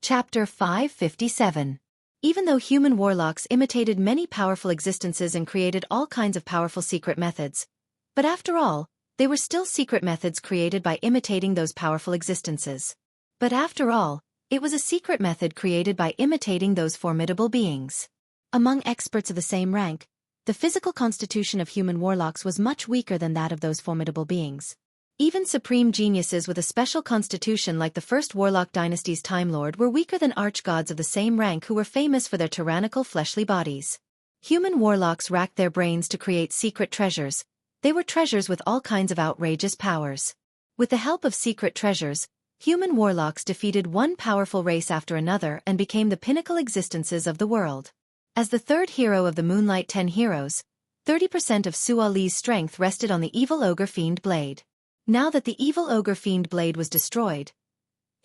Chapter 557. Even though human warlocks imitated many powerful existences and created all kinds of powerful secret methods, but after all, they were still secret methods created by imitating those powerful existences. But after all, it was a secret method created by imitating those formidable beings. Among experts of the same rank, the physical constitution of human warlocks was much weaker than that of those formidable beings. Even supreme geniuses with a special constitution like the first Warlock dynasty's Time Lord were weaker than archgods of the same rank who were famous for their tyrannical fleshly bodies. Human warlocks racked their brains to create secret treasures. They were treasures with all kinds of outrageous powers. With the help of secret treasures, human warlocks defeated one powerful race after another and became the pinnacle existences of the world. As the third hero of the Moonlight 10 heroes, 30% of Sua Li's strength rested on the evil ogre fiend blade. Now that the evil ogre fiend blade was destroyed,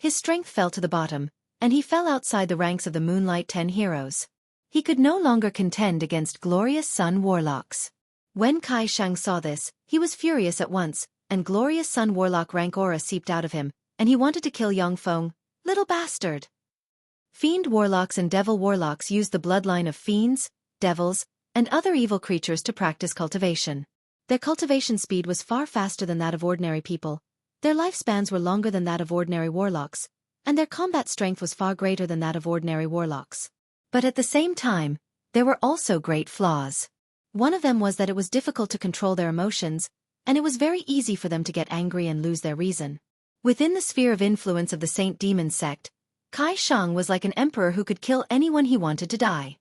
his strength fell to the bottom, and he fell outside the ranks of the Moonlight 10 heroes. He could no longer contend against Glorious Sun warlocks. When Kai Shang saw this, he was furious at once, and Glorious Sun warlock rank aura seeped out of him, and he wanted to kill Yang Feng. Little bastard! Fiend warlocks and devil warlocks used the bloodline of fiends, devils, and other evil creatures to practice cultivation. Their cultivation speed was far faster than that of ordinary people, their lifespans were longer than that of ordinary warlocks, and their combat strength was far greater than that of ordinary warlocks. But at the same time, there were also great flaws. One of them was that it was difficult to control their emotions, and it was very easy for them to get angry and lose their reason. Within the sphere of influence of the Saint Demon sect, Kai Shang was like an emperor who could kill anyone he wanted to die.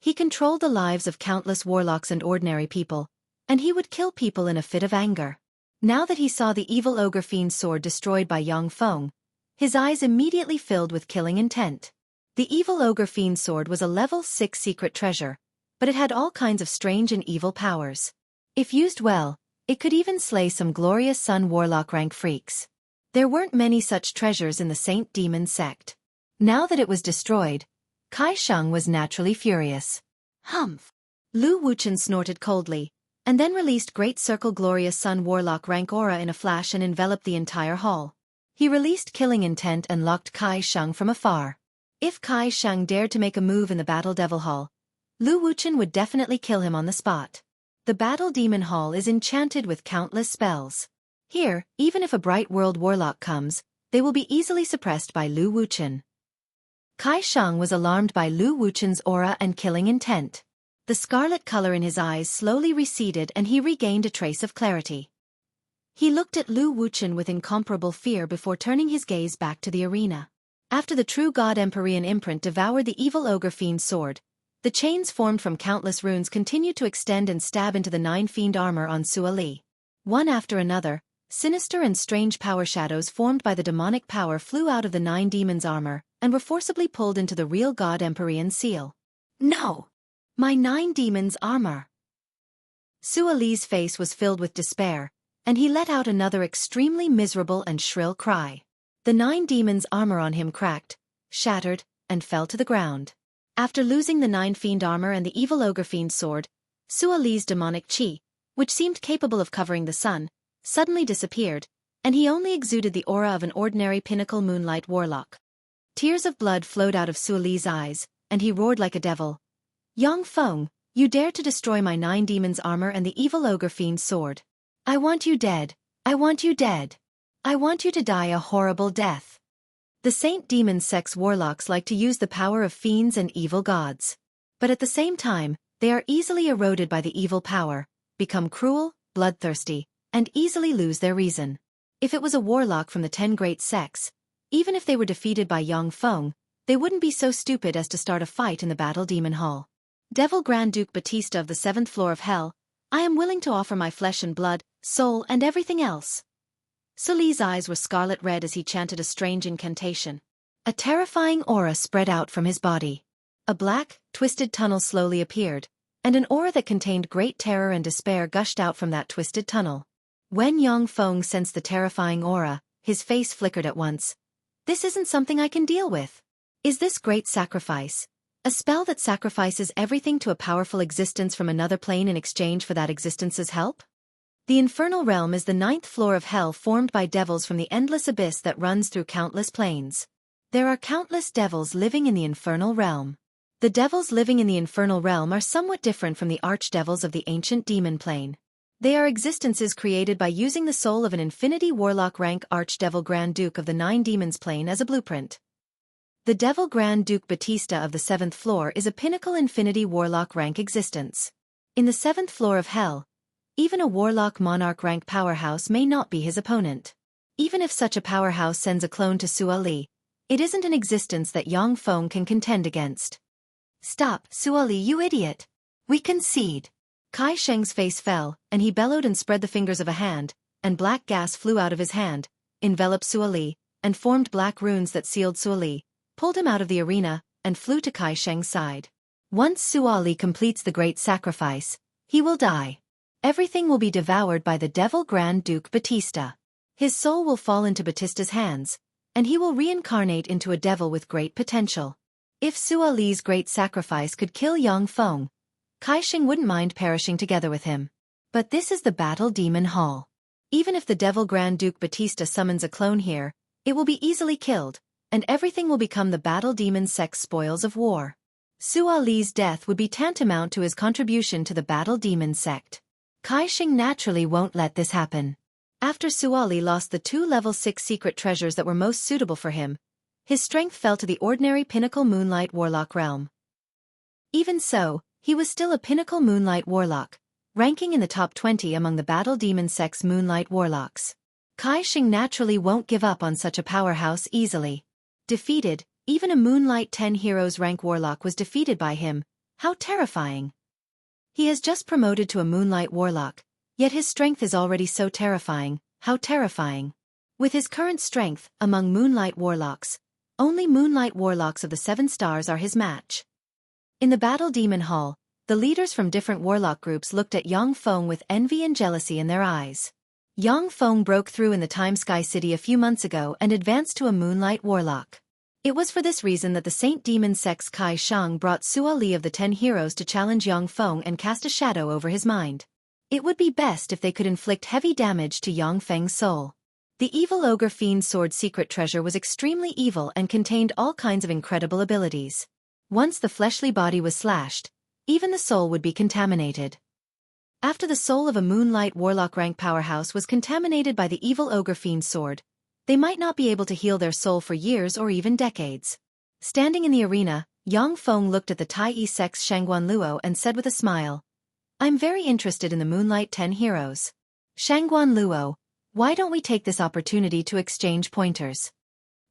He controlled the lives of countless warlocks and ordinary people, and he would kill people in a fit of anger. Now that he saw the evil ogre fiend's sword destroyed by Yang Feng, his eyes immediately filled with killing intent. The evil ogre fiend's sword was a level 6 secret treasure, but it had all kinds of strange and evil powers. If used well, it could even slay some Glorious Sun warlock rank freaks. There weren't many such treasures in the Saint Demon sect. Now that it was destroyed, Kai Shang was naturally furious. Humph! Lu Wuchen snorted coldly, and then released Great Circle Glorious Sun warlock rank aura in a flash and enveloped the entire hall. He released killing intent and locked Kai Shang from afar. If Kai Shang dared to make a move in the Battle Devil Hall, Lu Wuchen would definitely kill him on the spot. The Battle Demon Hall is enchanted with countless spells. Here, even if a Bright World warlock comes, they will be easily suppressed by Lu Wuchen. Kai Shang was alarmed by Lu Wuchen's aura and killing intent. The scarlet color in his eyes slowly receded and he regained a trace of clarity. He looked at Lu Wuchen with incomparable fear before turning his gaze back to the arena. After the true God Empyrean imprint devoured the evil ogre fiend's sword, the chains formed from countless runes continued to extend and stab into the 9 fiend armor on Sua Li. One after another, sinister and strange power shadows formed by the demonic power flew out of the 9 demons' armor and were forcibly pulled into the real God Empyrean seal. No! My 9 demons' armor! Sua Li's face was filled with despair, and he let out another extremely miserable and shrill cry. The 9 demons' armor on him cracked, shattered, and fell to the ground. After losing the 9 fiend armor and the evil ogre fiend's sword, Sua Li's demonic chi, which seemed capable of covering the sun, suddenly disappeared, and he only exuded the aura of an ordinary pinnacle moonlight warlock. Tears of blood flowed out of Sua Li's eyes, and he roared like a devil. Yang Feng, you dared to destroy my 9 demons' armor and the evil ogre fiend's sword. I want you dead. I want you dead. I want you to die a horrible death. The Saint Demon sect's warlocks like to use the power of fiends and evil gods. But at the same time, they are easily eroded by the evil power, become cruel, bloodthirsty, and easily lose their reason. If it was a warlock from the 10 great sects, even if they were defeated by Yang Feng, they wouldn't be so stupid as to start a fight in the Battle Demon Hall. Devil Grand Duke Batista of the 7th floor of Hell, I am willing to offer my flesh and blood, soul and everything else. Sua Li's eyes were scarlet red as he chanted a strange incantation. A terrifying aura spread out from his body. A black, twisted tunnel slowly appeared, and an aura that contained great terror and despair gushed out from that twisted tunnel. When Yang Feng sensed the terrifying aura, his face flickered at once. This isn't something I can deal with. Is this great sacrifice? A spell that sacrifices everything to a powerful existence from another plane in exchange for that existence's help? The infernal realm is the 9th floor of hell formed by devils from the endless abyss that runs through countless planes. There are countless devils living in the infernal realm. The devils living in the infernal realm are somewhat different from the archdevils of the ancient demon plane. They are existences created by using the soul of an infinity warlock rank archdevil Grand Duke of the Nine Demons plane as a blueprint. The Devil Grand Duke Batista of the 7th floor is a pinnacle infinity warlock rank existence. In the 7th floor of hell, even a warlock monarch rank powerhouse may not be his opponent. Even if such a powerhouse sends a clone to Sua Li, it isn't an existence that Yang Feng can contend against. Stop, Sua Li, you idiot! We concede. Kai Sheng's face fell, and he bellowed and spread the fingers of a hand, and black gas flew out of his hand, enveloped Sua Li, and formed black runes that sealed Sua Li, pulled him out of the arena, and flew to Kai Sheng's side. Once Sua Li completes the great sacrifice, he will die. Everything will be devoured by the Devil Grand Duke Batista. His soul will fall into Batista's hands, and he will reincarnate into a devil with great potential. If Sua Li's great sacrifice could kill Yang Feng, Kai Sheng wouldn't mind perishing together with him. But this is the Battle Demon Hall. Even if the Devil Grand Duke Batista summons a clone here, it will be easily killed, and everything will become the Battle Demon Sect's spoils of war. Sua Li's death would be tantamount to his contribution to the Battle Demon Sect. Kai Sheng naturally won't let this happen. After Sua Li lost the 2 level 6 secret treasures that were most suitable for him, his strength fell to the ordinary pinnacle Moonlight Warlock realm. Even so, he was still a pinnacle Moonlight Warlock, ranking in the top 20 among the Battle Demon Sect's Moonlight Warlocks. Kai Sheng naturally won't give up on such a powerhouse easily. Defeated, even a Moonlight 10 Heroes rank Warlock was defeated by him. How terrifying. He has just promoted to a Moonlight Warlock, yet his strength is already so terrifying. How terrifying. With his current strength, among Moonlight Warlocks, only Moonlight Warlocks of the 7 stars are his match. In the Battle Demon Hall, the leaders from different warlock groups looked at Yang Feng with envy and jealousy in their eyes. Yang Feng broke through in the Time Sky City a few months ago and advanced to a Moonlight Warlock. It was for this reason that the Saint Demon Sect's Kai Shang brought Sua Li of the 10 Heroes to challenge Yang Feng and cast a shadow over his mind. It would be best if they could inflict heavy damage to Yang Feng's soul. The evil ogre fiend's sword secret treasure was extremely evil and contained all kinds of incredible abilities. Once the fleshly body was slashed, even the soul would be contaminated. After the soul of a Moonlight Warlock rank powerhouse was contaminated by the evil ogre fiend's sword, they might not be able to heal their soul for years or even decades. Standing in the arena, Yang Feng looked at the Tai Yi Sect's Shangguan Luo and said with a smile, "I'm very interested in the Moonlight 10 Heroes. Shangguan Luo, why don't we take this opportunity to exchange pointers?"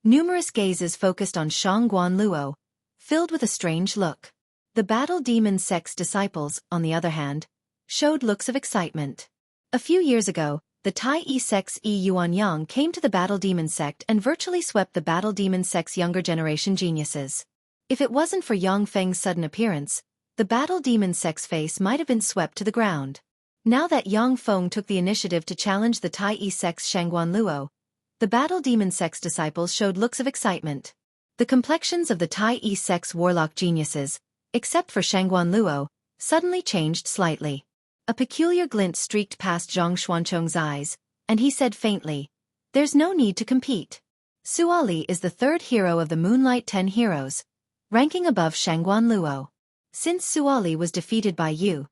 Numerous gazes focused on Shangguan Luo, filled with a strange look. The Battle Demon Sect's disciples, on the other hand, showed looks of excitement. A few years ago, the Tai Yi Sect's Yi Yuan Yang came to the Battle Demon Sect and virtually swept the Battle Demon Sect's younger generation geniuses. If it wasn't for Yang Feng's sudden appearance, the Battle Demon Sect's face might have been swept to the ground. Now that Yang Feng took the initiative to challenge the Tai Yi Sect's Shangguan Luo, the Battle Demon Sect's disciples showed looks of excitement. The complexions of the Tai Yi Sect's warlock geniuses, except for Shangguan Luo, suddenly changed slightly. A peculiar glint streaked past Zhang Xuanchong's eyes, and he said faintly, "There's no need to compete. Sua Li is the 3rd hero of the Moonlight 10 Heroes, ranking above Shangguan Luo. Since Sua Li was defeated by you,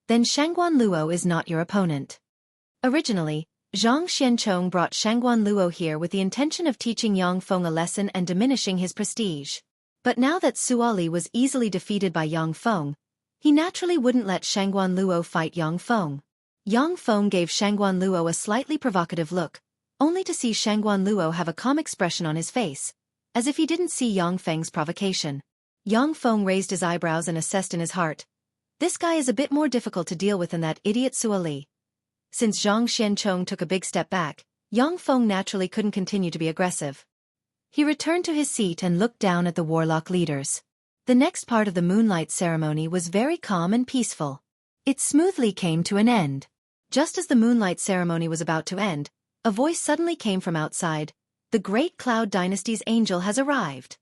then Shangguan Luo is not your opponent." Originally, Zhang Xianchong brought Shangguan Luo here with the intention of teaching Yang Feng a lesson and diminishing his prestige. But now that Sua Li was easily defeated by Yang Feng, he naturally wouldn't let Shangguan Luo fight Yang Feng. Yang Feng gave Shangguan Luo a slightly provocative look, only to see Shangguan Luo have a calm expression on his face, as if he didn't see Yang Feng's provocation. Yang Feng raised his eyebrows and assessed in his heart, "This guy is a bit more difficult to deal with than that idiot Sua Li." Since Zhang Xianchong took a big step back, Yang Feng naturally couldn't continue to be aggressive. He returned to his seat and looked down at the warlock leaders. The next part of the Moonlight ceremony was very calm and peaceful. It smoothly came to an end. Just as the Moonlight ceremony was about to end, a voice suddenly came from outside, "The Great Cloud Dynasty's angel has arrived."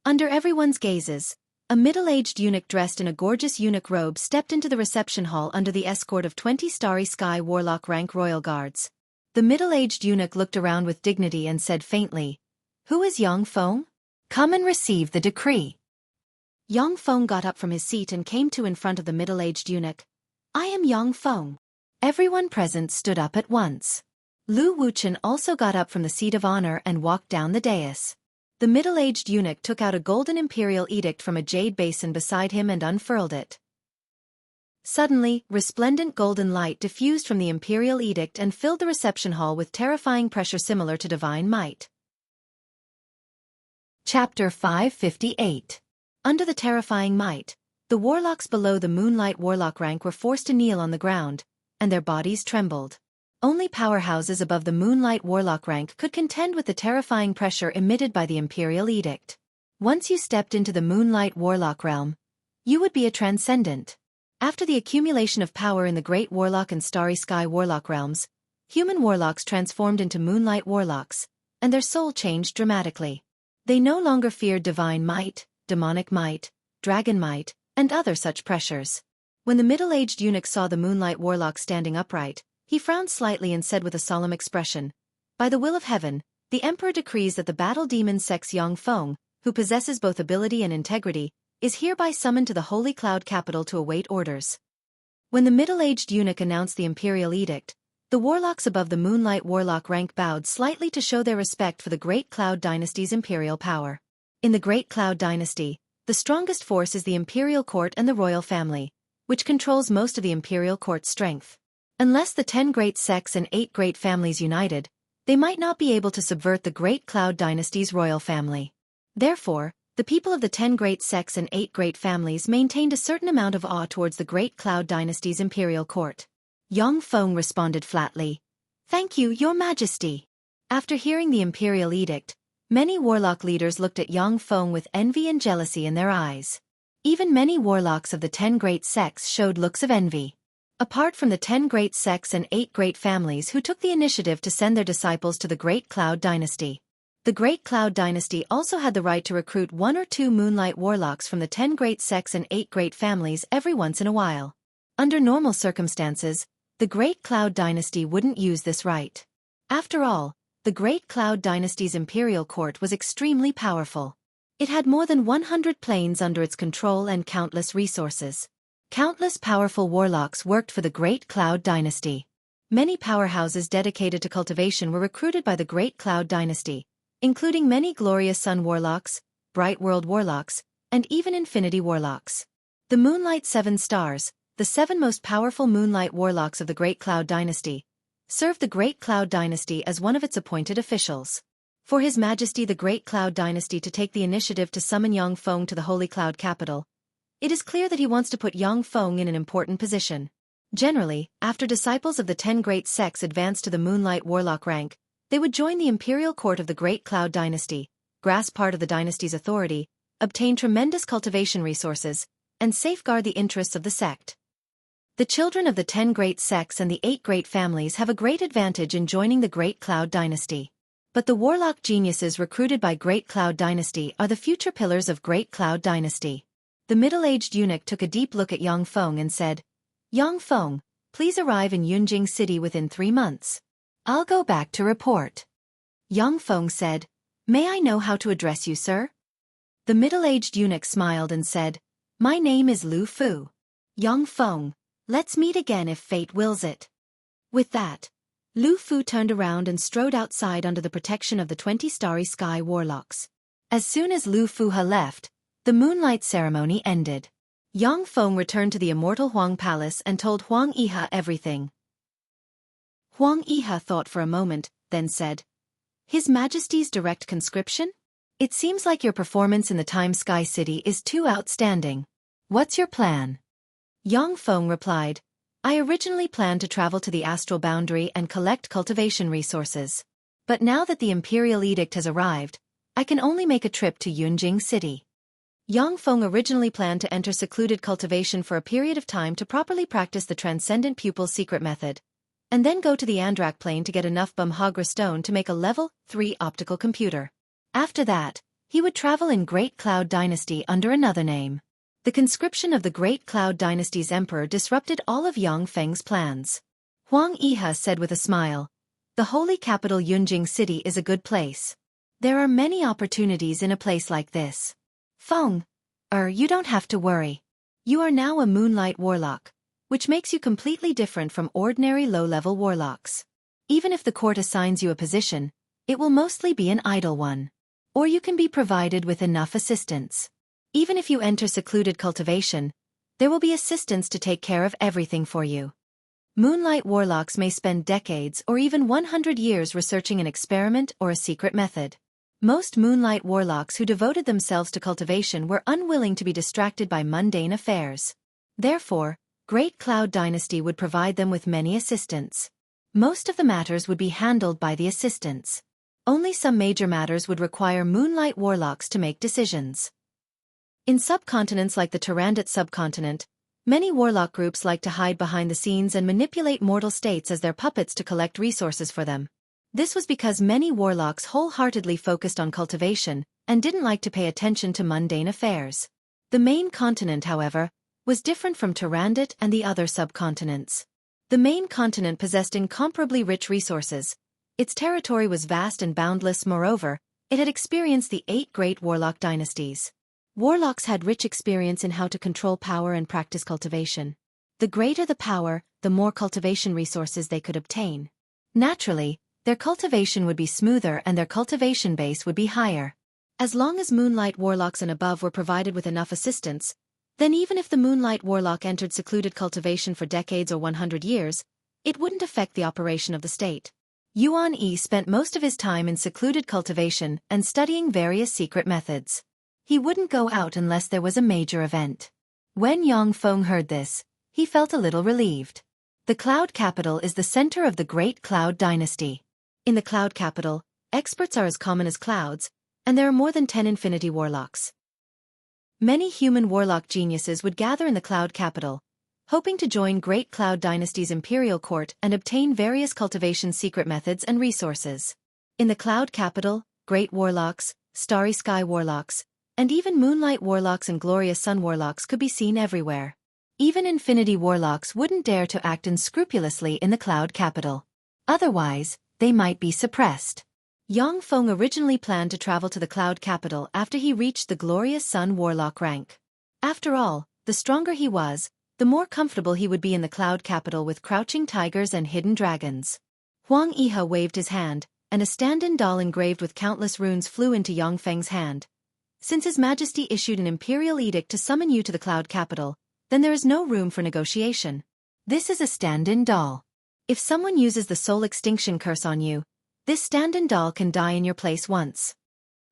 Under everyone's gazes, a middle-aged eunuch dressed in a gorgeous eunuch robe stepped into the reception hall under the escort of 20 Starry Sky Warlock rank royal guards. The middle-aged eunuch looked around with dignity and said faintly, "Who is Yang Feng?" Come and receive the decree. Yang Feng got up from his seat and came to in front of the middle-aged eunuch. I am Yang Feng. Everyone present stood up at once. Lu Wuchen also got up from the seat of honor and walked down the dais. The middle-aged eunuch took out a golden imperial edict from a jade basin beside him and unfurled it. Suddenly, resplendent golden light diffused from the imperial edict and filled the reception hall with terrifying pressure similar to divine might. Chapter 558. Under the terrifying might, the warlocks below the Moonlight Warlock rank were forced to kneel on the ground, and their bodies trembled. Only powerhouses above the Moonlight Warlock rank could contend with the terrifying pressure emitted by the imperial edict. Once you stepped into the Moonlight Warlock realm, you would be a transcendent. After the accumulation of power in the Great Warlock and Starry Sky Warlock realms, human warlocks transformed into Moonlight Warlocks, and their soul changed dramatically. They no longer feared divine might, demonic might, dragon might, and other such pressures. When the middle-aged eunuch saw the Moonlight Warlock standing upright, he frowned slightly and said with a solemn expression, By the will of heaven, the Emperor decrees that the battle demon sex Yang Feng, who possesses both ability and integrity, is hereby summoned to the Holy Cloud capital to await orders. When the middle-aged eunuch announced the imperial edict, the warlocks above the Moonlight Warlock rank bowed slightly to show their respect for the Great Cloud Dynasty's imperial power. In the Great Cloud Dynasty, the strongest force is the imperial court and the royal family, which controls most of the imperial court's strength. Unless the 10 great sects and 8 great families united, they might not be able to subvert the Great Cloud Dynasty's royal family. Therefore, the people of the 10 great sects and 8 great families maintained a certain amount of awe towards the Great Cloud Dynasty's imperial court. Yang Feng responded flatly, Thank you, Your Majesty. After hearing the imperial edict, many warlock leaders looked at Yang Feng with envy and jealousy in their eyes. Even many warlocks of the 10 great sects showed looks of envy. Apart from the 10 great sects and 8 great families who took the initiative to send their disciples to the Great Cloud Dynasty, the Great Cloud Dynasty also had the right to recruit 1 or 2 Moonlight Warlocks from the 10 great sects and 8 great families every once in a while. Under normal circumstances, the Great Cloud Dynasty wouldn't use this right. After all, the Great Cloud Dynasty's imperial court was extremely powerful. It had more than 100 planes under its control and countless resources. Countless powerful warlocks worked for the Great Cloud Dynasty. Many powerhouses dedicated to cultivation were recruited by the Great Cloud Dynasty, including many Glorious Sun Warlocks, Bright World Warlocks, and even Infinity Warlocks. The Moonlight 7 Stars, the 7 most powerful Moonlight Warlocks of the Great Cloud Dynasty, served the Great Cloud Dynasty as one of its appointed officials. For His Majesty the Great Cloud Dynasty to take the initiative to summon Yang Feng to the Holy Cloud capital, it is clear that he wants to put Yang Feng in an important position. Generally, after disciples of the 10 great sects advance to the Moonlight Warlock rank, they would join the imperial court of the Great Cloud Dynasty, grasp part of the dynasty's authority, obtain tremendous cultivation resources, and safeguard the interests of the sect. The children of the 10 great sects and the 8 great families have a great advantage in joining the Great Cloud Dynasty. But the warlock geniuses recruited by Great Cloud Dynasty are the future pillars of Great Cloud Dynasty. The middle-aged eunuch took a deep look at Yang Feng and said, Yang Feng, please arrive in Yunjing City within 3 months. I'll go back to report. Yang Feng said, May I know how to address you, sir? The middle-aged eunuch smiled and said, My name is Lu Fu. Yang Feng, let's meet again if fate wills it. With that, Lu Fu turned around and strode outside under the protection of the 20 Starry Sky Warlocks. As soon as Lu Fu had left, the moonlight ceremony ended. Yang Feng returned to the immortal Huang Palace and told Huang Yihe everything. Huang Yihe thought for a moment, then said, His Majesty's direct conscription? It seems like your performance in the Time Sky City is too outstanding. What's your plan? Yang Feng replied, I originally planned to travel to the astral boundary and collect cultivation resources. But now that the Imperial Edict has arrived, I can only make a trip to Yunjing City. Yang Feng originally planned to enter secluded cultivation for a period of time to properly practice the Transcendent Pupil's secret method, and then go to the Andrak plane to get enough Bumhagra stone to make a level 3 optical computer. After that, he would travel in Great Cloud Dynasty under another name. The conscription of the Great Cloud Dynasty's emperor disrupted all of Yang Feng's plans. Huang Yihe said with a smile, The holy capital Yunjing City is a good place. There are many opportunities in a place like this. Feng, you don't have to worry. You are now a moonlight warlock, which makes you completely different from ordinary low-level warlocks. Even if the court assigns you a position, it will mostly be an idle one. Or you can be provided with enough assistance. Even if you enter secluded cultivation, there will be assistants to take care of everything for you. Moonlight warlocks may spend decades or even 100 years researching an experiment or a secret method. Most moonlight warlocks who devoted themselves to cultivation were unwilling to be distracted by mundane affairs. Therefore, Great Cloud Dynasty would provide them with many assistants. Most of the matters would be handled by the assistants. Only some major matters would require moonlight warlocks to make decisions. In subcontinents like the Tyrandot subcontinent, many warlock groups like to hide behind the scenes and manipulate mortal states as their puppets to collect resources for them. This was because many warlocks wholeheartedly focused on cultivation and didn't like to pay attention to mundane affairs. The main continent, however, was different from Tyrandot and the other subcontinents. The main continent possessed incomparably rich resources. Its territory was vast and boundless. Moreover, it had experienced the 8 great warlock dynasties. Warlocks had rich experience in how to control power and practice cultivation. The greater the power, the more cultivation resources they could obtain. Naturally, their cultivation would be smoother and their cultivation base would be higher. As long as moonlight warlocks and above were provided with enough assistance, then even if the moonlight warlock entered secluded cultivation for decades or 100 years, it wouldn't affect the operation of the state. Yuan Yi spent most of his time in secluded cultivation and studying various secret methods. He wouldn't go out unless there was a major event. When Yang Feng heard this, he felt a little relieved. The Cloud Capital is the center of the Great Cloud Dynasty. In the Cloud Capital, experts are as common as clouds, and there are more than 10 infinity warlocks. Many human warlock geniuses would gather in the Cloud Capital, hoping to join Great Cloud Dynasty's imperial court and obtain various cultivation secret methods and resources. In the Cloud Capital, great warlocks, starry sky warlocks, and even moonlight warlocks and glorious sun warlocks could be seen everywhere. Even infinity warlocks wouldn't dare to act unscrupulously in the Cloud Capital. Otherwise, they might be suppressed. Yang Feng originally planned to travel to the Cloud Capital after he reached the glorious sun warlock rank. After all, the stronger he was, the more comfortable he would be in the Cloud Capital with crouching tigers and hidden dragons. Huang Yihe waved his hand, and a stand-in doll engraved with countless runes flew into Yang Feng's hand. Since His Majesty issued an imperial edict to summon you to the Cloud Capital, then there is no room for negotiation. This is a stand-in doll. If someone uses the soul extinction curse on you, this stand-in doll can die in your place once.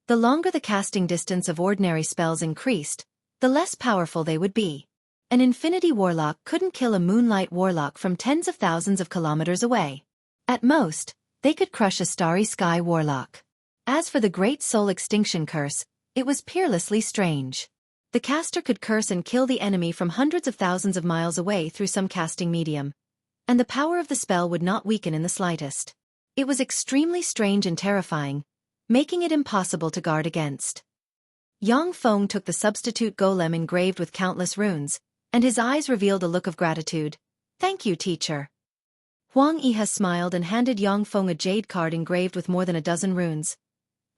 The longer the casting distance of ordinary spells increased, the less powerful they would be. An infinity warlock couldn't kill a moonlight warlock from tens of thousands of kilometers away. At most, they could crush a starry sky warlock. As for the great soul extinction curse, it was peerlessly strange. The caster could curse and kill the enemy from hundreds of thousands of miles away through some casting medium, and the power of the spell would not weaken in the slightest. It was extremely strange and terrifying, making it impossible to guard against. Yang Feng took the substitute golem engraved with countless runes, and his eyes revealed a look of gratitude. "Thank you, teacher." Huang Yihe smiled and handed Yang Feng a jade card engraved with more than a dozen runes.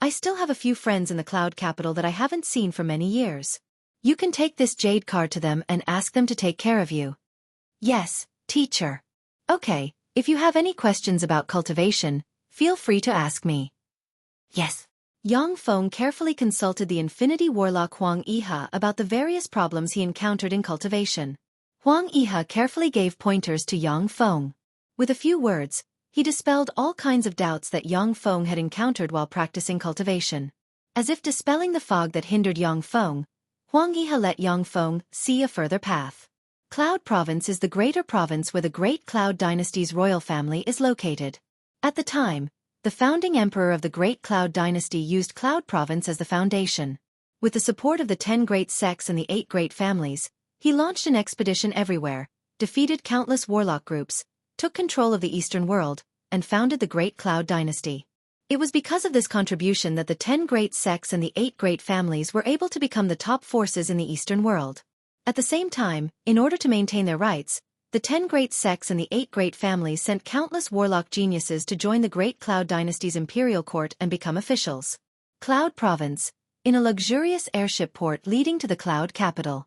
"I still have a few friends in the Cloud Capital that I haven't seen for many years. You can take this jade card to them and ask them to take care of you." "Yes, teacher." "Okay, if you have any questions about cultivation, feel free to ask me." "Yes." Yang Feng carefully consulted the infinity warlock Huang Yihe about the various problems he encountered in cultivation. Huang Yihe carefully gave pointers to Yang Feng. With a few words, he dispelled all kinds of doubts that Yang Feng had encountered while practicing cultivation. As if dispelling the fog that hindered Yang Feng, Huang Yihe let Yang Feng see a further path. Cloud Province is the greater province where the Great Cloud Dynasty's royal family is located. At the time, the founding emperor of the Great Cloud Dynasty used Cloud Province as the foundation. With the support of the 10 great sects and the 8 great families, he launched an expedition everywhere, defeated countless warlock groups, took control of the Eastern world, and founded the Great Cloud Dynasty. It was because of this contribution that the 10 great sects and the 8 great families were able to become the top forces in the Eastern world. At the same time, in order to maintain their rights, the 10 great sects and the 8 great families sent countless warlock geniuses to join the Great Cloud Dynasty's imperial court and become officials. Cloud Province, in a luxurious airship port leading to the cloud capital.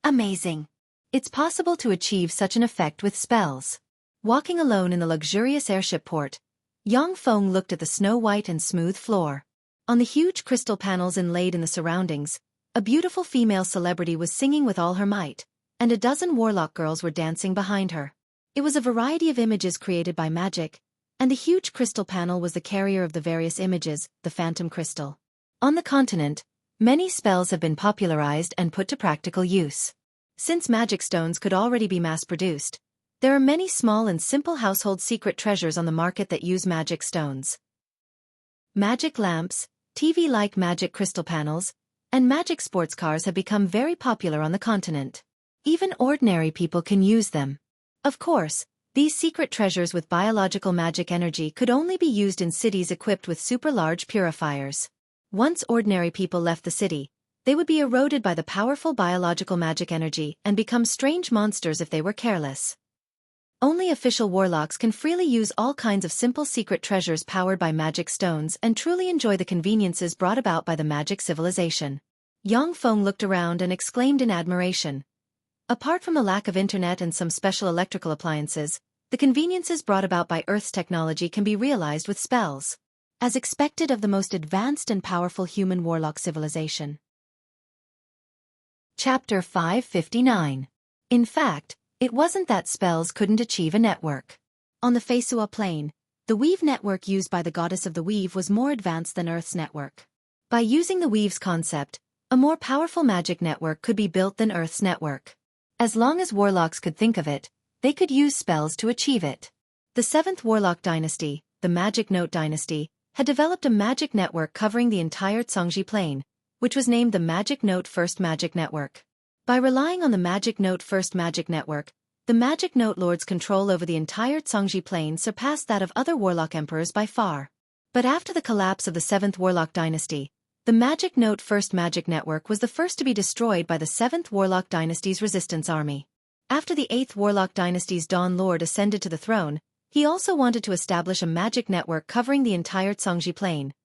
Amazing! It's possible to achieve such an effect with spells. Walking alone in the luxurious airship port, Yang Feng looked at the snow-white and smooth floor. On the huge crystal panels inlaid in the surroundings, a beautiful female celebrity was singing with all her might, and a dozen warlock girls were dancing behind her. It was a variety of images created by magic, and the huge crystal panel was the carrier of the various images, the phantom crystal. On the continent, many spells have been popularized and put to practical use. Since magic stones could already be mass-produced, there are many small and simple household secret treasures on the market that use magic stones. Magic lamps, TV-like magic crystal panels, and magic sports cars have become very popular on the continent. Even ordinary people can use them. Of course, these secret treasures with biological magic energy could only be used in cities equipped with super-large purifiers. Once ordinary people left the city, they would be eroded by the powerful biological magic energy and become strange monsters if they were careless. Only official warlocks can freely use all kinds of simple secret treasures powered by magic stones and truly enjoy the conveniences brought about by the magic civilization. Yang Feng looked around and exclaimed in admiration. Apart from the lack of internet and some special electrical appliances, the conveniences brought about by Earth's technology can be realized with spells, as expected of the most advanced and powerful human warlock civilization. Chapter 559. In fact, it wasn't that spells couldn't achieve a network. On the Feisua Plain, the weave network used by the goddess of the weave was more advanced than Earth's network. By using the weave's concept, a more powerful magic network could be built than Earth's network. As long as warlocks could think of it, they could use spells to achieve it. The 7th Warlock Dynasty, the Magic Note Dynasty, had developed a magic network covering the entire Zhongji Plain, which was named the Magic Note First Magic Network. By relying on the Magic Note First Magic Network, the Magic Note Lord's control over the entire Zhongji Plain surpassed that of other warlock emperors by far. But after the collapse of the 7th Warlock Dynasty, the Magic Note First Magic Network was the first to be destroyed by the 7th Warlock Dynasty's resistance army. After the 8th Warlock Dynasty's Dawn Lord ascended to the throne, he also wanted to establish a magic network covering the entire Zhongji Plain,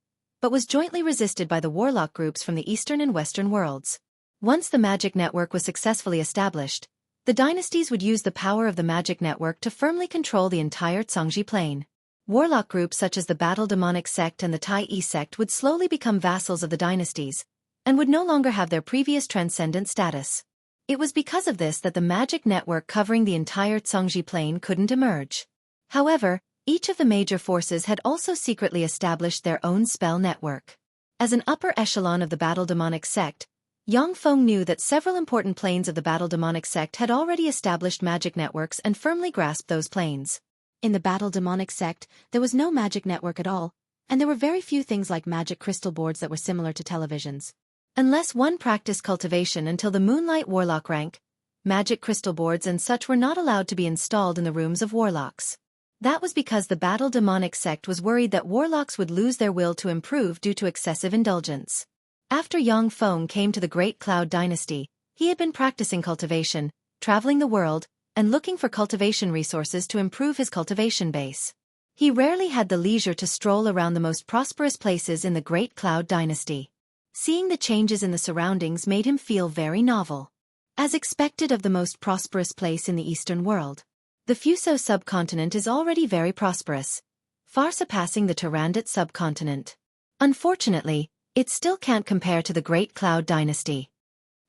but was jointly resisted by the warlock groups from the eastern and western worlds. Once the magic network was successfully established, the dynasties would use the power of the magic network to firmly control the entire Zhongji Plain. Warlock groups such as the Battle Demonic Sect and the Tai Yi Sect would slowly become vassals of the dynasties, and would no longer have their previous transcendent status. It was because of this that the magic network covering the entire Zhongji Plain couldn't emerge. However, each of the major forces had also secretly established their own spell network. As an upper echelon of the Battle Demonic Sect, Yang Feng knew that several important planes of the Battle Demonic Sect had already established magic networks and firmly grasped those planes. In the Battle Demonic Sect, there was no magic network at all, and there were very few things like magic crystal boards that were similar to televisions. Unless one practiced cultivation until the Moonlight Warlock rank, magic crystal boards and such were not allowed to be installed in the rooms of warlocks. That was because the Battle Demonic Sect was worried that warlocks would lose their will to improve due to excessive indulgence. After Yang Feng came to the Great Cloud Dynasty, he had been practicing cultivation, traveling the world, and looking for cultivation resources to improve his cultivation base. He rarely had the leisure to stroll around the most prosperous places in the Great Cloud Dynasty. Seeing the changes in the surroundings made him feel very novel. As expected of the most prosperous place in the Eastern world, the Fuso subcontinent is already very prosperous, far surpassing the Turandot subcontinent. Unfortunately, it still can't compare to the Great Cloud Dynasty.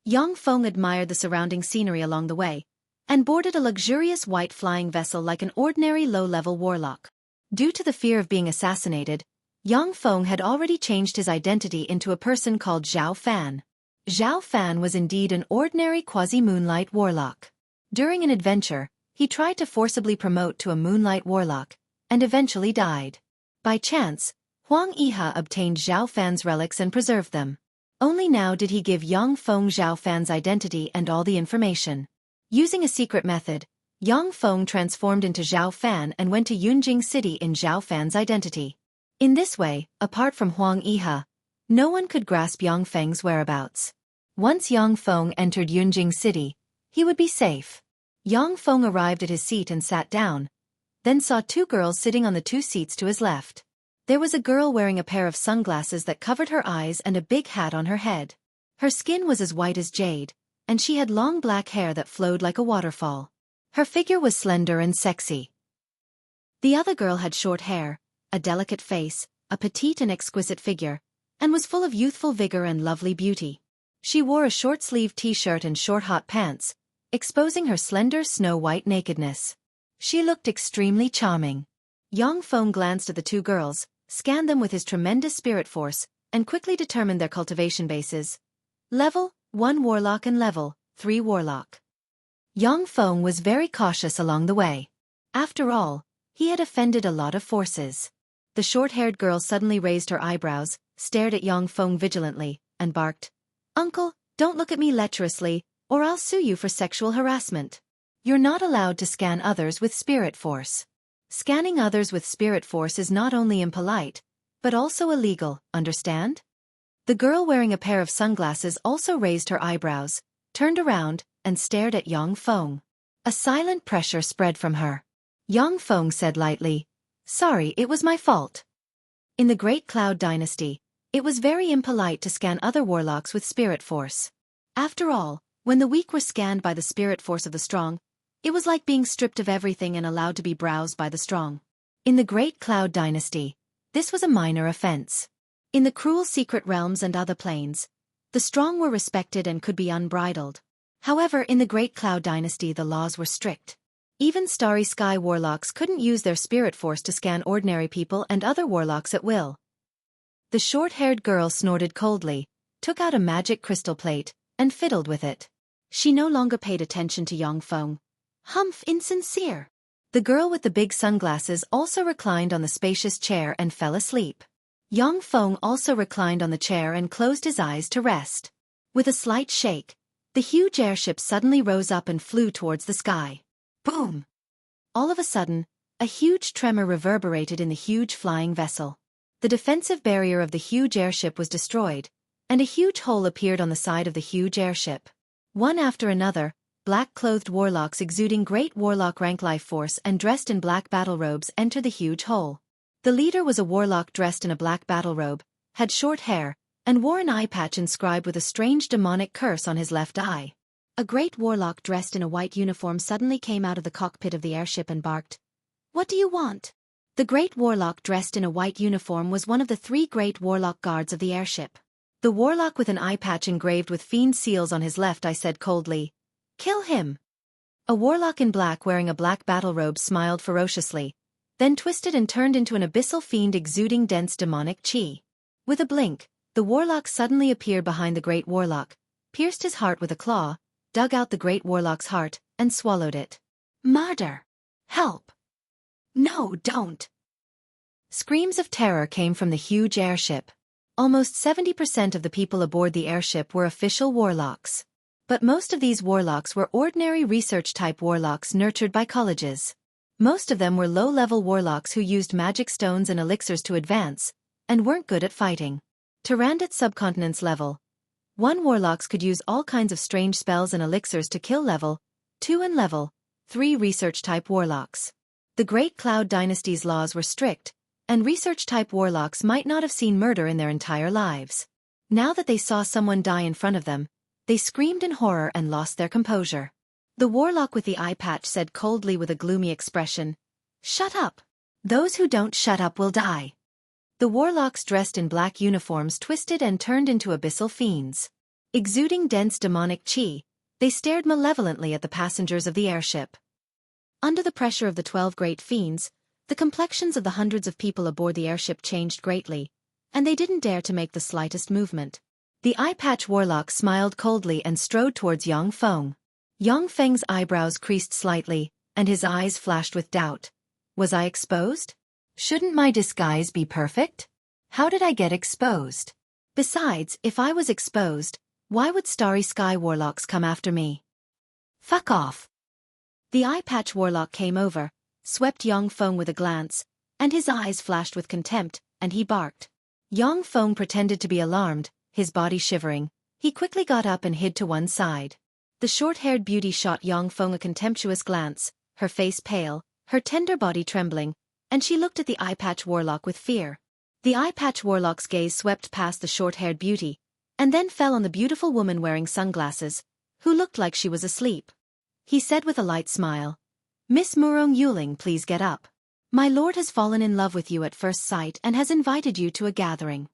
Yang Feng admired the surrounding scenery along the way, and boarded a luxurious white flying vessel like an ordinary low-level warlock. Due to the fear of being assassinated, Yang Feng had already changed his identity into a person called Xiaofan. Xiaofan was indeed an ordinary quasi-moonlight warlock. During an adventure, he tried to forcibly promote to a moonlight warlock, and eventually died. By chance, Huang Yihe obtained Xiaofan's relics and preserved them. Only now did he give Yang Feng Xiaofan's identity and all the information. Using a secret method, Yang Feng transformed into Xiaofan and went to Yunjing City in Xiaofan's identity. In this way, apart from Huang Yihe, no one could grasp Yang Feng's whereabouts. Once Yang Feng entered Yunjing City, he would be safe. Yang Feng arrived at his seat and sat down, then saw two girls sitting on the two seats to his left. There was a girl wearing a pair of sunglasses that covered her eyes and a big hat on her head. Her skin was as white as jade, and she had long black hair that flowed like a waterfall. Her figure was slender and sexy. The other girl had short hair, a delicate face, a petite and exquisite figure, and was full of youthful vigor and lovely beauty. She wore a short-sleeved t-shirt and short hot pants, exposing her slender snow-white nakedness. She looked extremely charming. Yang Feng glanced at the two girls, scanned them with his tremendous spirit force, and quickly determined their cultivation bases. Level 1 Warlock and Level 3 Warlock. Yang Feng was very cautious along the way. After all, he had offended a lot of forces. The short-haired girl suddenly raised her eyebrows, stared at Yang Feng vigilantly, and barked, "Uncle, don't look at me lecherously, or I'll sue you for sexual harassment. You're not allowed to scan others with spirit force. Scanning others with spirit force is not only impolite, but also illegal, understand?" The girl wearing a pair of sunglasses also raised her eyebrows, turned around, and stared at Yang Feng. A silent pressure spread from her. Yang Feng said lightly, "Sorry, it was my fault." In the Great Cloud Dynasty, it was very impolite to scan other warlocks with spirit force. After all, when the weak were scanned by the spirit force of the strong, it was like being stripped of everything and allowed to be browsed by the strong. In the Great Cloud Dynasty, this was a minor offense. In the cruel secret realms and other planes, the strong were respected and could be unbridled. However, in the Great Cloud Dynasty the laws were strict. Even Starry Sky warlocks couldn't use their spirit force to scan ordinary people and other warlocks at will. The short-haired girl snorted coldly, took out a magic crystal plate, and fiddled with it. She no longer paid attention to Yang Feng. Humph, insincere. The girl with the big sunglasses also reclined on the spacious chair and fell asleep. Yang Feng also reclined on the chair and closed his eyes to rest. With a slight shake, the huge airship suddenly rose up and flew towards the sky. Boom! All of a sudden, a huge tremor reverberated in the huge flying vessel. The defensive barrier of the huge airship was destroyed, and a huge hole appeared on the side of the huge airship. One after another, black-clothed warlocks exuding great warlock rank life force and dressed in black battle robes entered the huge hole. The leader was a warlock dressed in a black battle robe, had short hair, and wore an eye patch inscribed with a strange demonic curse on his left eye. A great warlock dressed in a white uniform suddenly came out of the cockpit of the airship and barked, "What do you want?" The great warlock dressed in a white uniform was one of the 3 great warlock guards of the airship. The warlock with an eye patch engraved with fiend seals on his left eye said coldly, "Kill him." A warlock in black wearing a black battle robe smiled ferociously, then twisted and turned into an abyssal fiend exuding dense demonic chi. With a blink, the warlock suddenly appeared behind the great warlock, pierced his heart with a claw, dug out the great warlock's heart, and swallowed it. "Murder! Help! No, don't!" Screams of terror came from the huge airship. Almost 70% of the people aboard the airship were official warlocks. But most of these warlocks were ordinary research-type warlocks nurtured by colleges. Most of them were low-level warlocks who used magic stones and elixirs to advance, and weren't good at fighting. Tyrannid subcontinent's level 1 warlocks could use all kinds of strange spells and elixirs to kill level 2 and level 3 research-type warlocks. The Great Cloud Dynasty's laws were strict, and research-type warlocks might not have seen murder in their entire lives. Now that they saw someone die in front of them, they screamed in horror and lost their composure. The warlock with the eye patch said coldly with a gloomy expression, "Shut up! Those who don't shut up will die." The warlocks dressed in black uniforms twisted and turned into abyssal fiends. Exuding dense demonic chi, they stared malevolently at the passengers of the airship. Under the pressure of the 12 great fiends, the complexions of the hundreds of people aboard the airship changed greatly, and they didn't dare to make the slightest movement. The eye-patch warlock smiled coldly and strode towards Yang Feng. Yang Feng's eyebrows creased slightly, and his eyes flashed with doubt. Was I exposed? Shouldn't my disguise be perfect? How did I get exposed? Besides, if I was exposed, why would Starry Sky warlocks come after me? Fuck off. The eye-patch warlock came over, swept Yang Feng with a glance, and his eyes flashed with contempt, and he barked. Yang Feng pretended to be alarmed, his body shivering. He quickly got up and hid to one side. The short-haired beauty shot Yang Feng a contemptuous glance, her face pale, her tender body trembling, and she looked at the eye-patch warlock with fear. The eye-patch warlock's gaze swept past the short-haired beauty, and then fell on the beautiful woman wearing sunglasses, who looked like she was asleep. He said with a light smile, "Miss Murong Yuling, please get up. My lord has fallen in love with you at first sight and has invited you to a gathering."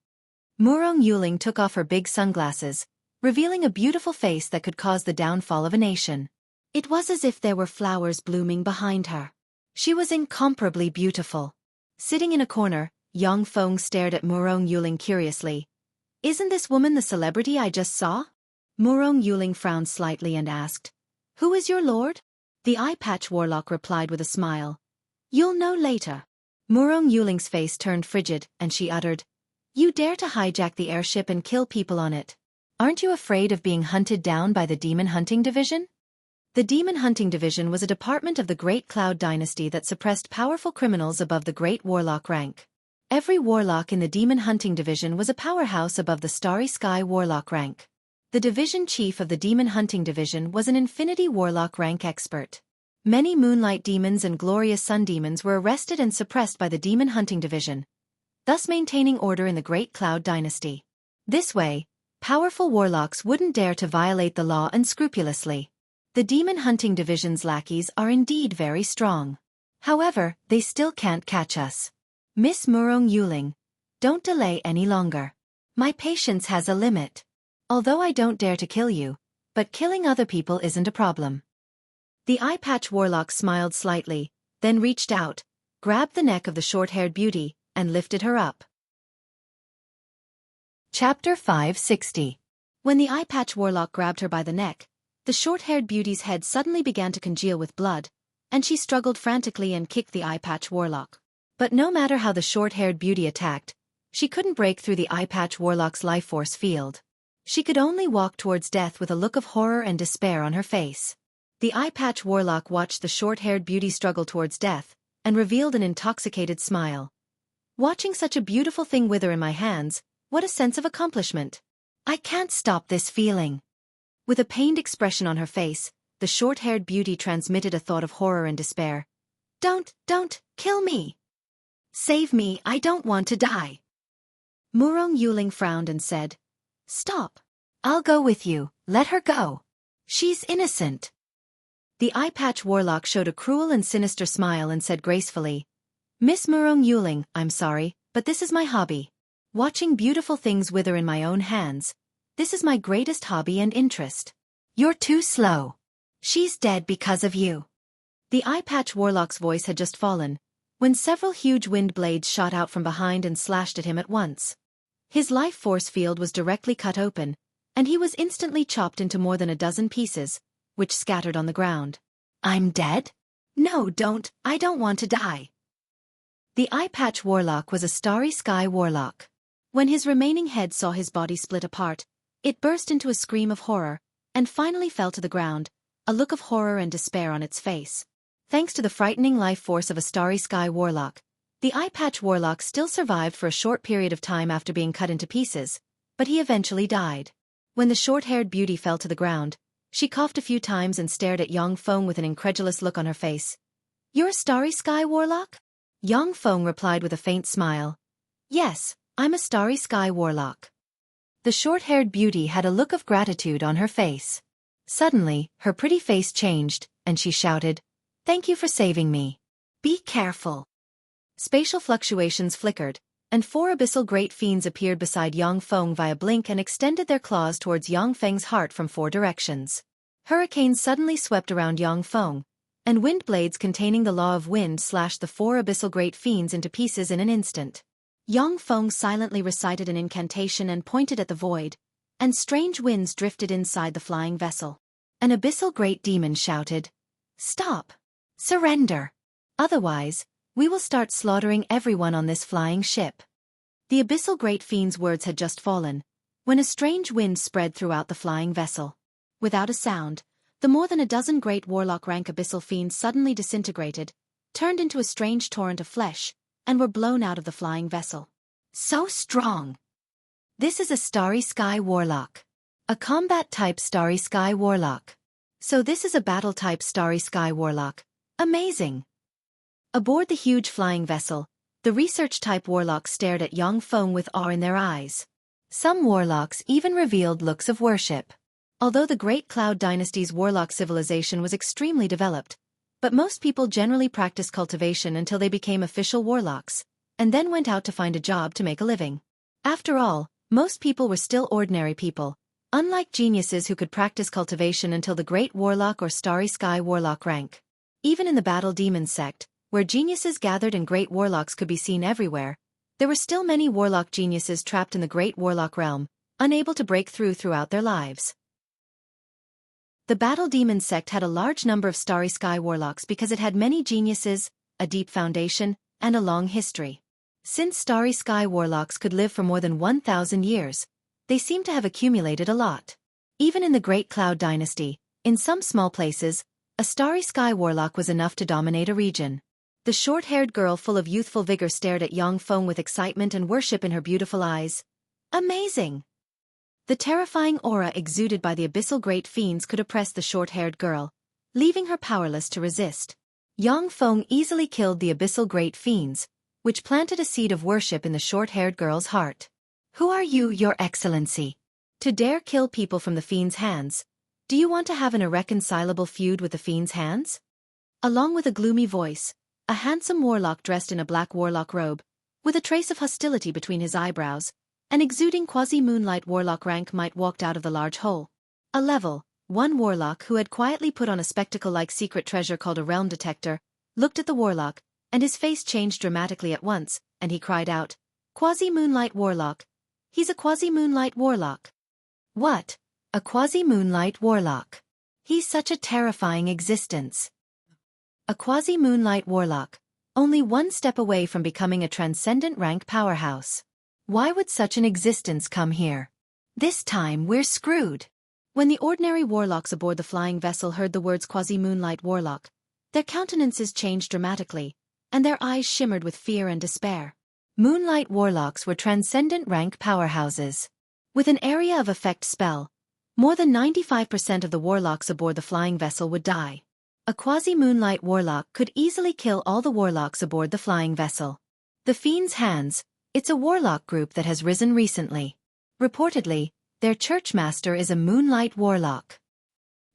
Murong Yuling took off her big sunglasses, revealing a beautiful face that could cause the downfall of a nation. It was as if there were flowers blooming behind her. She was incomparably beautiful. Sitting in a corner, Yang Feng stared at Murong Yuling curiously. "Isn't this woman the celebrity I just saw?" Murong Yuling frowned slightly and asked, "Who is your lord?" The eye-patch warlock replied with a smile, "You'll know later." Murong Yuling's face turned frigid, and she uttered, "You dare to hijack the airship and kill people on it? Aren't you afraid of being hunted down by the Demon Hunting Division?" The Demon Hunting Division was a department of the Great Cloud Dynasty that suppressed powerful criminals above the Great Warlock rank. Every warlock in the Demon Hunting Division was a powerhouse above the Starry Sky Warlock rank. The division chief of the Demon Hunting Division was an Infinity Warlock rank expert. Many Moonlight Demons and Glorious Sun Demons were arrested and suppressed by the Demon Hunting Division, thus maintaining order in the Great Cloud Dynasty. This way, powerful warlocks wouldn't dare to violate the law unscrupulously. The Demon Hunting Division's lackeys are indeed very strong. However, they still can't catch us. Miss Murong Yuling, don't delay any longer. My patience has a limit. Although I don't dare to kill you, but killing other people isn't a problem." The eye-patch warlock smiled slightly, then reached out, grabbed the neck of the short-haired beauty, and lifted her up. Chapter 560. When the eye-patch warlock grabbed her by the neck, the short-haired beauty's head suddenly began to congeal with blood, and she struggled frantically and kicked the eye-patch warlock. But no matter how the short-haired beauty attacked, she couldn't break through the eye-patch warlock's life force field. She could only walk towards death with a look of horror and despair on her face. The eye-patch warlock watched the short-haired beauty struggle towards death, and revealed an intoxicated smile. "Watching such a beautiful thing wither in my hands, what a sense of accomplishment. I can't stop this feeling." With a pained expression on her face, the short-haired beauty transmitted a thought of horror and despair. Don't kill me. Save me, I don't want to die." Murong Yuling frowned and said, "Stop. I'll go with you, let her go. She's innocent." The eye-patch warlock showed a cruel and sinister smile and said gracefully, "Miss Murong Yuling, I'm sorry, but this is my hobby. Watching beautiful things wither in my own hands. This is my greatest hobby and interest. You're too slow. She's dead because of you." The eye-patch warlock's voice had just fallen, when several huge wind blades shot out from behind and slashed at him at once. His life force field was directly cut open, and he was instantly chopped into more than a dozen pieces, which scattered on the ground. "I'm dead? No, I don't want to die." The eye-patch warlock was a Starry Sky warlock. When his remaining head saw his body split apart, it burst into a scream of horror, and finally fell to the ground, a look of horror and despair on its face. Thanks to the frightening life force of a Starry Sky warlock, the eye-patch warlock still survived for a short period of time after being cut into pieces, but he eventually died. When the short-haired beauty fell to the ground, she coughed a few times and stared at Yang Feng with an incredulous look on her face. "You're a Starry Sky warlock?" Yang Feng replied with a faint smile. "Yes, I'm a Starry Sky warlock." The short-haired beauty had a look of gratitude on her face. Suddenly, her pretty face changed, and she shouted, "Thank you for saving me. Be careful." Spatial fluctuations flickered, and four abyssal great fiends appeared beside Yang Feng via blink and extended their claws towards Yang Feng's heart from four directions. Hurricanes suddenly swept around Yang Feng, and wind blades containing the law of wind slashed the four abyssal great fiends into pieces in an instant. Yang Feng silently recited an incantation and pointed at the void, and strange winds drifted inside the flying vessel. An abyssal great demon shouted, "Stop! Surrender! Otherwise, we will start slaughtering everyone on this flying ship." The abyssal great fiend's words had just fallen, when a strange wind spread throughout the flying vessel. Without a sound, the more than a dozen great warlock rank abyssal fiends suddenly disintegrated, turned into a strange torrent of flesh, and were blown out of the flying vessel. "So strong! This is a Starry Sky warlock. A combat-type Starry Sky warlock. So this is a battle-type Starry Sky warlock. Amazing!" Aboard the huge flying vessel, The research-type warlocks stared at Yang Feng with awe in their eyes. Some warlocks even revealed looks of worship. Although the Great Cloud Dynasty's warlock civilization was extremely developed, but most people generally practiced cultivation until they became official warlocks, and then went out to find a job to make a living. After all, most people were still ordinary people, unlike geniuses who could practice cultivation until the Great Warlock or Starry Sky Warlock rank. Even in the Battle Demon sect, where geniuses gathered and great warlocks could be seen everywhere, there were still many warlock geniuses trapped in the Great Warlock realm, unable to break through throughout their lives. The Battle Demon sect had a large number of Starry Sky Warlocks because it had many geniuses, a deep foundation, and a long history. Since Starry Sky Warlocks could live for more than 1,000 years, they seem to have accumulated a lot. Even in the Great Cloud Dynasty, in some small places, a Starry Sky Warlock was enough to dominate a region. The short-haired girl full of youthful vigor stared at Yang Feng with excitement and worship in her beautiful eyes. Amazing! The terrifying aura exuded by the abyssal great fiends could oppress the short-haired girl, leaving her powerless to resist. Yang Feng easily killed the abyssal great fiends, which planted a seed of worship in the short-haired girl's heart. Who are you, Your Excellency? To dare kill people from the fiend's hands? Do you want to have an irreconcilable feud with the fiend's hands? Along with a gloomy voice, a handsome warlock dressed in a black warlock robe, with a trace of hostility between his eyebrows, an exuding quasi-moonlight warlock rank might walked out of the large hole. A level 1 warlock who had quietly put on a spectacle-like secret treasure called a realm detector, looked at the warlock, and his face changed dramatically at once, and he cried out, "Quasi-moonlight warlock. He's a quasi-moonlight warlock." What? A quasi-moonlight warlock? He's such a terrifying existence. A quasi-moonlight warlock, only one step away from becoming a transcendent rank powerhouse. Why would such an existence come here? This time we're screwed. When the ordinary warlocks aboard the flying vessel heard the words quasi-moonlight warlock, their countenances changed dramatically, and their eyes shimmered with fear and despair. Moonlight warlocks were transcendent rank powerhouses. With an area of effect spell, more than 95% of the warlocks aboard the flying vessel would die. A quasi-moonlight warlock could easily kill all the warlocks aboard the flying vessel. The Fiend's Hands, it's a warlock group that has risen recently. Reportedly, their churchmaster is a moonlight warlock.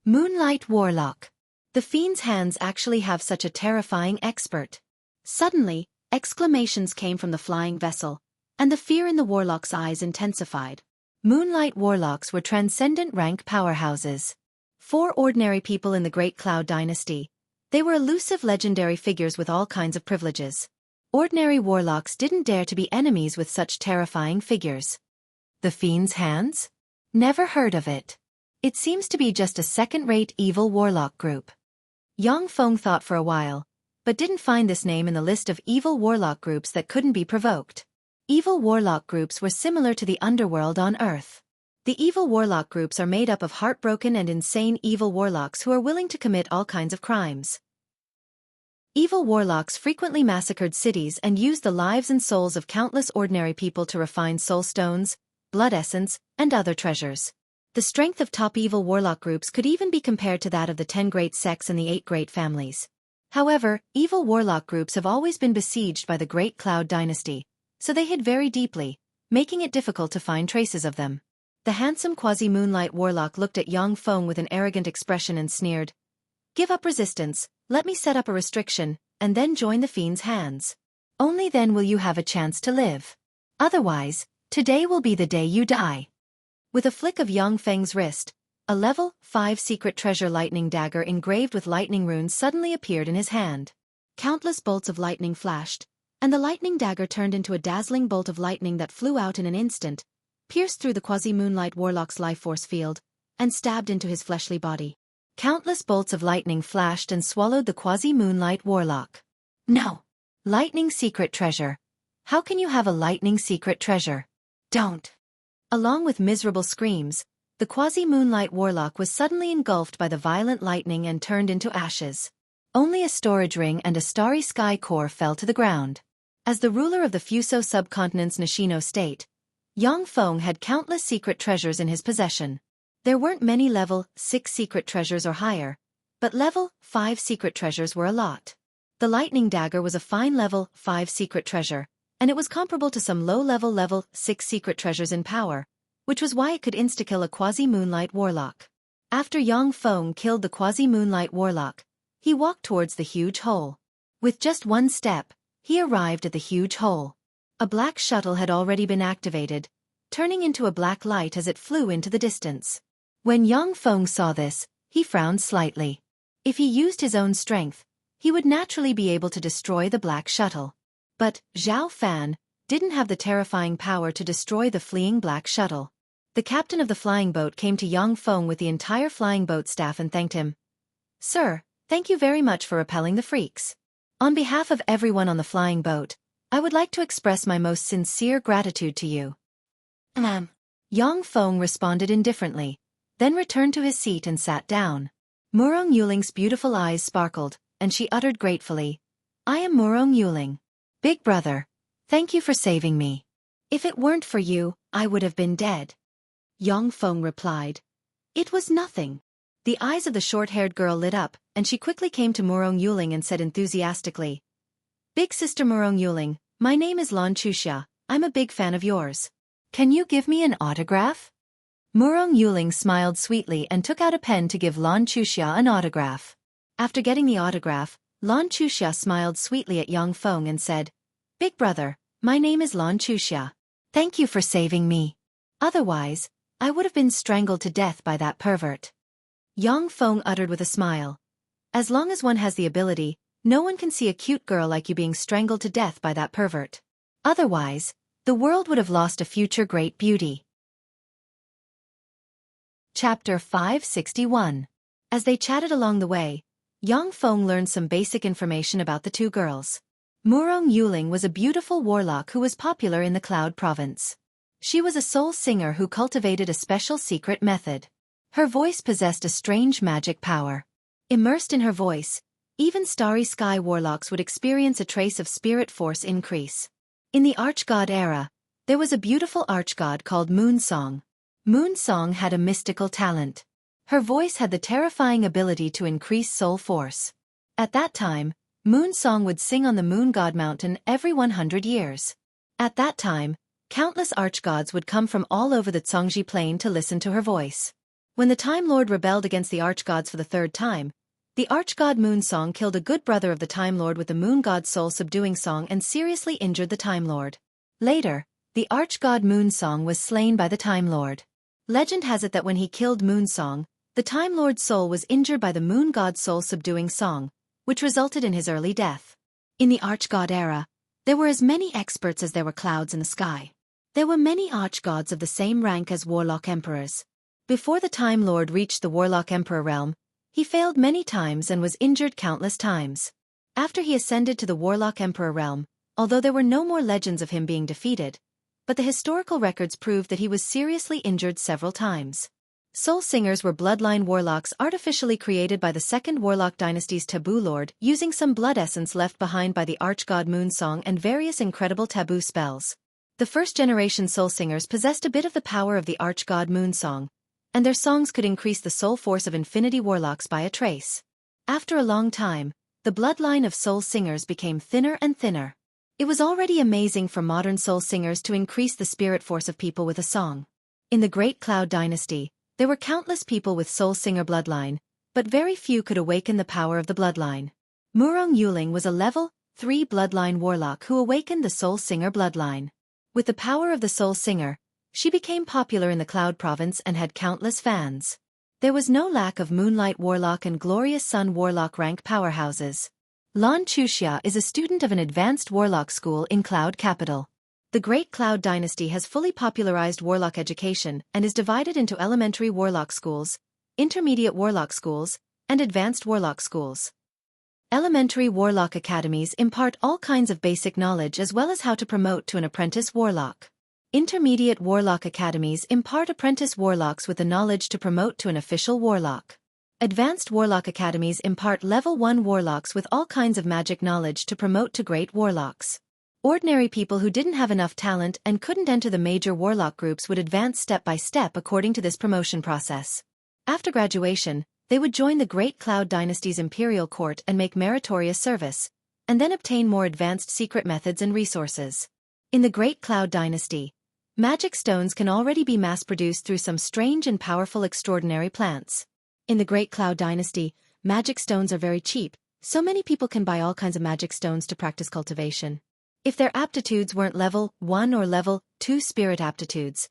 Moonlight warlock. The Fiend's Hands actually have such a terrifying expert. Suddenly, exclamations came from the flying vessel, and the fear in the warlock's eyes intensified. Moonlight warlocks were transcendent rank powerhouses. 4 ordinary people in the Great Cloud Dynasty. They were elusive legendary figures with all kinds of privileges. Ordinary warlocks didn't dare to be enemies with such terrifying figures. The Fiend's Hands? Never heard of it. It seems to be just a second-rate evil warlock group. Yang Feng thought for a while, but didn't find this name in the list of evil warlock groups that couldn't be provoked. Evil warlock groups were similar to the underworld on Earth. The evil warlock groups are made up of heartbroken and insane evil warlocks who are willing to commit all kinds of crimes. Evil warlocks frequently massacred cities and used the lives and souls of countless ordinary people to refine soul stones, blood essence, and other treasures. The strength of top evil warlock groups could even be compared to that of the 10 great sects and the 8 great families. However, evil warlock groups have always been besieged by the Great Cloud Dynasty, so they hid very deeply, making it difficult to find traces of them. The handsome quasi-moonlight warlock looked at Yang Feng with an arrogant expression and sneered. "Give up resistance, let me set up a restriction, and then join the Fiend's Hands. Only then will you have a chance to live. Otherwise, today will be the day you die." With a flick of Yang Feng's wrist, a level 5 secret treasure lightning dagger engraved with lightning runes suddenly appeared in his hand. Countless bolts of lightning flashed, and the lightning dagger turned into a dazzling bolt of lightning that flew out in an instant, pierced through the quasi-moonlight warlock's life force field, and stabbed into his fleshly body. Countless bolts of lightning flashed and swallowed the quasi-moonlight warlock. No! Lightning secret treasure. How can you have a lightning secret treasure? Don't! Along with miserable screams, the quasi-moonlight warlock was suddenly engulfed by the violent lightning and turned into ashes. Only a storage ring and a starry sky core fell to the ground. As the ruler of the Fuso subcontinent's Nishino state, Yang Feng had countless secret treasures in his possession. There weren't many level 6 secret treasures or higher, but level 5 secret treasures were a lot. The lightning dagger was a fine level 5 secret treasure, and it was comparable to some low-level level 6 secret treasures in power, which was why it could insta-kill a quasi-moonlight warlock. After Yang Feng killed the quasi-moonlight warlock, he walked towards the huge hole. With just one step, he arrived at the huge hole. A black shuttle had already been activated, turning into a black light as it flew into the distance. When Yang Feng saw this, he frowned slightly. If he used his own strength, he would naturally be able to destroy the black shuttle. But Xiaofan didn't have the terrifying power to destroy the fleeing black shuttle. The captain of the flying boat came to Yang Feng with the entire flying boat staff and thanked him. "Sir, thank you very much for repelling the freaks. On behalf of everyone on the flying boat, I would like to express my most sincere gratitude to you." Yang Feng responded indifferently, then returned to his seat and sat down. Murong Yuling's beautiful eyes sparkled, and she uttered gratefully, "I am Murong Yuling. Big brother, thank you for saving me. If it weren't for you, I would have been dead." Yang Feng replied, "It was nothing." The eyes of the short-haired girl lit up, and she quickly came to Murong Yuling and said enthusiastically, "Big sister Murong Yuling, my name is Wuxia. I'm a big fan of yours. Can you give me an autograph?" Murong Yuling smiled sweetly and took out a pen to give Wuxia an autograph. After getting the autograph, Wuxia smiled sweetly at Yang Feng and said, "Big brother, my name is Wuxia. Thank you for saving me. Otherwise, I would have been strangled to death by that pervert." Yang Feng uttered with a smile, "As long as one has the ability, no one can see a cute girl like you being strangled to death by that pervert. Otherwise, the world would have lost a future great beauty." Chapter 561. As they chatted along the way, Yang Feng learned some basic information about the two girls. Murong Yuling was a beautiful warlock who was popular in the Cloud Province. She was a soul singer who cultivated a special secret method. Her voice possessed a strange magic power. Immersed in her voice, even starry sky warlocks would experience a trace of spirit force increase. In the Archgod era, there was a beautiful archgod called Moonsong. Moonsong had a mystical talent. Her voice had the terrifying ability to increase soul force. At that time, Moonsong would sing on the Moon God Mountain every 100 years. At that time, countless archgods would come from all over the Zhongji Plain to listen to her voice. When the Time Lord rebelled against the archgods for the third time, the archgod Moonsong killed a good brother of the Time Lord with the Moon God's soul-subduing song and seriously injured the Time Lord. Later, the archgod Moonsong was slain by the Time Lord. Legend has it that when he killed Moonsong, the Time Lord's soul was injured by the Moon God's soul-subduing song, which resulted in his early death. In the archgod era, there were as many experts as there were clouds in the sky. There were many archgods of the same rank as warlock emperors. Before the Time Lord reached the warlock emperor realm, he failed many times and was injured countless times. After he ascended to the warlock emperor realm, although there were no more legends of him being defeated, but the historical records proved that he was seriously injured several times. Soul singers were bloodline warlocks artificially created by the second warlock dynasty's taboo lord using some blood essence left behind by the archgod Moonsong and various incredible taboo spells. The first-generation soul singers possessed a bit of the power of the archgod Moonsong, and their songs could increase the soul force of infinity warlocks by a trace. After a long time, the bloodline of soul singers became thinner and thinner. It was already amazing for modern soul singers to increase the spirit force of people with a song. In the Great Cloud Dynasty, there were countless people with soul singer bloodline, but very few could awaken the power of the bloodline. Murong Yuling was a level 3 bloodline warlock who awakened the soul singer bloodline. With the power of the soul singer, she became popular in the Cloud Province and had countless fans. There was no lack of Moonlight Warlock and Glorious Sun Warlock rank powerhouses. Wuxia is a student of an advanced warlock school in Cloud Capital. The Great Cloud Dynasty has fully popularized warlock education and is divided into elementary warlock schools, intermediate warlock schools, and advanced warlock schools. Elementary warlock academies impart all kinds of basic knowledge as well as how to promote to an apprentice warlock. Intermediate warlock academies impart apprentice warlocks with the knowledge to promote to an official warlock. Advanced warlock academies impart level 1 warlocks with all kinds of magic knowledge to promote to great warlocks. Ordinary people who didn't have enough talent and couldn't enter the major warlock groups would advance step by step according to this promotion process. After graduation, they would join the Great Cloud Dynasty's imperial court and make meritorious service, and then obtain more advanced secret methods and resources. In the Great Cloud Dynasty, magic stones can already be mass-produced through some strange and powerful extraordinary plants. In the Great Cloud Dynasty, magic stones are very cheap, so many people can buy all kinds of magic stones to practice cultivation. If their aptitudes weren't level 1 or level 2 spirit aptitudes,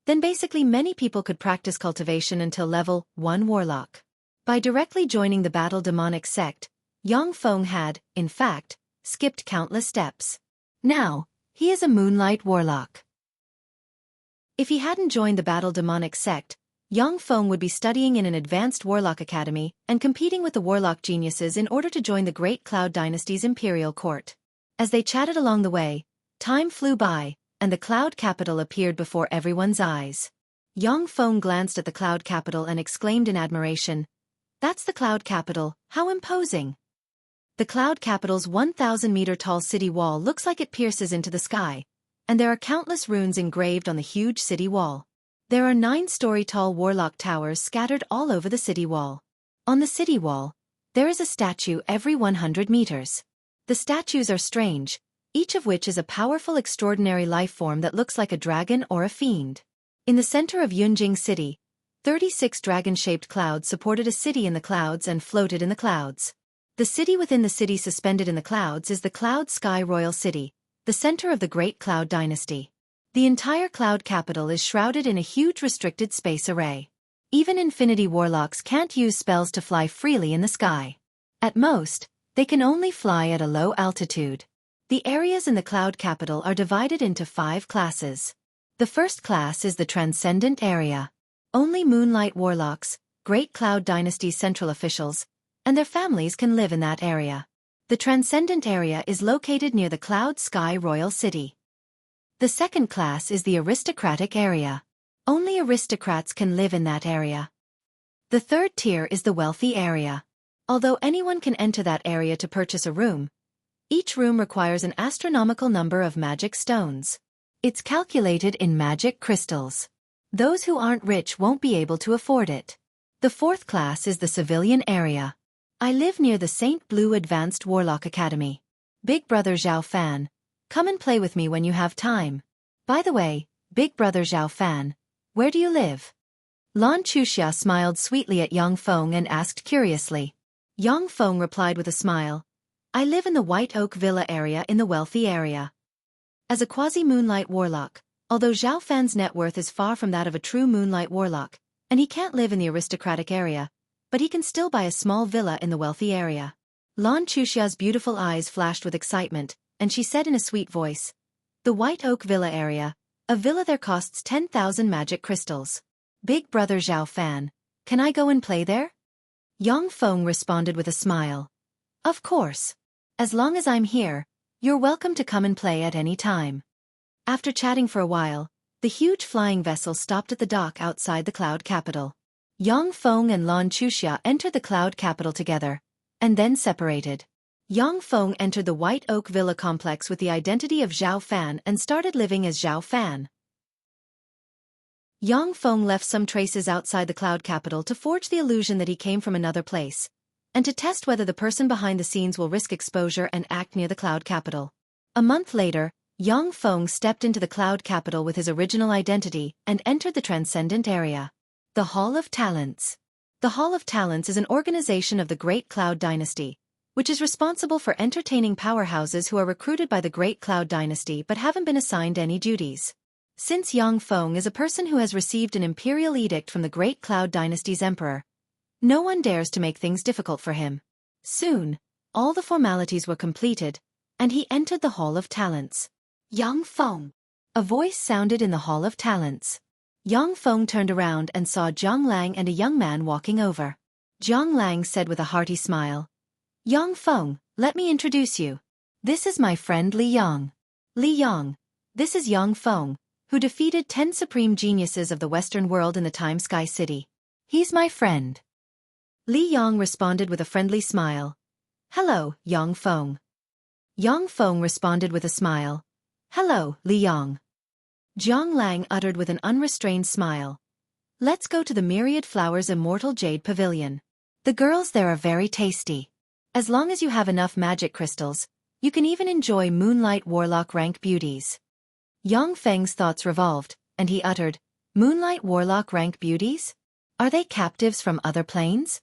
then basically many people could practice cultivation until level 1 warlock. By directly joining the battle demonic sect, Yang Feng had, in fact, skipped countless steps. Now, he is a moonlight warlock. If he hadn't joined the battle demonic sect, Yang Feng would be studying in an advanced warlock academy and competing with the warlock geniuses in order to join the Great Cloud Dynasty's imperial court. As they chatted along the way, time flew by, and the cloud capital appeared before everyone's eyes. Yang Feng glanced at the cloud capital and exclaimed in admiration, "That's the cloud capital, how imposing!" The cloud capital's 1,000-meter-tall city wall looks like it pierces into the sky, and there are countless runes engraved on the huge city wall. There are 9-story-tall warlock towers scattered all over the city wall. On the city wall, there is a statue every 100 meters. The statues are strange, each of which is a powerful extraordinary life form that looks like a dragon or a fiend. In the center of Yunjing City, 36 dragon-shaped clouds supported a city in the clouds and floated in the clouds. The city within the city suspended in the clouds is the Cloud Sky Royal City, the center of the Great Cloud Dynasty. The entire cloud capital is shrouded in a huge restricted space array. Even infinity warlocks can't use spells to fly freely in the sky. At most, they can only fly at a low altitude. The areas in the cloud capital are divided into 5 classes. The first class is the Transcendent Area. Only moonlight warlocks, Great Cloud Dynasty's central officials, and their families can live in that area. The Transcendent Area is located near the Cloud Sky Royal City. The second class is the Aristocratic Area. Only aristocrats can live in that area. The third tier is the Wealthy Area. Although anyone can enter that area to purchase a room, each room requires an astronomical number of magic stones. It's calculated in magic crystals. Those who aren't rich won't be able to afford it. The fourth class is the Civilian Area. I live near the St. Blue Advanced Warlock Academy. Big brother Xiaofan, come and play with me when you have time. By the way, big brother Xiaofan, where do you live? Wuxia smiled sweetly at Yang Feng and asked curiously. Yang Feng replied with a smile, I live in the White Oak Villa area in the Wealthy Area. As a quasi-moonlight warlock, although Xiaofan's net worth is far from that of a true moonlight warlock, and he can't live in the aristocratic area, but he can still buy a small villa in the Wealthy Area. Wuxia's beautiful eyes flashed with excitement, and she said in a sweet voice, the White Oak Villa area, a villa there costs 10,000 magic crystals. Big brother Xiaofan, can I go and play there? Yang Feng responded with a smile. Of course. As long as I'm here, you're welcome to come and play at any time. After chatting for a while, the huge flying vessel stopped at the dock outside the cloud capital. Yang Feng and Wuxia entered the cloud capital together, and then separated. Yang Feng entered the White Oak Villa complex with the identity of Xiaofan and started living as Xiaofan. Yang Feng left some traces outside the cloud capital to forge the illusion that he came from another place, and to test whether the person behind the scenes will risk exposure and act near the cloud capital. A month later, Yang Feng stepped into the cloud capital with his original identity and entered the Transcendent Area. The Hall of Talents. The Hall of Talents is an organization of the Great Cloud Dynasty, which is responsible for entertaining powerhouses who are recruited by the Great Cloud Dynasty but haven't been assigned any duties. Since Yang Feng is a person who has received an imperial edict from the Great Cloud Dynasty's emperor, no one dares to make things difficult for him. Soon, all the formalities were completed, and he entered the Hall of Talents. Yang Feng. A voice sounded in the Hall of Talents. Yang Feng turned around and saw Zhang Lang and a young man walking over. Zhang Lang said with a hearty smile, Yang Feng, let me introduce you. This is my friend Li Yang. Li Yang, this is Yang Feng, who defeated 10 supreme geniuses of the Western world in the Time Sky City. He's my friend. Li Yang responded with a friendly smile. Hello, Yang Feng. Yang Feng responded with a smile. Hello, Li Yang. Zhang Lang uttered with an unrestrained smile. Let's go to the Myriad Flowers Immortal Jade Pavilion. The girls there are very tasty. As long as you have enough magic crystals, You can even enjoy Moonlight Warlock rank beauties. Yang Feng's thoughts revolved, and he uttered, Moonlight Warlock rank beauties? Are they captives from other planes?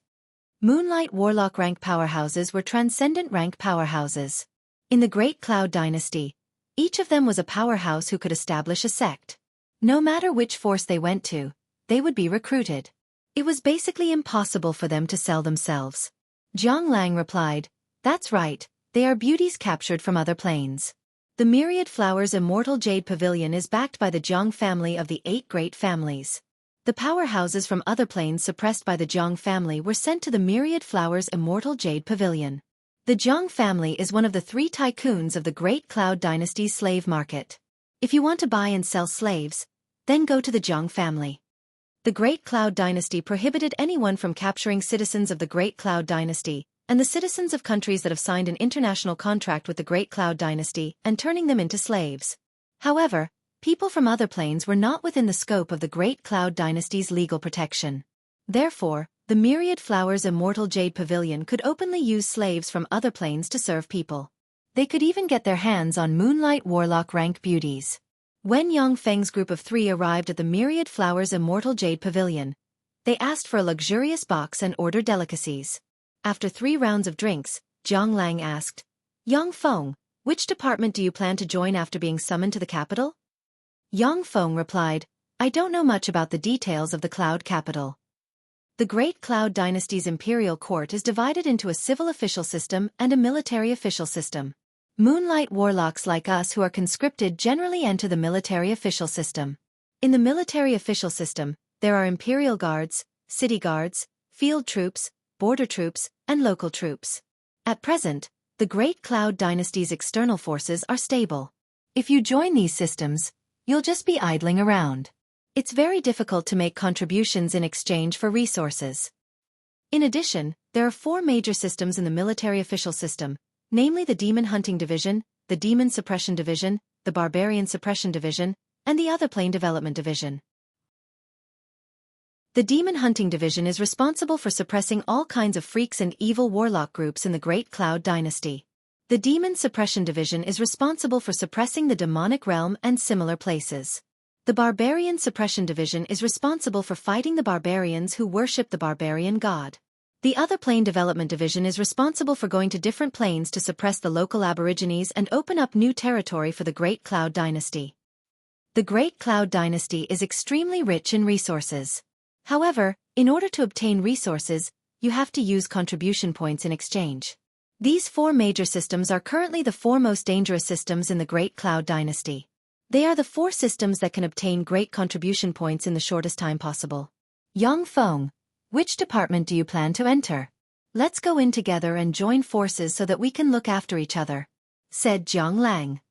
Moonlight Warlock rank powerhouses were transcendent rank powerhouses. In the Great Cloud Dynasty, each of them was a powerhouse who could establish a sect. No matter which force they went to, they would be recruited. It was basically impossible for them to sell themselves. Jiang Lang replied, That's right, they are beauties captured from other planes. The Myriad Flowers Immortal Jade Pavilion is backed by the Jiang family of the 8 great families. The powerhouses from other planes suppressed by the Jiang family were sent to the Myriad Flowers Immortal Jade Pavilion. The Jiang family is one of the 3 tycoons of the Great Cloud Dynasty's slave market. If you want to buy and sell slaves, then go to the Jiang family. The Great Cloud Dynasty prohibited anyone from capturing citizens of the Great Cloud Dynasty, and the citizens of countries that have signed an international contract with the Great Cloud Dynasty and turning them into slaves. However, people from other planes were not within the scope of the Great Cloud Dynasty's legal protection. Therefore, the Myriad Flowers Immortal Jade Pavilion could openly use slaves from other planes to serve people. They could even get their hands on Moonlight Warlock rank beauties. When Yang Feng's group of 3 arrived at the Myriad Flowers Immortal Jade Pavilion, they asked for a luxurious box and ordered delicacies. After 3 rounds of drinks, Jiang Lang asked, Yang Feng, which department do you plan to join after being summoned to the capital? Yang Feng replied, I don't know much about the details of the Cloud Capital. The Great Cloud Dynasty's imperial court is divided into a civil official system and a military official system. Moonlight warlocks like us who are conscripted generally enter the military official system. In the military official system, there are imperial guards, city guards, field troops, border troops, and local troops. At present, the Great Cloud Dynasty's external forces are stable. If you join these systems, you'll just be idling around. It's very difficult to make contributions in exchange for resources. In addition, there are 4 major systems in the military official system, namely the Demon Hunting Division, the Demon Suppression Division, the Barbarian Suppression Division, and the Other Plane Development Division. The Demon Hunting Division is responsible for suppressing all kinds of freaks and evil warlock groups in the Great Cloud Dynasty. The Demon Suppression Division is responsible for suppressing the demonic realm and similar places. The Barbarian Suppression Division is responsible for fighting the barbarians who worship the barbarian god. The Other Plane Development Division is responsible for going to different planes to suppress the local aborigines and open up new territory for the Great Cloud Dynasty. The Great Cloud Dynasty is extremely rich in resources. However, in order to obtain resources, you have to use contribution points in exchange. These 4 major systems are currently the 4 most dangerous systems in the Great Cloud Dynasty. They are the 4 systems that can obtain great contribution points in the shortest time possible. Yang Feng, which department do you plan to enter? Let's go in together and join forces so that we can look after each other, said Jiang Lang.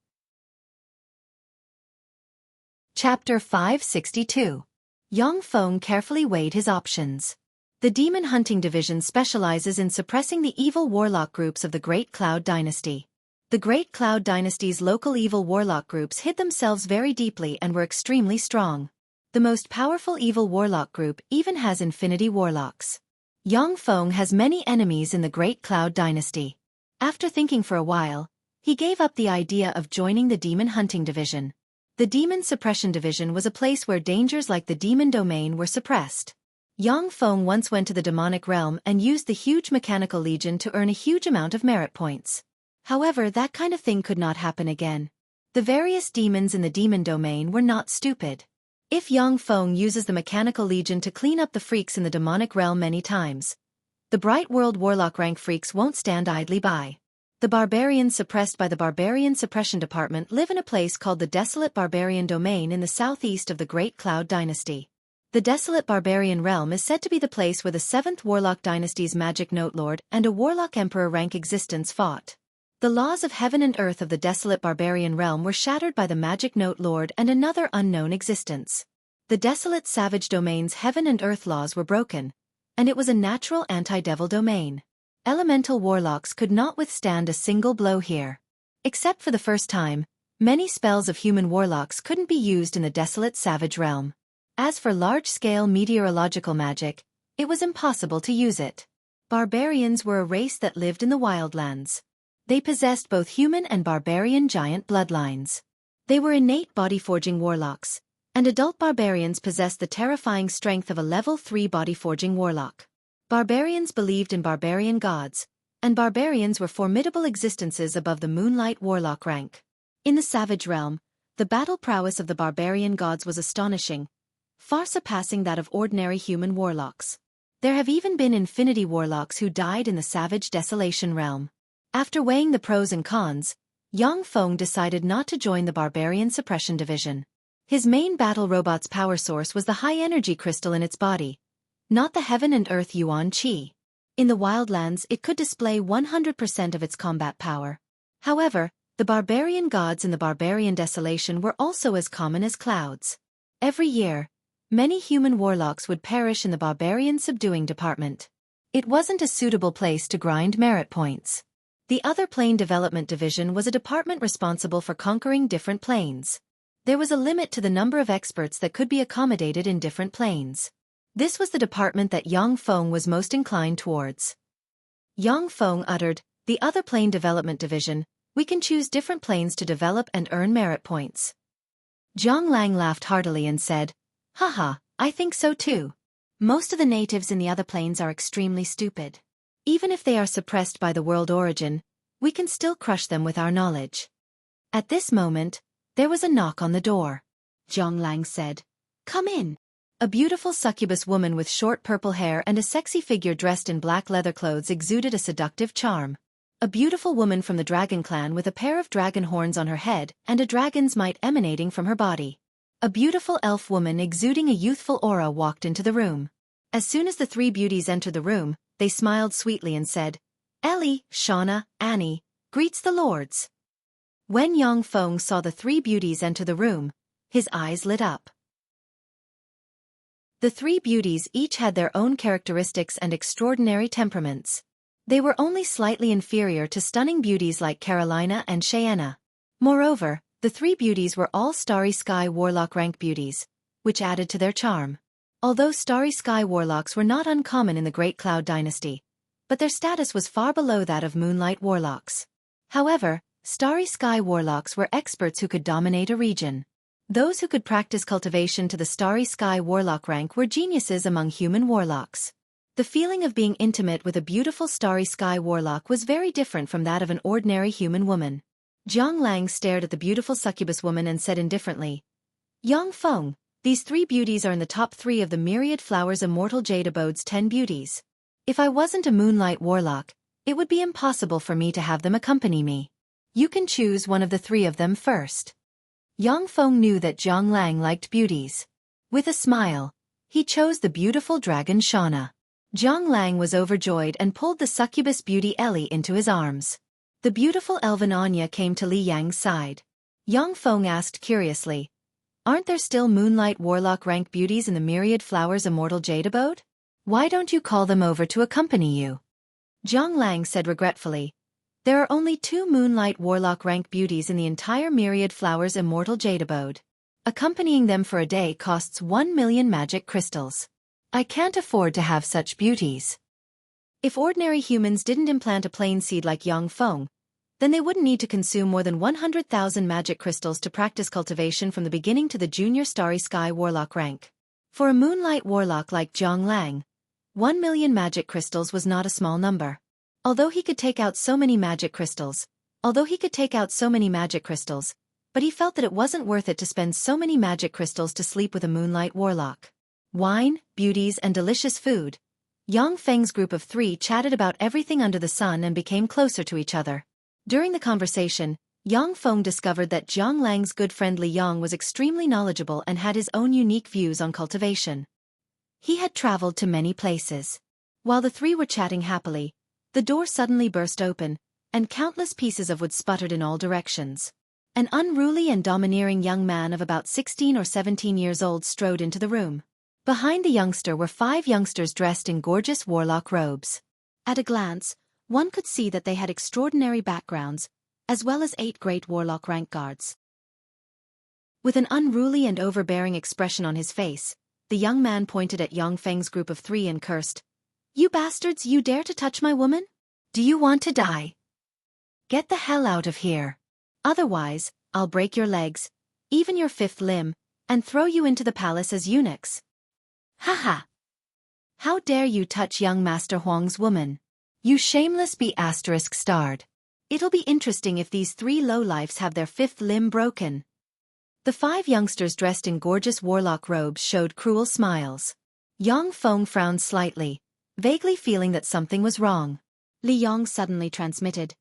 Chapter 562. Yang Feng carefully weighed his options. The Demon Hunting Division specializes in suppressing the evil warlock groups of the Great Cloud Dynasty. The Great Cloud Dynasty's local evil warlock groups hid themselves very deeply and were extremely strong. The most powerful evil warlock group even has infinity warlocks. Yang Feng has many enemies in the Great Cloud Dynasty. After thinking for a while, he gave up the idea of joining the Demon Hunting Division. The Demon Suppression Division was a place where dangers like the demon domain were suppressed. Yang Feng once went to the demonic realm and used the huge mechanical legion to earn a huge amount of merit points. However, that kind of thing could not happen again. The various demons in the demon domain were not stupid. If Yang Feng uses the mechanical legion to clean up the freaks in the demonic realm many times, the Bright World Warlock rank freaks won't stand idly by. The barbarians suppressed by the Barbarian Suppression Department live in a place called the Desolate Barbarian Domain in the southeast of the Great Cloud Dynasty. The Desolate Barbarian Realm is said to be the place where the 7th Warlock Dynasty's Magic Note Lord and a Warlock Emperor rank existence fought. The laws of heaven and earth of the Desolate Barbarian Realm were shattered by the Magic Note Lord and another unknown existence. The Desolate Savage Domain's heaven and earth laws were broken, and it was a natural anti-devil domain. Elemental warlocks could not withstand a single blow here. Except for the first time, many spells of human warlocks couldn't be used in the Desolate Savage Realm. As for large-scale meteorological magic, it was impossible to use it. Barbarians were a race that lived in the wildlands. They possessed both human and barbarian giant bloodlines. They were innate body-forging warlocks, and adult barbarians possessed the terrifying strength of a level 3 body-forging warlock. Barbarians believed in barbarian gods, and barbarians were formidable existences above the Moonlight Warlock rank. In the savage realm, the battle prowess of the barbarian gods was astonishing, far surpassing that of ordinary human warlocks. There have even been infinity warlocks who died in the savage desolation realm. After weighing the pros and cons, Yang Feng decided not to join the barbarian suppression division. His main battle robot's power source was the high-energy crystal in its body, not the heaven and earth Yuan Qi. In the wildlands it could display 100% of its combat power. However, the barbarian gods in the barbarian desolation were also as common as clouds. Every year, many human warlocks would perish in the barbarian subduing department. It wasn't a suitable place to grind merit points. The other plane development division was a department responsible for conquering different planes. There was a limit to the number of experts that could be accommodated in different planes. This was the department that Yang Feng was most inclined towards. Yang Feng uttered, "The other plane development division, we can choose different planes to develop and earn merit points." Zhang Lang laughed heartily and said, "Haha, I think so too. Most of the natives in the other planes are extremely stupid. Even if they are suppressed by the world origin, we can still crush them with our knowledge." At this moment, there was a knock on the door. Zhang Lang said, "Come in." A beautiful succubus woman with short purple hair and a sexy figure dressed in black leather clothes exuded a seductive charm. A beautiful woman from the dragon clan with a pair of dragon horns on her head and a dragon's might emanating from her body. A beautiful elf woman exuding a youthful aura walked into the room. As soon as the three beauties entered the room, they smiled sweetly and said, "Ellie, Shauna, Annie, greets the lords." When Yang Feng saw the three beauties enter the room, his eyes lit up. The three beauties each had their own characteristics and extraordinary temperaments. They were only slightly inferior to stunning beauties like Carolina and Cheyenne. Moreover, the three beauties were all Starry Sky Warlock rank beauties, which added to their charm. Although Starry Sky Warlocks were not uncommon in the Great Cloud Dynasty, but their status was far below that of Moonlight Warlocks. However, Starry Sky Warlocks were experts who could dominate a region. Those who could practice cultivation to the Starry Sky Warlock rank were geniuses among human warlocks. The feeling of being intimate with a beautiful Starry Sky Warlock was very different from that of an ordinary human woman. Zhang Lang stared at the beautiful succubus woman and said indifferently, "Yang Feng, these three beauties are in the top 3 of the Myriad Flowers Immortal Jade Abode's 10 beauties. If I wasn't a Moonlight Warlock, it would be impossible for me to have them accompany me. You can choose one of the 3 of them first." Yang Feng knew that Zhang Lang liked beauties. With a smile, he chose the beautiful dragon Shauna. Zhang Lang was overjoyed and pulled the succubus beauty Ellie into his arms. The beautiful elven Anya came to Li Yang's side. Yang Feng asked curiously, "Aren't there still Moonlight Warlock rank beauties in the Myriad Flowers Immortal Jade Abode? Why don't you call them over to accompany you?" Zhang Lang said regretfully, "There are only 2 Moonlight Warlock rank beauties in the entire Myriad Flowers Immortal Jade Abode. Accompanying them for a day costs 1 million magic crystals. I can't afford to have such beauties." If ordinary humans didn't implant a plain seed like Yang Feng, then they wouldn't need to consume more than 100,000 magic crystals to practice cultivation from the beginning to the junior Starry Sky Warlock rank. For a Moonlight Warlock like Zhang Lang, 1 million magic crystals was not a small number. Although he could take out so many magic crystals, but he felt that it wasn't worth it to spend so many magic crystals to sleep with a Moonlight Warlock. Wine, beauties and delicious food. Yang Feng's group of 3 chatted about everything under the sun and became closer to each other. During the conversation, Yang Feng discovered that Zhang Lang's good friend Li Yang was extremely knowledgeable and had his own unique views on cultivation. He had traveled to many places. While the 3 were chatting happily, the door suddenly burst open, and countless pieces of wood sputtered in all directions. An unruly and domineering young man of about 16 or 17 years old strode into the room. Behind the youngster were 5 youngsters dressed in gorgeous warlock robes. At a glance, one could see that they had extraordinary backgrounds, as well as 8 great warlock rank guards. With an unruly and overbearing expression on his face, the young man pointed at Yang Feng's group of 3 and cursed, "You bastards, you dare to touch my woman? Do you want to die?" Get the hell out of here. Otherwise, I'll break your legs, even your fifth limb, and throw you into the palace as eunuchs. Haha! How dare you touch young Master Huang's woman? You shameless B******. It'll be interesting if these three lowlifes have their fifth limb broken. The 5 youngsters dressed in gorgeous warlock robes showed cruel smiles. Yang Feng frowned slightly, vaguely feeling that something was wrong. Li Yong suddenly transmitted,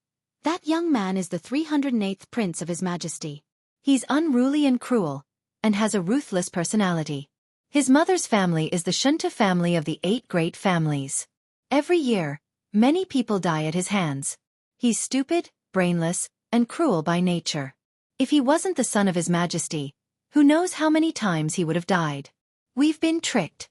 "That young man is the 308th Prince of His Majesty. He's unruly and cruel, and has a ruthless personality. His mother's family is the Shunta family of the 8 great families. Every year, many people die at his hands. He's stupid, brainless, and cruel by nature. If he wasn't the son of His Majesty, who knows how many times he would have died. We've been tricked."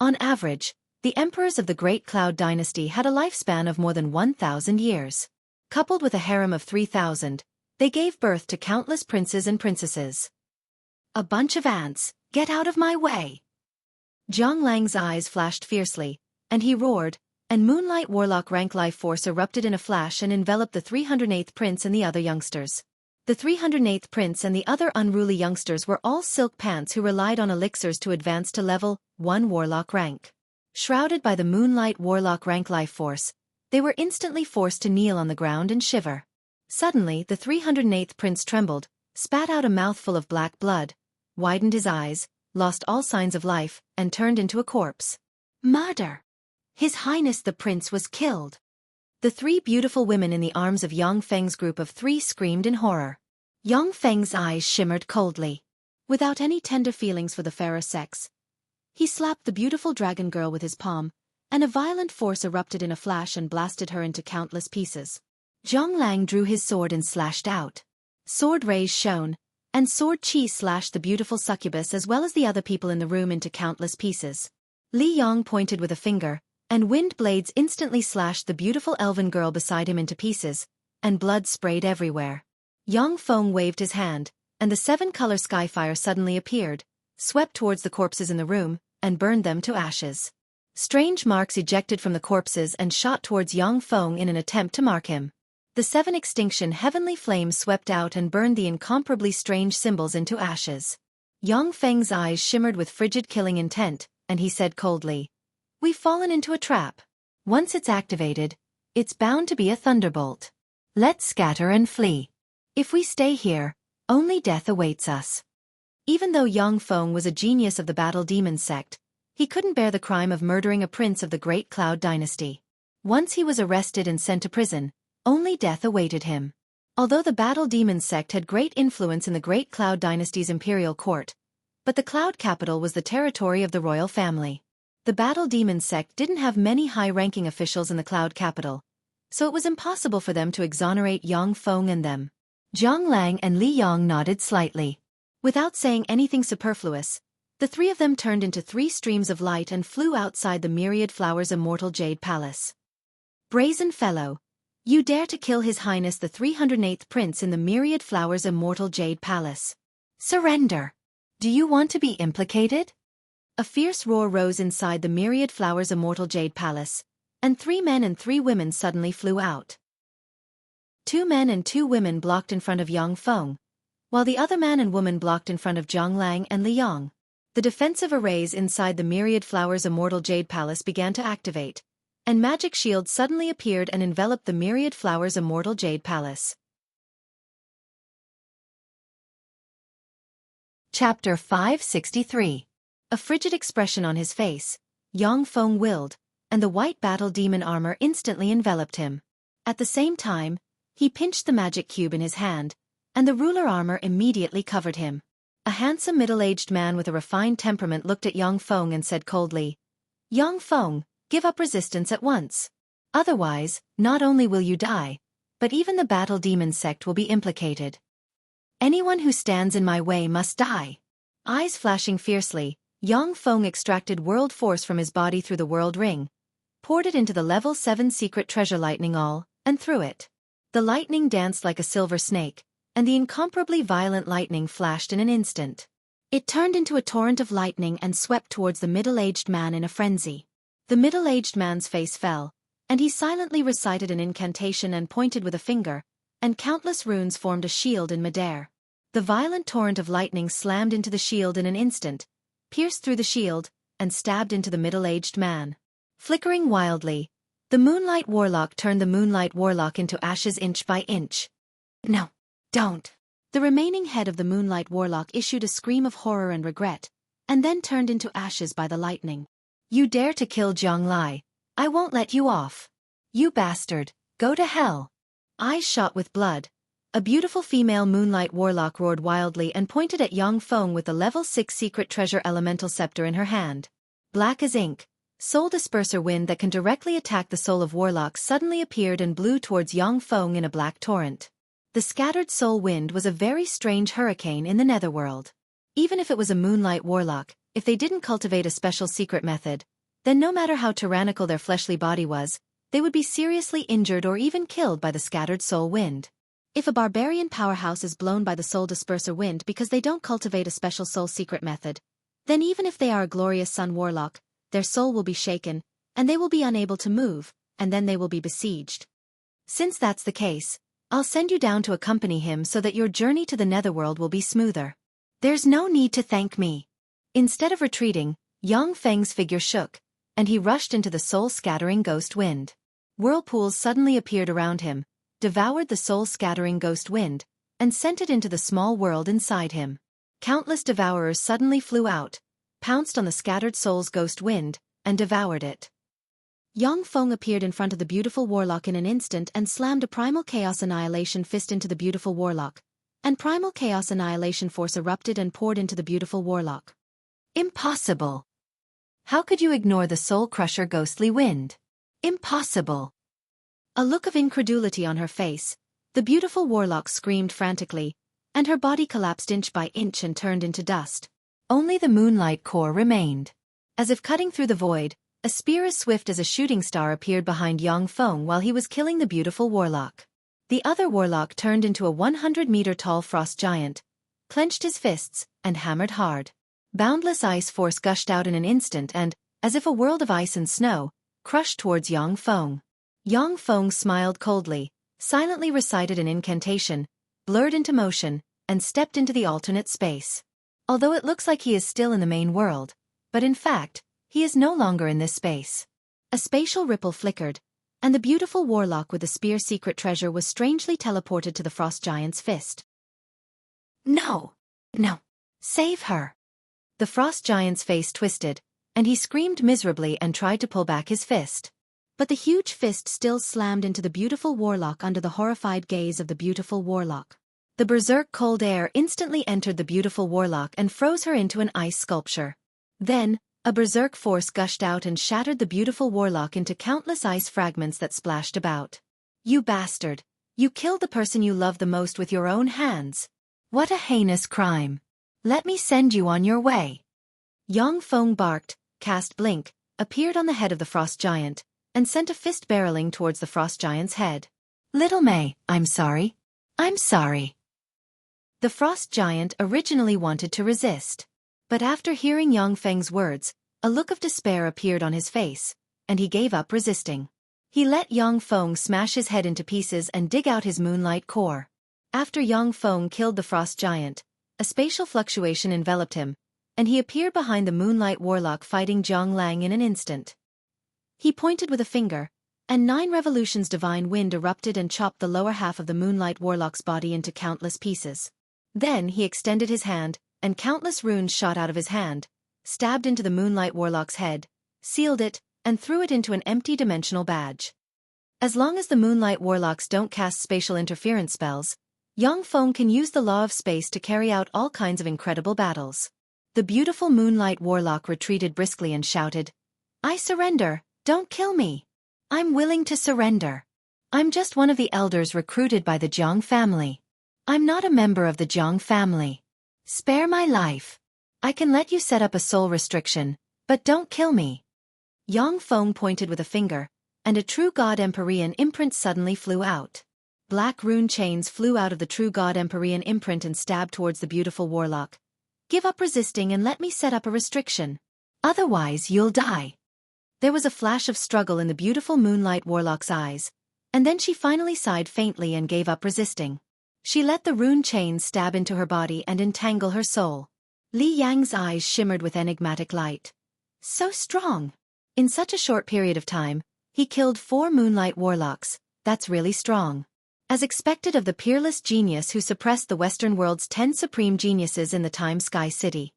On average, the emperors of the Great Cloud Dynasty had a lifespan of more than 1,000 years. Coupled with a harem of 3,000, they gave birth to countless princes and princesses. "A bunch of ants, get out of my way!" Zhang Lang's eyes flashed fiercely, and he roared, and Moonlight Warlock rank life force erupted in a flash and enveloped the 308th prince and the other youngsters. The 308th prince and the other unruly youngsters were all silk pants who relied on elixirs to advance to level 1 warlock rank. Shrouded by the Moonlight Warlock rank life force, they were instantly forced to kneel on the ground and shiver. Suddenly, the 308th prince trembled, spat out a mouthful of black blood, widened his eyes, lost all signs of life, and turned into a corpse. Murder! His Highness the Prince was killed. The 3 beautiful women in the arms of Yang Feng's group of 3 screamed in horror. Yang Feng's eyes shimmered coldly. Without any tender feelings for the fairer sex, he slapped the beautiful dragon girl with his palm, and a violent force erupted in a flash and blasted her into countless pieces. Zhang Lang drew his sword and slashed out. Sword rays shone, and sword chi slashed the beautiful succubus as well as the other people in the room into countless pieces. Li Yong pointed with a finger, and wind blades instantly slashed the beautiful elven girl beside him into pieces, and blood sprayed everywhere. Yang Feng waved his hand, and the 7-color skyfire suddenly appeared, swept towards the corpses in the room, and burned them to ashes. Strange marks ejected from the corpses and shot towards Yang Feng in an attempt to mark him. The 7 extinction heavenly flames swept out and burned the incomparably strange symbols into ashes. Yang Feng's eyes shimmered with frigid killing intent, and he said coldly, "We've fallen into a trap. Once it's activated, it's bound to be a thunderbolt. Let's scatter and flee. If we stay here, only death awaits us." Even though Yang Feng was a genius of the Battle Demon sect, he couldn't bear the crime of murdering a prince of the Great Cloud Dynasty. Once he was arrested and sent to prison, only death awaited him. Although the Battle Demon sect had great influence in the Great Cloud Dynasty's imperial court, but the Cloud capital was the territory of the royal family. The Battle Demon sect didn't have many high-ranking officials in the Cloud capital, so it was impossible for them to exonerate Yang Feng and them. Zhang Lang and Li Yong nodded slightly. Without saying anything superfluous, the 3 of them turned into 3 streams of light and flew outside the Myriad Flowers Immortal Jade Palace. "Brazen fellow, you dare to kill His Highness the 308th Prince in the Myriad Flowers Immortal Jade Palace. Surrender! Do you want to be implicated?" A fierce roar rose inside the Myriad Flowers Immortal Jade Palace, and 3 men and 3 women suddenly flew out. 2 men and 2 women blocked in front of Yang Feng, while the other man and woman blocked in front of Zhang Lang and Li Yong. The defensive arrays inside the Myriad Flowers Immortal Jade Palace began to activate, and magic shields suddenly appeared and enveloped the Myriad Flowers Immortal Jade Palace. Chapter 563. A frigid expression on his face, Yang Feng willed, and the white battle demon armor instantly enveloped him. At the same time, he pinched the magic cube in his hand, and the ruler armor immediately covered him. A handsome middle-aged man with a refined temperament looked at Yang Feng and said coldly, "Yang Feng, give up resistance at once. Otherwise, not only will you die, but even the Battle Demon sect will be implicated. Anyone who stands in my way must die." Eyes flashing fiercely, Yang Feng extracted world force from his body through the world ring, poured it into the level 7 secret treasure lightning all, and threw it. The lightning danced like a silver snake, and the incomparably violent lightning flashed in an instant. It turned into a torrent of lightning and swept towards the middle-aged man in a frenzy. The middle-aged man's face fell, and he silently recited an incantation and pointed with a finger, and countless runes formed a shield in midair. The violent torrent of lightning slammed into the shield in an instant, pierced through the shield, and stabbed into the middle-aged man. Flickering wildly, the Moonlight Warlock turned the Moonlight Warlock into ashes inch by inch. No, don't. The remaining head of the Moonlight Warlock issued a scream of horror and regret, and then turned into ashes by the lightning. You dare to kill Jiang Lai? I won't let you off. You bastard, go to hell. Eyes shot with blood, a beautiful female Moonlight Warlock roared wildly and pointed at Yang Feng with the level 6 secret treasure elemental scepter in her hand. Black as ink, soul disperser wind that can directly attack the soul of warlocks suddenly appeared and blew towards Yang Feng in a black torrent. The scattered soul wind was a very strange hurricane in the netherworld. Even if it was a Moonlight Warlock, if they didn't cultivate a special secret method, then no matter how tyrannical their fleshly body was, they would be seriously injured or even killed by the scattered soul wind. If a barbarian powerhouse is blown by the soul disperser wind because they don't cultivate a special soul secret method, then even if they are a glorious sun warlock, their soul will be shaken, and they will be unable to move, and then they will be besieged. Since that's the case, I'll send you down to accompany him so that your journey to the netherworld will be smoother. There's no need to thank me. Instead of retreating, Yang Feng's figure shook, and he rushed into the soul-scattering ghost wind. Whirlpools suddenly appeared around him, devoured the soul-scattering ghost wind, and sent it into the small world inside him. Countless devourers suddenly flew out, pounced on the scattered soul's ghost wind, and devoured it. Yang Feng appeared in front of the beautiful warlock in an instant and slammed a primal chaos annihilation fist into the beautiful warlock, and primal chaos annihilation force erupted and poured into the beautiful warlock. Impossible! How could you ignore the soul-crusher ghostly wind? Impossible! A look of incredulity on her face, the beautiful warlock screamed frantically, and her body collapsed inch by inch and turned into dust. Only the moonlight core remained. As if cutting through the void, a spear as swift as a shooting star appeared behind Yang Feng while he was killing the beautiful warlock. The other warlock turned into a 100-meter-tall frost giant, clenched his fists, and hammered hard. Boundless ice force gushed out in an instant and, as if a world of ice and snow, crushed towards Yang Feng. Yang Feng smiled coldly, silently recited an incantation, blurred into motion, and stepped into the alternate space. Although it looks like he is still in the main world, but in fact, he is no longer in this space. A spatial ripple flickered, and the beautiful warlock with the spear secret treasure was strangely teleported to the frost giant's fist. No! No! Save her! The frost giant's face twisted, and he screamed miserably and tried to pull back his fist. But the huge fist still slammed into the beautiful warlock under the horrified gaze of the beautiful warlock. The berserk cold air instantly entered the beautiful warlock and froze her into an ice sculpture. Then, a berserk force gushed out and shattered the beautiful warlock into countless ice fragments that splashed about. You bastard! You killed the person you love the most with your own hands. What a heinous crime! Let me send you on your way. Yang Feng barked, cast blink, appeared on the head of the frost giant, and sent a fist barreling towards the frost giant's head. Little May, I'm sorry. I'm sorry. The frost giant originally wanted to resist. But after hearing Yang Feng's words, a look of despair appeared on his face, and he gave up resisting. He let Yang Feng smash his head into pieces and dig out his moonlight core. After Yang Feng killed the frost giant, a spatial fluctuation enveloped him, and he appeared behind the moonlight warlock fighting Zhang Lang in an instant. He pointed with a finger, and 9 revolutions divine wind erupted and chopped the lower half of the moonlight warlock's body into countless pieces. Then he extended his hand, and countless runes shot out of his hand, stabbed into the moonlight warlock's head, sealed it, and threw it into an empty dimensional badge. As long as the moonlight warlocks don't cast spatial interference spells, Yang Feng can use the law of space to carry out all kinds of incredible battles. The beautiful moonlight warlock retreated briskly and shouted, I surrender, don't kill me. I'm willing to surrender. I'm just one of the elders recruited by the Jiang family. I'm not a member of the Jiang family. Spare my life. I can let you set up a soul restriction, but don't kill me. Yang Feng pointed with a finger, and a true god Empyrean imprint suddenly flew out. Black rune chains flew out of the true god Empyrean imprint and stabbed towards the beautiful warlock. Give up resisting and let me set up a restriction. Otherwise you'll die. There was a flash of struggle in the beautiful moonlight warlock's eyes, And then she finally sighed faintly and gave up resisting. She let the rune chains stab into her body and entangle her soul. Li Yang's eyes shimmered with enigmatic light. So strong! In such a short period of time, he killed 4 moonlight warlocks. That's really strong. As expected of the peerless genius who suppressed the Western world's 10 supreme geniuses in the Time Sky City.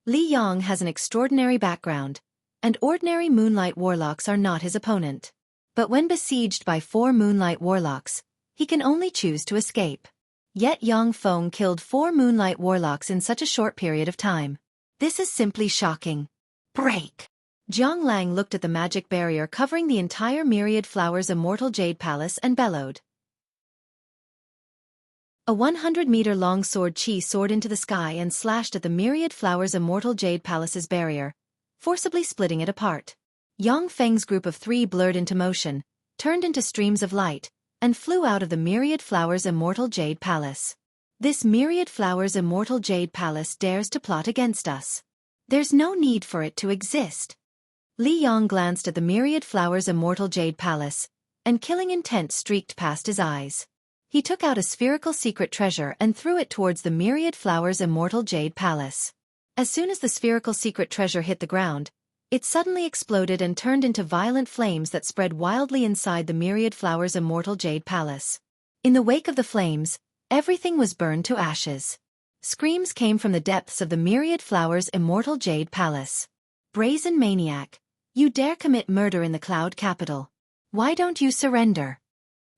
Li Yang has an extraordinary background, and ordinary moonlight warlocks are not his opponent. But when besieged by 4 moonlight warlocks, he can only choose to escape. Yet Yang Feng killed 4 moonlight warlocks in such a short period of time. This is simply shocking. Break! Jiang Lang looked at the magic barrier covering the entire Myriad Flowers Immortal Jade Palace and bellowed. A 100-meter-long sword chi soared into the sky and slashed at the Myriad Flowers Immortal Jade Palace's barrier, forcibly splitting it apart. Yang Feng's group of 3 blurred into motion, turned into streams of light, and flew out of the Myriad Flowers Immortal Jade Palace. This Myriad Flowers Immortal Jade Palace dares to plot against us. There's no need for it to exist. Li Yang glanced at the Myriad Flowers Immortal Jade Palace, and killing intent streaked past his eyes. He took out a spherical secret treasure and threw it towards the Myriad Flowers Immortal Jade Palace. As soon as the spherical secret treasure hit the ground, it suddenly exploded and turned into violent flames that spread wildly inside the Myriad Flowers Immortal Jade Palace. In the wake of the flames, everything was burned to ashes. Screams came from the depths of the Myriad Flowers Immortal Jade Palace. Brazen maniac! You dare commit murder in the Cloud Capital. Why don't you surrender?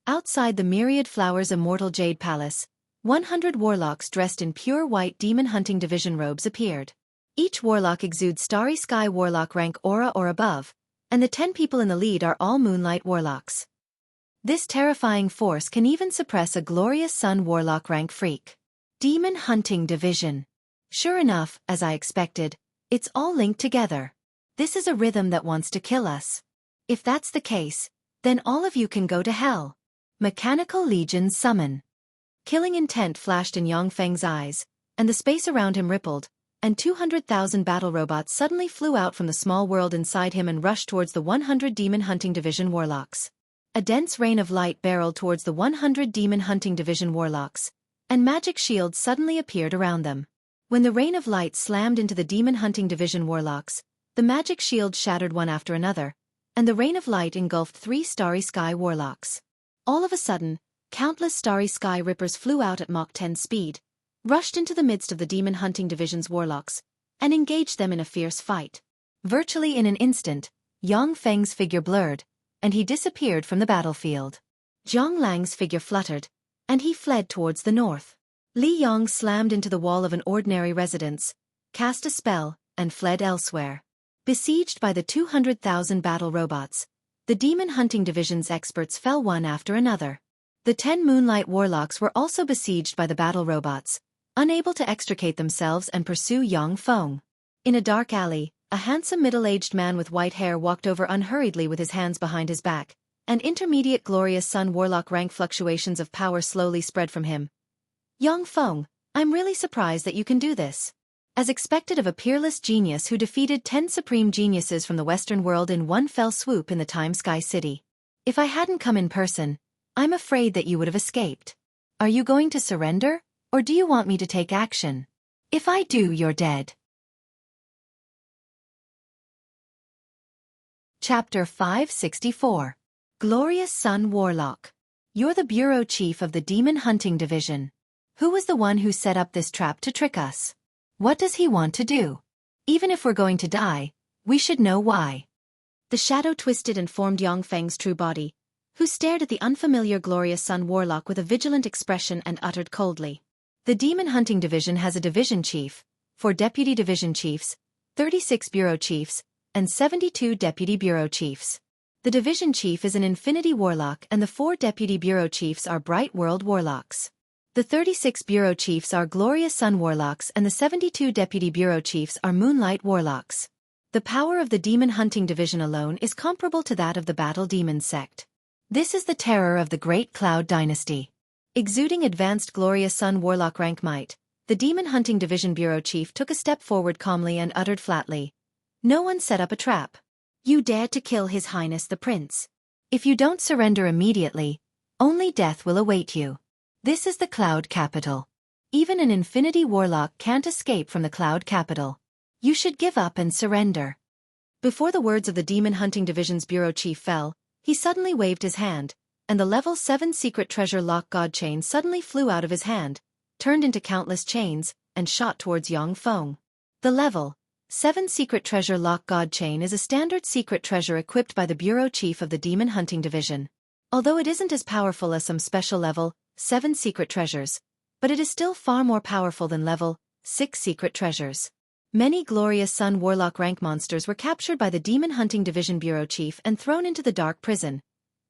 Outside the Myriad Flowers Immortal Jade Palace, 100 warlocks dressed in pure white demon hunting division robes appeared. Each warlock exudes Starry Sky Warlock rank aura or above, and the 10 people in the lead are all Moonlight Warlocks. This terrifying force can even suppress a Glorious Sun Warlock rank freak. Demon Hunting Division. Sure enough, as I expected, it's all linked together. This is a rhythm that wants to kill us. If that's the case, then all of you can go to hell. Mechanical Legion summon. Killing intent flashed in Yang Feng's eyes, and the space around him rippled, and 200,000 battle robots suddenly flew out from the small world inside him and rushed towards the 100 Demon Hunting Division warlocks. A dense rain of light barreled towards the 100 Demon Hunting Division warlocks, and magic shields suddenly appeared around them. When the rain of light slammed into the Demon Hunting Division warlocks, the magic shields shattered one after another, and the rain of light engulfed 3 Starry Sky warlocks. All of a sudden, countless Starry Sky Rippers flew out at Mach 10 speed, rushed into the midst of the Demon Hunting Division's warlocks, and engaged them in a fierce fight. Virtually in an instant, Yang Feng's figure blurred, and he disappeared from the battlefield. Jiang Lang's figure fluttered, and he fled towards the north. Li Yang slammed into the wall of an ordinary residence, cast a spell, and fled elsewhere. Besieged by the 200,000 battle robots, the Demon Hunting Division's experts fell one after another. The 10 Moonlight Warlocks were also besieged by the battle robots, unable to extricate themselves and pursue Yang Feng. In a dark alley, a handsome middle-aged man with white hair walked over unhurriedly with his hands behind his back, and intermediate Glorious Sun Warlock rank fluctuations of power slowly spread from him. Yang Feng, I'm really surprised that you can do this. As expected of a peerless genius who defeated 10 supreme geniuses from the Western world in one fell swoop in the Time Sky City. If I hadn't come in person, I'm afraid that you would have escaped. Are you going to surrender, or do you want me to take action? If I do, you're dead. Chapter 564. Glorious Sun Warlock. You're the bureau chief of the Demon Hunting Division. Who was the one who set up this trap to trick us? What does he want to do? Even if we're going to die, we should know why. The shadow twisted and formed Yang Feng's true body, who stared at the unfamiliar Glorious Sun Warlock with a vigilant expression and uttered coldly. The Demon Hunting Division has a division chief, 4 deputy division chiefs, 36 bureau chiefs, and 72 deputy bureau chiefs. The division chief is an Infinity Warlock and the 4 deputy bureau chiefs are Bright World Warlocks. The 36 bureau chiefs are Glorious Sun Warlocks and the 72 deputy bureau chiefs are Moonlight Warlocks. The power of the Demon Hunting Division alone is comparable to that of the Battle Demon sect. This is the terror of the Great Cloud Dynasty. Exuding advanced Glorious Sun Warlock rank might, the Demon Hunting Division bureau chief took a step forward calmly and uttered flatly, "No one set up a trap. You dared to kill His Highness the Prince. If you don't surrender immediately, only death will await you. This is the Cloud Capital. Even an Infinity Warlock can't escape from the Cloud Capital. You should give up and surrender. Before the words of the Demon Hunting Division's bureau chief fell, he suddenly waved his hand, and the level 7 secret treasure lock god chain suddenly flew out of his hand, turned into countless chains, and shot towards Yang Feng. The level 7 secret treasure lock god chain is a standard secret treasure equipped by the bureau chief of the Demon Hunting Division. Although it isn't as powerful as some special level 7 secret treasures, but it is still far more powerful than level 6 secret treasures. Many glorious Sun Warlock rank monsters were captured by the Demon Hunting Division bureau chief and thrown into the Dark Prison,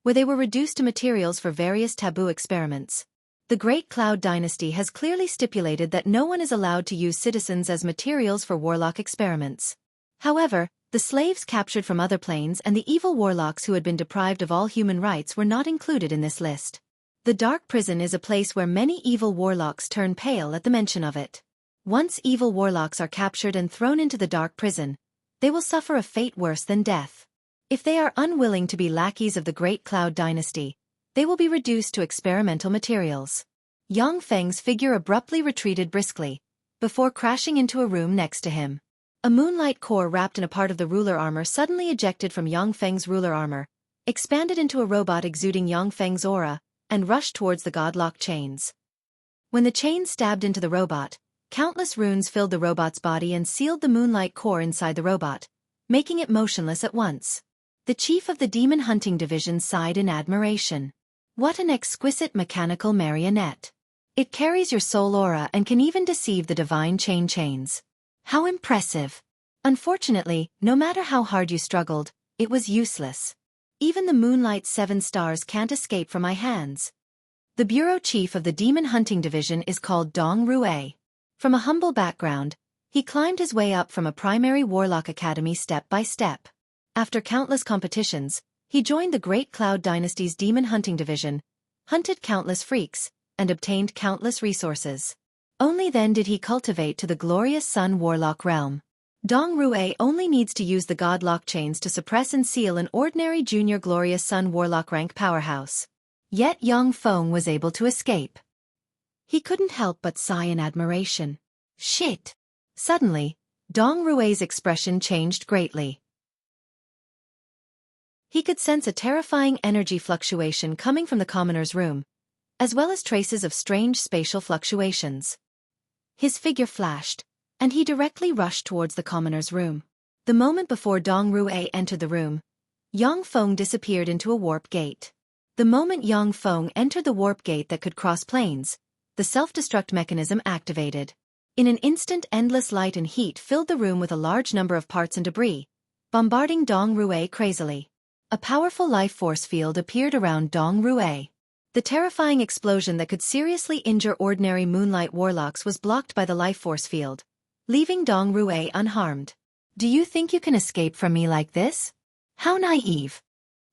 where they were reduced to materials for various taboo experiments. The Great Cloud Dynasty has clearly stipulated that no one is allowed to use citizens as materials for warlock experiments. However, the slaves captured from other planes and the evil warlocks who had been deprived of all human rights were not included in this list. The Dark Prison is a place where many evil warlocks turn pale at the mention of it. Once evil warlocks are captured and thrown into the Dark Prison, they will suffer a fate worse than death. If they are unwilling to be lackeys of the Great Cloud Dynasty, they will be reduced to experimental materials. Yang Feng's figure abruptly retreated briskly, before crashing into a room next to him. A moonlight core wrapped in a part of the ruler armor suddenly ejected from Yang Feng's ruler armor, expanded into a robot exuding Yang Feng's aura, and rushed towards the godlock chains. When the chains stabbed into the robot, countless runes filled the robot's body and sealed the moonlight core inside the robot, making it motionless at once. The chief of the Demon Hunting Division sighed in admiration. What an exquisite mechanical marionette. It carries your soul aura and can even deceive the divine chains. How impressive. Unfortunately, no matter how hard you struggled, it was useless. Even the Moonlight 7 stars can't escape from my hands. The bureau chief of the Demon Hunting Division is called Dong Rue. From a humble background, he climbed his way up from a primary warlock academy step by step. After countless competitions, he joined the Great Cloud Dynasty's Demon Hunting Division, hunted countless freaks, and obtained countless resources. Only then did he cultivate to the glorious Sun Warlock realm. Dong Rue only needs to use the godlock chains to suppress and seal an ordinary junior glorious Sun Warlock rank powerhouse. Yet Yang Feng was able to escape. He couldn't help but sigh in admiration. Shit! Suddenly, Dong Rue's expression changed greatly. He could sense a terrifying energy fluctuation coming from the commoner's room, as well as traces of strange spatial fluctuations. His figure flashed, and he directly rushed towards the commoner's room. The moment before Dong Rue entered the room, Yang Feng disappeared into a warp gate. The moment Yang Feng entered the warp gate that could cross planes, the self-destruct mechanism activated. In an instant, endless light and heat filled the room with a large number of parts and debris, bombarding Dong Rue crazily. A powerful life force field appeared around Dong Rue. The terrifying explosion that could seriously injure ordinary moonlight warlocks was blocked by the life force field, leaving Dong Rue unharmed. Do you think you can escape from me like this? How naive!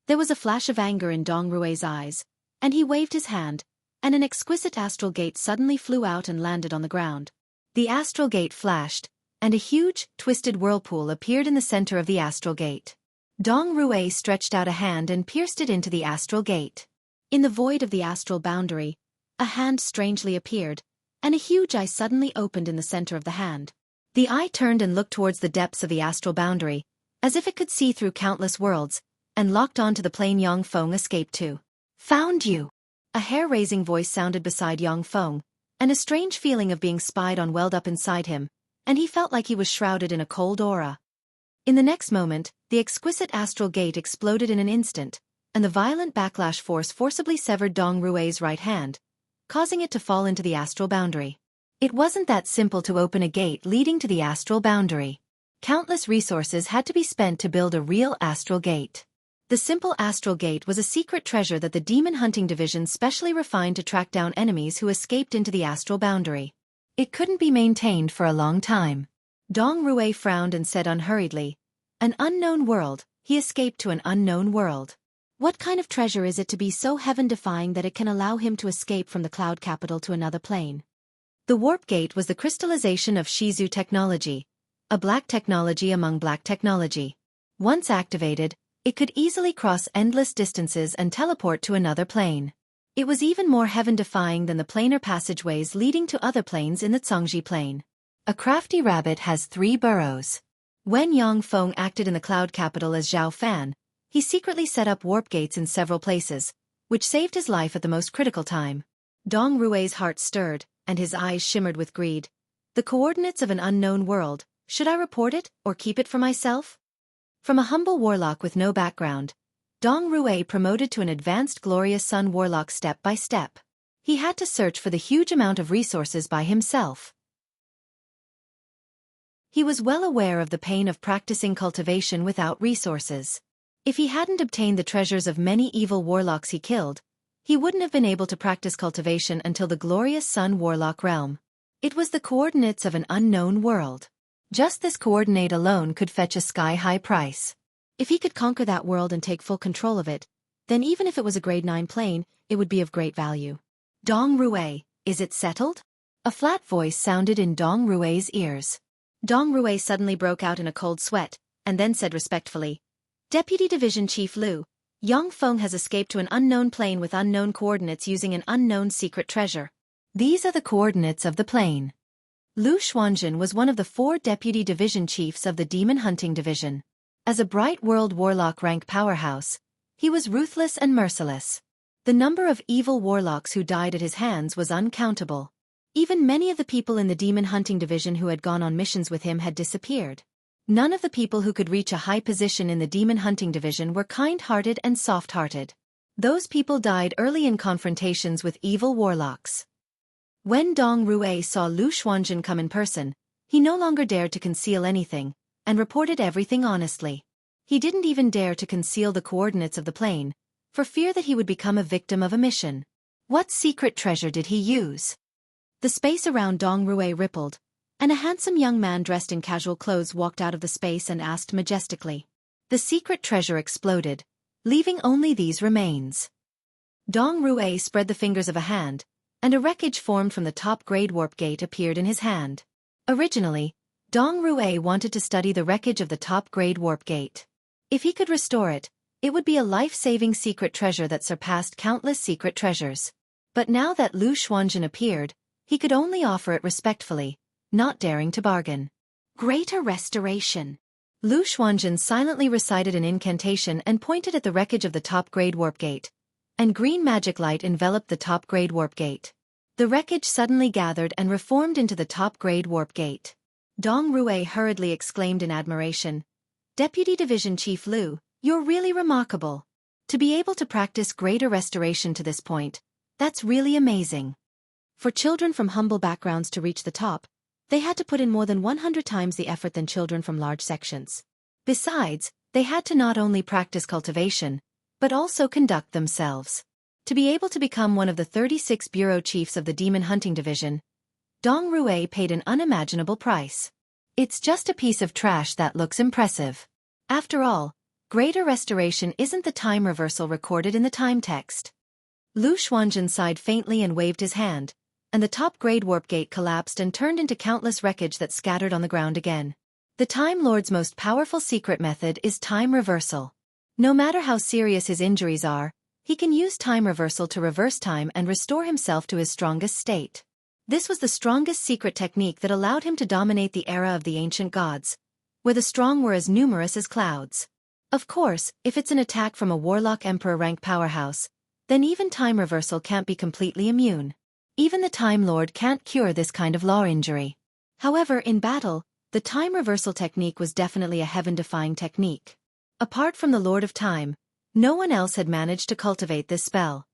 There was a flash of anger in Dong Rue's eyes, and he waved his hand, and an exquisite astral gate suddenly flew out and landed on the ground. The astral gate flashed, and a huge, twisted whirlpool appeared in the center of the astral gate. Dong Rue stretched out a hand and pierced it into the astral gate. In the void of the astral boundary, a hand strangely appeared, and a huge eye suddenly opened in the center of the hand. The eye turned and looked towards the depths of the astral boundary, as if it could see through countless worlds, and locked onto the plane Yang Feng escaped to. Found you! A hair-raising voice sounded beside Yang Feng, and a strange feeling of being spied on welled up inside him, and he felt like he was shrouded in a cold aura. In the next moment, the exquisite astral gate exploded in an instant, and the violent backlash force forcibly severed Dong Rue's right hand, causing it to fall into the astral boundary. It wasn't that simple to open a gate leading to the astral boundary. Countless resources had to be spent to build a real astral gate. The simple astral gate was a secret treasure that the Demon Hunting Division specially refined to track down enemies who escaped into the astral boundary. It couldn't be maintained for a long time. Dong Rue frowned and said unhurriedly, "An unknown world, he escaped to an unknown world. What kind of treasure is it to be so heaven-defying that it can allow him to escape from the cloud capital to another plane?" The warp gate was the crystallization of Shizu technology, a black technology among black technology. Once activated, It could easily cross endless distances and teleport to another plane. It was even more heaven-defying than the planar passageways leading to other planes in the Zhongji plane. A crafty rabbit has 3 burrows. When Yang Feng acted in the cloud capital as Xiaofan, he secretly set up warp gates in several places, which saved his life at the most critical time. Dong Rui's heart stirred, and his eyes shimmered with greed. The coordinates of an unknown world, should I report it or keep it for myself? From a humble warlock with no background, Dong Rui promoted to an advanced glorious sun warlock step by step. He had to search for the huge amount of resources by himself. He was well aware of the pain of practicing cultivation without resources. If he hadn't obtained the treasures of many evil warlocks he killed, he wouldn't have been able to practice cultivation until the glorious sun warlock realm. It was the coordinates of an unknown world. Just this coordinate alone could fetch a sky-high price. If he could conquer that world and take full control of it, then even if it was a grade 9 plane, it would be of great value. Dong Rui, is it settled? A flat voice sounded in Dong Rui's ears. Dong Rui suddenly broke out in a cold sweat, and then said respectfully, Deputy Division Chief Lu, Yang Feng has escaped to an unknown plane with unknown coordinates using an unknown secret treasure. These are the coordinates of the plane. Lu Xuanjun was one of the 4 deputy division chiefs of the Demon Hunting Division. As a bright world warlock rank powerhouse, he was ruthless and merciless. The number of evil warlocks who died at his hands was uncountable. Even many of the people in the Demon Hunting Division who had gone on missions with him had disappeared. None of the people who could reach a high position in the Demon Hunting Division were kind-hearted and soft-hearted. Those people died early in confrontations with evil warlocks. When Dong Rui saw Lu Xuanjun come in person, he no longer dared to conceal anything, and reported everything honestly. He didn't even dare to conceal the coordinates of the plane, for fear that he would become a victim of a mission. What secret treasure did he use? The space around Dong Rui rippled, and a handsome young man dressed in casual clothes walked out of the space and asked majestically. The secret treasure exploded, leaving only these remains. Dong Rui spread the fingers of a hand, and a wreckage formed from the top-grade warp gate appeared in his hand. Originally, Dong Rui wanted to study the wreckage of the top-grade warp gate. If he could restore it, it would be a life-saving secret treasure that surpassed countless secret treasures. But now that Lu Xuanjun appeared, he could only offer it respectfully, not daring to bargain. Greater restoration. Lu Xuanjun silently recited an incantation and pointed at the wreckage of the top-grade warp gate, and green magic light enveloped the top-grade warp gate. The wreckage suddenly gathered and reformed into the top-grade warp gate. Dong Rui hurriedly exclaimed in admiration, Deputy Division Chief Lu, you're really remarkable. To be able to practice greater restoration to this point, that's really amazing. For children from humble backgrounds to reach the top, they had to put in more than 100 times the effort than children from large sections. Besides, they had to not only practice cultivation, but also conduct themselves. To be able to become one of the 36 bureau chiefs of the Demon Hunting Division, Dong Rui paid an unimaginable price. It's just a piece of trash that looks impressive. After all, greater restoration isn't the time reversal recorded in the time text. Lu Xuanjun sighed faintly and waved his hand, and the top-grade warp gate collapsed and turned into countless wreckage that scattered on the ground again. The Time Lord's most powerful secret method is time reversal. No matter how serious his injuries are, he can use time reversal to reverse time and restore himself to his strongest state. This was the strongest secret technique that allowed him to dominate the era of the ancient gods, where the strong were as numerous as clouds. Of course, if it's an attack from a warlock emperor rank powerhouse, then even time reversal can't be completely immune. Even the Time Lord can't cure this kind of law injury. However, in battle, the time reversal technique was definitely a heaven-defying technique. Apart from the Lord of Time, no one else had managed to cultivate this spell.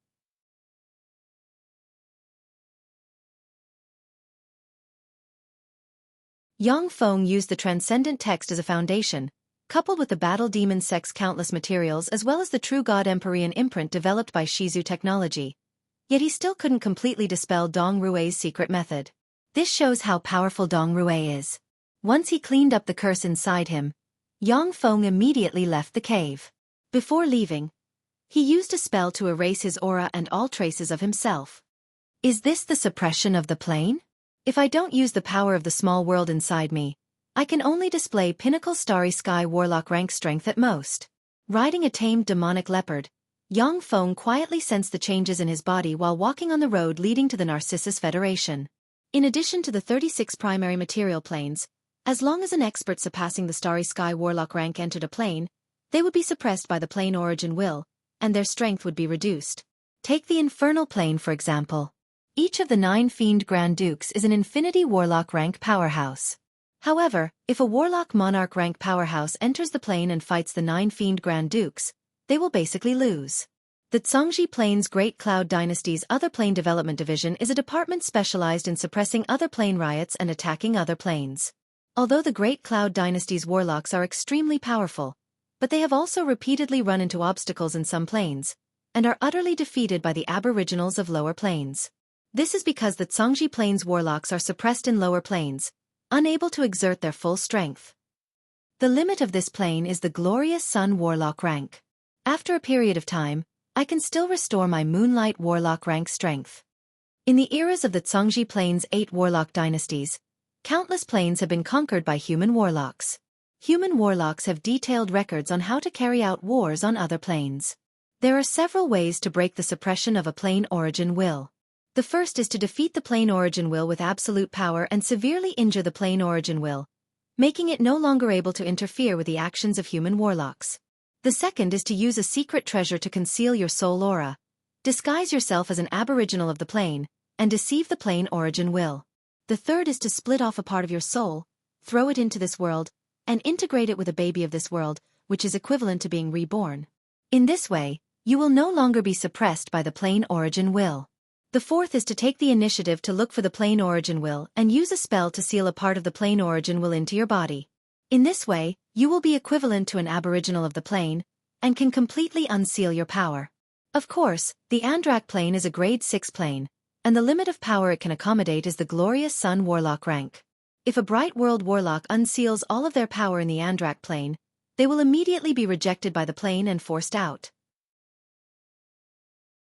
Yang Feng used the transcendent text as a foundation, coupled with the battle demon sect's countless materials as well as the true god Empyrean imprint developed by Shizu technology. Yet he still couldn't completely dispel Dong Rui's secret method. This shows how powerful Dong Rui is. Once he cleaned up the curse inside him, Yang Feng immediately left the cave. Before leaving, he used a spell to erase his aura and all traces of himself. Is this the suppression of the plane? If I don't use the power of the small world inside me, I can only display pinnacle starry sky warlock rank strength at most. Riding a tamed demonic leopard, Yang Feng quietly sensed the changes in his body while walking on the road leading to the Narcissus Federation. In addition to the 36 primary material planes, as long as an expert surpassing the Starry Sky Warlock rank entered a plane, they would be suppressed by the plane origin will, and their strength would be reduced. Take the Infernal Plane for example. Each of the 9 Fiend Grand Dukes is an Infinity Warlock rank powerhouse. However, if a Warlock Monarch rank powerhouse enters the plane and fights the 9 Fiend Grand Dukes, they will basically lose. The Zhongji Plane's Great Cloud Dynasty's Other Plane Development Division is a department specialized in suppressing other plane riots and attacking other planes. Although the Great Cloud Dynasty's warlocks are extremely powerful, but they have also repeatedly run into obstacles in some planes, and are utterly defeated by the aboriginals of lower planes. This is because the Zhongji Plane's warlocks are suppressed in lower planes, unable to exert their full strength. The limit of this plane is the Glorious Sun Warlock rank. After a period of time, I can still restore my Moonlight Warlock rank strength. In the eras of the Zhongji Plane's 8 Warlock dynasties, countless planes have been conquered by human warlocks. Human warlocks have detailed records on how to carry out wars on other planes. There are several ways to break the suppression of a plane origin will. The first is to defeat the plane origin will with absolute power and severely injure the plane origin will, making it no longer able to interfere with the actions of human warlocks. The second is to use a secret treasure to conceal your soul aura, disguise yourself as an aboriginal of the plane, and deceive the plane origin will. The third is to split off a part of your soul, throw it into this world, and integrate it with a baby of this world, which is equivalent to being reborn. In this way, you will no longer be suppressed by the plane origin will. The fourth is to take the initiative to look for the plane origin will and use a spell to seal a part of the plane origin will into your body. In this way, you will be equivalent to an aboriginal of the plane, and can completely unseal your power. Of course, the Andrak plane is a grade 6 plane, and the limit of power it can accommodate is the Glorious Sun Warlock rank. If a Bright World Warlock unseals all of their power in the Andrak plane, they will immediately be rejected by the plane and forced out.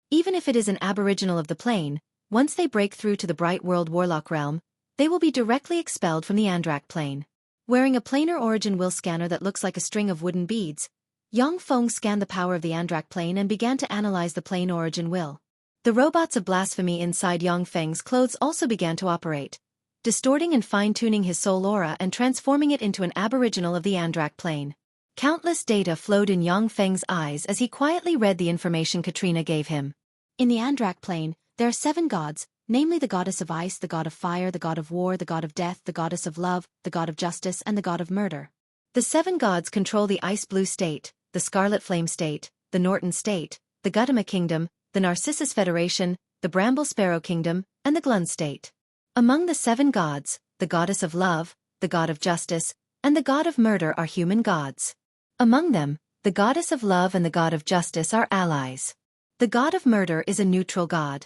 Even if it is an aboriginal of the plane, once they break through to the Bright World Warlock realm, they will be directly expelled from the Andrak plane. Wearing a planar origin will scanner that looks like a string of wooden beads, Yang Feng scanned the power of the Andrak plane and began to analyze the plane origin will. The robots of blasphemy inside Yang Feng's clothes also began to operate, distorting and fine-tuning his soul aura and transforming it into an aboriginal of the Andrak plane. Countless data flowed in Yang Feng's eyes as he quietly read the information Katrina gave him. In the Andrak plane, there are 7 gods, namely the goddess of ice, the god of fire, the god of war, the god of death, the goddess of love, the god of justice, and the god of murder. The 7 gods control the Ice Blue State, the Scarlet Flame State, the Norton State, the Gautama Kingdom, the Narcissus Federation, the Bramble Sparrow Kingdom, and the Glun State. Among the 7 gods, the goddess of love, the god of justice, and the god of murder are human gods. Among them, the goddess of love and the god of justice are allies. The god of murder is a neutral god.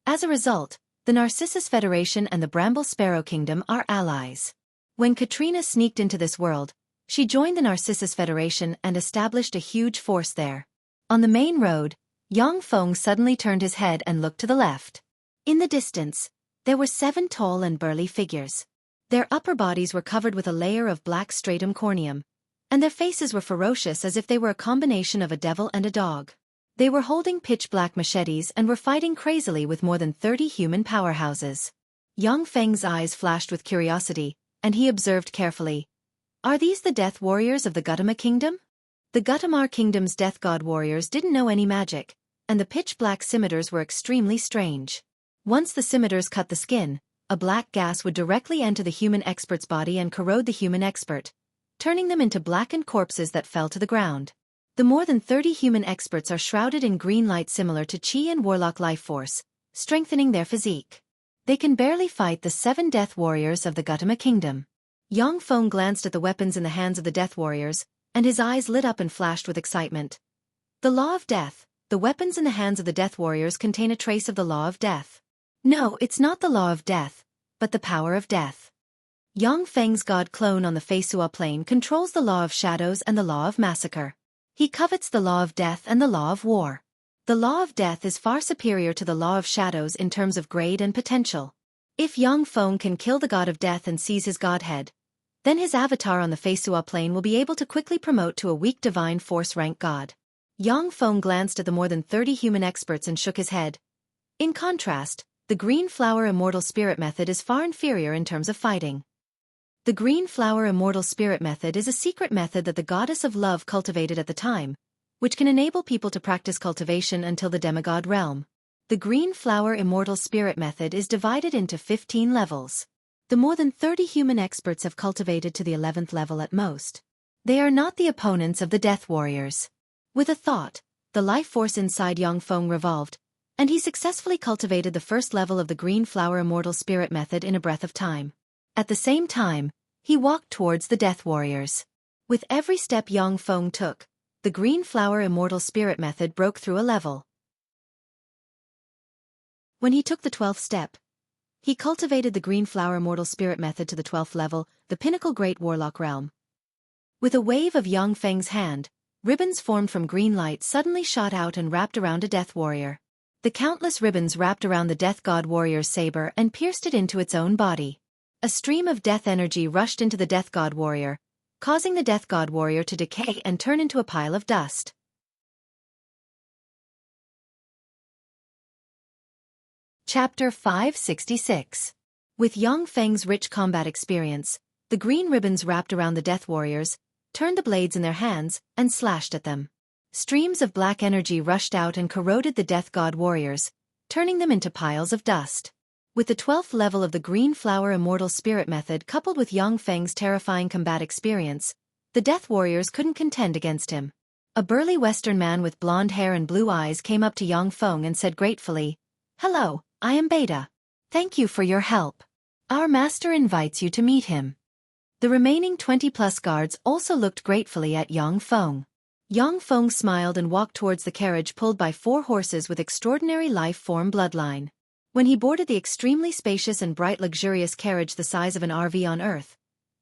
As a result, the Narcissus Federation and the Bramble Sparrow Kingdom are allies. When Katrina sneaked into this world, she joined the Narcissus Federation and established a huge force there. On the main road, Yang Feng suddenly turned his head and looked to the left. In the distance, there were 7 tall and burly figures. Their upper bodies were covered with a layer of black stratum corneum, and their faces were ferocious as if they were a combination of a devil and a dog. They were holding pitch-black machetes and were fighting crazily with more than 30 human powerhouses. Yang Feng's eyes flashed with curiosity, and he observed carefully. Are these the death warriors of the Gautama Kingdom? The Gautama Kingdom's death god warriors didn't know any magic, and the pitch-black scimitars were extremely strange. Once the scimitars cut the skin, a black gas would directly enter the human expert's body and corrode the human expert, turning them into blackened corpses that fell to the ground. The more than 30 human experts are shrouded in green light similar to Qi and Warlock life force, strengthening their physique. They can barely fight the 7 death warriors of the Gautama Kingdom. Yang Feng glanced at the weapons in the hands of the death warriors, and his eyes lit up and flashed with excitement. The law of death. The weapons in the hands of the death warriors contain a trace of the law of death. No, it's not the law of death, but the power of death. Yang Feng's god clone on the Feisua plane controls the law of shadows and the law of massacre. He covets the law of death and the law of war. The law of death is far superior to the law of shadows in terms of grade and potential. If Yang Feng can kill the god of death and seize his godhead, Then his avatar on the Feisua plane will be able to quickly promote to a weak divine force rank god. Yang Feng glanced at the more than 30 human experts and shook his head. In contrast, the Green Flower Immortal Spirit method is far inferior in terms of fighting. The Green Flower Immortal Spirit method is a secret method that the goddess of love cultivated at the time, which can enable people to practice cultivation until the demigod realm. The Green Flower Immortal Spirit method is divided into 15 levels. The more than 30 human experts have cultivated to the 11th level at most. They are not the opponents of the Death Warriors. With a thought, the life force inside Yang Feng revolved, and he successfully cultivated the first level of the Green Flower Immortal Spirit method in a breath of time. At the same time, he walked towards the Death Warriors. With every step Yang Feng took, the Green Flower Immortal Spirit method broke through a level. When he took the 12th step, he cultivated the Green Flower Immortal Spirit method to the 12th level, the pinnacle Great Warlock realm. With a wave of Yang Feng's hand, ribbons formed from green light suddenly shot out and wrapped around a Death Warrior. The countless ribbons wrapped around the Death God Warrior's saber and pierced it into its own body. A stream of death energy rushed into the Death God Warrior, causing the Death God Warrior to decay and turn into a pile of dust. Chapter 566. With Yang Feng's rich combat experience, the green ribbons wrapped around the Death Warriors, turned the blades in their hands, and slashed at them. Streams of black energy rushed out and corroded the Death God Warriors, turning them into piles of dust. With the 12th level of the Green Flower Immortal Spirit method coupled with Yang Feng's terrifying combat experience, the Death Warriors couldn't contend against him. A burly Western man with blonde hair and blue eyes came up to Yang Feng and said gratefully, "Hello, I am Beta. Thank you for your help. Our master invites you to meet him." The remaining 20-plus guards also looked gratefully at Yang Feng. Yang Feng smiled and walked towards the carriage pulled by 4 horses with extraordinary life-form bloodline. When he boarded the extremely spacious and bright luxurious carriage the size of an RV on Earth,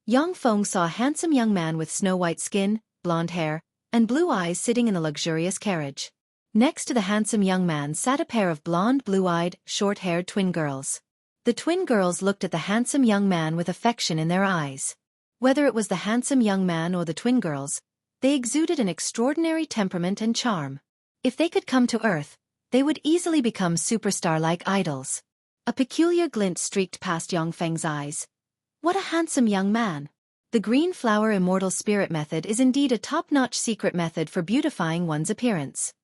Yang Feng saw a handsome young man with snow-white skin, blonde hair, and blue eyes sitting in the luxurious carriage. Next to the handsome young man sat a pair of blonde, blue-eyed, short-haired twin girls. The twin girls looked at the handsome young man with affection in their eyes. Whether it was the handsome young man or the twin girls, they exuded an extraordinary temperament and charm. If they could come to Earth, they would easily become superstar-like idols. A peculiar glint streaked past Yang Feng's eyes. What a handsome young man! The Green Flower Immortal Spirit method is indeed a top-notch secret method for beautifying one's appearance.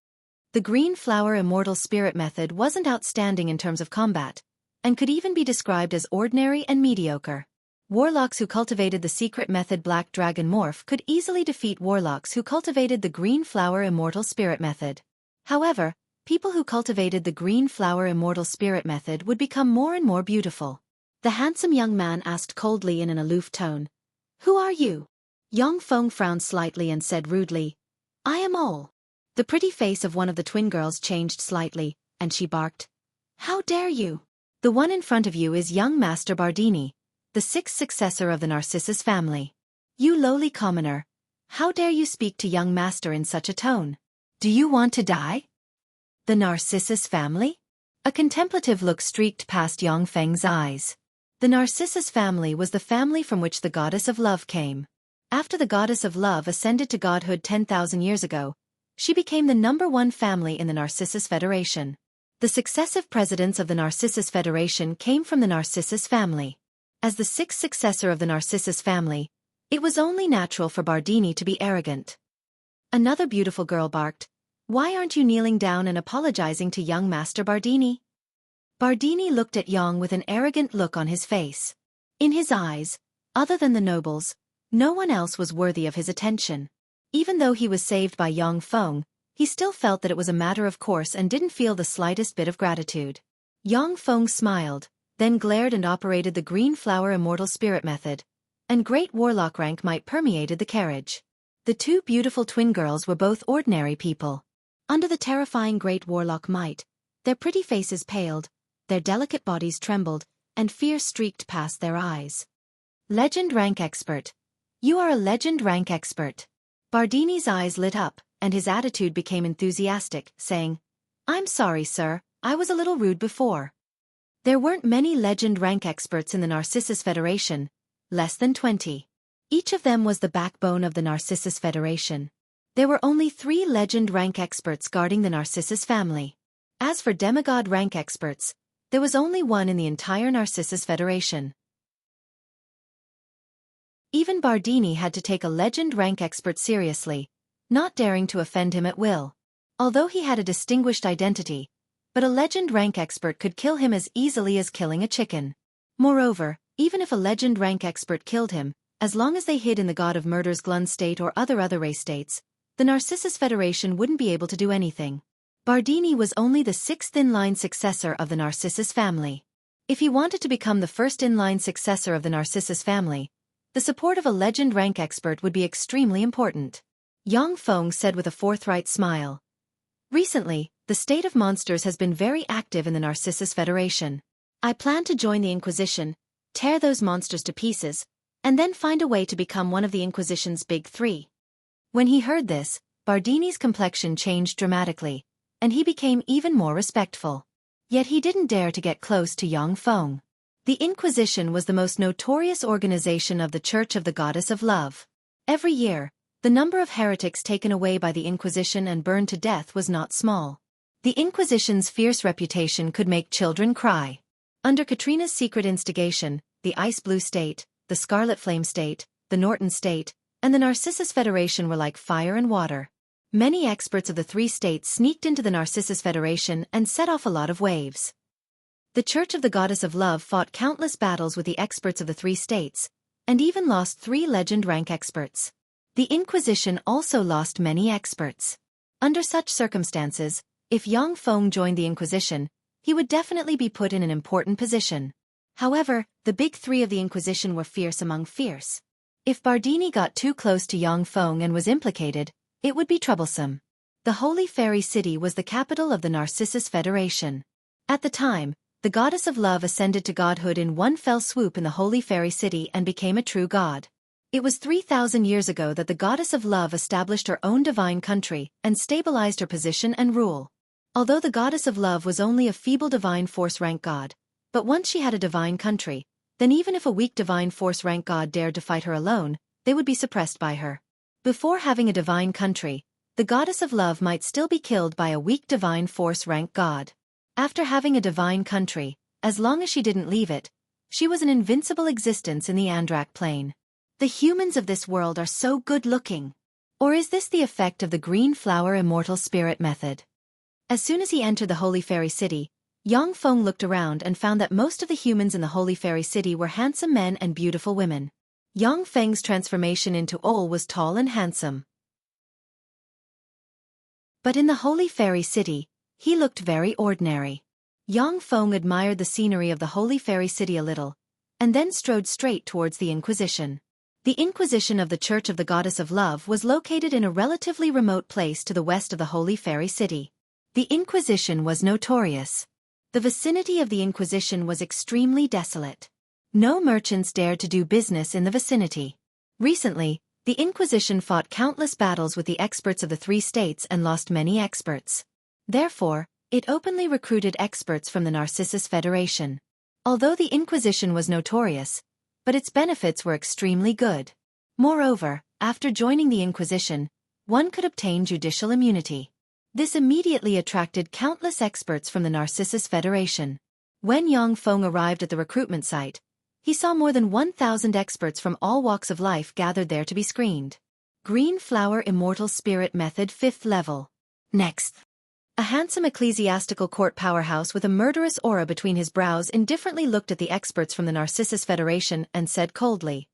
The Green Flower Immortal Spirit method wasn't outstanding in terms of combat, and could even be described as ordinary and mediocre. Warlocks who cultivated the secret method Black Dragon Morph could easily defeat warlocks who cultivated the Green Flower Immortal Spirit method. However, people who cultivated the Green Flower Immortal Spirit method would become more and more beautiful. The handsome young man asked coldly in an aloof tone, "Who are you?" Yang Feng frowned slightly and said rudely, "I am Ol." The pretty face of one of the twin girls changed slightly, and she barked, "How dare you? The one in front of you is young Master Bardini, the 6th successor of the Narcissus family. You lowly commoner, how dare you speak to young master in such a tone? Do you want to die?" The Narcissus family? A contemplative look streaked past Yang Feng's eyes. The Narcissus family was the family from which the goddess of love came. After the goddess of love ascended to godhood 10,000 years ago, she became the #1 family in the Narcissus Federation. The successive presidents of the Narcissus Federation came from the Narcissus family. As the 6th successor of the Narcissus family, it was only natural for Bardini to be arrogant. Another beautiful girl barked, "Why aren't you kneeling down and apologizing to young Master Bardini?" Bardini looked at Yang with an arrogant look on his face. In his eyes, other than the nobles, no one else was worthy of his attention. Even though he was saved by Yang Feng, he still felt that it was a matter of course and didn't feel the slightest bit of gratitude. Yang Feng smiled, then glared and operated the Green Flower Immortal Spirit method, and great warlock rank might permeated the carriage. The 2 beautiful twin girls were both ordinary people. Under the terrifying great warlock might, their pretty faces paled, their delicate bodies trembled, and fear streaked past their eyes. "Legend rank expert. You are a legend rank expert." Bardini's eyes lit up, and his attitude became enthusiastic, saying, "I'm sorry, sir, I was a little rude before." There weren't many legend rank experts in the Narcissus Federation, less than 20. Each of them was the backbone of the Narcissus Federation. There were only 3 legend rank experts guarding the Narcissus family. As for demigod rank experts, there was only one in the entire Narcissus Federation. Even Bardini had to take a legend rank expert seriously, not daring to offend him at will. Although he had a distinguished identity, but a legend rank expert could kill him as easily as killing a chicken. Moreover, even if a legend rank expert killed him, as long as they hid in the God of Murder's Glun state or other race states, the Narcissus Federation wouldn't be able to do anything. Bardini was only the 6th in-line successor of the Narcissus family. If he wanted to become the first in-line successor of the Narcissus family, the support of a legend rank expert would be extremely important. Yang Feng said with a forthright smile. Recently, the state of monsters has been very active in the Narcissus Federation. I plan to join the Inquisition, tear those monsters to pieces, and then find a way to become one of the Inquisition's big 3. When he heard this, Bardini's complexion changed dramatically, and he became even more respectful. Yet he didn't dare to get close to Yang Feng. The Inquisition was the most notorious organization of the Church of the Goddess of Love. Every year, the number of heretics taken away by the Inquisition and burned to death was not small. The Inquisition's fierce reputation could make children cry. Under Katrina's secret instigation, the Ice Blue State, the Scarlet Flame State, the Norton State, and the Narcissus Federation were like fire and water. Many experts of the 3 states sneaked into the Narcissus Federation and set off a lot of waves. The Church of the Goddess of Love fought countless battles with the experts of the 3 states, and even lost 3 legend rank experts. The Inquisition also lost many experts. Under such circumstances, if Yang Feng joined the Inquisition, he would definitely be put in an important position. However, the big 3 of the Inquisition were fierce among fierce. If Bardini got too close to Yang Feng and was implicated, it would be troublesome. The Holy Fairy City was the capital of the Narcissus Federation. At the time, the Goddess of Love ascended to godhood in one fell swoop in the Holy Fairy City and became a true god. It was 3,000 years ago that the Goddess of Love established her own divine country and stabilized her position and rule. Although the Goddess of Love was only a feeble divine force rank god, but once she had a divine country, then even if a weak divine force rank god dared to fight her alone, they would be suppressed by her. Before having a divine country, the Goddess of Love might still be killed by a weak divine force rank god. After having a divine country, as long as she didn't leave it, she was an invincible existence in the Andrak plane. The humans of this world are so good-looking. Or is this the effect of the green flower immortal spirit method? As soon as he entered the Holy Fairy City, Yang Feng looked around and found that most of the humans in the Holy Fairy City were handsome men and beautiful women. Yang Feng's transformation into Ol was tall and handsome. But in the Holy Fairy City, he looked very ordinary. Yang Feng admired the scenery of the Holy Fairy City a little, and then strode straight towards the Inquisition. The Inquisition of the Church of the Goddess of Love was located in a relatively remote place to the west of the Holy Fairy City. The Inquisition was notorious. The vicinity of the Inquisition was extremely desolate. No merchants dared to do business in the vicinity. Recently, the Inquisition fought countless battles with the experts of the 3 states and lost many experts. Therefore, it openly recruited experts from the Narcissus Federation. Although the Inquisition was notorious, but its benefits were extremely good. Moreover, after joining the Inquisition, one could obtain judicial immunity. This immediately attracted countless experts from the Narcissus Federation. When Yang Feng arrived at the recruitment site, he saw more than 1,000 experts from all walks of life gathered there to be screened. Green Flower Immortal Spirit Method 5th Level. Next. A handsome ecclesiastical court powerhouse with a murderous aura between his brows indifferently looked at the experts from the Narcissus Federation and said coldly.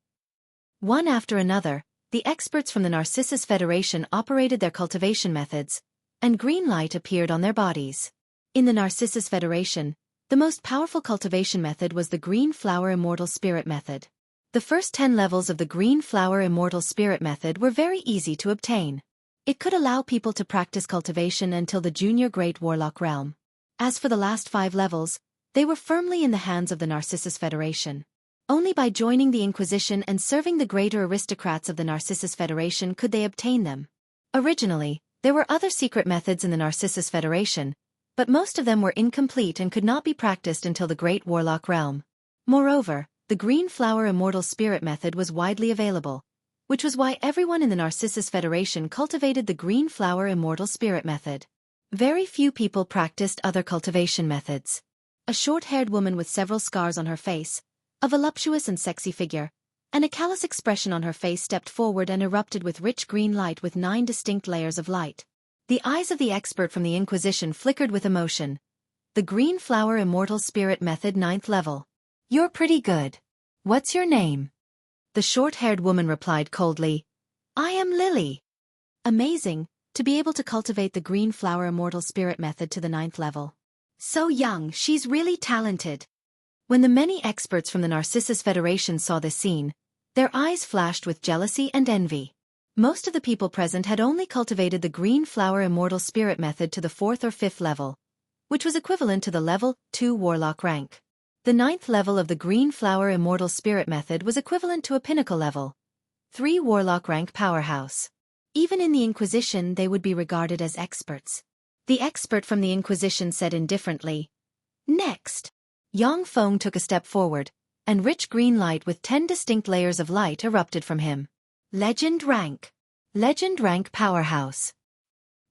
One after another, the experts from the Narcissus Federation operated their cultivation methods, and green light appeared on their bodies. In the Narcissus Federation, the most powerful cultivation method was the Green Flower Immortal Spirit Method. The first 10 levels of the Green Flower Immortal Spirit Method were very easy to obtain. It could allow people to practice cultivation until the Junior Great Warlock realm. As for the last 5 levels, they were firmly in the hands of the Narcissus Federation. Only by joining the Inquisition and serving the greater aristocrats of the Narcissus Federation could they obtain them. Originally, there were other secret methods in the Narcissus Federation, but most of them were incomplete and could not be practiced until the Great Warlock realm. Moreover, the Green Flower Immortal Spirit method was widely available, which was why everyone in the Narcissus Federation cultivated the Green Flower Immortal Spirit method. Very few people practiced other cultivation methods. A short-haired woman with several scars on her face, a voluptuous and sexy figure, and a callous expression on her face stepped forward and erupted with rich green light with 9 distinct layers of light. The eyes of the expert from the Inquisition flickered with emotion. The Green Flower Immortal Spirit method 9th level. You're pretty good. What's your name? The short-haired woman replied coldly. I am Lily. Amazing, to be able to cultivate the Green Flower Immortal Spirit method to the 9th level. So young, she's really talented. When the many experts from the Narcissus Federation saw this scene, their eyes flashed with jealousy and envy. Most of the people present had only cultivated the Green Flower Immortal Spirit method to the 4th or 5th level, which was equivalent to the level 2 Warlock rank. The 9th level of the Green Flower Immortal Spirit method was equivalent to a pinnacle level 3 Warlock rank powerhouse. Even in the Inquisition they would be regarded as experts. The expert from the Inquisition said indifferently, Next. Yang Feng took a step forward, and rich green light with 10 distinct layers of light erupted from him. Legend rank. Legend rank powerhouse.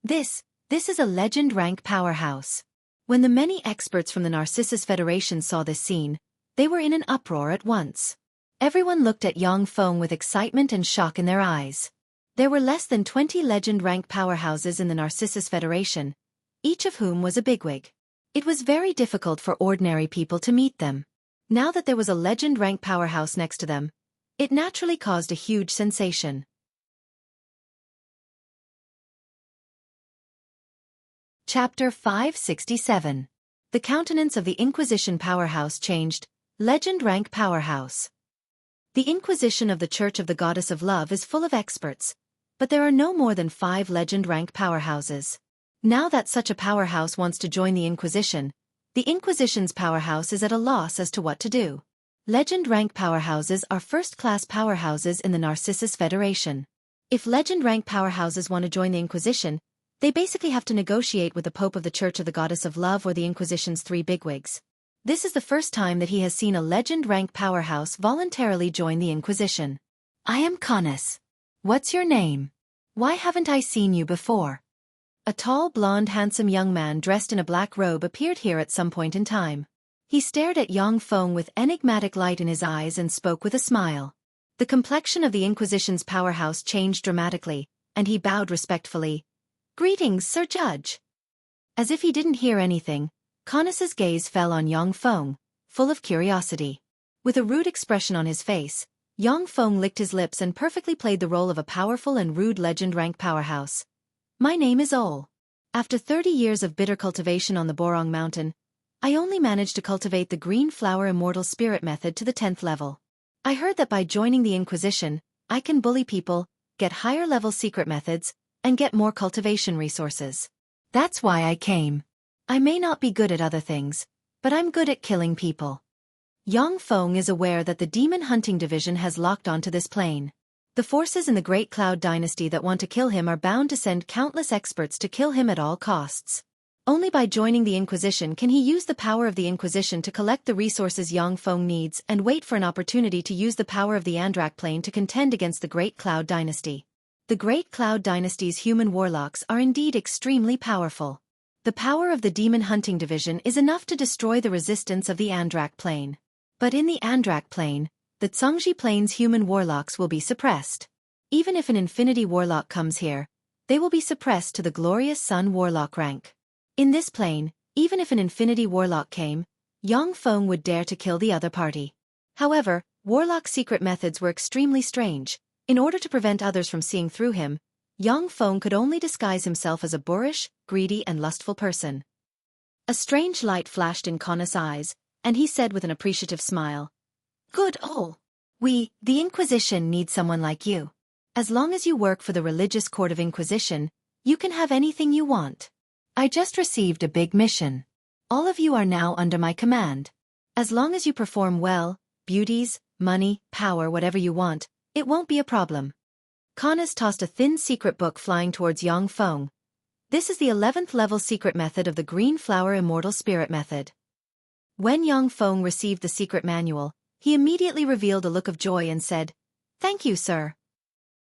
This is a legend rank powerhouse. When the many experts from the Narcissus Federation saw this scene, they were in an uproar at once. Everyone looked at Yang Feng with excitement and shock in their eyes. There were less than 20 legend rank powerhouses in the Narcissus Federation, each of whom was a bigwig. It was very difficult for ordinary people to meet them. Now that there was a legend rank powerhouse next to them, it naturally caused a huge sensation. Chapter 567. The countenance of the Inquisition powerhouse changed. Legend rank powerhouse. The Inquisition of the Church of the Goddess of Love is full of experts, but there are no more than 5 legend rank powerhouses. Now that such a powerhouse wants to join the Inquisition, the Inquisition's powerhouse is at a loss as to what to do. Legend rank powerhouses are first-class powerhouses in the Narcissus Federation. If legend rank powerhouses want to join the Inquisition, they basically have to negotiate with the Pope of the Church of the Goddess of Love or the Inquisition's 3 bigwigs. This is the first time that he has seen a legend rank powerhouse voluntarily join the Inquisition. I am Canis. What's your name? Why haven't I seen you before? A tall, blonde, handsome young man dressed in a black robe appeared here at some point in time. He stared at Yang Feng with enigmatic light in his eyes and spoke with a smile. The complexion of the Inquisition's powerhouse changed dramatically, and he bowed respectfully. Greetings, Sir Judge. As if he didn't hear anything, Canis's gaze fell on Yang Feng, full of curiosity. With a rude expression on his face, Yang Feng licked his lips and perfectly played the role of a powerful and rude legend rank powerhouse. My name is Ol. After 30 years of bitter cultivation on the Borong Mountain, I only managed to cultivate the Green Flower Immortal Spirit method to the 10th level. I heard that by joining the Inquisition, I can bully people, get higher level secret methods, and get more cultivation resources. That's why I came. I may not be good at other things, but I'm good at killing people. Yang Feng is aware that the Demon Hunting Division has locked onto this plane. The forces in the Great Cloud Dynasty that want to kill him are bound to send countless experts to kill him at all costs. Only by joining the Inquisition can he use the power of the Inquisition to collect the resources Yang Feng needs and wait for an opportunity to use the power of the Andrak plane to contend against the Great Cloud Dynasty. The Great Cloud Dynasty's human warlocks are indeed extremely powerful. The power of the Demon Hunting Division is enough to destroy the resistance of the Andrak plane. But in the Andrak plane, the Zhongji plane's human warlocks will be suppressed. Even if an Infinity Warlock comes here, they will be suppressed to the Glorious Sun Warlock rank. In this plane, even if an Infinity Warlock came, Yang Feng would dare to kill the other party. However, Warlock secret methods were extremely strange. In order to prevent others from seeing through him, Yang Feng could only disguise himself as a boorish, greedy and lustful person. A strange light flashed in Canis' eyes, and he said with an appreciative smile, Good Ol. We, the Inquisition, need someone like you. As long as you work for the Religious Court of Inquisition, you can have anything you want. I just received a big mission. All of you are now under my command. As long as you perform well, beauties, money, power, whatever you want, it won't be a problem. Canis tossed a thin secret book flying towards Yang Feng. This is the 11th level secret method of the Green Flower Immortal Spirit method. When Yang Feng received the secret manual, He immediately revealed a look of joy and said, "Thank you, sir."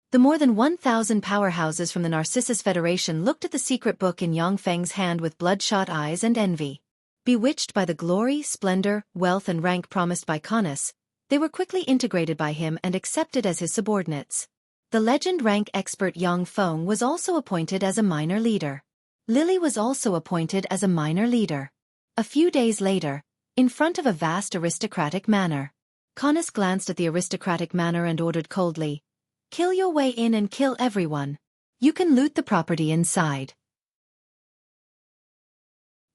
The more than 1,000 powerhouses from the Narcissus Federation looked at the secret book in Yang Feng's hand with bloodshot eyes and envy. Bewitched by the glory, splendor, wealth and rank promised by Canis, they were quickly integrated by him and accepted as his subordinates. The legend rank expert Yang Feng was also appointed as a minor leader. Lily was also appointed as a minor leader. A few days later, in front of a vast aristocratic manor, Canis glanced at the aristocratic manor and ordered coldly, "Kill your way in and kill everyone. You can loot the property inside."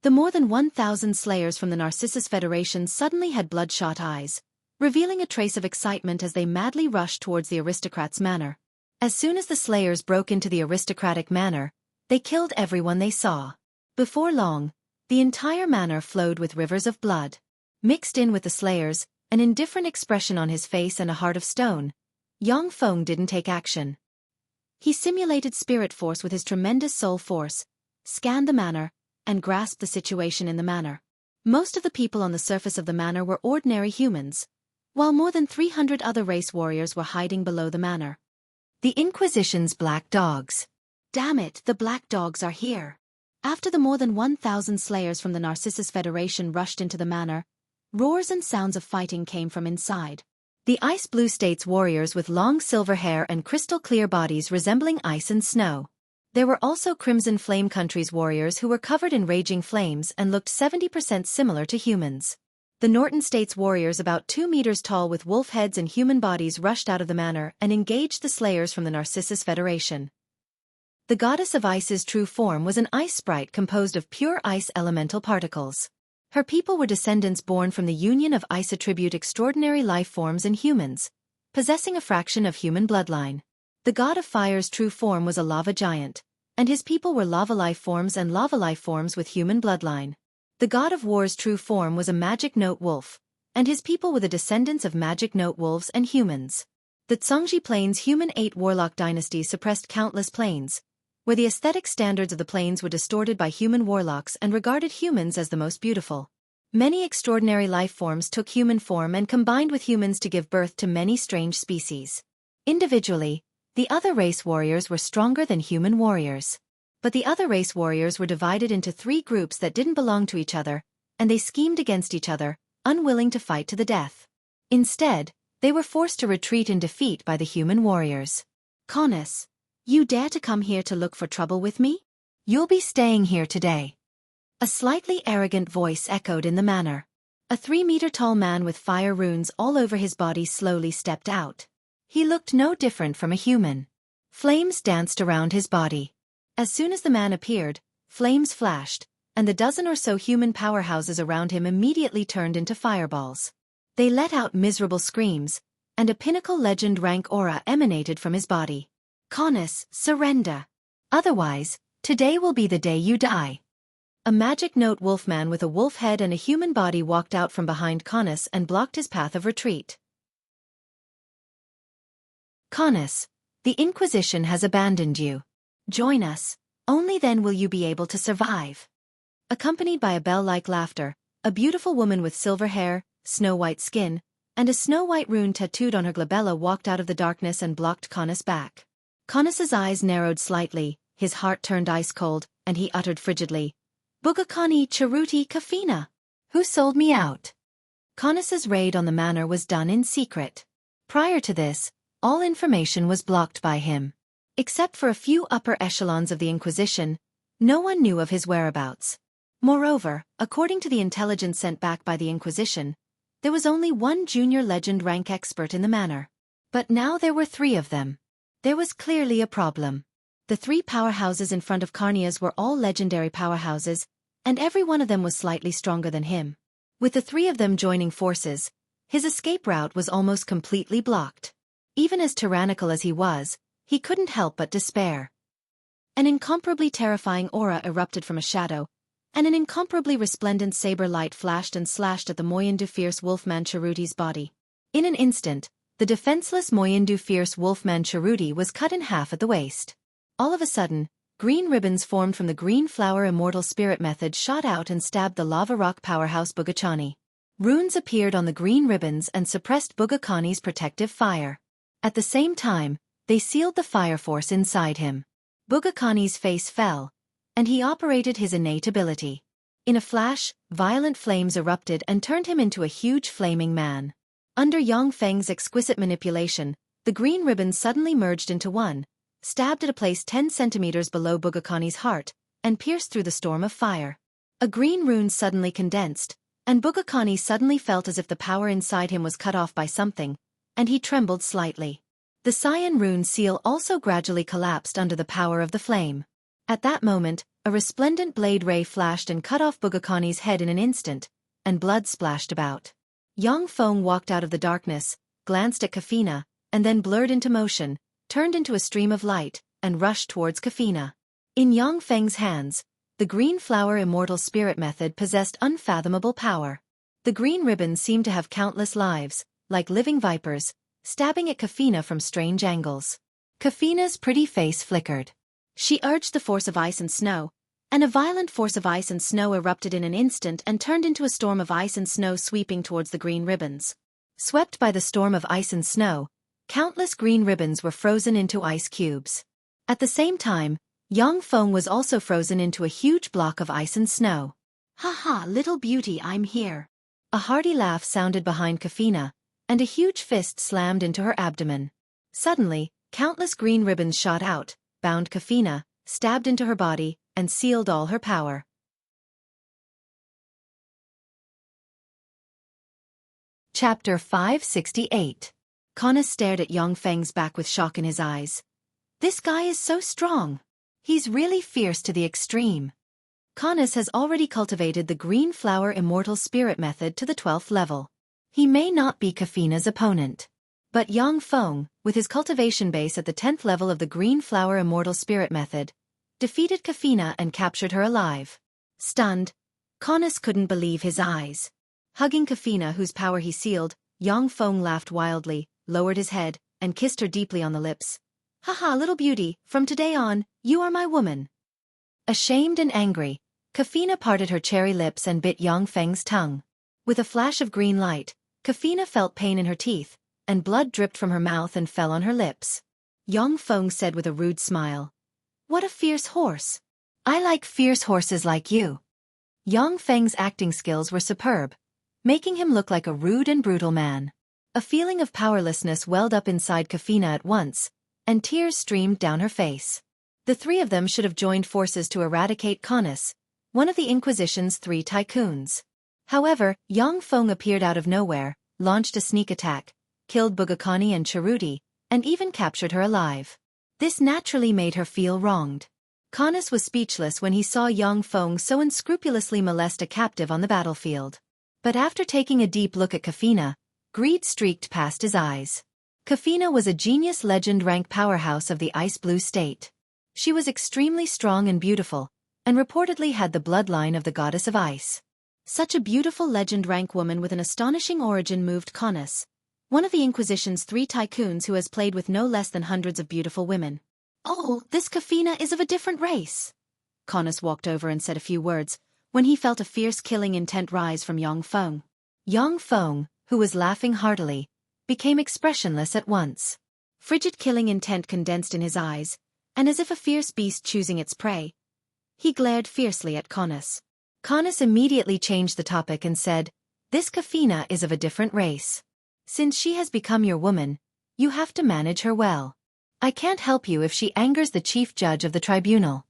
The more than 1,000 slayers from the Narcissus Federation suddenly had bloodshot eyes, revealing a trace of excitement as they madly rushed towards the aristocrat's manor. As soon as the slayers broke into the aristocratic manor, they killed everyone they saw. Before long, the entire manor flowed with rivers of blood. Mixed in with the slayers, an indifferent expression on his face and a heart of stone, Yang Feng didn't take action. He simulated spirit force with his tremendous soul force, scanned the manor, and grasped the situation in the manor. Most of the people on the surface of the manor were ordinary humans, while more than 300 other race warriors were hiding below the manor. The Inquisition's black dogs. Damn it, the black dogs are here. After the more than 1,000 slayers from the Narcissus Federation rushed into the manor, roars and sounds of fighting came from inside. The Ice Blue State's warriors with long silver hair and crystal-clear bodies resembling ice and snow. There were also Crimson Flame Country's warriors who were covered in raging flames and looked 70% similar to humans. The Norton State's warriors about 2 meters tall with wolf heads and human bodies rushed out of the manor and engaged the slayers from the Narcissus Federation. The goddess of ice's true form was an ice sprite composed of pure ice elemental particles. Her people were descendants born from the union of ice attribute extraordinary life forms and humans, possessing a fraction of human bloodline. The god of fire's true form was a lava giant, and his people were lava life forms and lava life forms with human bloodline. The god of war's true form was a magic note wolf, and his people were the descendants of magic note wolves and humans. The Tsongji Plains human 8 warlock dynasty suppressed countless plains, where the aesthetic standards of the plains were distorted by human warlocks and regarded humans as the most beautiful. Many extraordinary life forms took human form and combined with humans to give birth to many strange species. Individually, the other race warriors were stronger than human warriors. But the other race warriors were divided into 3 groups that didn't belong to each other, and they schemed against each other, unwilling to fight to the death. Instead, they were forced to retreat in defeat by the human warriors. "Canis, you dare to come here to look for trouble with me? You'll be staying here today." A slightly arrogant voice echoed in the manor. A 3-meter-tall man with fire runes all over his body slowly stepped out. He looked no different from a human. Flames danced around his body. As soon as the man appeared, flames flashed, and the dozen or so human powerhouses around him immediately turned into fireballs. They let out miserable screams, and a pinnacle legend rank aura emanated from his body. "Canis, surrender. Otherwise, today will be the day you die." A magic note wolfman with a wolf head and a human body walked out from behind Canis and blocked his path of retreat. "Canis, the Inquisition has abandoned you. Join us, only then will you be able to survive." Accompanied by a bell-like laughter, a beautiful woman with silver hair, snow-white skin, and a snow-white rune tattooed on her glabella walked out of the darkness and blocked Canis back. Canis's eyes narrowed slightly, his heart turned ice-cold, and he uttered frigidly, "Bugakani Charuti Kafina. Who sold me out?" Canis's raid on the manor was done in secret. Prior to this, all information was blocked by him. Except for a few upper echelons of the Inquisition, no one knew of his whereabouts. Moreover, according to the intelligence sent back by the Inquisition, there was only one junior legend rank expert in the manor. But now there were 3 of them. There was clearly a problem. The 3 powerhouses in front of Carnia's were all legendary powerhouses, and every one of them was slightly stronger than him. With the 3 of them joining forces, his escape route was almost completely blocked. Even as tyrannical as he was, he couldn't help but despair. An incomparably terrifying aura erupted from a shadow, and an incomparably resplendent saber light flashed and slashed at the Moyendu fierce wolfman Charuti's body. In an instant, the defenseless Moyendu fierce wolfman Charuti was cut in half at the waist. All of a sudden, green ribbons formed from the green flower immortal spirit method shot out and stabbed the lava rock powerhouse Bugachani. Runes appeared on the green ribbons and suppressed Bugakani's protective fire. At the same time, they sealed the fire force inside him. Bugakani's face fell, and he operated his innate ability. In a flash, violent flames erupted and turned him into a huge flaming man. Under Yang Feng's exquisite manipulation, the green ribbons suddenly merged into one, stabbed at a place 10 centimeters below Bugakani's heart, and pierced through the storm of fire. A green rune suddenly condensed, and Bugakani suddenly felt as if the power inside him was cut off by something, and he trembled slightly. The cyan rune seal also gradually collapsed under the power of the flame. At that moment, a resplendent blade ray flashed and cut off Bugakani's head in an instant, and blood splashed about. Yang Feng walked out of the darkness, glanced at Kafina, and then blurred into motion, turned into a stream of light, and rushed towards Kafina. In Yang Feng's hands, the green flower immortal spirit method possessed unfathomable power. The green ribbons seemed to have countless lives, like living vipers, stabbing at Kafina from strange angles. Kafina's pretty face flickered. She urged the force of ice and snow, and a violent force of ice and snow erupted in an instant and turned into a storm of ice and snow sweeping towards the green ribbons. Swept by the storm of ice and snow, countless green ribbons were frozen into ice cubes. At the same time, Yang Feng was also frozen into a huge block of ice and snow. "Ha ha, little beauty, I'm here." A hearty laugh sounded behind Kafina, and a huge fist slammed into her abdomen. Suddenly, countless green ribbons shot out, bound Kafina, stabbed into her body, and sealed all her power. Chapter 568. Connor stared at Yang Feng's back with shock in his eyes. "This guy is so strong. He's really fierce to the extreme." Connus has already cultivated the green flower immortal spirit method to the 12th level. He may not be Kafina's opponent. But Yang Feng, with his cultivation base at the 10th level of the green flower immortal spirit method, defeated Kafina and captured her alive. Stunned, Connus couldn't believe his eyes. Hugging Kafina, whose power he sealed, Yang Feng laughed wildly, lowered his head, and kissed her deeply on the lips. "Haha, little beauty, from today on, you are my woman." Ashamed and angry, Kafina parted her cherry lips and bit Yang Feng's tongue. With a flash of green light, Kafina felt pain in her teeth, and blood dripped from her mouth and fell on her lips. Yang Feng said with a rude smile, "What a fierce horse. I like fierce horses like you." Yang Feng's acting skills were superb, making him look like a rude and brutal man. A feeling of powerlessness welled up inside Kafina at once, and tears streamed down her face. The three of them should have joined forces to eradicate Connus, one of the Inquisition's 3 tycoons. However, Yang Feng appeared out of nowhere, launched a sneak attack, killed Bugakani and Cheruti, and even captured her alive. This naturally made her feel wronged. Connus was speechless when he saw Yang Feng so unscrupulously molest a captive on the battlefield. But after taking a deep look at Kafina, greed streaked past his eyes. Kafina was a genius legend rank powerhouse of the Ice Blue State. She was extremely strong and beautiful, and reportedly had the bloodline of the goddess of ice. Such a beautiful legend rank woman with an astonishing origin moved Connus, one of the Inquisition's 3 tycoons who has played with no less than hundreds of beautiful women. "Oh, this Kafina is of a different race." Connus walked over and said a few words, when he felt a fierce killing intent rise from Yang Feng. Yang Feng, who was laughing heartily, became expressionless at once. Frigid killing intent condensed in his eyes, and as if a fierce beast choosing its prey, he glared fiercely at Connus. Connus immediately changed the topic and said, "This Kafina is of a different race. Since she has become your woman, you have to manage her well. I can't help you if she angers the chief judge of the tribunal."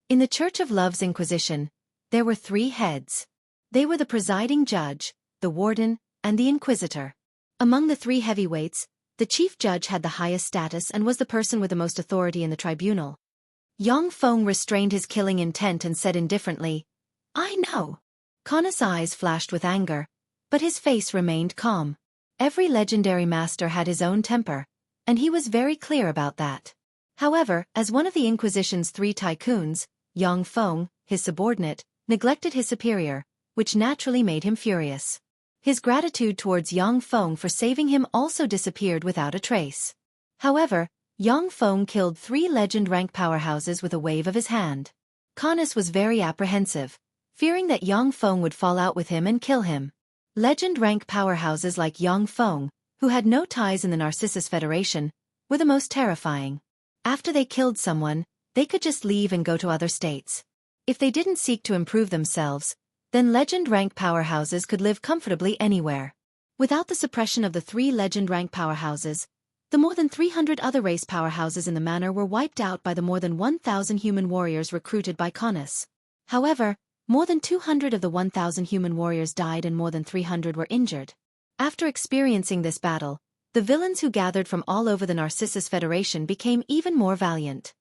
In the Church of Love's Inquisition, there were 3 heads. They were the presiding judge, the warden, and the inquisitor. Among the 3 heavyweights, the chief judge had the highest status and was the person with the most authority in the tribunal. Yang Feng restrained his killing intent and said indifferently, "I know." Connus' eyes flashed with anger, but his face remained calm. Every legendary master had his own temper, and he was very clear about that. However, as one of the Inquisition's 3 tycoons, Yang Feng, his subordinate, neglected his superior, which naturally made him furious. His gratitude towards Yang Feng for saving him also disappeared without a trace. However, Yang Feng killed 3 legend-rank powerhouses with a wave of his hand. Connus was very apprehensive, fearing that Yang Feng would fall out with him and kill him. Legend rank powerhouses like Yang Feng, who had no ties in the Narcissus Federation, were the most terrifying. After they killed someone, they could just leave and go to other states. If they didn't seek to improve themselves, then legend rank powerhouses could live comfortably anywhere. Without the suppression of the 3 legend rank powerhouses, the more than 300 other race powerhouses in the manor were wiped out by the more than 1,000 human warriors recruited by Conus. However, more than 200 of the 1,000 human warriors died and more than 300 were injured. After experiencing this battle, the villains who gathered from all over the Narcissus Federation became even more valiant.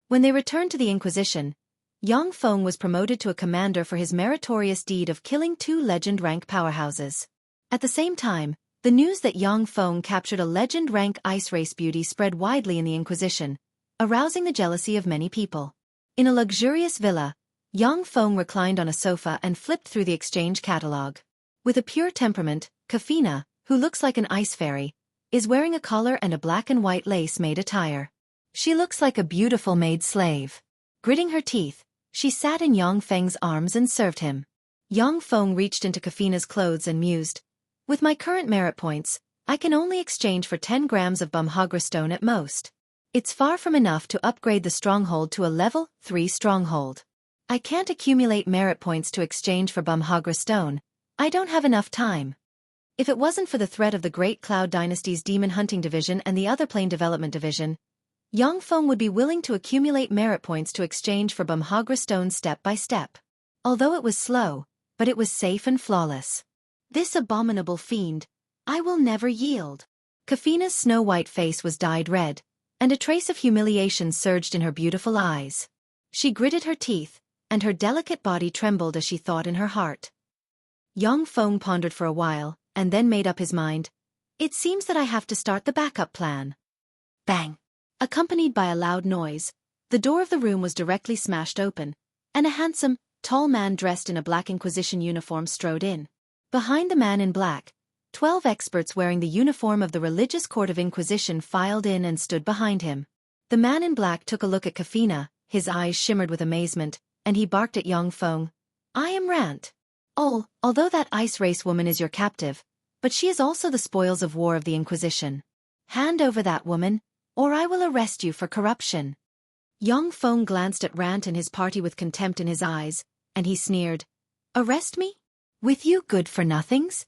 When they returned to the Inquisition, Yang Feng was promoted to a commander for his meritorious deed of killing 2 legend rank powerhouses. At the same time, the news that Yang Feng captured a legend rank ice race beauty spread widely in the Inquisition, arousing the jealousy of many people. In a luxurious villa, Yang Feng reclined on a sofa and flipped through the exchange catalogue. With a pure temperament, Kafina, who looks like an ice fairy, is wearing a collar and a black and white lace-made attire. She looks like a beautiful maid slave. Gritting her teeth, she sat in Yang Feng's arms and served him. Yang Feng reached into Kafina's clothes and mused, "With my current merit points, I can only exchange for 10 grams of Bumhagra stone at most. It's far from enough to upgrade the stronghold to a level 3 stronghold. I can't accumulate merit points to exchange for Bumhagra stone. I don't have enough time." If it wasn't for the threat of the Great Cloud Dynasty's Demon Hunting Division and the other Plane Development Division, Yang Feng would be willing to accumulate merit points to exchange for Bumhagra stone step by step. Although it was slow, but it was safe and flawless. "This abominable fiend, I will never yield." Kafina's snow-white face was dyed red, and a trace of humiliation surged in her beautiful eyes. She gritted her teeth, and her delicate body trembled as she thought in her heart. Yang Feng pondered for a while, and then made up his mind. "It seems that I have to start the backup plan." Bang! Accompanied by a loud noise, the door of the room was directly smashed open, and a handsome, tall man dressed in a black Inquisition uniform strode in. Behind the man in black, 12 experts wearing the uniform of the Religious Court of Inquisition filed in and stood behind him. The man in black took a look at Kafina, his eyes shimmered with amazement, and he barked at Yang Feng. "I am Rant. Although that ice race woman is your captive, but she is also the spoils of war of the Inquisition. Hand over that woman, or I will arrest you for corruption." Yang Feng glanced at Rant and his party with contempt in his eyes, and he sneered. "Arrest me? With you good-for-nothings?"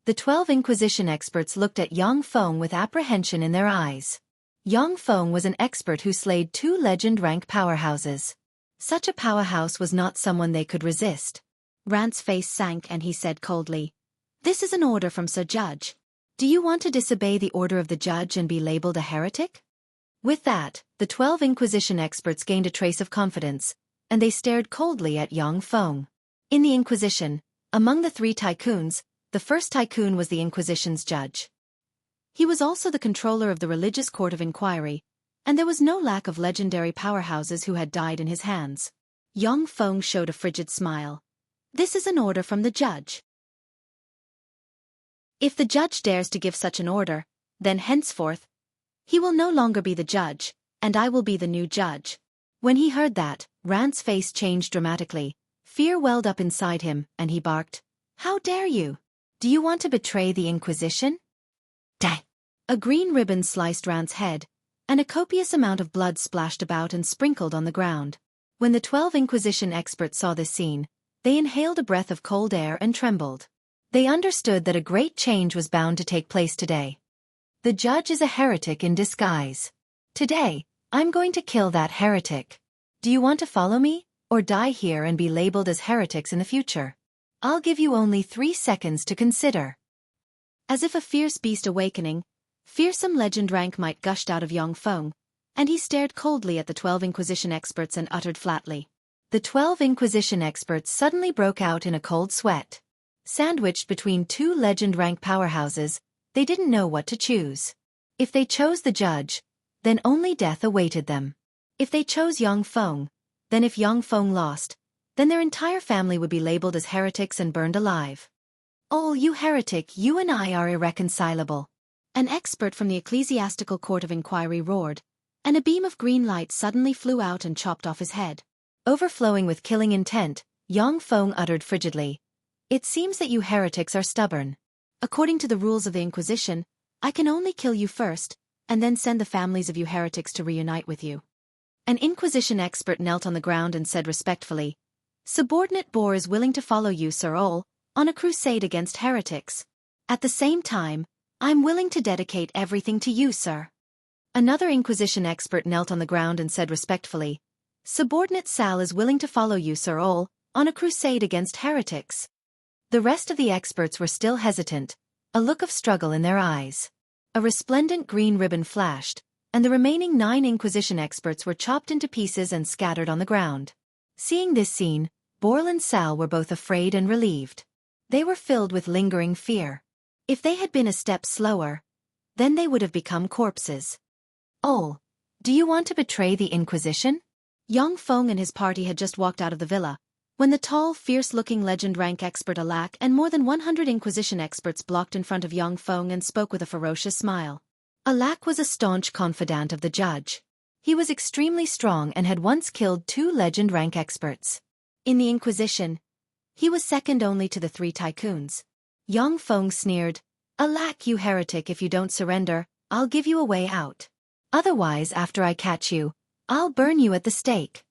The 12 Inquisition experts looked at Yang Feng with apprehension in their eyes. Yang Feng was an expert who slayed 2 legend rank powerhouses. Such a powerhouse was not someone they could resist. Rant's face sank and he said coldly, "This is an order from Sir Judge. Do you want to disobey the order of the judge and be labeled a heretic?" With that, the 12 Inquisition experts gained a trace of confidence, and they stared coldly at Yang Feng. In the Inquisition, among the 3 tycoons, the first tycoon was the Inquisition's judge. He was also the controller of the Religious Court of Inquiry, and there was no lack of legendary powerhouses who had died in his hands. Yang Feng showed a frigid smile. "This is an order from the judge. If the judge dares to give such an order, then henceforth, he will no longer be the judge, and I will be the new judge." When he heard that, Rant's face changed dramatically. Fear welled up inside him, and he barked, "How dare you? Do you want to betray the Inquisition?" Dang! A green ribbon sliced Rant's head, and a copious amount of blood splashed about and sprinkled on the ground. When the 12 Inquisition experts saw this scene, they inhaled a breath of cold air and trembled. They understood that a great change was bound to take place today. The judge is a heretic in disguise. Today, I'm going to kill that heretic. Do you want to follow me, or die here and be labeled as heretics in the future? I'll give you only 3 seconds to consider. As if a fierce beast awakening, fearsome legend rank might gushed out of Yang Feng, and he stared coldly at the 12 Inquisition experts and uttered flatly. The 12 Inquisition experts suddenly broke out in a cold sweat. Sandwiched between 2 legend rank powerhouses, they didn't know what to choose. If they chose the judge, then only death awaited them. If they chose Yang Feng, then if Yang Feng lost, then their entire family would be labeled as heretics and burned alive. "Oh, you heretic, you and I are irreconcilable." An expert from the Ecclesiastical Court of Inquiry roared, and a beam of green light suddenly flew out and chopped off his head. Overflowing with killing intent, Yang Feng uttered frigidly, It seems that you heretics are stubborn. According to the rules of the Inquisition, I can only kill you first, and then send the families of you heretics to reunite with you. An Inquisition expert knelt on the ground and said respectfully, Subordinate Boer is willing to follow you, Sir Ole, on a crusade against heretics. At the same time, I'm willing to dedicate everything to you, sir. Another Inquisition expert knelt on the ground and said respectfully, Subordinate Sal is willing to follow you, Sir Ole, on a crusade against heretics. The rest of the experts were still hesitant, a look of struggle in their eyes. A resplendent green ribbon flashed, and the remaining 9 Inquisition experts were chopped into pieces and scattered on the ground. Seeing this scene, Borl and Sal were both afraid and relieved. They were filled with lingering fear. If they had been a step slower, then they would have become corpses. Ole, do you want to betray the Inquisition? Yang Feng and his party had just walked out of the villa, when the tall, fierce-looking legend rank expert Alak and more than 100 Inquisition experts blocked in front of Yang Feng and spoke with a ferocious smile. Alak was a staunch confidant of the judge. He was extremely strong and had once killed 2 legend rank experts. In the Inquisition, he was second only to the 3 tycoons. Yang Feng sneered, Alak, you heretic, if you don't surrender, I'll give you a way out. Otherwise, after I catch you, I'll burn you at the stake.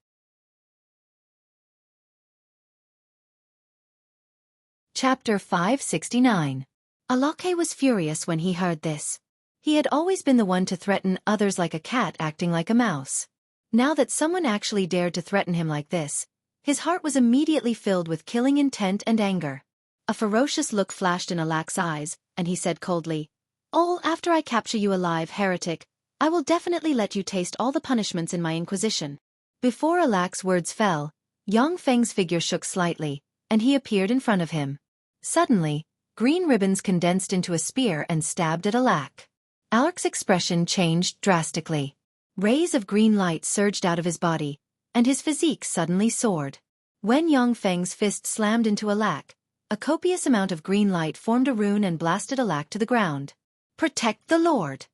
Chapter 569. Alake was furious when he heard this. He had always been the one to threaten others like a cat acting like a mouse. Now that someone actually dared to threaten him like this, his heart was immediately filled with killing intent and anger. A ferocious look flashed in Alak's eyes, and he said coldly, Ole, after I capture you alive, heretic, I will definitely let you taste all the punishments in my Inquisition. Before Alak's words fell, Yang Feng's figure shook slightly, and he appeared in front of him. Suddenly, green ribbons condensed into a spear and stabbed at Alak. Alak's expression changed drastically. Rays of green light surged out of his body, and his physique suddenly soared. When Yang Feng's fist slammed into Alak, a copious amount of green light formed a rune and blasted Alak to the ground. Protect the Lord!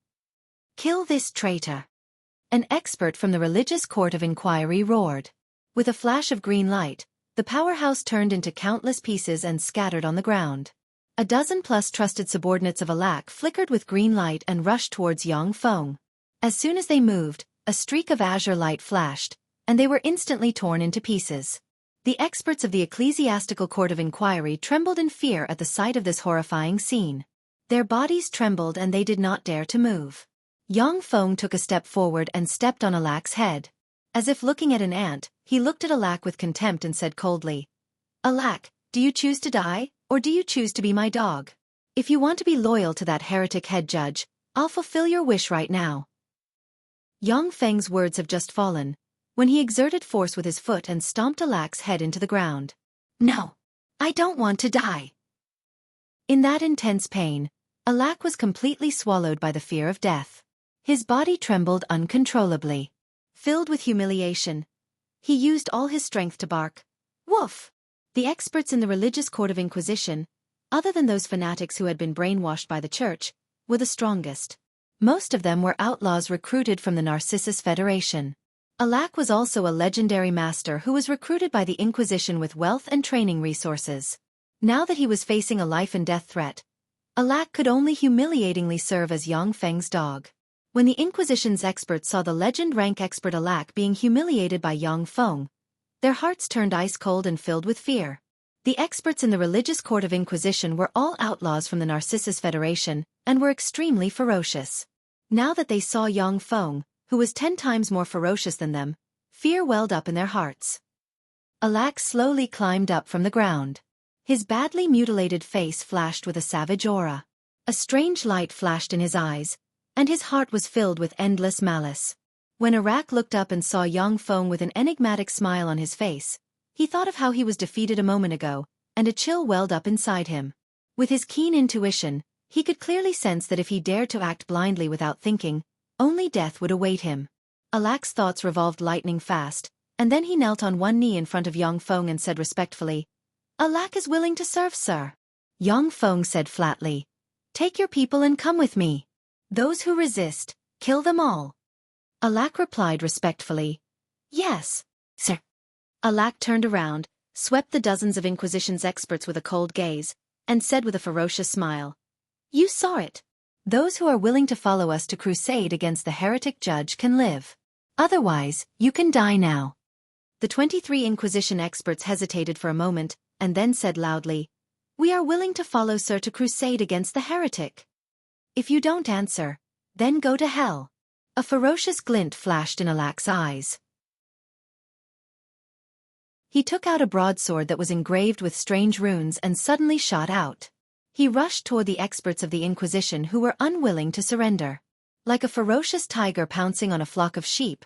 Kill this traitor! An expert from the religious court of inquiry roared. With a flash of green light, the powerhouse turned into countless pieces and scattered on the ground. A dozen-plus trusted subordinates of Alak flickered with green light and rushed towards Yang Feng. As soon as they moved, a streak of azure light flashed, and they were instantly torn into pieces. The experts of the Ecclesiastical Court of Inquiry trembled in fear at the sight of this horrifying scene. Their bodies trembled and they did not dare to move. Yang Feng took a step forward and stepped on Alak's head. As if looking at an ant, he looked at Alak with contempt and said coldly, Alak, do you choose to die, or do you choose to be my dog? If you want to be loyal to that heretic head judge, I'll fulfill your wish right now. Yang Feng's words have just fallen, when he exerted force with his foot and stomped Alak's head into the ground. No, I don't want to die. In that intense pain, Alak was completely swallowed by the fear of death. His body trembled uncontrollably. Filled with humiliation, he used all his strength to bark, Woof! The experts in the religious court of Inquisition, other than those fanatics who had been brainwashed by the church, were the strongest. Most of them were outlaws recruited from the Narcissus Federation. Alak was also a legendary master who was recruited by the Inquisition with wealth and training resources. Now that he was facing a life-and-death threat, Alak could only humiliatingly serve as Yang Feng's dog. When the Inquisition's experts saw the legend rank expert Alak being humiliated by Yang Feng, their hearts turned ice-cold and filled with fear. The experts in the religious court of Inquisition were all outlaws from the Narcissus Federation and were extremely ferocious. Now that they saw Yang Feng, who was 10 times more ferocious than them, fear welled up in their hearts. Alak slowly climbed up from the ground. His badly mutilated face flashed with a savage aura. A strange light flashed in his eyes, and his heart was filled with endless malice. When Alak looked up and saw Yang Feng with an enigmatic smile on his face, he thought of how he was defeated a moment ago, and a chill welled up inside him. With his keen intuition, he could clearly sense that if he dared to act blindly without thinking, only death would await him. Alak's thoughts revolved lightning fast, and then he knelt on one knee in front of Yang Feng and said respectfully, Alak is willing to serve, sir. Yang Feng said flatly, Take your people and come with me. Those who resist, kill them all. Alak replied respectfully, Yes, sir. Alak turned around, swept the dozens of Inquisition's experts with a cold gaze, and said with a ferocious smile, "You saw it. Those who are willing to follow us to crusade against the heretic judge can live. Otherwise, you can die now." The 23 Inquisition experts hesitated for a moment, and then said loudly, "We are willing to follow Sir to crusade against the heretic. If you don't answer, then go to hell." A ferocious glint flashed in Alak's eyes. He took out a broadsword that was engraved with strange runes and suddenly shot out. He rushed toward the experts of the Inquisition who were unwilling to surrender. Like a ferocious tiger pouncing on a flock of sheep,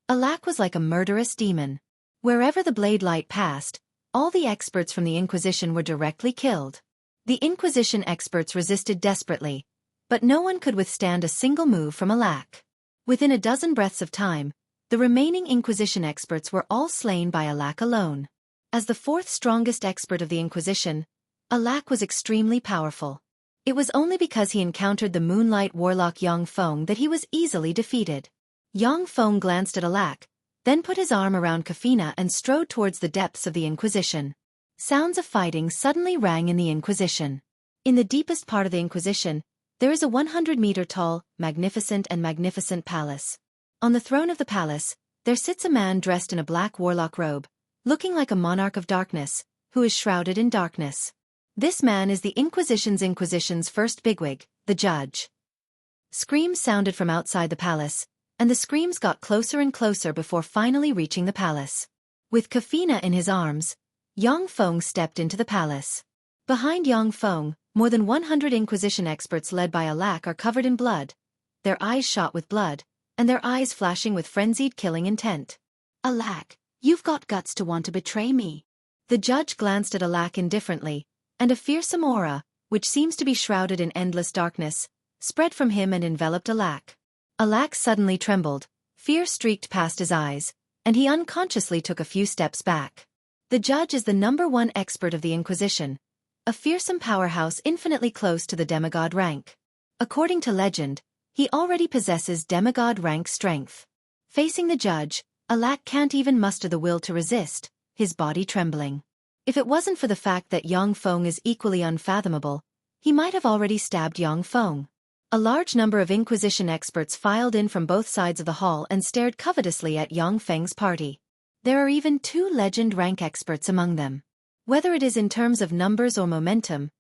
Alak was like a murderous demon. Wherever the blade light passed, all the experts from the Inquisition were directly killed. The Inquisition experts resisted desperately, but no one could withstand a single move from Alak. Within a dozen breaths of time, the remaining Inquisition experts were all slain by Alak alone. As the fourth strongest expert of the Inquisition, Alak was extremely powerful. It was only because he encountered the moonlight warlock Yang Feng that he was easily defeated. Yang Feng glanced at Alak, then put his arm around Kafina and strode towards the depths of the Inquisition. Sounds of fighting suddenly rang in the Inquisition. In the deepest part of the Inquisition, there is a 100-meter-tall, magnificent palace. On the throne of the palace, there sits a man dressed in a black warlock robe, looking like a monarch of darkness, who is shrouded in darkness. This man is the Inquisition's first bigwig, the judge. Screams sounded from outside the palace, and the screams got closer and closer before finally reaching the palace. With Kafina in his arms, Yang Feng stepped into the palace. Behind Yang Feng, more than 100 Inquisition experts led by Alak are covered in blood, their eyes shot with blood, and their eyes flashing with frenzied killing intent. "Alak, you've got guts to want to betray me." The judge glanced at Alak indifferently, and a fearsome aura, which seems to be shrouded in endless darkness, spread from him and enveloped Alak. Alak suddenly trembled, fear streaked past his eyes, and he unconsciously took a few steps back. The judge is the #1 expert of the Inquisition, a fearsome powerhouse infinitely close to the demigod rank. According to legend, he already possesses demigod rank strength. Facing the judge, Alak can't even muster the will to resist, his body trembling. If it wasn't for the fact that Yang Feng is equally unfathomable, he might have already stabbed Yang Feng. A large number of Inquisition experts filed in from both sides of the hall and stared covetously at Yang Feng's party. There are even 2 legend rank experts among them. Whether it is in terms of numbers or momentum,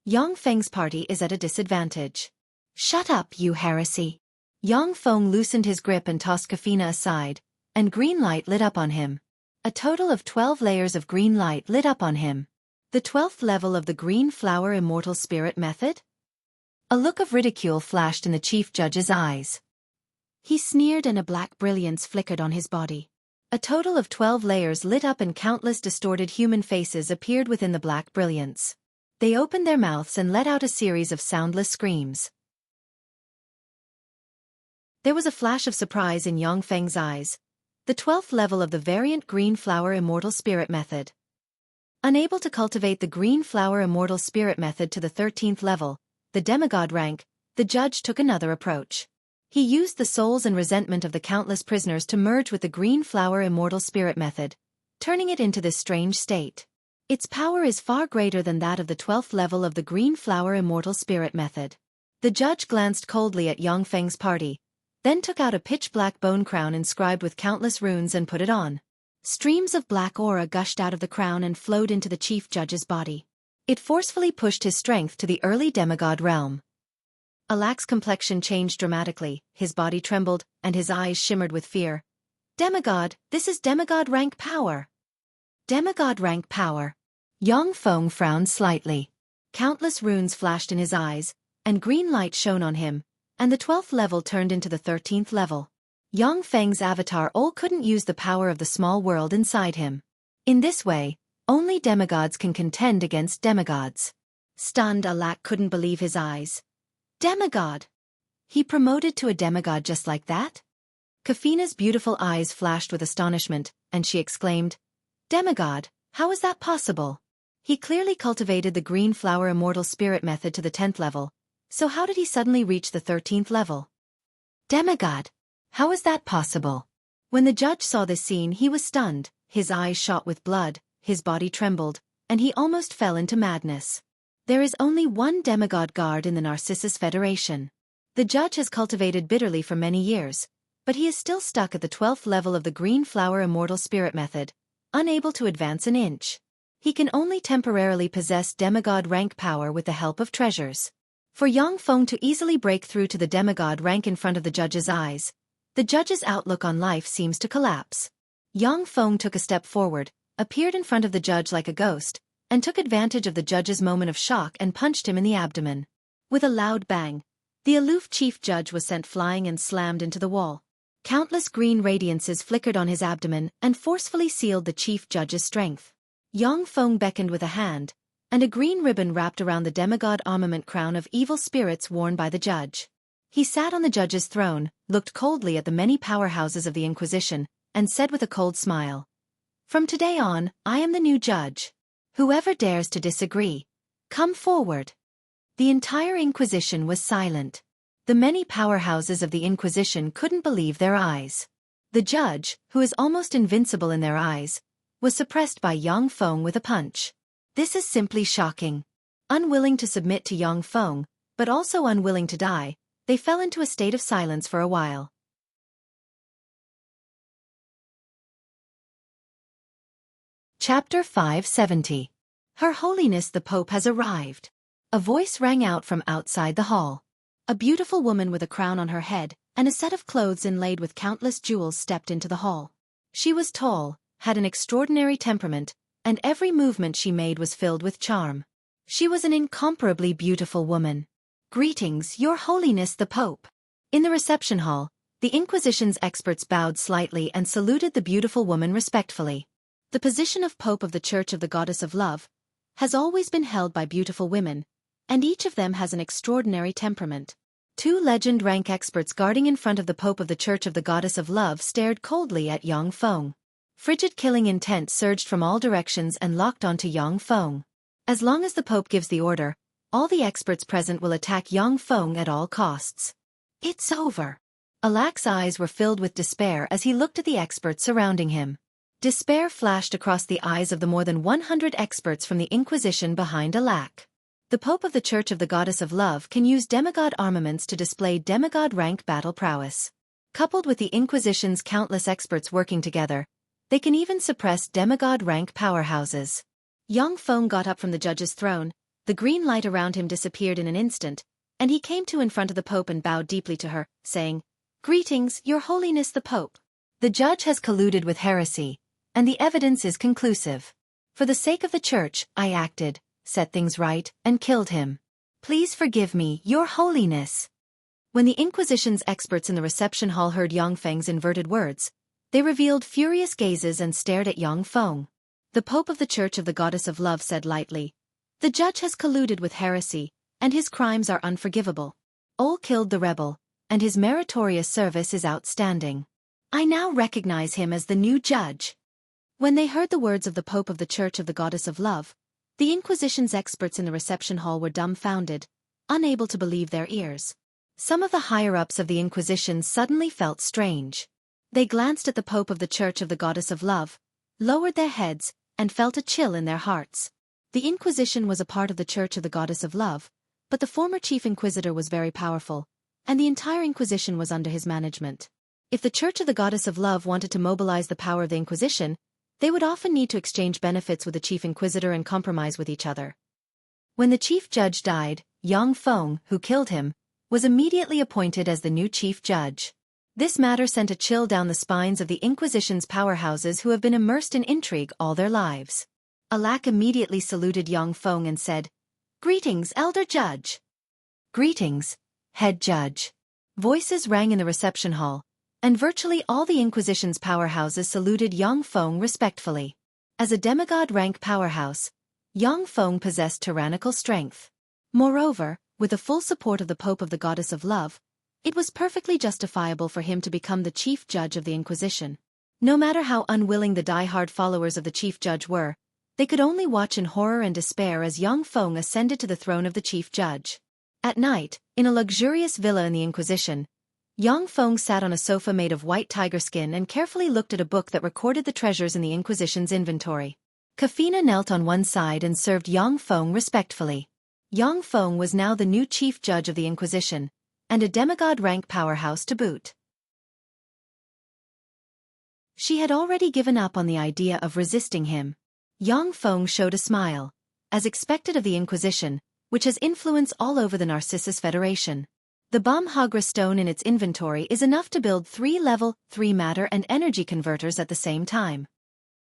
Yang Feng's party is at a disadvantage. "Shut up, you heresy." Yang Feng loosened his grip and tossed Kafina aside, and green light lit up on him. A total of 12 layers of green light lit up on him. The 12th level of the Green Flower Immortal Spirit method? A look of ridicule flashed in the chief judge's eyes. He sneered and a black brilliance flickered on his body. A total of 12 layers lit up and countless distorted human faces appeared within the black brilliance. They opened their mouths and let out a series of soundless screams. There was a flash of surprise in Yang Feng's eyes. The 12th level of the variant Green Flower Immortal Spirit method. Unable to cultivate the Green Flower Immortal Spirit method to the 13th level, the demigod rank, the judge took another approach. He used the souls and resentment of the countless prisoners to merge with the Green Flower Immortal Spirit method, turning it into this strange state. Its power is far greater than that of the 12th level of the Green Flower Immortal Spirit method. The judge glanced coldly at Yang Feng's party, then took out a pitch-black bone crown inscribed with countless runes and put it on. Streams of black aura gushed out of the crown and flowed into the chief judge's body. It forcefully pushed his strength to the early demigod realm. Alak's complexion changed dramatically, his body trembled, and his eyes shimmered with fear. "Demigod, this is demigod rank power." Demigod rank power. Yang Feng frowned slightly. Countless runes flashed in his eyes, and green light shone on him, and the 12th level turned into the 13th level. Yang Feng's avatar couldn't use the power of the small world inside him. In this way, only demigods can contend against demigods. Stunned, Alak couldn't believe his eyes. Demigod! He promoted to a demigod just like that? Kafina's beautiful eyes flashed with astonishment, and she exclaimed, "Demigod, how is that possible? He clearly cultivated the Green Flower Immortal Spirit method to the 10th level, so how did he suddenly reach the 13th level? Demigod! How is that possible?" When the judge saw this scene, he was stunned, his eyes shot with blood, his body trembled, and he almost fell into madness. There is only one demigod guard in the Narcissus Federation. The judge has cultivated bitterly for many years, but he is still stuck at the 12th level of the Green Flower Immortal Spirit method, unable to advance an inch. He can only temporarily possess demigod rank power with the help of treasures. For Yang Feng to easily break through to the demigod rank in front of the judge's eyes, the judge's outlook on life seems to collapse. Yang Feng took a step forward, appeared in front of the judge like a ghost, and took advantage of the judge's moment of shock and punched him in the abdomen. With a loud bang, the aloof chief judge was sent flying and slammed into the wall. Countless green radiances flickered on his abdomen and forcefully sealed the chief judge's strength. Yang Feng beckoned with a hand, and a green ribbon wrapped around the demigod armament crown of evil spirits worn by the judge. He sat on the judge's throne, looked coldly at the many powerhouses of the Inquisition, and said with a cold smile, "From today on, I am the new judge. Whoever dares to disagree, come forward." The entire Inquisition was silent. The many powerhouses of the Inquisition couldn't believe their eyes. The judge, who is almost invincible in their eyes, was suppressed by Yang Feng with a punch. This is simply shocking. Unwilling to submit to Yang Feng, but also unwilling to die, they fell into a state of silence for a while. Chapter 570. Her Holiness the Pope has arrived. A voice rang out from outside the hall. A beautiful woman with a crown on her head and a set of clothes inlaid with countless jewels stepped into the hall. She was tall, had an extraordinary temperament, and every movement she made was filled with charm. She was an incomparably beautiful woman. "Greetings, Your Holiness the Pope." In the reception hall, the Inquisition's experts bowed slightly and saluted the beautiful woman respectfully. The position of Pope of the Church of the Goddess of Love has always been held by beautiful women, and each of them has an extraordinary temperament. Two legend rank experts guarding in front of the Pope of the Church of the Goddess of Love stared coldly at Yang Feng. Frigid killing intent surged from all directions and locked onto Yang Feng. As long as the Pope gives the order, all the experts present will attack Yang Feng at all costs. It's over. Alak's eyes were filled with despair as he looked at the experts surrounding him. Despair flashed across the eyes of the more than 100 experts from the Inquisition behind Alak. The Pope of the Church of the Goddess of Love can use demigod armaments to display demigod rank battle prowess. Coupled with the Inquisition's countless experts working together, they can even suppress demigod rank powerhouses. Yang Feng got up from the judge's throne, the green light around him disappeared in an instant, and he came to in front of the Pope and bowed deeply to her, saying, "Greetings, Your Holiness the Pope. The judge has colluded with heresy, and the evidence is conclusive. For the sake of the Church, I acted, set things right, and killed him. Please forgive me, Your Holiness." When the Inquisition's experts in the reception hall heard Yang Feng's inverted words, they revealed furious gazes and stared at Yang Feng. The Pope of the Church of the Goddess of Love said lightly, "The judge has colluded with heresy, and his crimes are unforgivable. Ol killed the rebel, and his meritorious service is outstanding. I now recognize him as the new judge." When they heard the words of the Pope of the Church of the Goddess of Love, the Inquisition's experts in the reception hall were dumbfounded, unable to believe their ears. Some of the higher-ups of the Inquisition suddenly felt strange. They glanced at the Pope of the Church of the Goddess of Love, lowered their heads, and felt a chill in their hearts. The Inquisition was a part of the Church of the Goddess of Love, but the former Chief Inquisitor was very powerful, and the entire Inquisition was under his management. If the Church of the Goddess of Love wanted to mobilize the power of the Inquisition, they would often need to exchange benefits with the Chief Inquisitor and compromise with each other. When the Chief Judge died, Yang Feng, who killed him, was immediately appointed as the new Chief Judge. This matter sent a chill down the spines of the Inquisition's powerhouses who have been immersed in intrigue all their lives. Alak immediately saluted Yang Feng and said, "Greetings, Elder Judge." "Greetings, Head Judge." Voices rang in the reception hall, and virtually all the Inquisition's powerhouses saluted Yang Feng respectfully. As a demigod rank powerhouse, Yang Feng possessed tyrannical strength. Moreover, with the full support of the Pope of the Goddess of Love, it was perfectly justifiable for him to become the Chief Judge of the Inquisition. No matter how unwilling the die-hard followers of the Chief Judge were, they could only watch in horror and despair as Yang Feng ascended to the throne of the Chief Judge. At night, in a luxurious villa in the Inquisition, Yang Feng sat on a sofa made of white tiger skin and carefully looked at a book that recorded the treasures in the Inquisition's inventory. Kafina knelt on one side and served Yang Feng respectfully. Yang Feng was now the new chief judge of the Inquisition, and a demigod-rank powerhouse to boot. She had already given up on the idea of resisting him. Yang Feng showed a smile, as expected of the Inquisition, which has influence all over the Narcissus Federation. The Bamhagra stone in its inventory is enough to build 3 level 3 matter and energy converters at the same time.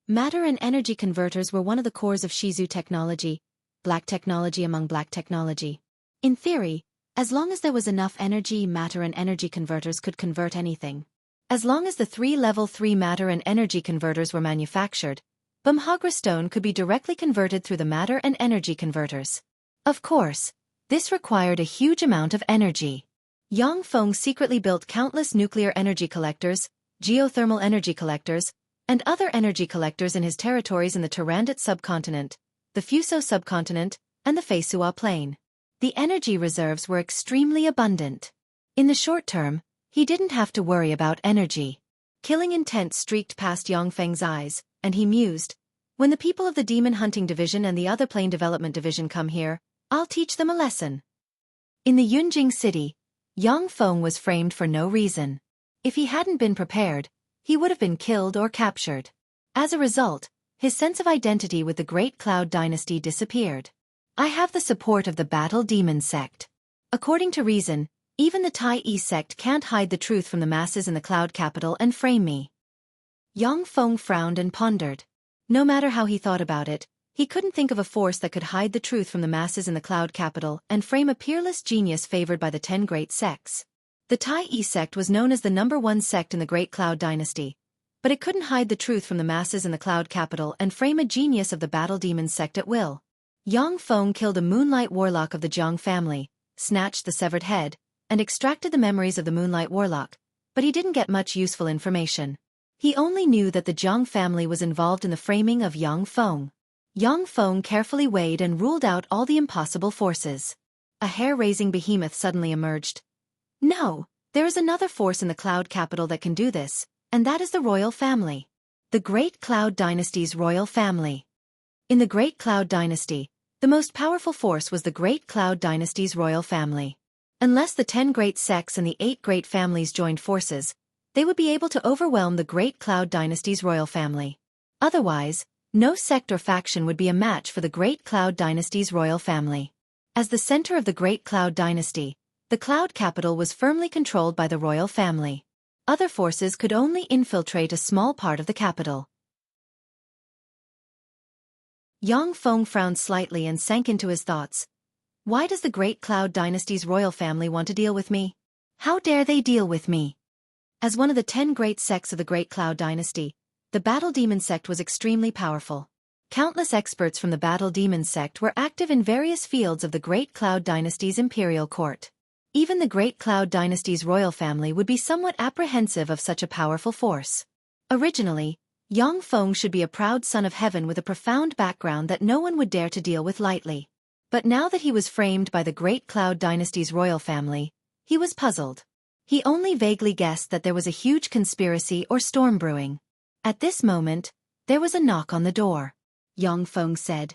Matter and energy converters were one of the cores of Shizu technology, black technology among black technology. In theory, as long as there was enough energy, matter and energy converters could convert anything. As long as the 3 level 3 matter and energy converters were manufactured, Bamhagra stone could be directly converted through the matter and energy converters. Of course, this required a huge amount of energy. Yang Feng secretly built countless nuclear energy collectors, geothermal energy collectors, and other energy collectors in his territories in the Tarandit subcontinent, the Fuso subcontinent, and the Feisua plain. The energy reserves were extremely abundant. In the short term, he didn't have to worry about energy. Killing intent streaked past Yang Feng's eyes, and he mused, when the people of the Demon Hunting Division and the other Plane Development Division come here, I'll teach them a lesson. In the Yunjing city, Yang Feng was framed for no reason. If he hadn't been prepared, he would have been killed or captured. As a result, his sense of identity with the Great Cloud Dynasty disappeared. I have the support of the Battle Demon sect. According to reason, even the Tai Yi sect can't hide the truth from the masses in the Cloud Capital and frame me. Yang Feng frowned and pondered. No matter how he thought about it, he couldn't think of a force that could hide the truth from the masses in the Cloud Capital and frame a peerless genius favored by the 10 great sects. The Tai Yi sect was known as the #1 sect in the Great Cloud Dynasty, but it couldn't hide the truth from the masses in the Cloud Capital and frame a genius of the Battle Demon sect at will. Yang Feng killed a Moonlight Warlock of the Jiang family, snatched the severed head, and extracted the memories of the Moonlight Warlock, but he didn't get much useful information. He only knew that the Jiang family was involved in the framing of Yang Feng. Yang Feng carefully weighed and ruled out all the impossible forces. A hair-raising behemoth suddenly emerged. No, there is another force in the Cloud Capital that can do this, and that is the royal family. The Great Cloud Dynasty's royal family. In the Great Cloud Dynasty, the most powerful force was the Great Cloud Dynasty's royal family. Unless the 10 great sects and the 8 great families joined forces, they would be able to overwhelm the Great Cloud Dynasty's royal family. Otherwise, no sect or faction would be a match for the Great Cloud Dynasty's royal family. As the center of the Great Cloud Dynasty, the Cloud Capital was firmly controlled by the royal family. Other forces could only infiltrate a small part of the capital. Yang Feng frowned slightly and sank into his thoughts. Why does the Great Cloud Dynasty's royal family want to deal with me? How dare they deal with me? As one of the 10 great sects of the Great Cloud Dynasty, the Battle Demon sect was extremely powerful. Countless experts from the Battle Demon sect were active in various fields of the Great Cloud Dynasty's imperial court. Even the Great Cloud Dynasty's royal family would be somewhat apprehensive of such a powerful force. Originally, Yang Feng should be a proud son of heaven with a profound background that no one would dare to deal with lightly. But now that he was framed by the Great Cloud Dynasty's royal family, he was puzzled. He only vaguely guessed that there was a huge conspiracy or storm brewing. At this moment, there was a knock on the door. Yang Feng said,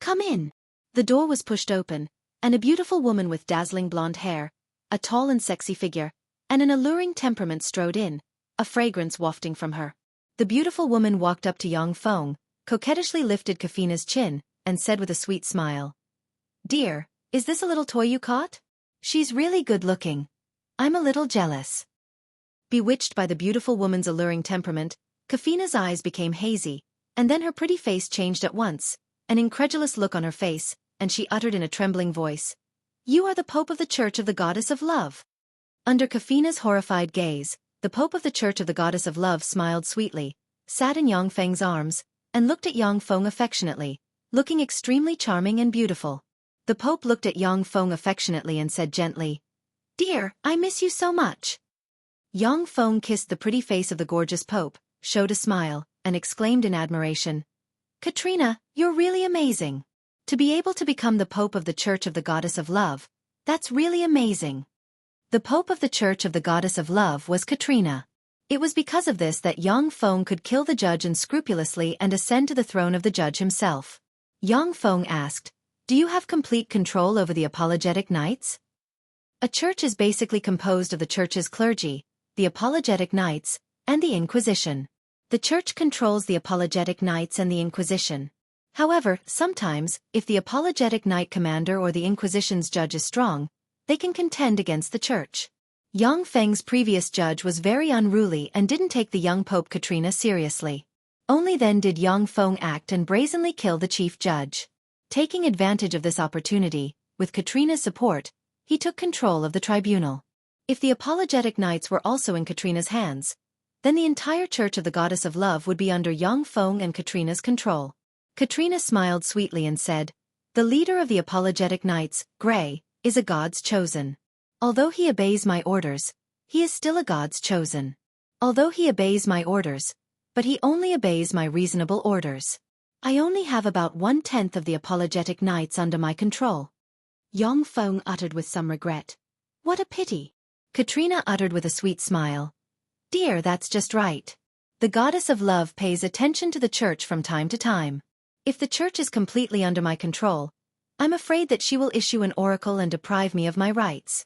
"Come in." The door was pushed open, and a beautiful woman with dazzling blonde hair, a tall and sexy figure, and an alluring temperament strode in, a fragrance wafting from her. The beautiful woman walked up to Yang Feng, coquettishly lifted Kafina's chin, and said with a sweet smile, "Dear, is this a little toy you caught? She's really good-looking. I'm a little jealous." Bewitched by the beautiful woman's alluring temperament, Kafina's eyes became hazy, and then her pretty face changed at once, an incredulous look on her face, and she uttered in a trembling voice, "You are the Pope of the Church of the Goddess of Love." Under Kafina's horrified gaze, the Pope of the Church of the Goddess of Love smiled sweetly, sat in Yang Feng's arms, and looked at Yang Feng affectionately, looking extremely charming and beautiful. The Pope looked at Yang Feng affectionately and said gently, "Dear, I miss you so much." Yang Feng kissed the pretty face of the gorgeous Pope, showed a smile, and exclaimed in admiration, "Katrina, you're really amazing. To be able to become the Pope of the Church of the Goddess of Love, that's really amazing." The Pope of the Church of the Goddess of Love was Katrina. It was because of this that Yang Feng could kill the judge unscrupulously and ascend to the throne of the judge himself. Yang Feng asked, "Do you have complete control over the apologetic knights?" A church is basically composed of the church's clergy, the apologetic knights, and the Inquisition. The church controls the apologetic knights and the Inquisition. However, sometimes, if the apologetic knight commander or the Inquisition's judge is strong, they can contend against the church. Yang Feng's previous judge was very unruly and didn't take the young Pope Katrina seriously. Only then did Yang Feng act and brazenly kill the chief judge. Taking advantage of this opportunity, with Katrina's support, he took control of the tribunal. If the apologetic knights were also in Katrina's hands, then the entire Church of the Goddess of Love would be under Yang Feng and Katrina's control. Katrina smiled sweetly and said, "The leader of the apologetic knights, Gray, is a god's chosen. Although he obeys my orders, he is still a god's chosen. Although he obeys my orders, but he only obeys my reasonable orders. I only have about 1/10 of the apologetic knights under my control." Yang Feng uttered with some regret, "What a pity." Katrina uttered with a sweet smile, "Dear, that's just right. The Goddess of Love pays attention to the church from time to time. If the church is completely under my control, I'm afraid that she will issue an oracle and deprive me of my rights."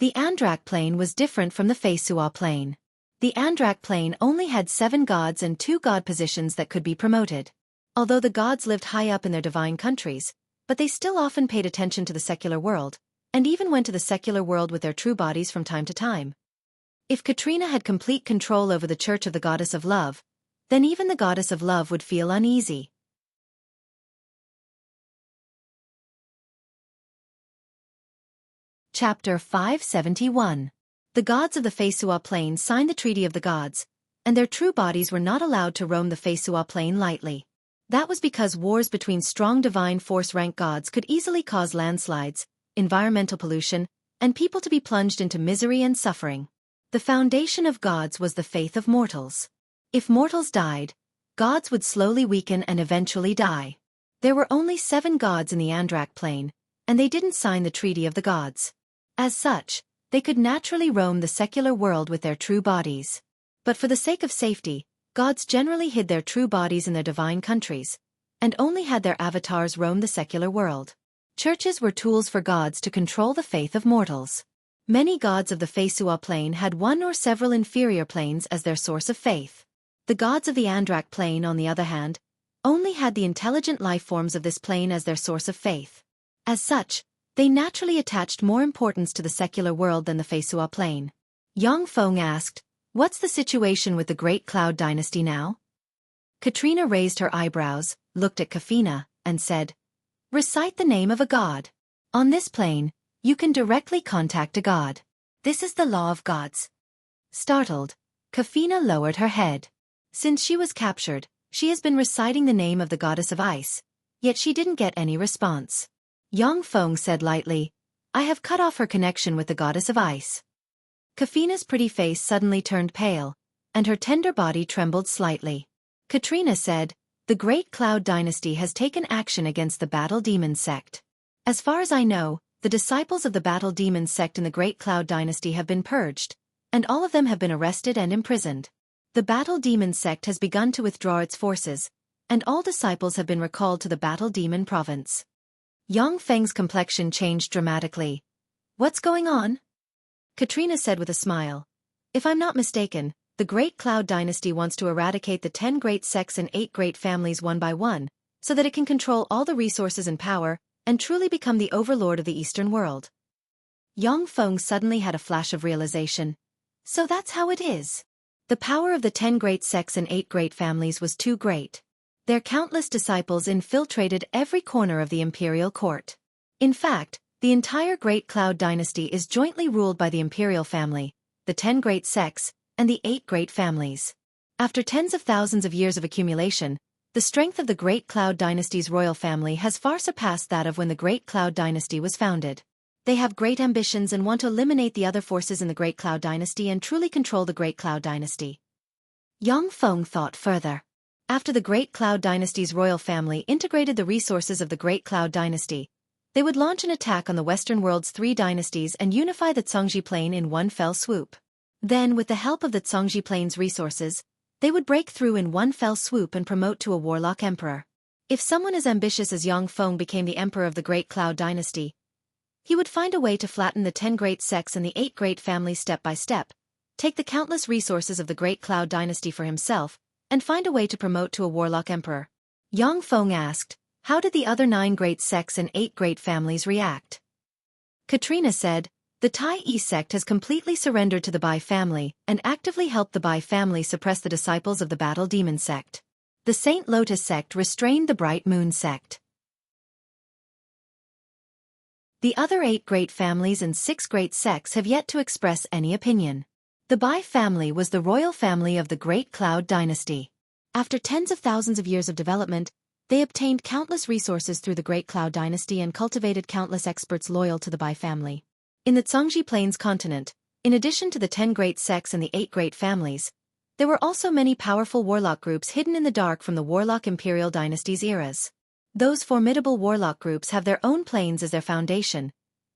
The Andrak plane was different from the Feisua plane. The Andrak plane only had 7 gods and 2 god positions that could be promoted. Although the gods lived high up in their divine countries, but they still often paid attention to the secular world, and even went to the secular world with their true bodies from time to time. If Katrina had complete control over the Church of the Goddess of Love, then even the Goddess of Love would feel uneasy. Chapter 571. The gods of the Feisua plane signed the Treaty of the Gods, and their true bodies were not allowed to roam the Feisua plane lightly. That was because wars between strong divine force-rank gods could easily cause landslides, environmental pollution, and people to be plunged into misery and suffering. The foundation of gods was the faith of mortals. If mortals died, gods would slowly weaken and eventually die. There were only 7 gods in the Andrak plane, and they didn't sign the Treaty of the Gods. As such, they could naturally roam the secular world with their true bodies. But for the sake of safety, gods generally hid their true bodies in their divine countries, and only had their avatars roam the secular world. Churches were tools for gods to control the faith of mortals. Many gods of the Feisua plane had one or several inferior planes as their source of faith. The gods of the Andrak plane, on the other hand, only had the intelligent life forms of this plane as their source of faith. As such, they naturally attached more importance to the secular world than the Feisua plane. Yang Feng asked, "What's the situation with the Great Cloud Dynasty now?" Katrina raised her eyebrows, looked at Kafina, and said, "Recite the name of a god. On this plane, you can directly contact a god. This is the law of gods." Startled, Kafina lowered her head. Since she was captured, she has been reciting the name of the goddess of ice, yet she didn't get any response. Yang Feng said lightly, "I have cut off her connection with the goddess of ice." Kafina's pretty face suddenly turned pale, and her tender body trembled slightly. Katrina said, "The Great Cloud Dynasty has taken action against the Battle Demon sect. As far as I know, the disciples of the Battle Demon sect in the Great Cloud Dynasty have been purged, and all of them have been arrested and imprisoned. The Battle Demon sect has begun to withdraw its forces, and all disciples have been recalled to the Battle Demon province." Yang Feng's complexion changed dramatically. "What's going on?" Katrina said with a smile, "If I'm not mistaken, the Great Cloud Dynasty wants to eradicate the 10 great sects and 8 great families one by one, so that it can control all the resources and power, and truly become the overlord of the Eastern world." Yang Feng suddenly had a flash of realization. So that's how it is. The power of the 10 great sects and 8 great families was too great. Their countless disciples infiltrated every corner of the imperial court. In fact, the entire Great Cloud Dynasty is jointly ruled by the imperial family, the 10 great sects, and the 8 great families. After tens of thousands of years of accumulation, the strength of the Great Cloud Dynasty's royal family has far surpassed that of when the Great Cloud Dynasty was founded. They have great ambitions and want to eliminate the other forces in the Great Cloud Dynasty and truly control the Great Cloud Dynasty. Yang Feng thought further. After the Great Cloud Dynasty's royal family integrated the resources of the Great Cloud Dynasty, they would launch an attack on the Western world's 3 dynasties and unify the Zhongji plain in one fell swoop. Then, with the help of the Zhongji Plains resources, they would break through in one fell swoop and promote to a warlock emperor. If someone as ambitious as Yang Feng became the emperor of the Great Cloud Dynasty, he would find a way to flatten the 10 great sects and the 8 great families step by step, take the countless resources of the Great Cloud Dynasty for himself, and find a way to promote to a warlock emperor. Yang Feng asked, how did the other 9 great sects and 8 great families react? Katrina said, the Tai Yi sect has completely surrendered to the Bai family and actively helped the Bai family suppress the disciples of the Battle Demon sect. The Saint Lotus sect restrained the Bright Moon sect. The other 8 great families and 6 great sects have yet to express any opinion. The Bai family was the royal family of the Great Cloud Dynasty. After tens of thousands of years of development, they obtained countless resources through the Great Cloud Dynasty and cultivated countless experts loyal to the Bai family. In the Zhongji Plains continent, in addition to the 10 great sects and the 8 great families, there were also many powerful warlock groups hidden in the dark from the Warlock Imperial Dynasty's eras. Those formidable warlock groups have their own planes as their foundation,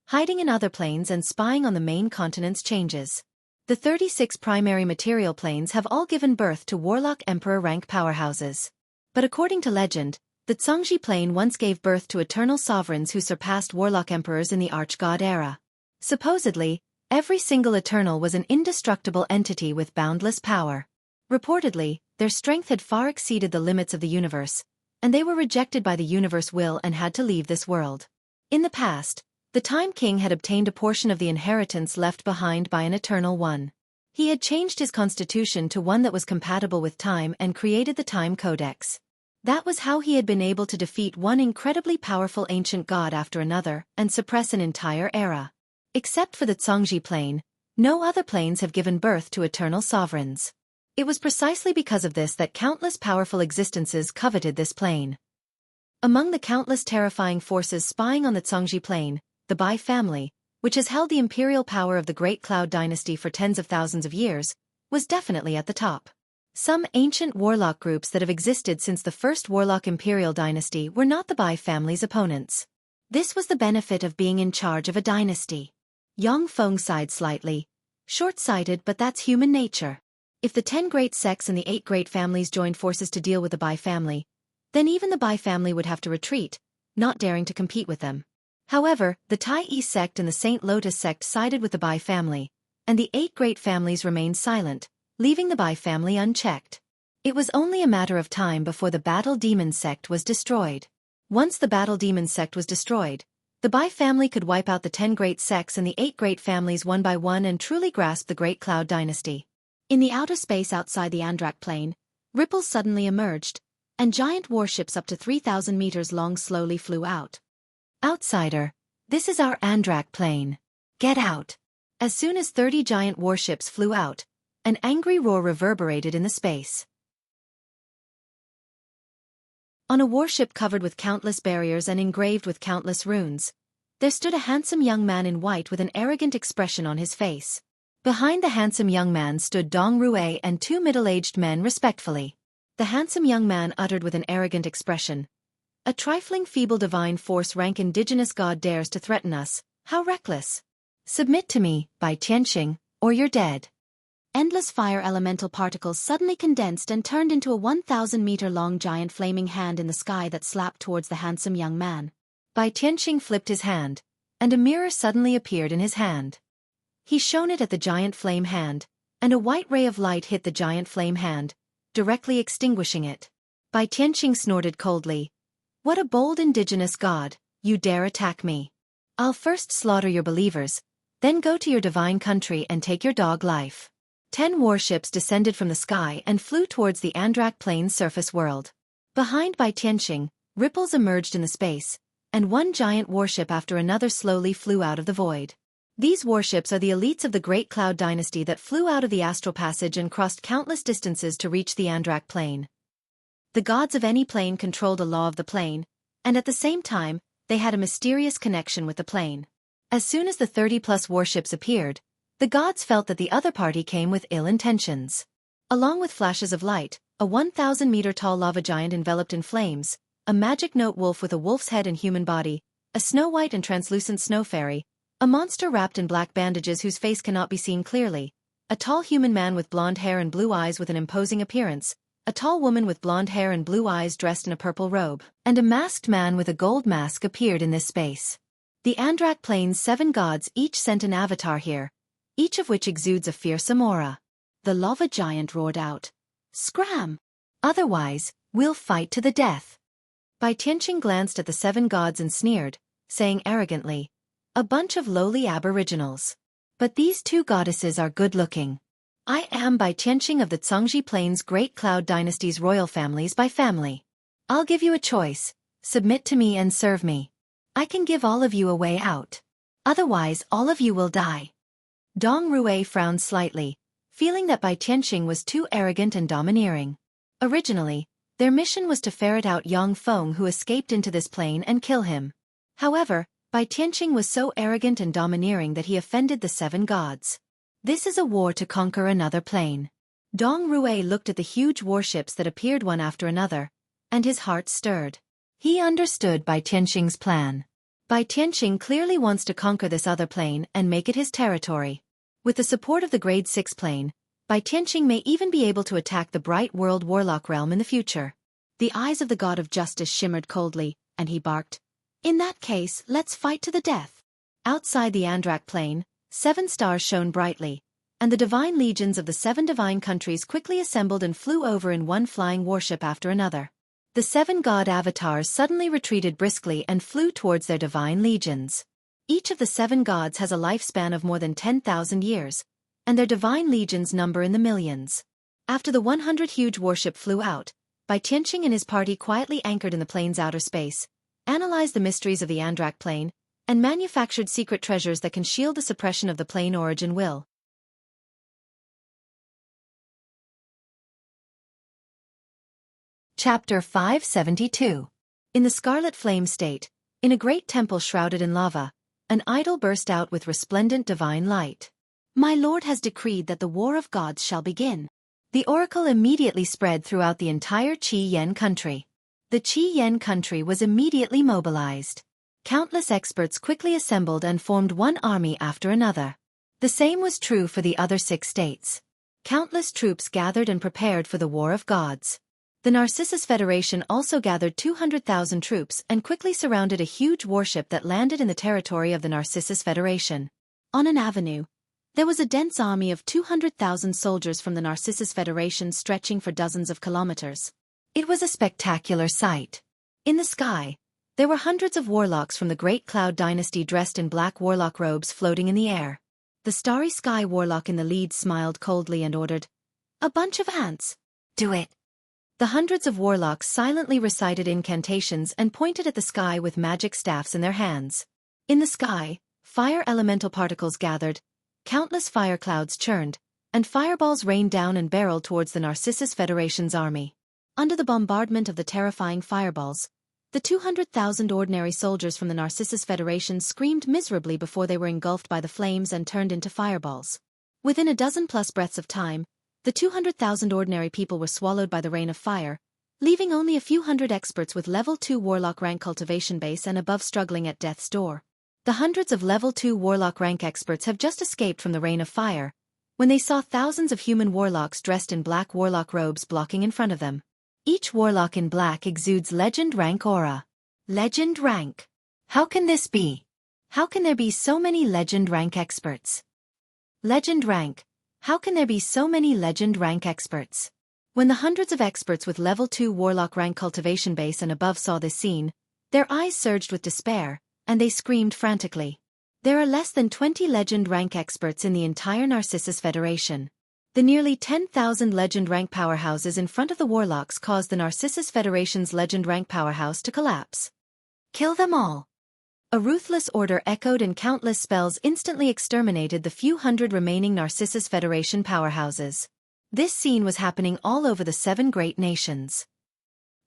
hiding in other planes and spying on the main continent's changes. The 36 primary material planes have all given birth to warlock emperor rank powerhouses. But according to legend, the Zhongji plane once gave birth to eternal sovereigns who surpassed warlock emperors in the arch-god era. Supposedly, every single eternal was an indestructible entity with boundless power. Reportedly, their strength had far exceeded the limits of the universe, and they were rejected by the universe will and had to leave this world. In the past, the Time King had obtained a portion of the inheritance left behind by an Eternal One. He had changed his constitution to one that was compatible with time and created the Time Codex. That was how he had been able to defeat one incredibly powerful ancient god after another and suppress an entire era. Except for the Zhongji plane, no other planes have given birth to eternal sovereigns. It was precisely because of this that countless powerful existences coveted this plane. Among the countless terrifying forces spying on the Zhongji plane, the Bai family, which has held the imperial power of the Great Cloud Dynasty for tens of thousands of years, was definitely at the top. Some ancient warlock groups that have existed since the first Warlock Imperial Dynasty were not the Bai family's opponents. This was the benefit of being in charge of a dynasty. Yang Feng sighed slightly. Short-sighted, but that's human nature. If the 10 great sects and the 8 great families joined forces to deal with the Bai family, then even the Bai family would have to retreat, not daring to compete with them. However, the Tai Yi sect and the Saint Lotus sect sided with the Bai family, and the 8 great families remained silent, leaving the Bai family unchecked. It was only a matter of time before the Battle Demon sect was destroyed. Once the Battle Demon sect was destroyed, the Bai family could wipe out the 10 great sects and the 8 great families one by one and truly grasp the Great Cloud Dynasty. In the outer space outside the Andrak plane, ripples suddenly emerged, and giant warships up to 3,000 meters long slowly flew out. Outsider, this is our Andrak plane. Get out. As soon as 30 giant warships flew out, an angry roar reverberated in the space. On a warship covered with countless barriers and engraved with countless runes, there stood a handsome young man in white with an arrogant expression on his face. Behind the handsome young man stood Dong Rui and 2 middle-aged men respectfully. The handsome young man uttered with an arrogant expression, "A trifling feeble divine force rank indigenous god dares to threaten us, how reckless! Submit to me, Bai Tianxing, or you're dead." Endless fire elemental particles suddenly condensed and turned into a 1,000-meter-long giant flaming hand in the sky that slapped towards the handsome young man. Bai Tianxing flipped his hand, and a mirror suddenly appeared in his hand. He shone it at the giant flame hand, and a white ray of light hit the giant flame hand, directly extinguishing it. Bai Tianxing snorted coldly. "What a bold indigenous god, you dare attack me. I'll first slaughter your believers, then go to your divine country and take your dog life." 10 warships descended from the sky and flew towards the Andrak plane's surface world. Behind Bai Tianxing, ripples emerged in the space, and one giant warship after another slowly flew out of the void. These warships are the elites of the Great Cloud Dynasty that flew out of the astral passage and crossed countless distances to reach the Andrak plane. The gods of any plane controlled a law of the plane, and at the same time, they had a mysterious connection with the plane. As soon as the 30-plus warships appeared, the gods felt that the other party came with ill intentions. Along with flashes of light, a 1,000-meter-tall lava giant enveloped in flames, a magic note wolf with a wolf's head and human body, a snow-white and translucent snow fairy, a monster wrapped in black bandages whose face cannot be seen clearly, a tall human man with blonde hair and blue eyes with an imposing appearance, a tall woman with blonde hair and blue eyes dressed in a purple robe, and a masked man with a gold mask appeared in this space. The Andrak Plane's 7 gods each sent an avatar here, each of which exudes a fearsome aura. The lava giant roared out, "Scram! Otherwise, we'll fight to the death." Bai Tianqing glanced at the 7 gods and sneered, saying arrogantly, "A bunch of lowly aboriginals. But these 2 goddesses are good-looking. I am Bai Tianqing of the Zhangji Plains Great Cloud Dynasty's royal families by family. I'll give you a choice, submit to me and serve me. I can give all of you a way out. Otherwise all of you will die." Dong Rui frowned slightly, feeling that Bai Tianqing was too arrogant and domineering. Originally, their mission was to ferret out Yang Feng who escaped into this plane and kill him. However, Bai Tianqing was so arrogant and domineering that he offended the 7 gods. This is a war to conquer another plane. Dong Rui looked at the huge warships that appeared one after another, and his heart stirred. He understood Bai Tianqing's plan. Bai Tianqing clearly wants to conquer this other plane and make it his territory. With the support of the Grade 6 plane, Bai Tianqing may even be able to attack the Bright World Warlock realm in the future. The eyes of the God of Justice shimmered coldly, and he barked, "In that case, let's fight to the death." Outside the Andrak plane, 7 stars shone brightly, and the divine legions of the 7 divine countries quickly assembled and flew over in one flying warship after another. The 7 god avatars suddenly retreated briskly and flew towards their divine legions. Each of the 7 gods has a lifespan of more than 10,000 years, and their divine legions number in the millions. After the 100 huge warship flew out, Bai Tianqing and his party quietly anchored in the plane's outer space, analyzed the mysteries of the Andrak plane, and manufactured secret treasures that can shield the suppression of the plane origin will. Chapter 572. In the Scarlet Flame State, in a great temple shrouded in lava, an idol burst out with resplendent divine light. "My lord has decreed that the war of gods shall begin." The oracle immediately spread throughout the entire Qi Yen country. The Qi Yen country was immediately mobilized. Countless experts quickly assembled and formed one army after another. The same was true for the other 6 states. Countless troops gathered and prepared for the War of Gods. The Narcissus Federation also gathered 200,000 troops and quickly surrounded a huge warship that landed in the territory of the Narcissus Federation. On an avenue, there was a dense army of 200,000 soldiers from the Narcissus Federation stretching for dozens of kilometers. It was a spectacular sight. In the sky, there were hundreds of warlocks from the Great Cloud Dynasty dressed in black warlock robes floating in the air. The Starry Sky Warlock in the lead smiled coldly and ordered, "A bunch of ants. Do it." The hundreds of warlocks silently recited incantations and pointed at the sky with magic staffs in their hands. In the sky, fire elemental particles gathered, countless fire clouds churned, and fireballs rained down and barreled towards the Narcissus Federation's army. Under the bombardment of the terrifying fireballs, the 200,000 ordinary soldiers from the Narcissus Federation screamed miserably before they were engulfed by the flames and turned into fireballs. Within a dozen-plus breaths of time, the 200,000 ordinary people were swallowed by the rain of fire, leaving only a few hundred experts with Level 2 Warlock rank cultivation base and above struggling at death's door. The hundreds of Level 2 Warlock rank experts have just escaped from the rain of fire, when they saw thousands of human warlocks dressed in black warlock robes blocking in front of them. Each warlock in black exudes legend rank aura. Legend rank. How can this be? How can there be so many legend rank experts? Legend rank. How can there be so many legend rank experts? When the hundreds of experts with Level 2 Warlock rank cultivation base and above saw this scene, their eyes surged with despair, and they screamed frantically. There are less than 20 legend rank experts in the entire Narcissus Federation. The nearly 10,000 legend rank powerhouses in front of the warlocks caused the Narcissus Federation's legend rank powerhouse to collapse. Kill them all. A ruthless order echoed and countless spells instantly exterminated the few hundred remaining Narcissus Federation powerhouses. This scene was happening all over the 7 great nations.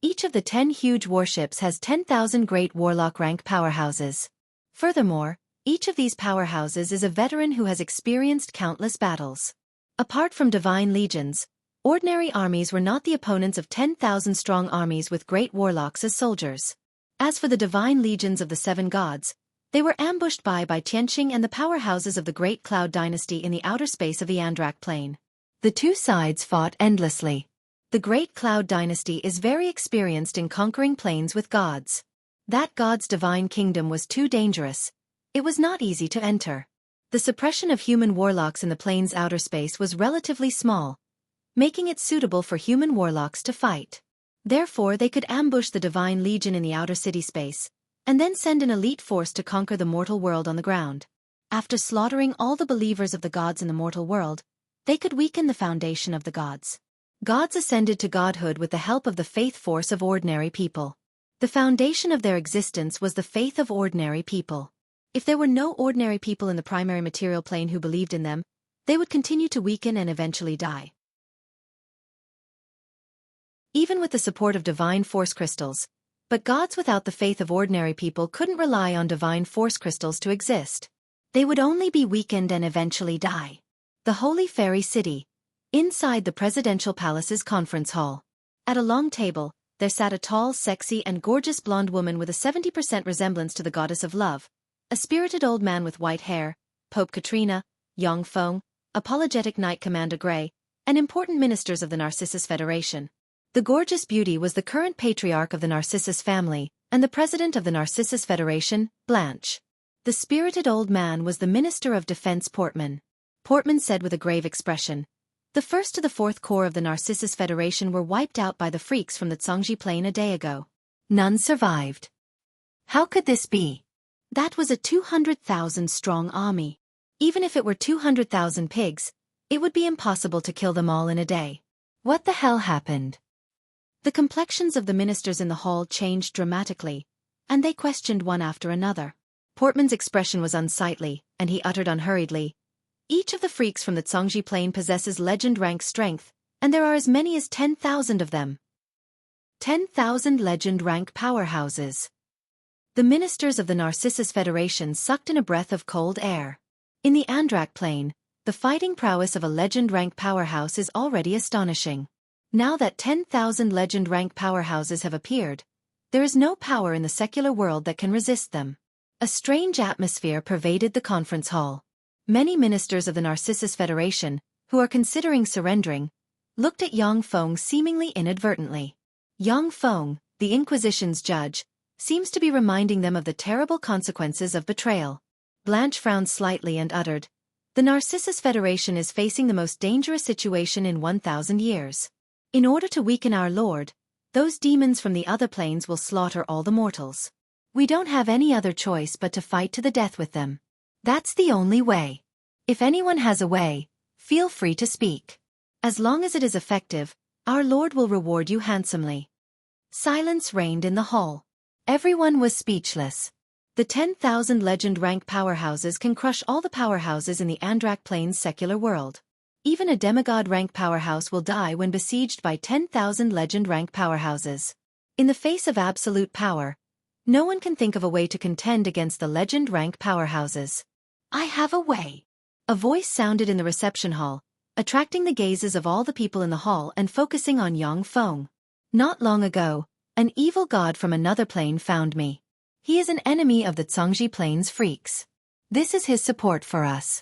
Each of the 10 huge warships has 10,000 great warlock rank powerhouses. Furthermore, each of these powerhouses is a veteran who has experienced countless battles. Apart from divine legions, ordinary armies were not the opponents of 10,000 strong armies with great warlocks as soldiers. As for the divine legions of the 7 gods, They were ambushed by Tianqing and the powerhouses of the Great Cloud Dynasty in the outer space of the Andrak Plain. The two sides fought endlessly. The Great Cloud Dynasty is very experienced in conquering planes with gods. That god's divine kingdom was too dangerous. It was not easy to enter. The suppression of human warlocks in the plane's outer space was relatively small, making it suitable for human warlocks to fight. Therefore, they could ambush the Divine Legion in the outer city space, and then send an elite force to conquer the mortal world on the ground. After slaughtering all the believers of the gods in the mortal world, they could weaken the foundation of the gods. Gods ascended to godhood with the help of the faith force of ordinary people. The foundation of their existence was the faith of ordinary people. If there were no ordinary people in the primary material plane who believed in them, they would continue to weaken and eventually die. Even with the support of divine force crystals, but gods without the faith of ordinary people couldn't rely on divine force crystals to exist. They would only be weakened and eventually die. The Holy Fairy City. Inside the presidential palace's conference hall. At a long table, there sat a tall, sexy, and gorgeous blonde woman with a 70% resemblance to the goddess of love, a spirited old man with white hair, Pope Katrina, Yang Feng, apologetic Knight Commander Grey, and important ministers of the Narcissus Federation. The gorgeous beauty was the current patriarch of the Narcissus family, and the president of the Narcissus Federation, Blanche. The spirited old man was the Minister of Defense Portman. Portman said with a grave expression, "The 1st to the 4th Corps of the Narcissus Federation were wiped out by the freaks from the Zhongji Plain a day ago. None survived. How could this be? That was a 200,000-strong army. Even if it were 200,000 pigs, it would be impossible to kill them all in a day. What the hell happened?" The complexions of the ministers in the hall changed dramatically, and they questioned one after another. Portman's expression was unsightly, and he uttered unhurriedly, "Each of the freaks from the Zhongji Plain possesses legend rank strength, and there are as many as 10,000 of them. 10,000 legend rank powerhouses." The ministers of the Narcissus Federation sucked in a breath of cold air. In the Andrak Plain, the fighting prowess of a legend rank powerhouse is already astonishing. Now that 10,000 legend rank powerhouses have appeared, there is no power in the secular world that can resist them. A strange atmosphere pervaded the conference hall. Many ministers of the Narcissus Federation, who are considering surrendering, looked at Yang Feng seemingly inadvertently. Yang Feng, the Inquisition's judge, seems to be reminding them of the terrible consequences of betrayal. Blanche frowned slightly and uttered, "The Narcissus Federation is facing the most dangerous situation in 1,000 years. In order to weaken our lord, those demons from the other planes will slaughter all the mortals. We don't have any other choice but to fight to the death with them. That's the only way. If anyone has a way, feel free to speak. As long as it is effective, our lord will reward you handsomely." Silence reigned in the hall. Everyone was speechless. The 10,000 legend rank powerhouses can crush all the powerhouses in the Andrak Plain's secular world. Even a demigod rank powerhouse will die when besieged by 10,000 legend rank powerhouses. In the face of absolute power, no one can think of a way to contend against the legend rank powerhouses. "I have a way." A voice sounded in the reception hall, attracting the gazes of all the people in the hall and focusing on Yang Feng. "Not long ago, an evil god from another plane found me. He is an enemy of the Zhongji Plain's freaks. This is his support for us."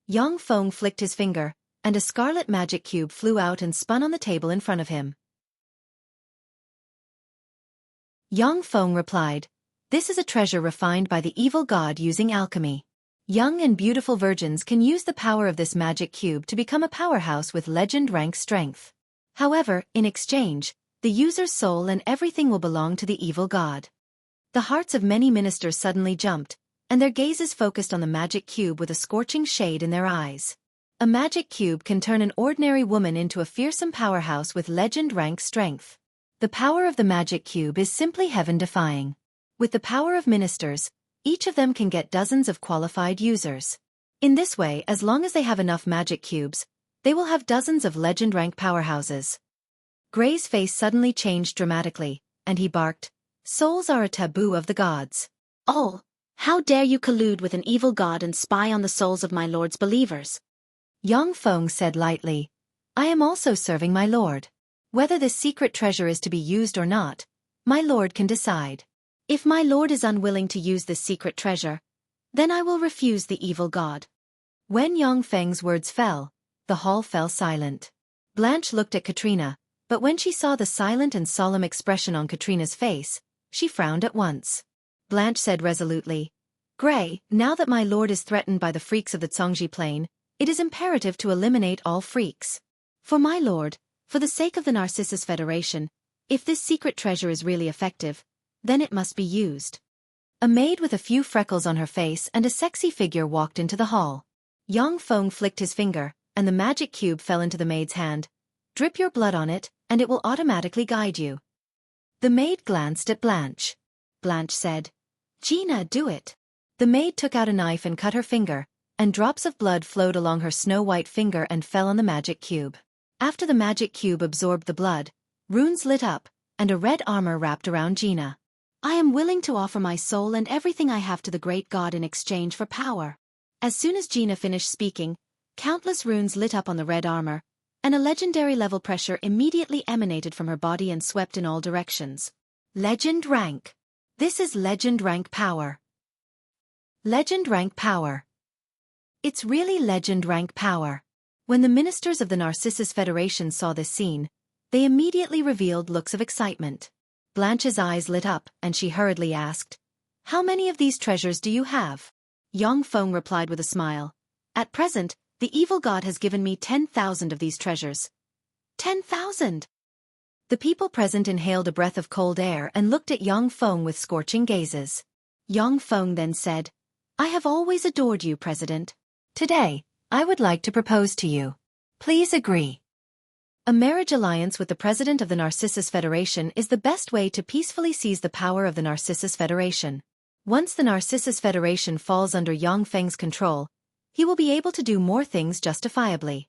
Yang Feng flicked his finger, and a scarlet magic cube flew out and spun on the table in front of him. Yang Feng replied, "This is a treasure refined by the evil god using alchemy. Young and beautiful virgins can use the power of this magic cube to become a powerhouse with legend rank strength. However, in exchange, the user's soul and everything will belong to the evil god." The hearts of many ministers suddenly jumped, and their gazes focused on the magic cube with a scorching shade in their eyes. A magic cube can turn an ordinary woman into a fearsome powerhouse with legend rank strength. The power of the magic cube is simply heaven-defying. With the power of ministers, each of them can get dozens of qualified users. In this way, as long as they have enough magic cubes, they will have dozens of legend rank powerhouses. Gray's face suddenly changed dramatically, and he barked, "Souls are a taboo of the gods. Oh, how dare you collude with an evil god and spy on the souls of my lord's believers?" Yang Feng said lightly, "I am also serving my lord. Whether this secret treasure is to be used or not, my lord can decide. If my lord is unwilling to use this secret treasure, then I will refuse the evil god. When Yang Feng's words fell, the hall fell silent. Blanche looked at Katrina, but when she saw the silent and solemn expression on Katrina's face, she frowned at once. Blanche said resolutely, "Gray, now that my lord is threatened by the freaks of the Zhongji Plain, it is imperative to eliminate all freaks. For my lord, for the sake of the Narcissus Federation, if this secret treasure is really effective, then it must be used." A maid with a few freckles on her face and a sexy figure walked into the hall. Yang Feng flicked his finger, and the magic cube fell into the maid's hand. "Drip your blood on it, and it will automatically guide you." The maid glanced at Blanche. Blanche said, "Gina, do it." The maid took out a knife and cut her finger, and drops of blood flowed along her snow-white finger and fell on the magic cube. After the magic cube absorbed the blood, runes lit up, and a red armor wrapped around Gina. "I am willing to offer my soul and everything I have to the great god in exchange for power." As soon as Gina finished speaking, countless runes lit up on the red armor, and a legendary level pressure immediately emanated from her body and swept in all directions. Legend rank. This is legend rank power. Legend rank power. It's really legend rank power. When the ministers of the Narcissus Federation saw this scene, they immediately revealed looks of excitement. Blanche's eyes lit up, and she hurriedly asked, "How many of these treasures do you have?" Yang Feng replied with a smile, "At present, the evil god has given me 10,000 of these treasures." 10,000! The people present inhaled a breath of cold air and looked at Yang Feng with scorching gazes. Yang Feng then said, "I have always adored you, President. Today, I would like to propose to you. Please agree." A marriage alliance with the president of the Narcissus Federation is the best way to peacefully seize the power of the Narcissus Federation. Once the Narcissus Federation falls under Yang Feng's control, he will be able to do more things justifiably.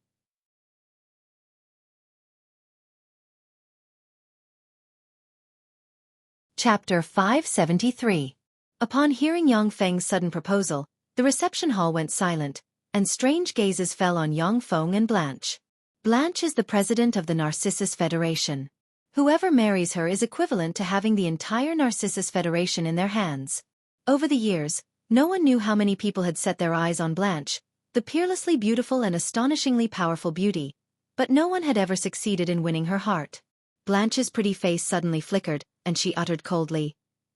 Chapter 573. Upon hearing Yang Feng's sudden proposal, the reception hall went silent, and strange gazes fell on Yang Feng and Blanche. Blanche is the president of the Narcissus Federation. Whoever marries her is equivalent to having the entire Narcissus Federation in their hands. Over the years, no one knew how many people had set their eyes on Blanche, the peerlessly beautiful and astonishingly powerful beauty, but no one had ever succeeded in winning her heart. Blanche's pretty face suddenly flickered, and she uttered coldly,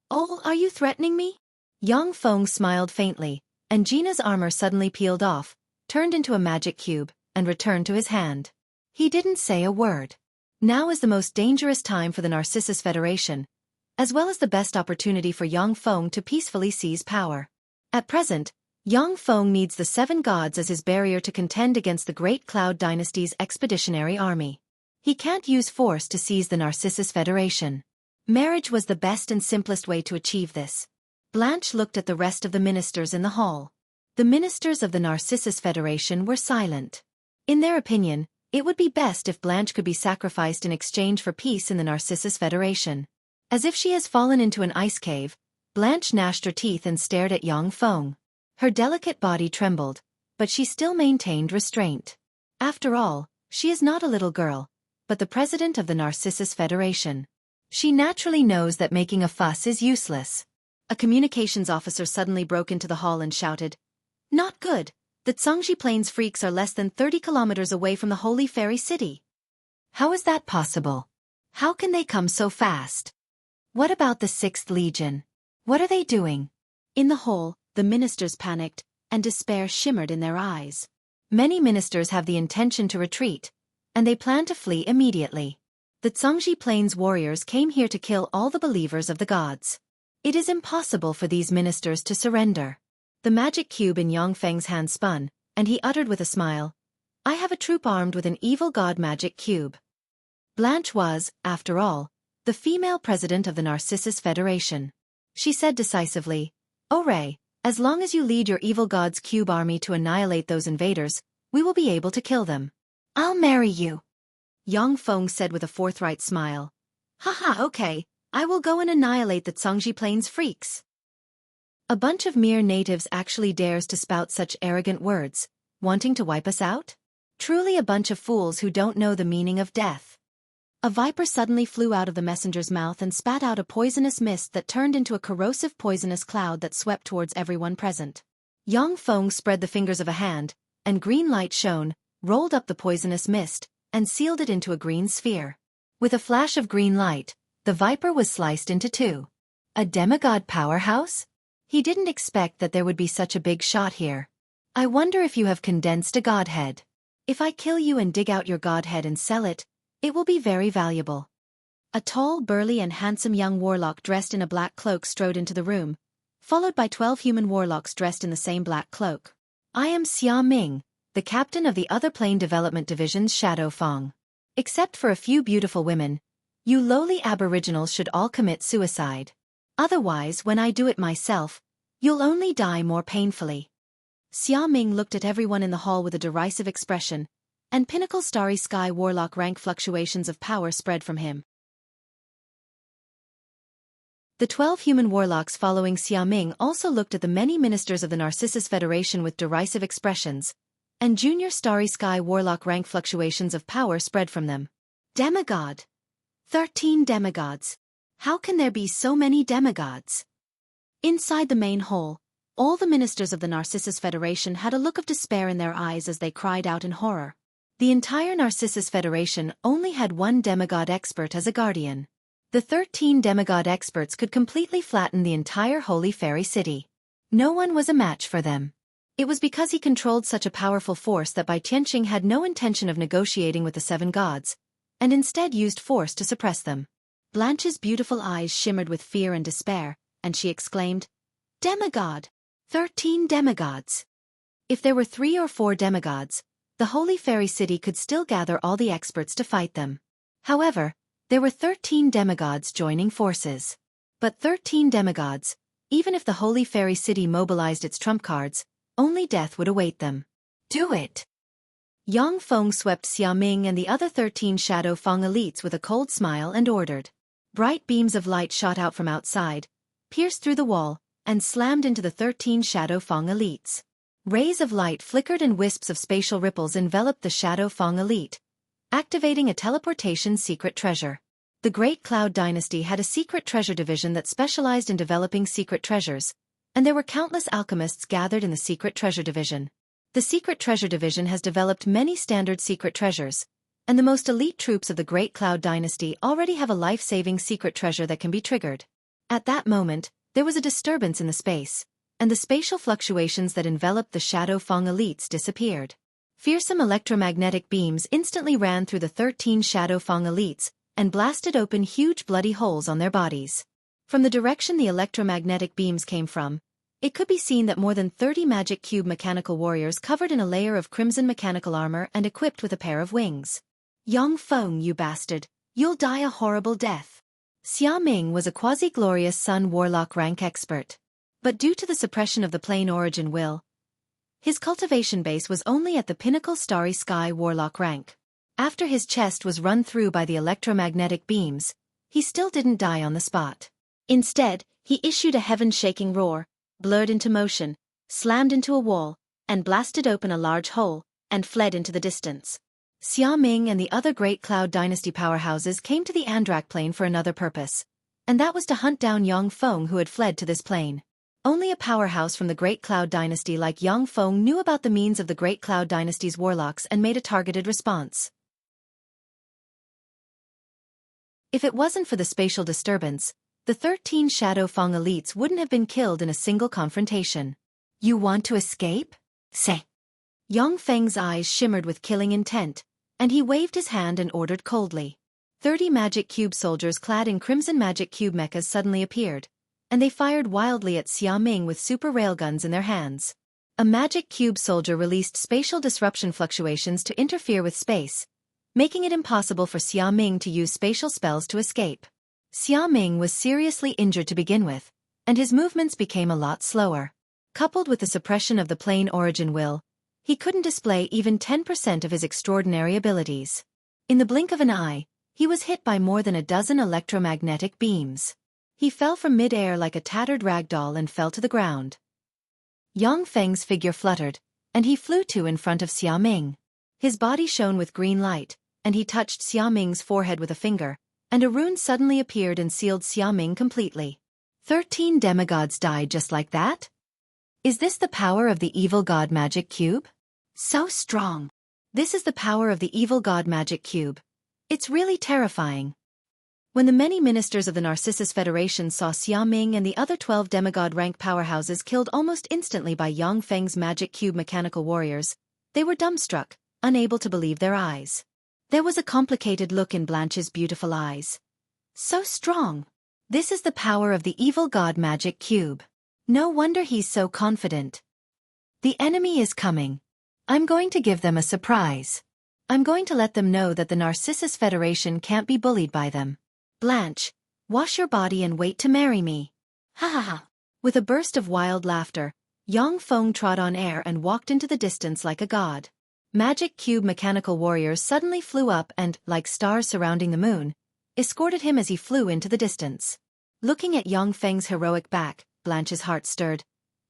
"Oh, are you threatening me?" Yang Feng smiled faintly, and Gina's armor suddenly peeled off, turned into a magic cube, and returned to his hand. He didn't say a word. Now is the most dangerous time for the Narcissus Federation, as well as the best opportunity for Yang Feng to peacefully seize power. At present, Yang Feng needs the 7 gods as his barrier to contend against the Great Cloud Dynasty's expeditionary army. He can't use force to seize the Narcissus Federation. Marriage was the best and simplest way to achieve this. Blanche looked at the rest of the ministers in the hall. The ministers of the Narcissus Federation were silent. In their opinion, it would be best if Blanche could be sacrificed in exchange for peace in the Narcissus Federation. As if she has fallen into an ice cave, Blanche gnashed her teeth and stared at Yang Feng. Her delicate body trembled, but she still maintained restraint. After all, she is not a little girl, but the president of the Narcissus Federation. She naturally knows that making a fuss is useless. A communications officer suddenly broke into the hall and shouted, "Not good! The Zhongji Plains freaks are less than 30 kilometers away from the Holy Fairy City." "How is that possible? How can they come so fast? What about the 6th Legion? What are they doing?" In the hall, the ministers panicked, and despair shimmered in their eyes. Many ministers have the intention to retreat, and they plan to flee immediately. The Zhongji Plains warriors came here to kill all the believers of the gods. It is impossible for these ministers to surrender. The magic cube in Yang Feng's hand spun, and he uttered with a smile, "I have a troop armed with an evil god magic cube." Blanche was, after all, the female president of the Narcissus Federation. She said decisively, "Oh Ray, as long as you lead your evil god's cube army to annihilate those invaders, we will be able to kill them." "I'll marry you," Yang Feng said with a forthright smile. "Haha, okay, I will go and annihilate the Zhongji Plains freaks." A bunch of mere natives actually dares to spout such arrogant words, wanting to wipe us out? Truly a bunch of fools who don't know the meaning of death. A viper suddenly flew out of the messenger's mouth and spat out a poisonous mist that turned into a corrosive poisonous cloud that swept towards everyone present. Yang Feng spread the fingers of a hand, and green light shone, rolled up the poisonous mist, and sealed it into a green sphere. With a flash of green light, the viper was sliced into two. A demigod powerhouse? He didn't expect that there would be such a big shot here. I wonder if you have condensed a godhead. If I kill you and dig out your godhead and sell it, it will be very valuable. A tall, burly and handsome young warlock dressed in a black cloak strode into the room, followed by 12 human warlocks dressed in the same black cloak. I am Xiaoming, the captain of the Other Plane Development Division's Xiaofan. Except for a few beautiful women, you lowly aboriginals should all commit suicide. Otherwise, when I do it myself, you'll only die more painfully. Xiaoming looked at everyone in the hall with a derisive expression, and Pinnacle Starry Sky Warlock rank fluctuations of power spread from him. The 12 human warlocks following Xiaoming also looked at the many ministers of the Narcissus Federation with derisive expressions, and Junior Starry Sky Warlock rank fluctuations of power spread from them. Demigod! 13 demigods! How can there be so many demigods? Inside the main hall, all the ministers of the Narcissus Federation had a look of despair in their eyes as they cried out in horror. The entire Narcissus Federation only had one demigod expert as a guardian. The 13 demigod experts could completely flatten the entire Holy Fairy City. No one was a match for them. It was because he controlled such a powerful force that Bai Tianqing had no intention of negotiating with the 7 gods, and instead used force to suppress them. Blanche's beautiful eyes shimmered with fear and despair, and she exclaimed, "Demigod! 13 demigods!" If there were 3 or 4 demigods, the Holy Fairy City could still gather all the experts to fight them. However, there were 13 demigods joining forces. But 13 demigods, even if the Holy Fairy City mobilized its trump cards, only death would await them. Do it! Yang Feng swept Xiaoming and the other 13 Shadow Fang elites with a cold smile and ordered. Bright beams of light shot out from outside, pierced through the wall, and slammed into the 13 Shadow Fang elites. Rays of light flickered and wisps of spatial ripples enveloped the Shadow Fang elite, activating a teleportation secret treasure. The Great Cloud Dynasty had a secret treasure division that specialized in developing secret treasures, and there were countless alchemists gathered in the secret treasure division. The secret treasure division has developed many standard secret treasures, and the most elite troops of the Great Cloud Dynasty already have a life-saving secret treasure that can be triggered. At that moment, there was a disturbance in the space, and the spatial fluctuations that enveloped the Shadow Fang elites disappeared. Fearsome electromagnetic beams instantly ran through the 13 Shadow Fang elites and blasted open huge bloody holes on their bodies. From the direction the electromagnetic beams came from, it could be seen that more than 30 magic cube mechanical warriors covered in a layer of crimson mechanical armor and equipped with a pair of wings. Yang Feng, you bastard, you'll die a horrible death. Xiaoming was a quasi-glorious Sun Warlock rank expert. But due to the suppression of the plane origin will, his cultivation base was only at the Pinnacle Starry Sky Warlock rank. After his chest was run through by the electromagnetic beams, he still didn't die on the spot. Instead, he issued a heaven-shaking roar, blurred into motion, slammed into a wall, and blasted open a large hole, and fled into the distance. Xiaoming and the other Great Cloud Dynasty powerhouses came to the Andrak plane for another purpose, and that was to hunt down Yang Feng who had fled to this plane. Only a powerhouse from the Great Cloud Dynasty like Yang Feng knew about the means of the Great Cloud Dynasty's warlocks and made a targeted response. If it wasn't for the spatial disturbance, the 13 Shadow Fang elites wouldn't have been killed in a single confrontation. You want to escape? Say. Yang Feng's eyes shimmered with killing intent, and he waved his hand and ordered coldly. 30 magic cube soldiers clad in crimson magic cube mechas suddenly appeared, and they fired wildly at Xiaoming with super railguns in their hands. A magic cube soldier released spatial disruption fluctuations to interfere with space, making it impossible for Xiaoming to use spatial spells to escape. Xiaoming was seriously injured to begin with, and his movements became a lot slower. Coupled with the suppression of the plane origin will, he couldn't display even 10% of his extraordinary abilities. In the blink of an eye, he was hit by more than a dozen electromagnetic beams. He fell from mid-air like a tattered rag doll and fell to the ground. Yang Feng's figure fluttered, and he flew to in front of Xiaoming. His body shone with green light, and he touched Xiaoming's forehead with a finger, and a rune suddenly appeared and sealed Xiaoming completely. 13 demigods died just like that? Is this the power of the evil god magic cube? So strong. This is the power of the evil god magic cube. It's really terrifying. When the many ministers of the Narcissus Federation saw Xiaoming and the other 12 demigod rank powerhouses killed almost instantly by Yang Feng's magic cube mechanical warriors, they were dumbstruck, unable to believe their eyes. There was a complicated look in Blanche's beautiful eyes. So strong. This is the power of the evil god magic cube. No wonder he's so confident. The enemy is coming. I'm going to give them a surprise. I'm going to let them know that the Narcissus Federation can't be bullied by them. Blanche, wash your body and wait to marry me. Ha ha ha. With a burst of wild laughter, Yang Feng trod on air and walked into the distance like a god. Magic cube mechanical warriors suddenly flew up and, like stars surrounding the moon, escorted him as he flew into the distance. Looking at Yang Feng's heroic back, Blanche's heart stirred.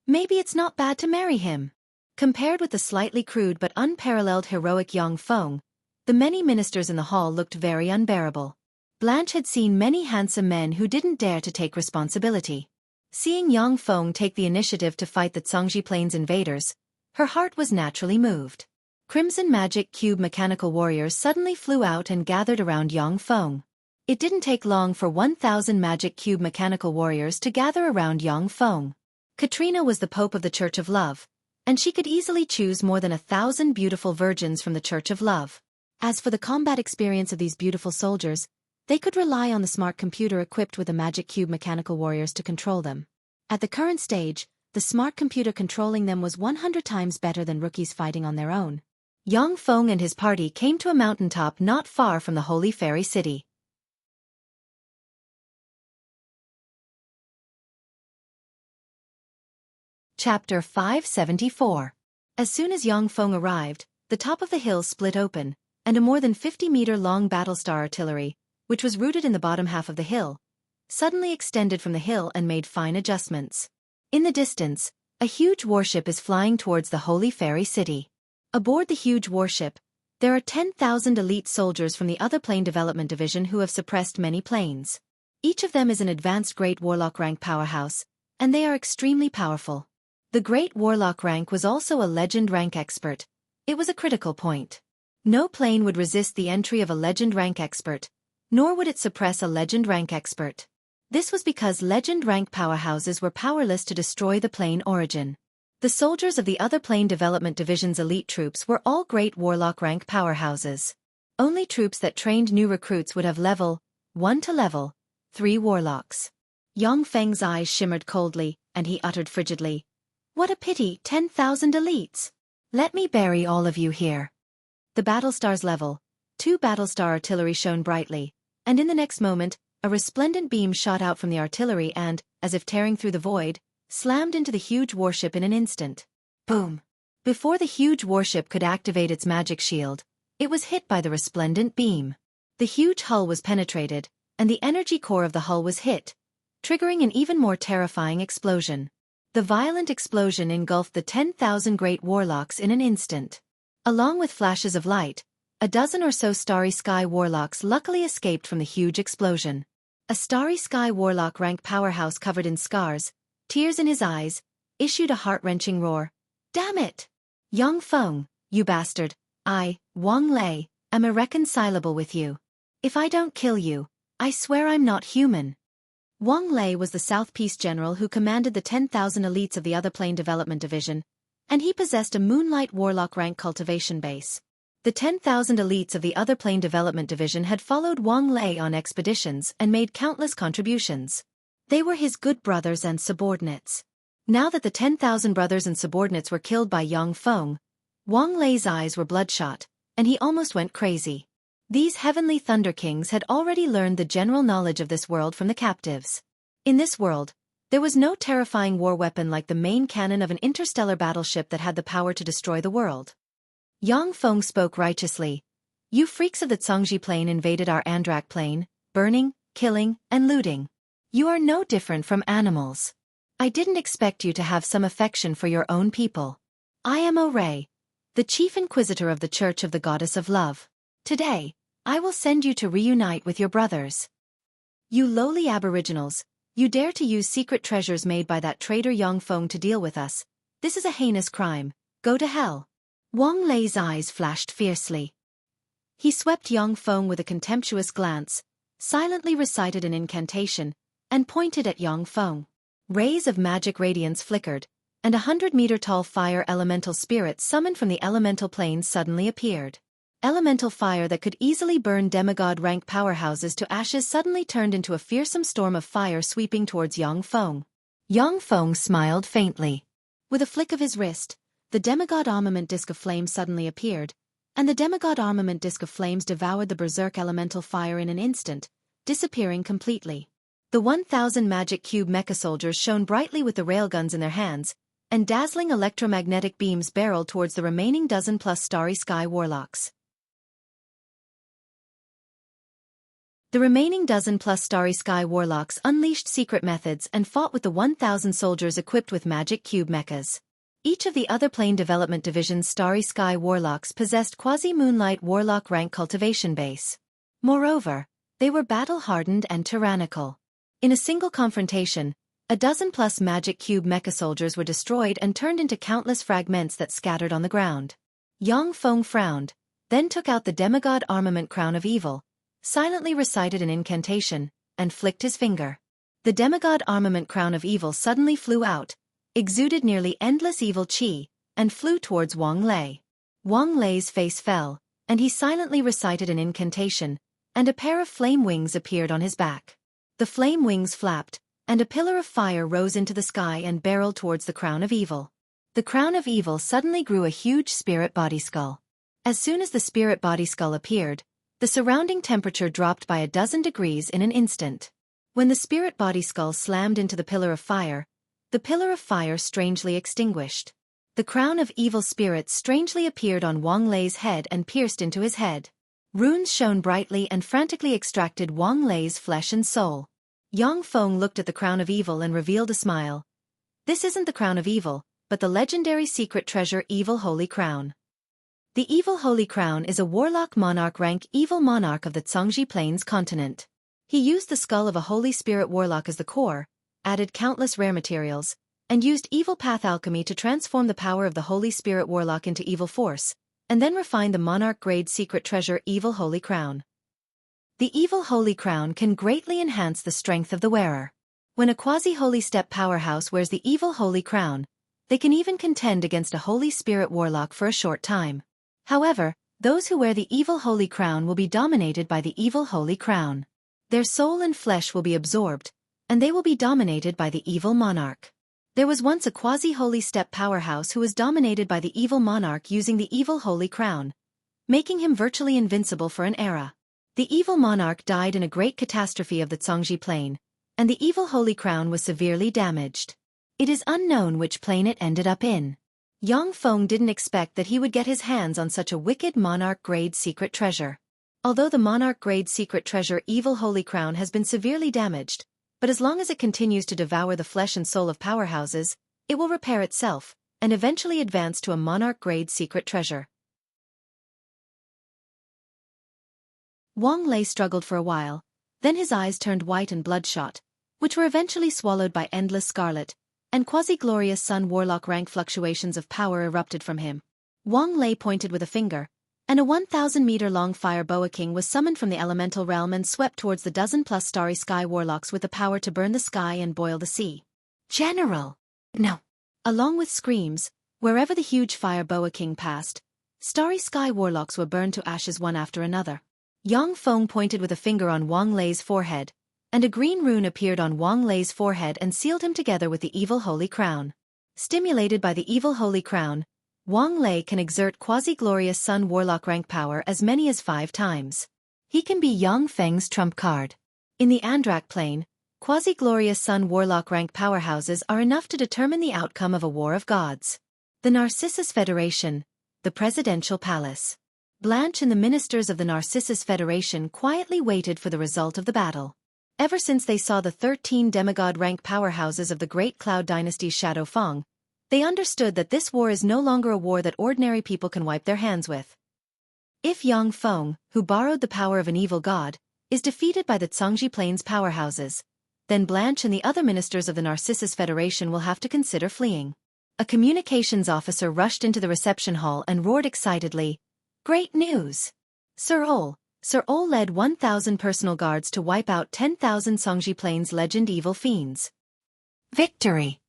Maybe it's not bad to marry him. Compared with the slightly crude but unparalleled heroic Yang Feng, the many ministers in the hall looked very unbearable. Blanche had seen many handsome men who didn't dare to take responsibility. Seeing Yang Feng take the initiative to fight the Zhangji Plains invaders, her heart was naturally moved. Crimson Magic Cube mechanical warriors suddenly flew out and gathered around Yang Feng. It didn't take long for 1,000 Magic Cube mechanical warriors to gather around Yang Feng. Katrina was the Pope of the Church of Love, and she could easily choose more than 1,000 beautiful virgins from the Church of Love. As for the combat experience of these beautiful soldiers, they could rely on the smart computer equipped with the Magic Cube mechanical warriors to control them. At the current stage, the smart computer controlling them was 100 times better than rookies fighting on their own. Yang Feng and his party came to a mountaintop not far from the Holy Fairy City. Chapter 574. As soon as Yang Feng arrived, the top of the hill split open, and a more than 50-meter-long battlestar artillery, which was rooted in the bottom half of the hill, suddenly extended from the hill and made fine adjustments. In the distance, a huge warship is flying towards the Holy Fairy City. Aboard the huge warship, there are 10,000 elite soldiers from the Other Plane Development Division who have suppressed many planes. Each of them is an advanced Great Warlock rank powerhouse, and they are extremely powerful. The Great Warlock rank was also a Legend rank expert. It was a critical point. No plane would resist the entry of a Legend rank expert, nor would it suppress a Legend rank expert. This was because Legend rank powerhouses were powerless to destroy the plane origin. The soldiers of the Other Plane Development Division's elite troops were all Great Warlock rank powerhouses. Only troops that trained new recruits would have level 1 to level 3 warlocks. Yang Feng's eyes shimmered coldly, and he uttered frigidly, "What a pity, 10,000 elites! Let me bury all of you here." The Battlestar's level 2 Battlestar artillery shone brightly, and in the next moment, a resplendent beam shot out from the artillery and, as if tearing through the void, slammed into the huge warship in an instant. Boom! Before the huge warship could activate its magic shield, it was hit by the resplendent beam. The huge hull was penetrated, and the energy core of the hull was hit, triggering an even more terrifying explosion. The violent explosion engulfed the 10,000 Great Warlocks in an instant. Along with flashes of light, a dozen or so Starry Sky Warlocks luckily escaped from the huge explosion. A Starry Sky Warlock rank powerhouse covered in scars, tears in his eyes, issued a heart-wrenching roar. "Damn it! Yang Feng, you bastard, I, Wang Lei, am irreconcilable with you. If I don't kill you, I swear I'm not human." Wang Lei was the South Peace General who commanded the 10,000 elites of the Other Plane Development Division, and he possessed a Moonlight Warlock rank cultivation base. The 10,000 elites of the Other Plane Development Division had followed Wang Lei on expeditions and made countless contributions. They were his good brothers and subordinates. Now that the 10,000 brothers and subordinates were killed by Yang Feng, Wang Lei's eyes were bloodshot, and he almost went crazy. These heavenly Thunder Kings had already learned the general knowledge of this world from the captives. In this world, there was no terrifying war weapon like the main cannon of an interstellar battleship that had the power to destroy the world. Yang Feng spoke righteously. "You freaks of the Zhangji Plain invaded our Andrak Plain, burning, killing, and looting. You are no different from animals. I didn't expect you to have some affection for your own people. I am Ray, the Chief Inquisitor of the Church of the Goddess of Love. Today, I will send you to reunite with your brothers. You lowly aboriginals, you dare to use secret treasures made by that traitor Yang Feng to deal with us. This is a heinous crime. Go to hell. Wang Lei's eyes flashed fiercely. He swept Yang Feng with a contemptuous glance, silently recited an incantation, and pointed at Yang Feng. Rays of magic radiance flickered, and 100-meter-tall fire elemental spirit summoned from the elemental plane suddenly appeared. Elemental fire that could easily burn demigod-rank powerhouses to ashes suddenly turned into a fearsome storm of fire sweeping towards Yang Feng. Yang Feng smiled faintly. With a flick of his wrist, the demigod armament disc of flame suddenly appeared, and the demigod armament disc of flames devoured the berserk elemental fire in an instant, disappearing completely. The 1,000 magic cube mecha soldiers shone brightly with the railguns in their hands, and dazzling electromagnetic beams barreled towards the remaining dozen-plus starry sky warlocks. The remaining dozen-plus starry sky warlocks unleashed secret methods and fought with the 1,000 soldiers equipped with magic cube mechas. Each of the other plane development division's starry sky warlocks possessed quasi-moonlight warlock rank cultivation base. Moreover, they were battle-hardened and tyrannical. In a single confrontation, a dozen-plus magic cube mecha soldiers were destroyed and turned into countless fragments that scattered on the ground. Yang Feng frowned, then took out the demigod armament crown of evil, silently recited an incantation, and flicked his finger. The demigod armament crown of evil suddenly flew out, exuded nearly endless evil chi, and flew towards Wang Lei. Wang Lei's face fell, and he silently recited an incantation, and a pair of flame wings appeared on his back. The flame wings flapped, and a pillar of fire rose into the sky and barreled towards the crown of evil. The crown of evil suddenly grew a huge spirit body skull. As soon as the spirit body skull appeared, the surrounding temperature dropped by a dozen degrees in an instant. When the spirit body skull slammed into the pillar of fire strangely extinguished. The crown of evil spirits strangely appeared on Wang Lei's head and pierced into his head. Runes shone brightly and frantically extracted Wang Lei's flesh and soul. Yang Feng looked at the crown of evil and revealed a smile. This isn't the crown of evil, but the legendary secret treasure Evil Holy Crown. The Evil Holy Crown is a warlock monarch rank evil monarch of the Zhangji Plains continent. He used the skull of a holy spirit warlock as the core, added countless rare materials, and used evil path alchemy to transform the power of the holy spirit warlock into evil force, and then refined the monarch-grade secret treasure Evil Holy Crown. The Evil Holy Crown can greatly enhance the strength of the wearer. When a quasi-holy step powerhouse wears the Evil Holy Crown, they can even contend against a holy spirit warlock for a short time. However, those who wear the Evil Holy Crown will be dominated by the Evil Holy Crown. Their soul and flesh will be absorbed, and they will be dominated by the evil monarch. There was once a quasi-holy step powerhouse who was dominated by the evil monarch using the Evil Holy Crown, making him virtually invincible for an era. The evil monarch died in a great catastrophe of the Zhangji Plain, and the Evil Holy Crown was severely damaged. It is unknown which plane it ended up in. Yang Feng didn't expect that he would get his hands on such a wicked monarch-grade secret treasure. Although the monarch-grade secret treasure Evil Holy Crown has been severely damaged, but as long as it continues to devour the flesh and soul of powerhouses, it will repair itself, and eventually advance to a monarch-grade secret treasure. Wang Lei struggled for a while, then his eyes turned white and bloodshot, which were eventually swallowed by endless scarlet, and quasi-glorious sun warlock rank fluctuations of power erupted from him. Wang Lei pointed with a finger, and a 1,000-meter-long fire boa king was summoned from the elemental realm and swept towards the dozen-plus starry sky warlocks with the power to burn the sky and boil the sea. General! No! Along with screams, wherever the huge fire boa king passed, starry sky warlocks were burned to ashes one after another. Yang Feng pointed with a finger on Wang Lei's forehead, and a green rune appeared on Wang Lei's forehead and sealed him together with the Evil Holy Crown. Stimulated by the Evil Holy Crown, Wang Lei can exert quasi-glorious sun warlock rank power as many as 5 times. He can be Yang Feng's trump card. In the Andrak plane, quasi-glorious sun warlock rank powerhouses are enough to determine the outcome of a war of gods. The Narcissus Federation, the Presidential Palace. Blanche and the ministers of the Narcissus Federation quietly waited for the result of the battle. Ever since they saw the 13 demigod-rank powerhouses of the Great Cloud Dynasty's Xiaofan, they understood that this war is no longer a war that ordinary people can wipe their hands with. If Yang Feng, who borrowed the power of an evil god, is defeated by the Cangji Plains powerhouses, then Blanche and the other ministers of the Narcissus Federation will have to consider fleeing. A communications officer rushed into the reception hall and roared excitedly, "Great news! Sir Ol led 1,000 personal guards to wipe out 10,000 Cangji Plains legend evil fiends. Victory!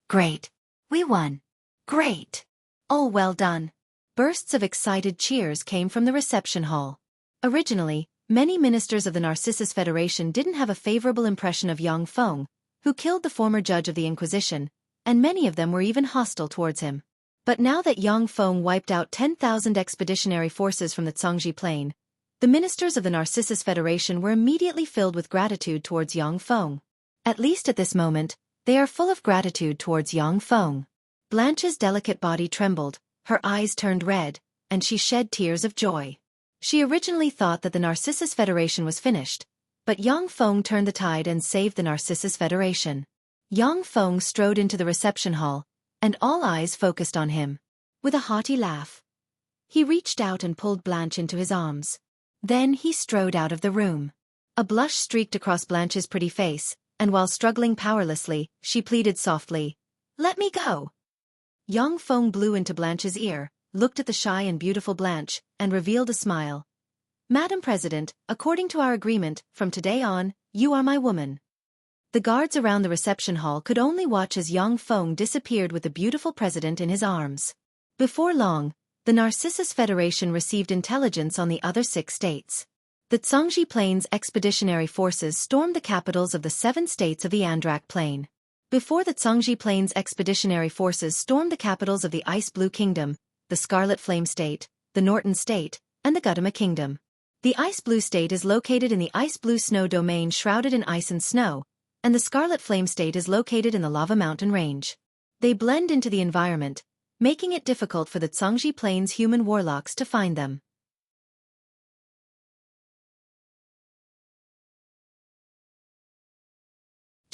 Great! We won! Great! Oh, well done!" Bursts of excited cheers came from the reception hall. Originally, many ministers of the Narcissus Federation didn't have a favorable impression of Yang Feng, who killed the former judge of the Inquisition, and many of them were even hostile towards him. But now that Yang Feng wiped out 10,000 expeditionary forces from the Cangji Plain, the ministers of the Narcissus Federation were immediately filled with gratitude towards Yang Feng. At least at this moment, they are full of gratitude towards Yang Feng. Blanche's delicate body trembled, her eyes turned red, and she shed tears of joy. She originally thought that the Narcissus Federation was finished, but Yang Feng turned the tide and saved the Narcissus Federation. Yang Feng strode into the reception hall, and all eyes focused on him. With a haughty laugh, he reached out and pulled Blanche into his arms. Then he strode out of the room. A blush streaked across Blanche's pretty face, and while struggling powerlessly, she pleaded softly, "Let me go." Yang Feng blew into Blanche's ear, looked at the shy and beautiful Blanche, and revealed a smile. "Madam President, according to our agreement, from today on, you are my woman." The guards around the reception hall could only watch as Yang Feng disappeared with the beautiful president in his arms. Before long, the Narcissus Federation received intelligence on the other 6 states. The Cangji Plains expeditionary forces stormed the capitals of the 7 states of the Andrak Plain. Before the Cangji Plains expeditionary forces stormed the capitals of the Ice Blue Kingdom, the Scarlet Flame State, the Norton State, and the Gudama Kingdom. The Ice Blue State is located in the Ice Blue Snow Domain shrouded in ice and snow, and the Scarlet Flame State is located in the Lava Mountain Range. They blend into the environment, making it difficult for the Cangji Plains human warlocks to find them.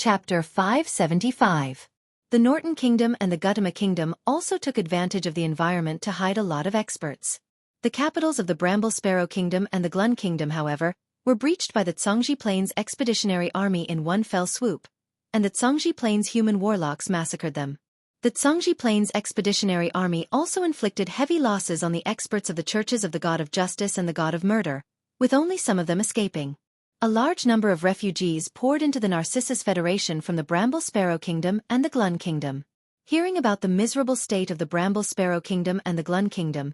Chapter 575. The Norton Kingdom and the Gudama Kingdom also took advantage of the environment to hide a lot of experts. The capitals of the Bramble Sparrow Kingdom and the Glun Kingdom, however, were breached by the Cangji Plains Expeditionary Army in one fell swoop, and the Cangji Plains human warlocks massacred them. The Cangji Plains Expeditionary Army also inflicted heavy losses on the experts of the churches of the God of Justice and the God of Murder, with only some of them escaping. A large number of refugees poured into the Narcissus Federation from the Bramble Sparrow Kingdom and the Glun Kingdom. Hearing about the miserable state of the Bramble Sparrow Kingdom and the Glun Kingdom,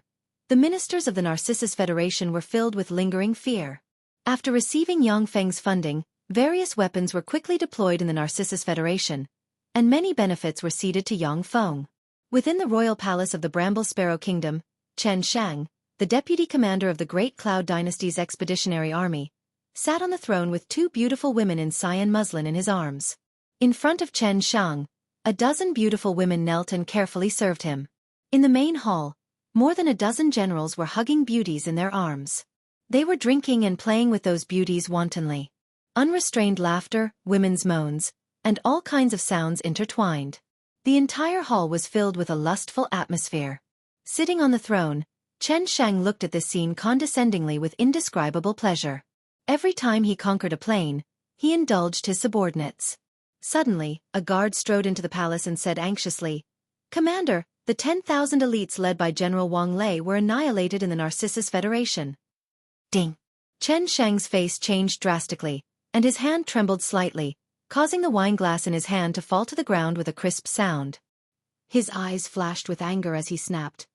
the ministers of the Narcissus Federation were filled with lingering fear. After receiving Yang Feng's funding, various weapons were quickly deployed in the Narcissus Federation, and many benefits were ceded to Yang Feng. Within the royal palace of the Bramble Sparrow Kingdom, Chen Shang, the deputy commander of the Great Cloud Dynasty's expeditionary army, sat on the throne with 2 beautiful women in cyan muslin in his arms. In front of Chen Shang, a dozen beautiful women knelt and carefully served him. In the main hall, more than a dozen generals were hugging beauties in their arms. They were drinking and playing with those beauties wantonly. Unrestrained laughter, women's moans, and all kinds of sounds intertwined. The entire hall was filled with a lustful atmosphere. Sitting on the throne, Chen Shang looked at this scene condescendingly with indescribable pleasure. Every time he conquered a plain, he indulged his subordinates. Suddenly, a guard strode into the palace and said anxiously, "Commander, the 10,000 elites led by General Wang Lei were annihilated in the Narcissus Federation." Ding! Chen Shang's face changed drastically, and his hand trembled slightly, causing the wine glass in his hand to fall to the ground with a crisp sound. His eyes flashed with anger as he snapped,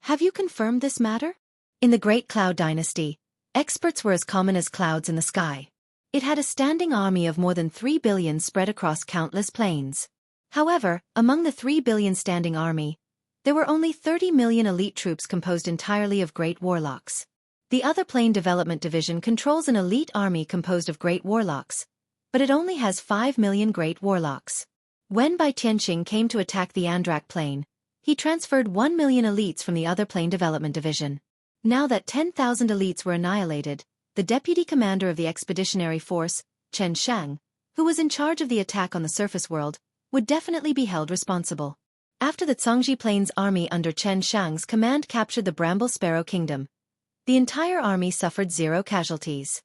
"Have you confirmed this matter?" In the Great Cloud Dynasty, experts were as common as clouds in the sky. It had a standing army of more than 3 billion spread across countless plains. However, among the 3 billion standing army, there were only 30 million elite troops composed entirely of great warlocks. The other Plain Development Division controls an elite army composed of great warlocks, but it only has 5 million great warlocks. When Bai Tianqing came to attack the Andrak Plain, he transferred 1 million elites from the other Plain Development Division. Now that 10,000 elites were annihilated, the deputy commander of the expeditionary force, Chen Shang, who was in charge of the attack on the surface world, would definitely be held responsible. After the Cangji Plains army under Chen Shang's command captured the Bramble Sparrow Kingdom, The entire army suffered 0 casualties.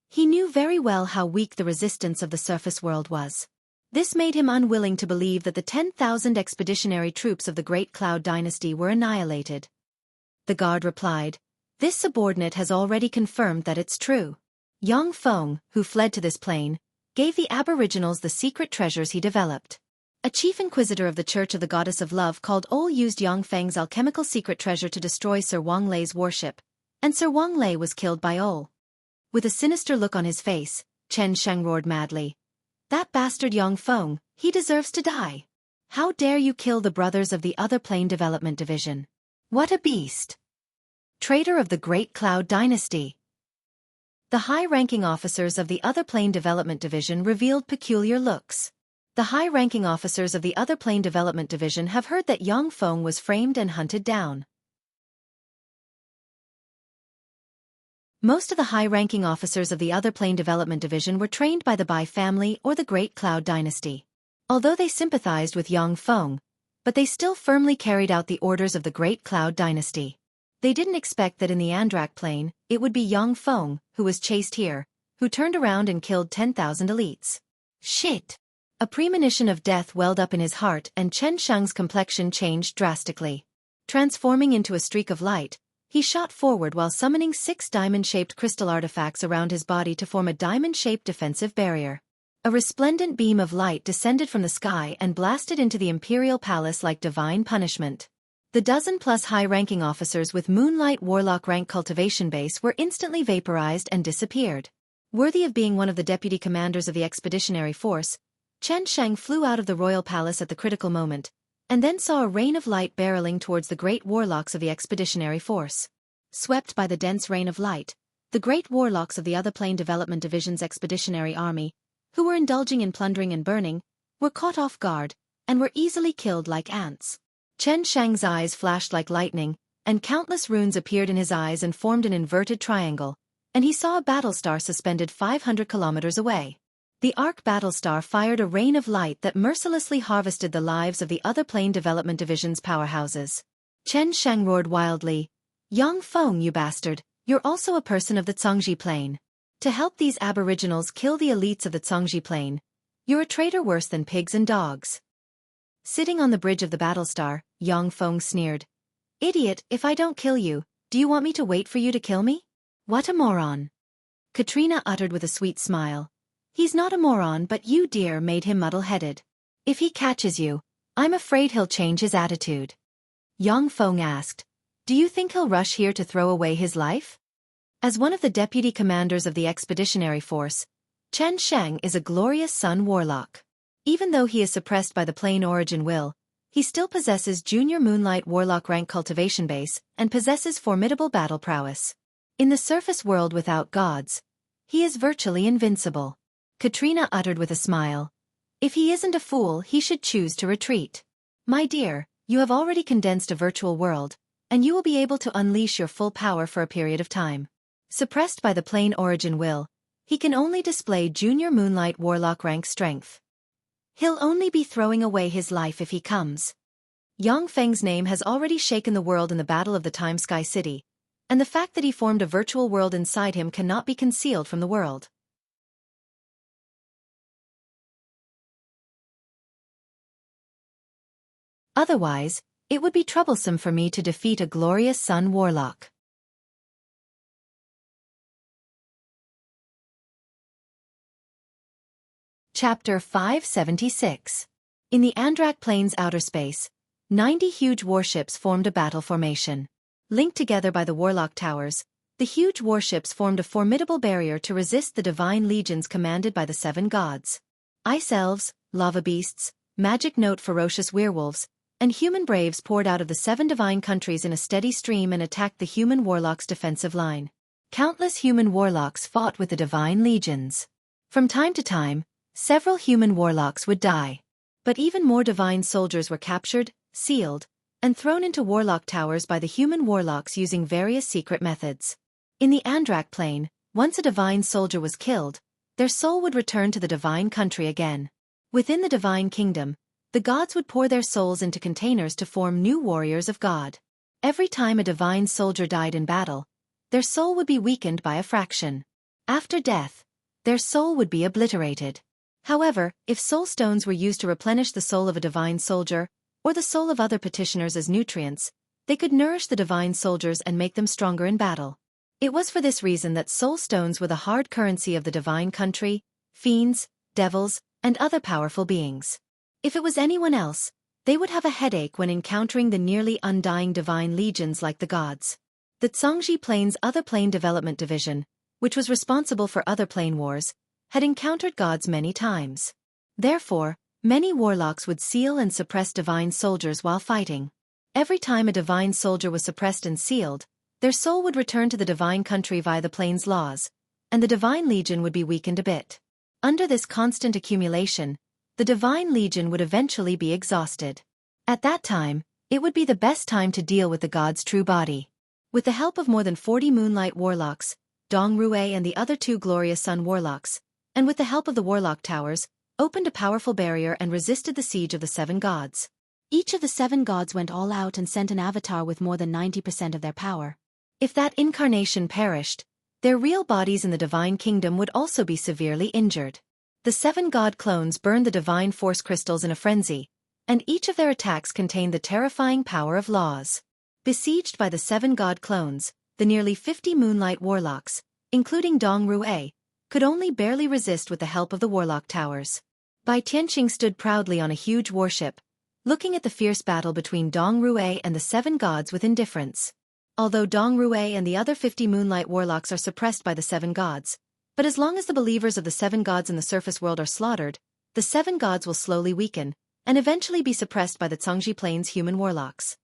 He knew very well how weak the resistance of the surface world was. This made him unwilling to believe that the 10,000 expeditionary troops of the Great Cloud Dynasty were annihilated. The guard replied, "This subordinate has already confirmed that it's true." Yang Feng, who fled to this plain, gave the aboriginals the secret treasures he developed. A chief inquisitor of the Church of the Goddess of Love called Ol used Yang Feng's alchemical secret treasure to destroy Sir Wang Lei's warship, and Sir Wang Lei was killed by Ol. With a sinister look on his face, Chen Sheng roared madly, "That bastard Yang Feng, he deserves to die. How dare you kill the brothers of the Other Plane Development Division? What a beast! Traitor of the Great Cloud Dynasty." The high-ranking officers of the Other Plane Development Division revealed peculiar looks. The high-ranking officers of the Other Plane Development Division have heard that Yang Feng was framed and hunted down. Most of the high-ranking officers of the Other Plane Development Division were trained by the Bai family or the Great Cloud Dynasty. Although they sympathized with Yang Feng, but they still firmly carried out the orders of the Great Cloud Dynasty. They didn't expect that in the Andrak Plain, it would be Yang Feng, who was chased here, who turned around and killed 10,000 elites. Shit! A premonition of death welled up in his heart and Chen Sheng's complexion changed drastically. Transforming into a streak of light, he shot forward while summoning 6 diamond-shaped crystal artifacts around his body to form a diamond-shaped defensive barrier. A resplendent beam of light descended from the sky and blasted into the Imperial Palace like divine punishment. The dozen-plus high-ranking officers with Moonlight Warlock rank cultivation base were instantly vaporized and disappeared. Worthy of being one of the deputy commanders of the expeditionary force, Chen Sheng flew out of the royal palace at the critical moment, and then saw a rain of light barreling towards the great warlocks of the expeditionary force. Swept by the dense rain of light, the great warlocks of the Other Plane Development Division's expeditionary army, who were indulging in plundering and burning, were caught off guard, and were easily killed like ants. Chen Sheng's eyes flashed like lightning, and countless runes appeared in his eyes and formed an inverted triangle, and he saw a battlestar suspended 500 kilometers away. The Arc Battlestar fired a rain of light that mercilessly harvested the lives of the Other Plane Development Division's powerhouses. Chen Sheng roared wildly, "Yang Feng, you bastard, you're also a person of the Zhongji Plane. To help these aboriginals kill the elites of the Zhongji Plane, you're a traitor worse than pigs and dogs." Sitting on the bridge of the Battlestar, Yang Feng sneered, "Idiot, if I don't kill you, do you want me to wait for you to kill me? What a moron." Katrina uttered with a sweet smile, "He's not a moron, but you, dear, made him muddle-headed. If he catches you, I'm afraid he'll change his attitude." Yang Feng asked, "Do you think he'll rush here to throw away his life?" As one of the deputy commanders of the expeditionary force, Chen Sheng is a glorious sun warlock. Even though he is suppressed by the plain origin will, he still possesses junior Moonlight Warlock rank cultivation base and possesses formidable battle prowess. In the surface world without gods, he is virtually invincible. Katrina uttered with a smile, "If he isn't a fool, he should choose to retreat. My dear, you have already condensed a virtual world, and you will be able to unleash your full power for a period of time. Suppressed by the plain origin will, he can only display junior Moonlight Warlock rank strength. He'll only be throwing away his life if he comes." Yang Feng's name has already shaken the world in the Battle of the Time Sky City, and the fact that he formed a virtual world inside him cannot be concealed from the world. Otherwise, it would be troublesome for me to defeat a glorious sun warlock. Chapter 576. In the Andrak Plains outer space, 90 huge warships formed a battle formation. Linked together by the Warlock Towers, the huge warships formed a formidable barrier to resist the divine legions commanded by the 7 gods. Ice elves, lava beasts, magic note ferocious werewolves, and human braves poured out of the 7 divine countries in a steady stream and attacked the human warlocks' defensive line. Countless human warlocks fought with the divine legions. From time to time, several human warlocks would die. But even more divine soldiers were captured, sealed, and thrown into warlock towers by the human warlocks using various secret methods. In the Andrak Plane, once a divine soldier was killed, their soul would return to the divine country again. Within the divine kingdom, the gods would pour their souls into containers to form new warriors of God. Every time a divine soldier died in battle, their soul would be weakened by a fraction. After death, their soul would be obliterated. However, if soul stones were used to replenish the soul of a divine soldier, or the soul of other petitioners as nutrients, they could nourish the divine soldiers and make them stronger in battle. It was for this reason that soul stones were the hard currency of the divine country, fiends, devils, and other powerful beings. If it was anyone else, they would have a headache when encountering the nearly undying divine legions like the gods. The Zhongji Plane's other plane development division, which was responsible for other plane wars, had encountered gods many times. Therefore, many warlocks would seal and suppress divine soldiers while fighting. Every time a divine soldier was suppressed and sealed, their soul would return to the divine country via the plane's laws, and the divine legion would be weakened a bit. Under this constant accumulation, the divine legion would eventually be exhausted. At that time, it would be the best time to deal with the god's true body. With the help of more than 40 Moonlight Warlocks, Dong Rue and the other 2 Glorious Sun Warlocks, and with the help of the Warlock Towers, opened a powerful barrier and resisted the siege of the 7 gods. Each of the 7 gods went all out and sent an avatar with more than 90% of their power. If that incarnation perished, their real bodies in the divine kingdom would also be severely injured. The 7 god clones burned the divine force crystals in a frenzy, and each of their attacks contained the terrifying power of laws. Besieged by the 7 god clones, the nearly 50 Moonlight Warlocks, including Dong Rue, could only barely resist with the help of the Warlock Towers. Bai Tianqing stood proudly on a huge warship, looking at the fierce battle between Dong Rue and the 7 gods with indifference. Although Dong Rue and the other 50 Moonlight Warlocks are suppressed by the 7 gods, but as long as the believers of the 7 gods in the surface world are slaughtered, the 7 gods will slowly weaken, and eventually be suppressed by the Zhongji Plane's human warlocks.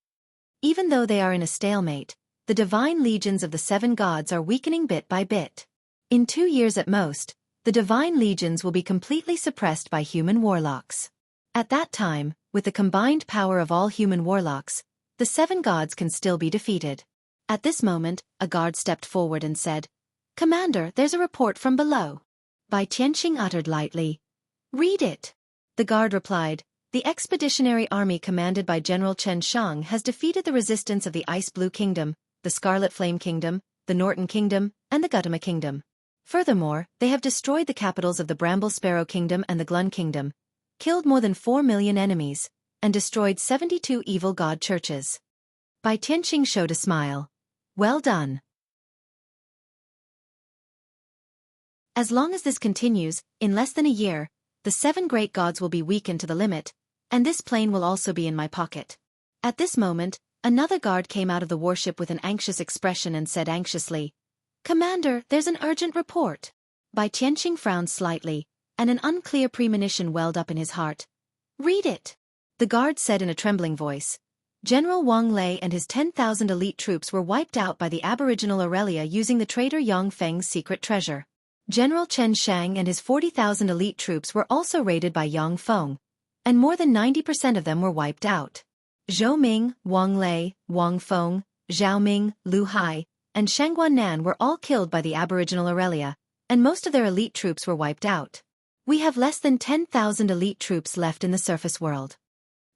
Even though they are in a stalemate, the divine legions of the 7 gods are weakening bit by bit. In 2 years at most, the divine legions will be completely suppressed by human warlocks. At that time, with the combined power of all human warlocks, the 7 gods can still be defeated. At this moment, a guard stepped forward and said, "Commander, there's a report from below." Bai Tianqing uttered lightly, "Read it." The guard replied, "The expeditionary army commanded by General Chen Shang has defeated the resistance of the Ice Blue Kingdom, the Scarlet Flame Kingdom, the Norton Kingdom, and the Gautama Kingdom. Furthermore, they have destroyed the capitals of the Bramble Sparrow Kingdom and the Glun Kingdom, killed more than 4 million enemies, and destroyed 72 evil god churches." Bai Tianqing showed a smile. "Well done. As long as this continues, in less than a year, the 7 great gods will be weakened to the limit, and this plane will also be in my pocket." At this moment, another guard came out of the warship with an anxious expression and said anxiously, "Commander, there's an urgent report." Bai Tianqing frowned slightly, and an unclear premonition welled up in his heart. "Read it." The guard said in a trembling voice, "General Wang Lei and his 10,000 elite troops were wiped out by the aboriginal Aurelia using the traitor Yang Feng's secret treasure. General Chen Shang and his 40,000 elite troops were also raided by Yang Feng, and more than 90% of them were wiped out. Zhou Ming, Wang Lei, Wang Feng, Zhao Ming, Lu Hai, and Shangguan Nan were all killed by the aboriginal Aurelia, and most of their elite troops were wiped out. We have less than 10,000 elite troops left in the surface world."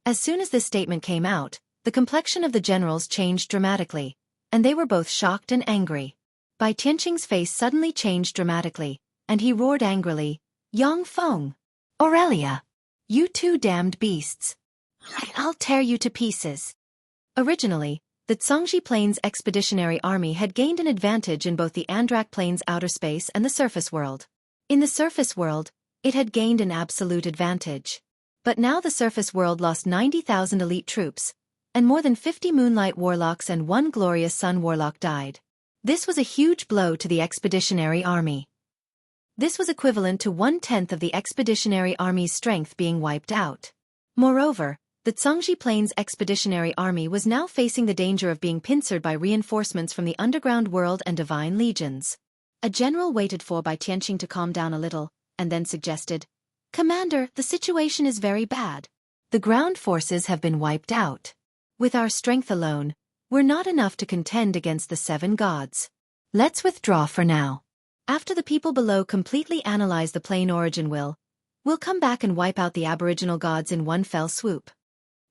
As soon as this statement came out, the complexion of the generals changed dramatically, and they were both shocked and angry. Bai Tianqing's face suddenly changed dramatically, and he roared angrily, "Yang Feng! Aurelia! You 2 damned beasts! I'll tear you to pieces." Originally, the Zhongji Plane's expeditionary army had gained an advantage in both the Andrak Plane's outer space and the surface world. In the surface world, it had gained an absolute advantage. But now the surface world lost 90,000 elite troops, and more than 50 Moonlight Warlocks and 1 Glorious Sun Warlock died. This was a huge blow to the expeditionary army. This was equivalent to 1/10 of the expeditionary army's strength being wiped out. Moreover, the Zhongji Plane's expeditionary army was now facing the danger of being pincered by reinforcements from the underground world and divine legions. A general waited for Bai Tianqing to calm down a little, and then suggested, "Commander, the situation is very bad. The ground forces have been wiped out. With our strength alone, we're not enough to contend against the 7 gods. Let's withdraw for now. After the people below completely analyze the plane origin we'll come back and wipe out the aboriginal gods in one fell swoop."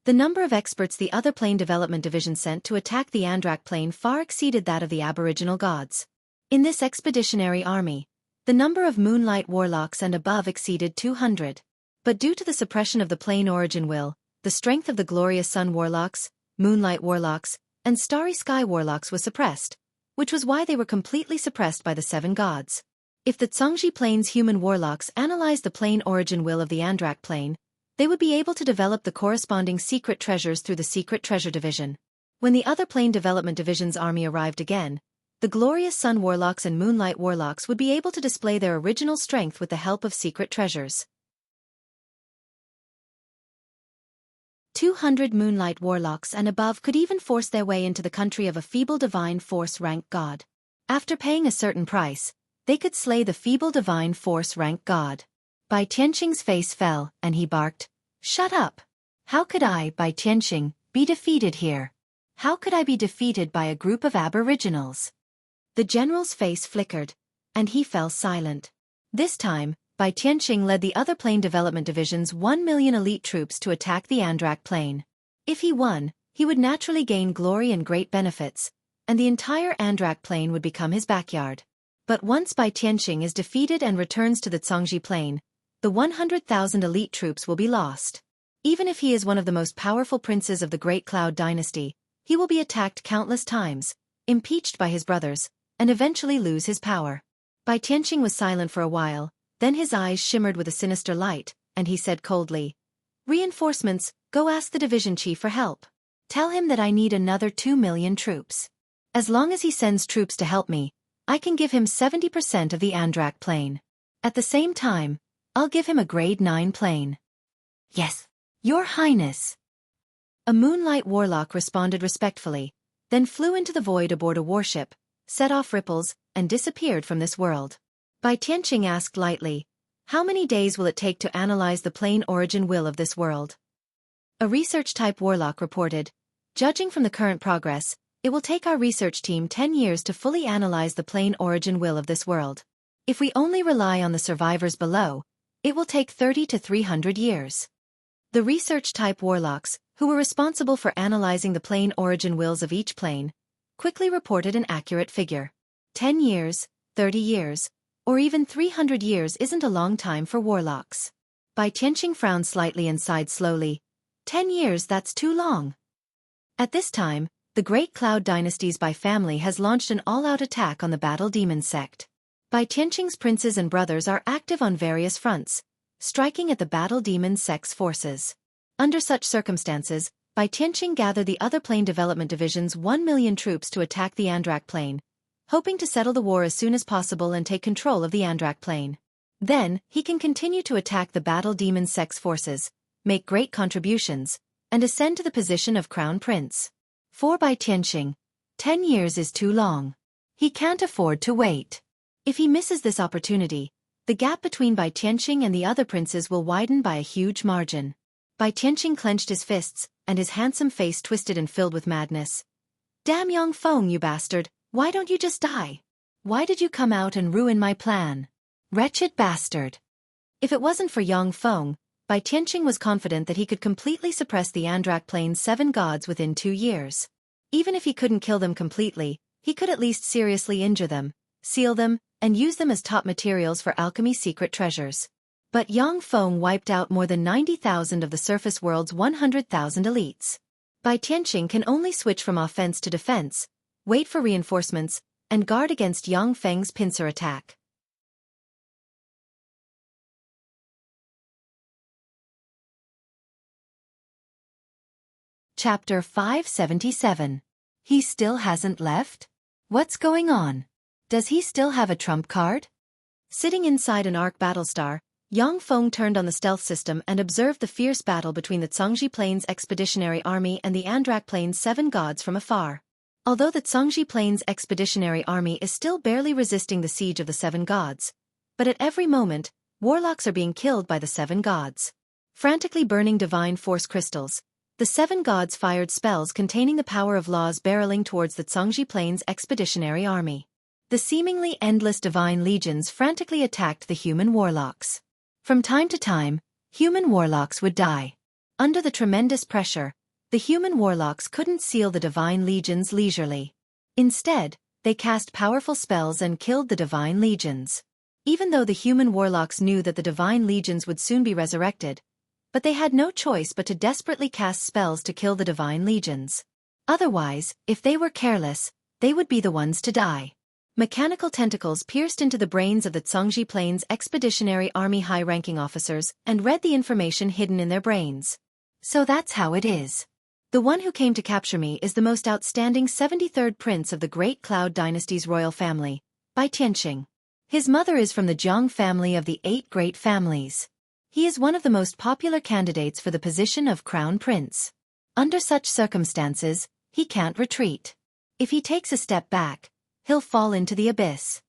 The number of experts the other plane development division sent to attack the Andrak plane far exceeded that of the aboriginal gods. In this expeditionary army, the number of Moonlight Warlocks and above exceeded 200. But due to the suppression of the plane origin will, the strength of the glorious Sun Warlocks, Moonlight Warlocks, and Starry Sky Warlocks was suppressed, which was why they were completely suppressed by the 7 gods. If the Tsangji plane's human warlocks analyzed the plane origin will of the Andrak plane, they would be able to develop the corresponding secret treasures through the Secret Treasure Division. When the other plane development division's army arrived again, the glorious Sun Warlocks and Moonlight Warlocks would be able to display their original strength with the help of secret treasures. 200 Moonlight Warlocks and above could even force their way into the country of a feeble divine force rank god. After paying a certain price, they could slay the feeble divine force rank god. Bai Tianqing's face fell, and he barked, "Shut up! How could I, Bai Tianqing, be defeated here? How could I be defeated by a group of aboriginals?" The general's face flickered, and he fell silent. This time, Bai Tianqing led the other plane development division's 1 million elite troops to attack the Andrak plane. If he won, he would naturally gain glory and great benefits, and the entire Andrak plane would become his backyard. But once Bai Tianqing is defeated and returns to the Tsangji plane, the 100,000 elite troops will be lost. Even if he is one of the most powerful princes of the Great Cloud dynasty, he will be attacked countless times, impeached by his brothers, and eventually lose his power. Bai Tianqing was silent for a while, then his eyes shimmered with a sinister light, and he said coldly, "Reinforcements, go ask the division chief for help. Tell him that I need another 2 million troops. As long as he sends troops to help me, I can give him 70% of the Andrak plane. At the same time, I'll give him a grade 9 plane." "Yes, Your Highness." A Moonlight Warlock responded respectfully, then flew into the void aboard a warship, set off ripples, and disappeared from this world. Bai Tianqing asked lightly, "How many days will it take to analyze the plane origin will of this world?" A research-type warlock reported, "Judging from the current progress, it will take our research team 10 years to fully analyze the plane origin will of this world. If we only rely on the survivors below, it will take 30 to 300 years. The research-type warlocks, who were responsible for analyzing the plane origin wills of each plane, quickly reported an accurate figure. 10 years, 30 years, or even 300 years isn't a long time for warlocks. Bai Tianqing frowned slightly and sighed slowly. 10 years, that's too long. At this time, the Great Cloud Dynasty's Bai family has launched an all-out attack on the Battle Demon sect. Bai Tianqing's princes and brothers are active on various fronts, striking at the Battle Demon sect's forces. Under such circumstances, Bai Tianqing gathered the other plane development division's 1 million troops to attack the Andrak plane, hoping to settle the war as soon as possible and take control of the Andrak plane. Then, he can continue to attack the Battle Demon sect's forces, make great contributions, and ascend to the position of Crown Prince. For Bai Tianqing, 10 years is too long. He can't afford to wait. If he misses this opportunity, the gap between Bai Tianqing and the other princes will widen by a huge margin. Bai Tianqing clenched his fists, and his handsome face twisted and filled with madness. "Damn Yang Feng, you bastard! Why don't you just die? Why did you come out and ruin my plan? Wretched bastard!" If it wasn't for Yang Feng, Bai Tianqing was confident that he could completely suppress the Andrak plane's 7 gods within 2 years. Even if he couldn't kill them completely, he could at least seriously injure them, seal them, and use them as top materials for alchemy secret treasures. But Yang Feng wiped out more than 90,000 of the surface world's 100,000 elites. Bai Tianqing can only switch from offense to defense, wait for reinforcements, and guard against Yang Feng's pincer attack. Chapter 577. He still hasn't left? What's going on? Does he still have a trump card? Sitting inside an Arc Battlestar, Yang Feng turned on the stealth system and observed the fierce battle between the Tsangji Plains Expeditionary Army and the Andrak Plains 7 gods from afar. Although the Tsangji Plains Expeditionary Army is still barely resisting the siege of the 7 gods, but at every moment, warlocks are being killed by the 7 gods. Frantically burning divine force crystals, the 7 gods fired spells containing the power of laws barreling towards the Tsangji Plains Expeditionary Army. The seemingly endless divine legions frantically attacked the human warlocks. From time to time, human warlocks would die. Under the tremendous pressure, the human warlocks couldn't seal the divine legions leisurely. Instead, they cast powerful spells and killed the divine legions. Even though the human warlocks knew that the divine legions would soon be resurrected, but they had no choice but to desperately cast spells to kill the divine legions. Otherwise, if they were careless, they would be the ones to die. Mechanical tentacles pierced into the brains of the Zhongji Plains Expeditionary Army high-ranking officers and read the information hidden in their brains. So that's how it is. The one who came to capture me is the most outstanding 73rd prince of the Great Cloud Dynasty's royal family, Bai Tianqing. His mother is from the Jiang family of the 8 great families. He is one of the most popular candidates for the position of crown prince. Under such circumstances, he can't retreat. If he takes a step back, he'll fall into the abyss.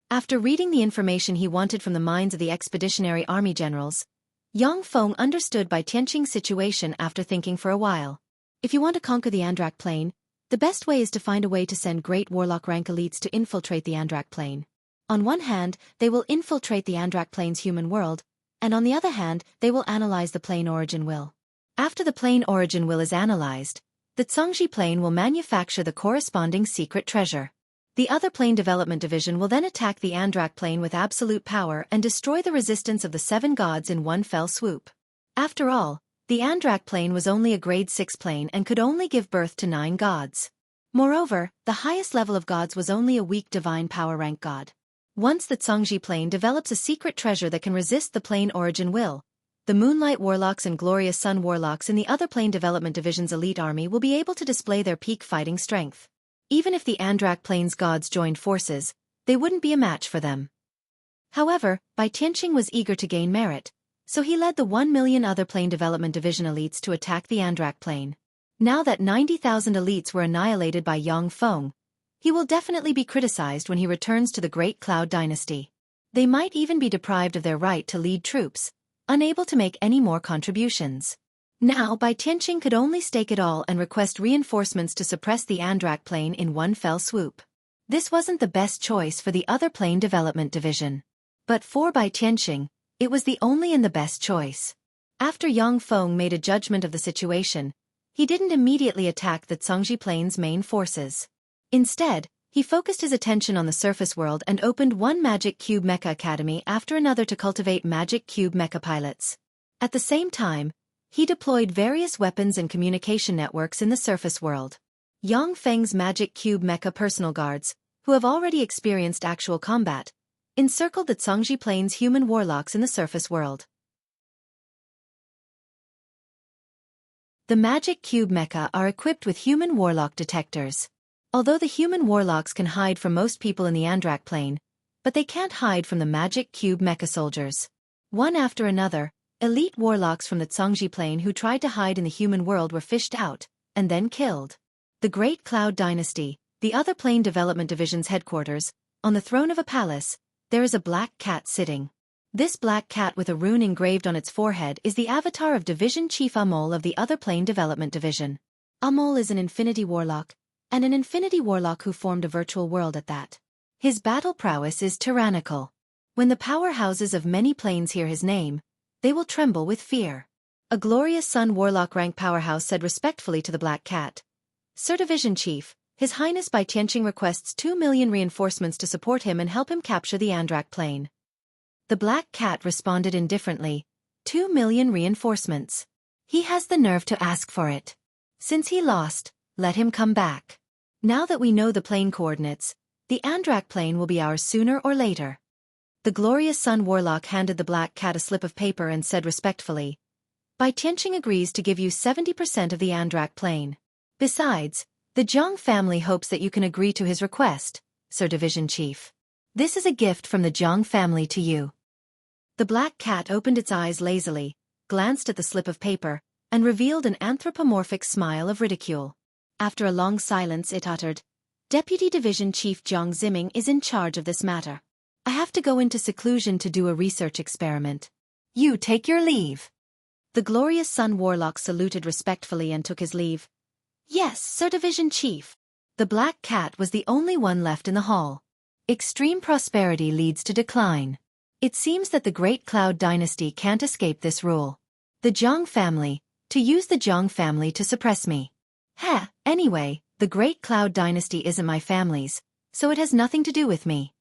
After reading the information he wanted from the minds of the expeditionary army generals, Yang Feng understood Bai Tianqing's situation after thinking for a while. If you want to conquer the Andrak Plain, the best way is to find a way to send great warlock rank elites to infiltrate the Andrak Plain. On one hand, they will infiltrate the Andrak Plain's human world, and on the other hand, they will analyze the plane origin will. After the plane origin will is analyzed, the Zhongji Plain will manufacture the corresponding secret treasure. The other plane development division will then attack the Andrak Plain with absolute power and destroy the resistance of the 7 gods in one fell swoop. After all, the Andrak Plain was only a grade 6 plane and could only give birth to 9 gods. Moreover, the highest level of gods was only a weak divine power rank god. Once the Zhongji Plain develops a secret treasure that can resist the plane origin will, the Moonlight Warlocks and Glorious Sun Warlocks in the other plane development division's elite army will be able to display their peak fighting strength. Even if the Andrak Plain's gods joined forces, they wouldn't be a match for them. However, Bai Tianqing was eager to gain merit, so he led the 1 million other plane development division elites to attack the Andrak Plain. Now that 90,000 elites were annihilated by Yang Feng, he will definitely be criticized when he returns to the Great Cloud Dynasty. They might even be deprived of their right to lead troops, unable to make any more contributions. Now Bai Tianqing could only stake it all and request reinforcements to suppress the Andrak Plain in one fell swoop. This wasn't the best choice for the other plane development division. But for Bai Tianqing, it was the only and the best choice. After Yang Feng made a judgment of the situation, he didn't immediately attack the Zhongji Plain's main forces. Instead, he focused his attention on the surface world and opened one Magic Cube Mecha Academy after another to cultivate Magic Cube Mecha pilots. At the same time, he deployed various weapons and communication networks in the surface world. Yang Feng's Magic Cube Mecha personal guards, who have already experienced actual combat, encircled the Zhongji Plain's human warlocks in the surface world. The Magic Cube Mecha are equipped with human warlock detectors. Although the human warlocks can hide from most people in the Andrak Plain, but they can't hide from the Magic Cube Mecha soldiers. One after another, elite warlocks from the Zhongji Plain who tried to hide in the human world were fished out, and then killed. The Great Cloud Dynasty, the other plane development division's headquarters, on the throne of a palace, there is a black cat sitting. This black cat with a rune engraved on its forehead is the avatar of Division Chief Amol of the other plane development division. Amol is an infinity warlock, and an infinity warlock who formed a virtual world at that. His battle prowess is tyrannical. When the powerhouses of many planes hear his name, they will tremble with fear. A Glorious Sun warlock rank powerhouse said respectfully to the Black Cat, "Sir Division Chief, His Highness Bai Tianqing requests 2 million reinforcements to support him and help him capture the Andrak Plain." The Black Cat responded indifferently, 2 million reinforcements. He has the nerve to ask for it. Since he lost, let him come back. Now that we know the plane coordinates, the Andrak Plain will be ours sooner or later. The Glorious Sun Warlock handed the Black Cat a slip of paper and said respectfully, "Bai Tianqing agrees to give you 70% of the Andrak Plain. Besides, the Jiang family hopes that you can agree to his request, Sir Division Chief. This is a gift from the Jiang family to you." The Black Cat opened its eyes lazily, glanced at the slip of paper, and revealed an anthropomorphic smile of ridicule. After a long silence it uttered, "Deputy Division Chief Jiang Ziming is in charge of this matter. I have to go into seclusion to do a research experiment. You take your leave." The Glorious Sun Warlock saluted respectfully and took his leave. "Yes, Sir Division Chief." The Black Cat was the only one left in the hall. Extreme prosperity leads to decline. It seems that the Great Cloud Dynasty can't escape this rule. The Jiang family, to use the Zhang family to suppress me. Heh, anyway, the Great Cloud Dynasty isn't my family's, so it has nothing to do with me.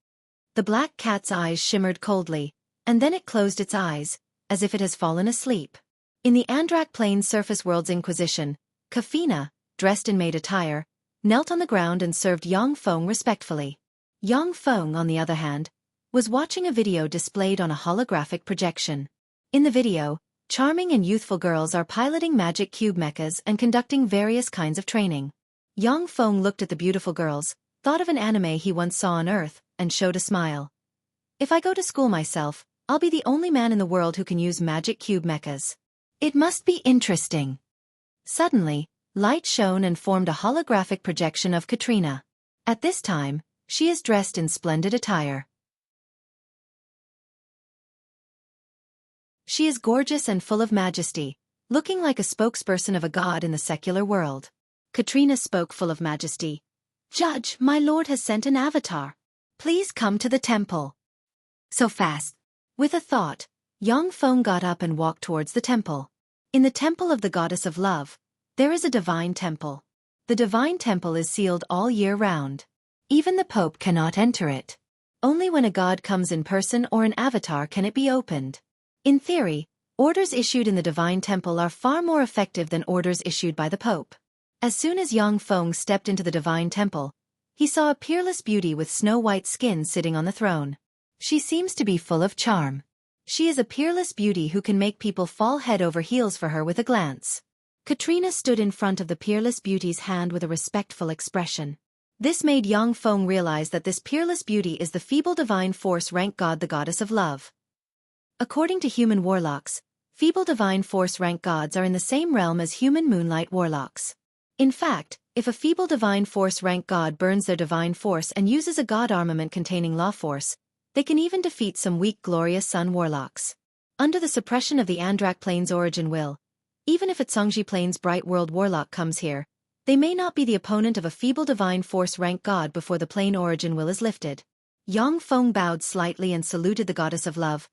The black cat's eyes shimmered coldly, and then it closed its eyes, as if it has fallen asleep. In the Andrak Plains Surface World's Inquisition, Kafina, dressed in maid attire, knelt on the ground and served Yang Feng respectfully. Yang Feng, on the other hand, was watching a video displayed on a holographic projection. In the video, charming and youthful girls are piloting magic cube mechas and conducting various kinds of training. Yang Feng looked at the beautiful girls, thought of an anime he once saw on Earth, and showed a smile. If I go to school myself, I'll be the only man in the world who can use magic cube mechas. It must be interesting. Suddenly, light shone and formed a holographic projection of Katrina. At this time, she is dressed in splendid attire. She is gorgeous and full of majesty, looking like a spokesperson of a god in the secular world. Katrina spoke full of majesty. "Judge, my lord has sent an avatar. Please come to the temple." So fast. With a thought, Yang Feng got up and walked towards the temple. In the temple of the goddess of love, there is a divine temple. The divine temple is sealed all year round. Even the Pope cannot enter it. Only when a god comes in person or an avatar can it be opened. In theory, orders issued in the divine temple are far more effective than orders issued by the Pope. As soon as Yang Feng stepped into the divine temple, he saw a peerless beauty with snow-white skin sitting on the throne. She seems to be full of charm. She is a peerless beauty who can make people fall head over heels for her with a glance. Katrina stood in front of the peerless beauty's hand with a respectful expression. This made Yang Feng realize that this peerless beauty is the feeble divine force rank god, the goddess of love. According to human warlocks, feeble divine force rank gods are in the same realm as human moonlight warlocks. In fact, if a feeble divine force rank god burns their divine force and uses a god armament containing law force, they can even defeat some weak glorious sun warlocks. Under the suppression of the Andrak Plains origin will, even if a Tsangji Plains bright world warlock comes here, they may not be the opponent of a feeble divine force rank god before the plain origin will is lifted. Yang Feng bowed slightly and saluted the goddess of love.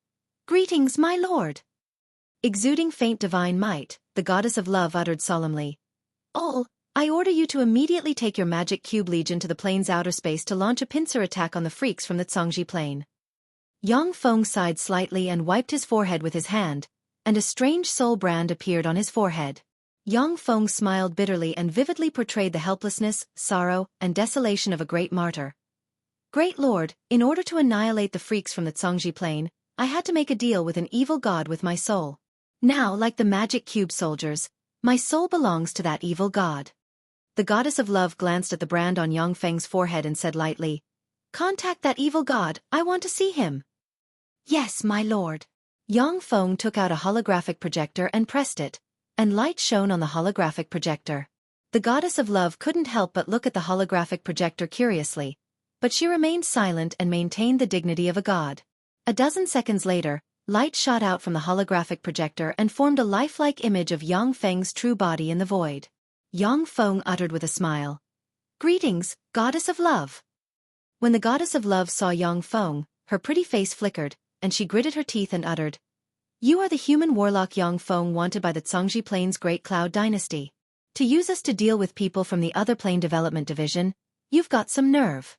"Greetings, my lord." Exuding faint divine might, the goddess of love uttered solemnly. "Oh, I order you to immediately take your magic cube legion to the plane's outer space to launch a pincer attack on the freaks from the Tsangji Plain." Yang Feng sighed slightly and wiped his forehead with his hand, and a strange soul brand appeared on his forehead. Yang Feng smiled bitterly and vividly portrayed the helplessness, sorrow, and desolation of a great martyr. "Great lord, in order to annihilate the freaks from the Tsangji Plain, I had to make a deal with an evil god with my soul. Now, like the magic cube soldiers, my soul belongs to that evil god." The goddess of love glanced at the brand on Yang Feng's forehead and said lightly, "Contact that evil god, I want to see him." "Yes, my lord." Yang Feng took out a holographic projector and pressed it, and light shone on the holographic projector. The goddess of love couldn't help but look at the holographic projector curiously, but she remained silent and maintained the dignity of a god. A dozen seconds later, light shot out from the holographic projector and formed a lifelike image of Yang Feng's true body in the void. Yang Feng uttered with a smile, "Greetings, goddess of love." When the goddess of love saw Yang Feng, her pretty face flickered, and she gritted her teeth and uttered, "You are the human warlock Yang Feng wanted by the Tsangji Plains Great Cloud Dynasty. To use us to deal with people from the other plane development division, you've got some nerve.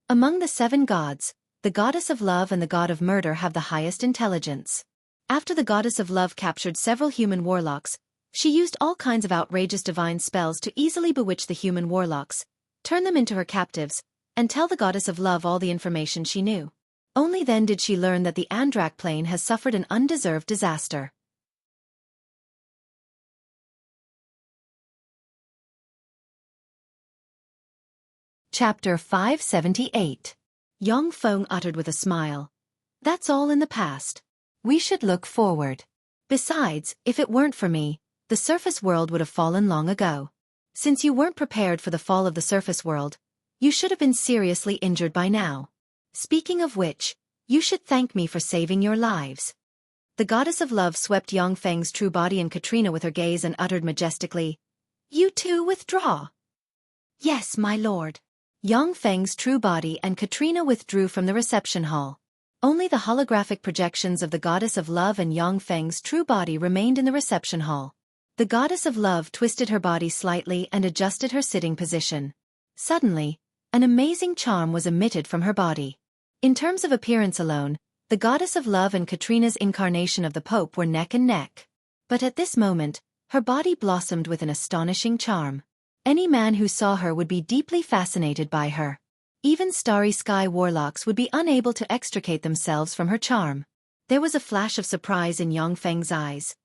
Among the 7 gods, the goddess of love and the god of murder have the highest intelligence. After the goddess of love captured several human warlocks, she used all kinds of outrageous divine spells to easily bewitch the human warlocks, turn them into her captives, and tell the goddess of love all the information she knew. Only then did she learn that the Andrak Plain has suffered an undeserved disaster. Chapter 578. Yang Feng uttered with a smile. "That's all in the past. We should look forward. Besides, if it weren't for me, the surface world would have fallen long ago. Since you weren't prepared for the fall of the surface world, you should have been seriously injured by now. Speaking of which, you should thank me for saving your lives." The goddess of love swept Yang Feng's true body and Katrina with her gaze and uttered majestically, "You two withdraw." "Yes, my lord." Yang Feng's true body and Katrina withdrew from the reception hall. Only the holographic projections of the goddess of love and Yang Feng's true body remained in the reception hall. The goddess of love twisted her body slightly and adjusted her sitting position. Suddenly, an amazing charm was emitted from her body. In terms of appearance alone, the goddess of love and Katrina's incarnation of the Pope were neck and neck. But at this moment, her body blossomed with an astonishing charm. Any man who saw her would be deeply fascinated by her. Even starry sky warlocks would be unable to extricate themselves from her charm. There was a flash of surprise in Yang Feng's eyes.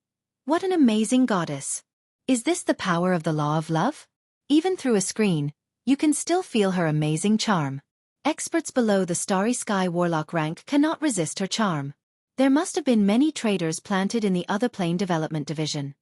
What an amazing goddess! Is this the power of the law of love? Even through a screen, you can still feel her amazing charm. Experts below the starry sky warlock rank cannot resist her charm. There must have been many traitors planted in the other plane development division.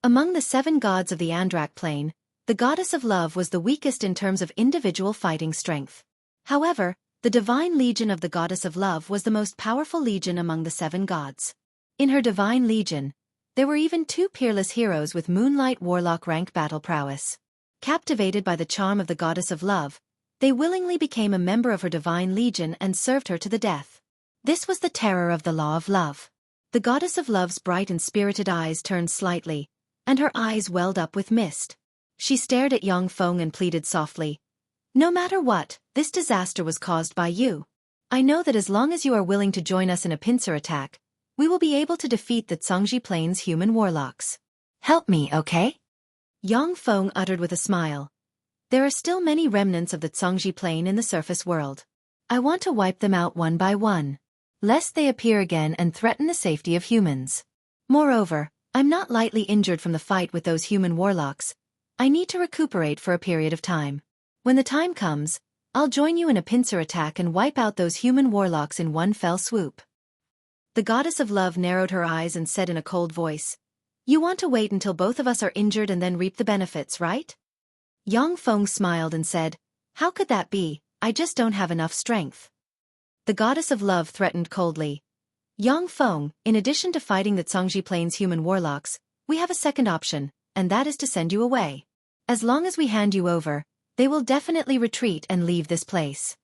Among the 7 gods of the Andrak plane, the goddess of love was the weakest in terms of individual fighting strength. However, the divine legion of the goddess of love was the most powerful legion among the 7 gods. In her divine legion, there were even 2 peerless heroes with moonlight warlock rank battle prowess. Captivated by the charm of the goddess of love, they willingly became a member of her divine legion and served her to the death. This was the terror of the law of love. The goddess of love's bright and spirited eyes turned slightly, and her eyes welled up with mist. She stared at Yang Feng and pleaded softly, "No matter what, this disaster was caused by you. I know that as long as you are willing to join us in a pincer attack, we will be able to defeat the Zhongji Plains human warlocks. Help me, okay?" Yang Feng uttered with a smile. There are still many remnants of the Zhongji Plain in the surface world. I want to wipe them out one by one, lest they appear again and threaten the safety of humans. Moreover, I'm not lightly injured from the fight with those human warlocks. I need to recuperate for a period of time. When the time comes, I'll join you in a pincer attack and wipe out those human warlocks in one fell swoop. The goddess of love narrowed her eyes and said in a cold voice, "You want to wait until both of us are injured and then reap the benefits, right?" Yang Feng smiled and said, "How could that be? I just don't have enough strength." The goddess of love threatened coldly, "Yang Feng, in addition to fighting the Zhongji Plains human warlocks, we have a second option, and that is to send you away. As long as we hand you over, they will definitely retreat and leave this place."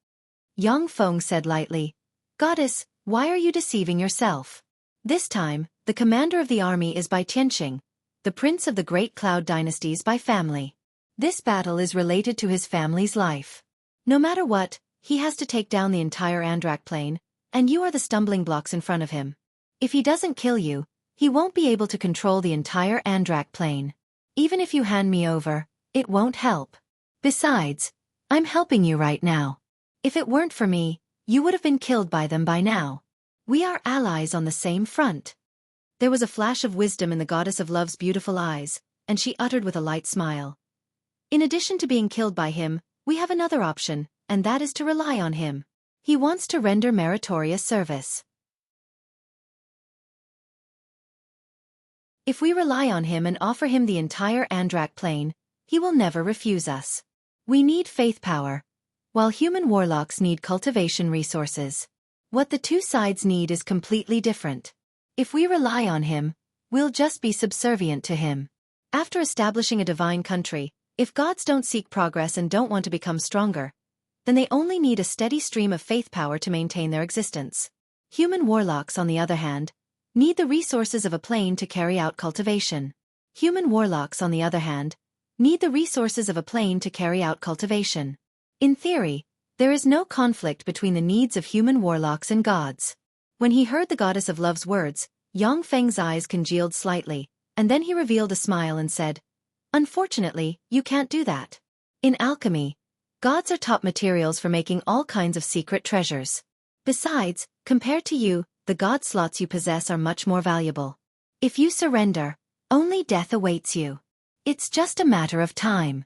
Yang Feng said lightly, "Goddess, why are you deceiving yourself? This time, the commander of the army is by Tianqing, the prince of the Great Cloud dynasties by family. This battle is related to his family's life. No matter what, he has to take down the entire Andrak plane, and you are the stumbling blocks in front of him. If he doesn't kill you, he won't be able to control the entire Andrak plane. Even if you hand me over, it won't help. Besides, I'm helping you right now. If it weren't for me, you would have been killed by them by now. We are allies on the same front." There was a flash of wisdom in the goddess of love's beautiful eyes, and she uttered with a light smile, "In addition to being killed by him, we have another option, and that is to rely on him. He wants to render meritorious service. If we rely on him and offer him the entire Andrak plane, he will never refuse us. We need faith power, while human warlocks need cultivation resources. What the 2 sides need is completely different. If we rely on him, we'll just be subservient to him. After establishing a divine country, if gods don't seek progress and don't want to become stronger, then they only need a steady stream of faith power to maintain their existence. Human warlocks, on the other hand, need the resources of a plane to carry out cultivation. Human warlocks, on the other hand, need the resources of a plane to carry out cultivation. In theory, there is no conflict between the needs of human warlocks and gods. When he heard the goddess of love's words, Yang Feng's eyes congealed slightly, and then he revealed a smile and said, "Unfortunately, you can't do that. In alchemy, gods are top materials for making all kinds of secret treasures. Besides, compared to you, the god slots you possess are much more valuable. If you surrender, only death awaits you. It's just a matter of time."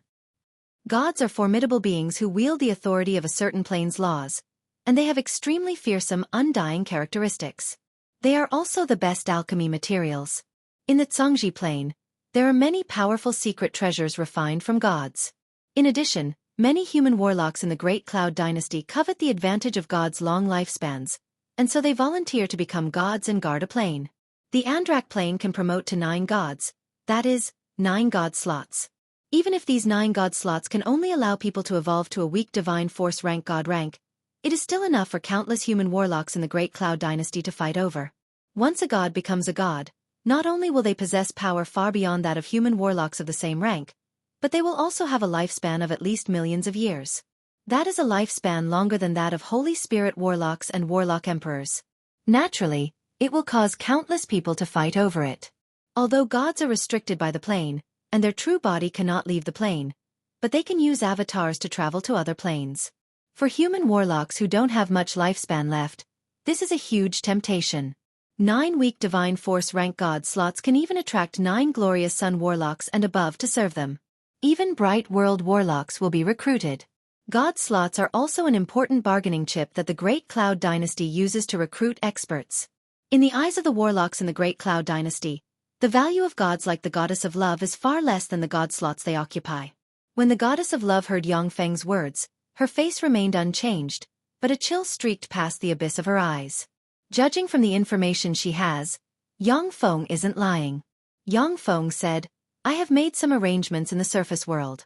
Gods are formidable beings who wield the authority of a certain plane's laws, and they have extremely fearsome, undying characteristics. They are also the best alchemy materials. In the Zhongji plane, there are many powerful secret treasures refined from gods. In addition, many human warlocks in the Great Cloud dynasty covet the advantage of gods' long lifespans, and so they volunteer to become gods and guard a plane. The Andrak plane can promote to 9 gods, that is, 9 god slots. Even if these 9 god slots can only allow people to evolve to a weak divine force rank god rank, it is still enough for countless human warlocks in the Great Cloud dynasty to fight over. Once a god becomes a god, Not only will they possess power far beyond that of human warlocks of the same rank, but they will also have a lifespan of at least millions of years. That is a lifespan longer than that of Holy Spirit warlocks and warlock emperors. Naturally, it will cause countless people to fight over it. Although gods are restricted by the plane, and their true body cannot leave the plane, but they can use avatars to travel to other planes. For human warlocks who don't have much lifespan left, this is a huge temptation. 9 weak divine force rank god slots can even attract 9 glorious sun warlocks and above to serve them. Even bright world warlocks will be recruited. God slots are also an important bargaining chip that the Great Cloud Dynasty uses to recruit experts. In the eyes of the warlocks in the Great Cloud Dynasty, the value of gods like the Goddess of Love is far less than the god slots they occupy. When the Goddess of Love heard Yang Feng's words, her face remained unchanged, but a chill streaked past the abyss of her eyes. Judging from the information she has, Yang Feng isn't lying. Yang Feng said, "I have made some arrangements in the surface world.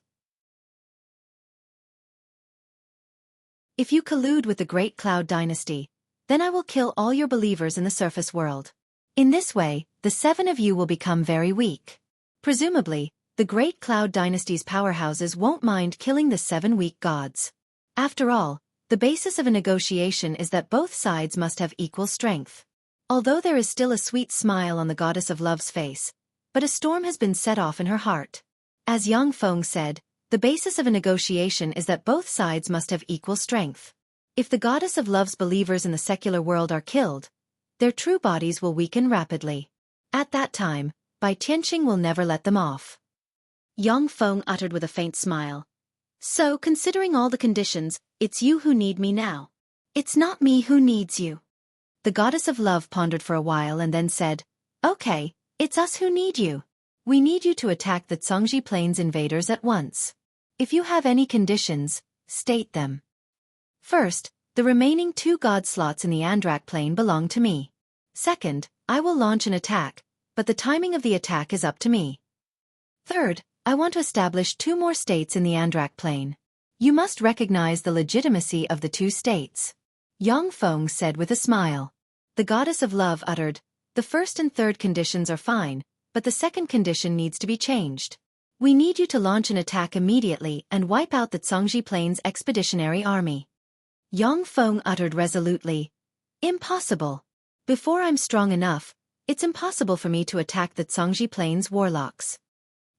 If you collude with the Great Cloud Dynasty, then I will kill all your believers in the surface world. In this way, the 7 of you will become very weak. Presumably, the Great Cloud Dynasty's powerhouses won't mind killing the 7 weak gods. After all, the basis of a negotiation is that both sides must have equal strength." Although there is still a sweet smile on the Goddess of Love's face, but a storm has been set off in her heart. As Yang Feng said, the basis of a negotiation is that both sides must have equal strength. If the Goddess of Love's believers in the secular world are killed, their true bodies will weaken rapidly. At that time, Bai Tianqing will never let them off. Yang Feng uttered with a faint smile. "So, considering all the conditions, it's you who need me now. It's not me who needs you." The Goddess of Love pondered for a while and then said, "Okay, it's us who need you. We need you to attack the Zhongji Plains invaders at once. If you have any conditions, state them. First, the remaining 2 god slots in the Andrak Plain belong to me. Second, I will launch an attack, but the timing of the attack is up to me. Third, I want to establish 2 more states in the Andrak Plain. You must recognize the legitimacy of the 2 states." Yang Feng said with a smile. The Goddess of Love uttered, "The first and third conditions are fine, but the second condition needs to be changed. We need you to launch an attack immediately and wipe out the Zhongji Plains Expeditionary Army." Yang Feng uttered resolutely, "Impossible. Before I'm strong enough, it's impossible for me to attack the Zhongji Plains warlocks."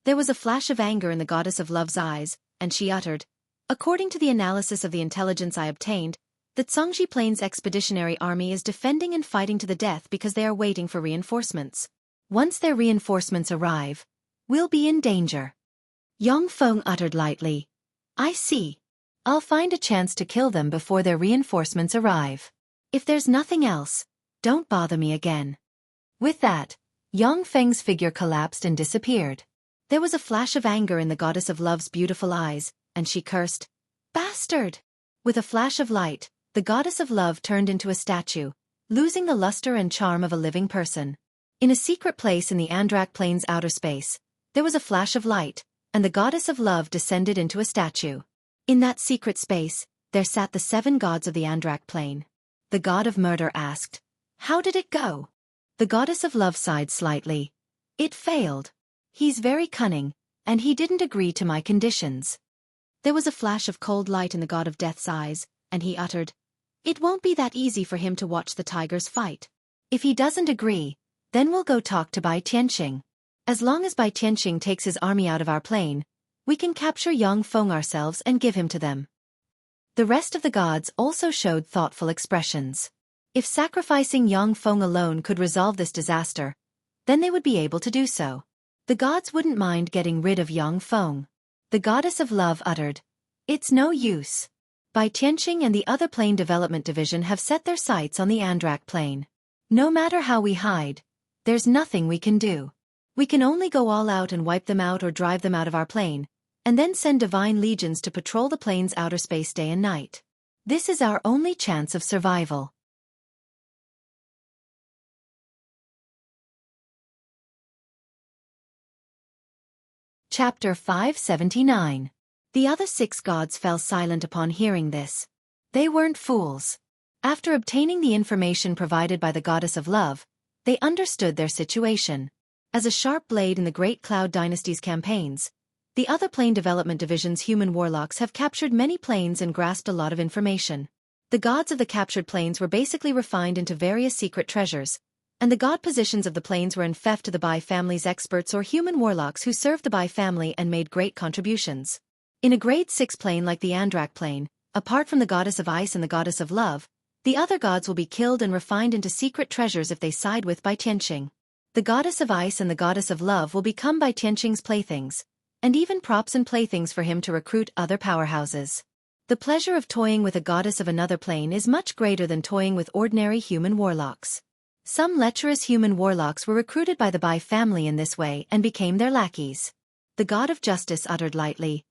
There was a flash of anger in the Goddess of Love's eyes, and she uttered, "According to the analysis of the intelligence I obtained, the Zhongji Plains Expeditionary Army is defending and fighting to the death because they are waiting for reinforcements. Once their reinforcements arrive, we'll be in danger." Yang Feng uttered lightly, "I see. I'll find a chance to kill them before their reinforcements arrive. If there's nothing else, don't bother me again." With that, Yang Feng's figure collapsed and disappeared. There was a flash of anger in the Goddess of Love's beautiful eyes, and she cursed, "Bastard!" With a flash of light, the Goddess of Love turned into a statue, losing the luster and charm of a living person. In a secret place in the Andrak Plains outer space, there was a flash of light, and the Goddess of Love descended into a statue. In that secret space, there sat the 7 gods of the Andrak Plain. The God of Murder asked, "How did it go?" The Goddess of Love sighed slightly. "It failed. He's very cunning, and he didn't agree to my conditions." There was a flash of cold light in the God of Death's eyes, and he uttered, "It won't be that easy for him to watch the tigers fight. If he doesn't agree, then we'll go talk to Bai Tianqing. As long as Bai Tianqing takes his army out of our plane, we can capture Yang Feng ourselves and give him to them." The rest of the gods also showed thoughtful expressions. If sacrificing Yang Feng alone could resolve this disaster, then they would be able to do so. The gods wouldn't mind getting rid of Yang Feng. The Goddess of Love uttered, "It's no use. Bai Tianqing and the other plane development division have set their sights on the Andrak Plain. No matter how we hide, there's nothing we can do. We can only go all out and wipe them out or drive them out of our plane, and then send divine legions to patrol the plane's outer space day and night. This is our only chance of survival." Chapter 579. The other 6 gods fell silent upon hearing this. They weren't fools. After obtaining the information provided by the Goddess of Love, They understood their situation. As a sharp blade in the Great Cloud Dynasty's campaigns, the other Plane Development Division's human warlocks have captured many planes and grasped a lot of information. The gods of the captured planes were basically refined into various secret treasures, and the god positions of the planes were in theft to the Bai family's experts or human warlocks who served the Bai family and made great contributions. In a grade 6 plane like the Andrak plane, apart from the goddess of ice and the goddess of love, the other gods will be killed and refined into secret treasures if they side with Bai Tianqing. The goddess of ice and the goddess of love will become Bai Tianqing's playthings, and even props and playthings for him to recruit other powerhouses. The pleasure of toying with a goddess of another plane is much greater than toying with ordinary human warlocks. Some lecherous human warlocks were recruited by the Bai family in this way and became their lackeys. The god of justice uttered lightly,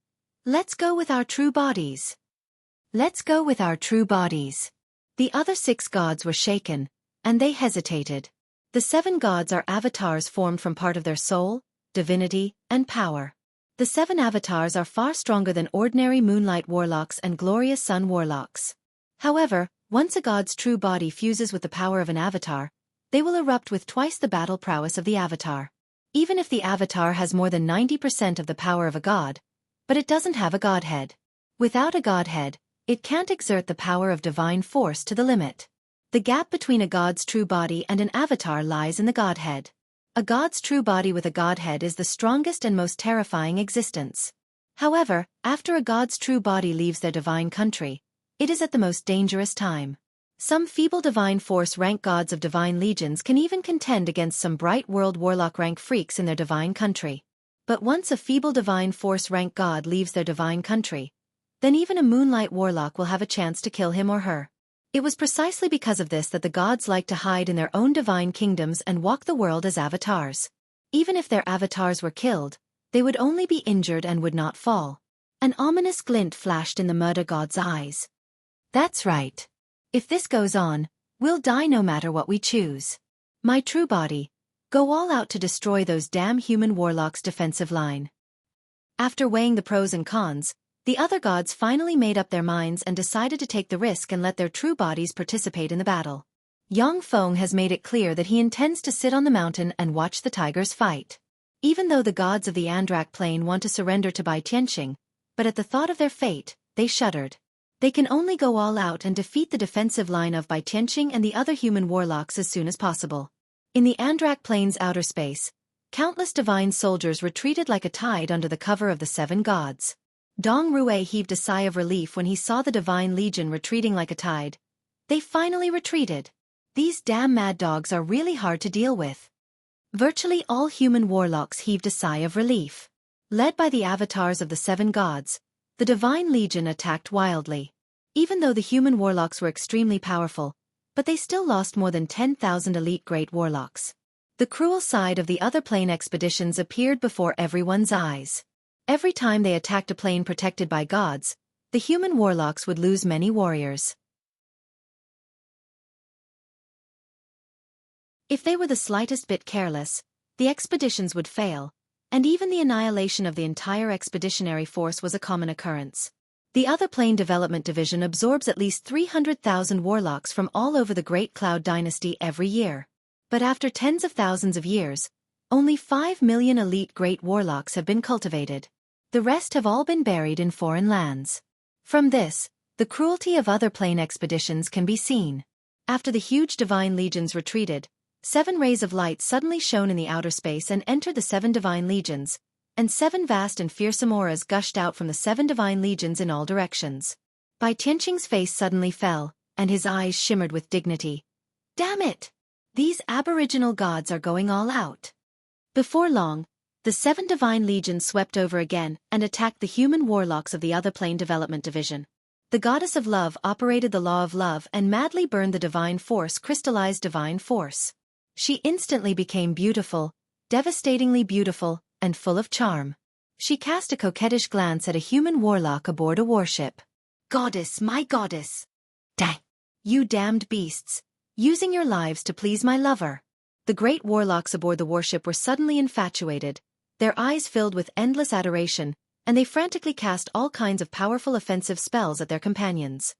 "Let's go with our true bodies. Let's go with our true bodies." The other 6 gods were shaken, and they hesitated. The 7 gods are avatars formed from part of their soul, divinity, and power. The 7 avatars are far stronger than ordinary moonlight warlocks and glorious sun warlocks. However, once a god's true body fuses with the power of an avatar, they will erupt with twice the battle prowess of the avatar. Even if the avatar has more than 90% of the power of a god, but it doesn't have a godhead. Without a godhead, it can't exert the power of divine force to the limit. The gap between a god's true body and an avatar lies in the godhead. A god's true body with a godhead is the strongest and most terrifying existence. However, after a god's true body leaves their divine country, it is at the most dangerous time. Some feeble divine force rank gods of divine legions can even contend against some bright world warlock rank freaks in their divine country. But once a feeble divine force rank god leaves their divine country, then even a moonlight warlock will have a chance to kill him or her. It was precisely because of this that the gods like to hide in their own divine kingdoms and walk the world as avatars. Even if their avatars were killed, they would only be injured and would not fall. An ominous glint flashed in the murder god's eyes. That's right. If this goes on, we'll die no matter what we choose. My true body, go all out to destroy those damn human warlocks' defensive line. After weighing the pros and cons, the other gods finally made up their minds and decided to take the risk and let their true bodies participate in the battle. Yang Feng has made it clear that he intends to sit on the mountain and watch the tigers fight. Even though the gods of the Andrak plane want to surrender to Bai Tianqing, but at the thought of their fate, they shuddered. They can only go all out and defeat the defensive line of Bai Tianqing and the other human warlocks as soon as possible. In the Andrak plane's outer space, countless divine soldiers retreated like a tide under the cover of the 7 gods. Dong Rui heaved a sigh of relief when he saw the Divine Legion retreating like a tide. They finally retreated. These damn mad dogs are really hard to deal with. Virtually all human warlocks heaved a sigh of relief. Led by the avatars of the 7 gods, the Divine Legion attacked wildly. Even though the human warlocks were extremely powerful, but they still lost more than 10,000 elite great warlocks. The cruel side of the other plane expeditions appeared before everyone's eyes. Every time they attacked a plane protected by gods, the human warlocks would lose many warriors. If they were the slightest bit careless, the expeditions would fail, and even the annihilation of the entire expeditionary force was a common occurrence. The other Plane Development Division absorbs at least 300,000 warlocks from all over the Great Cloud Dynasty every year. But after tens of thousands of years, only 5 million elite great warlocks have been cultivated. The rest have all been buried in foreign lands. From this, the cruelty of other plane expeditions can be seen. After the huge divine legions retreated, 7 rays of light suddenly shone in the outer space and entered the 7 divine legions, and 7 vast and fearsome auras gushed out from the 7 divine legions in all directions. Bai Tianqing's face suddenly fell, and his eyes shimmered with dignity. Damn it! These aboriginal gods are going all out. Before long, the 7 divine legions swept over again and attacked the human warlocks of the other Plane Development Division. The goddess of love operated the law of love and madly burned the divine force, crystallized divine force. She instantly became beautiful, devastatingly beautiful, and full of charm. She cast a coquettish glance at a human warlock aboard a warship. Goddess, my goddess! Dang! You damned beasts, using your lives to please my lover. The great warlocks aboard the warship were suddenly infatuated, their eyes filled with endless adoration, and they frantically cast all kinds of powerful offensive spells at their companions.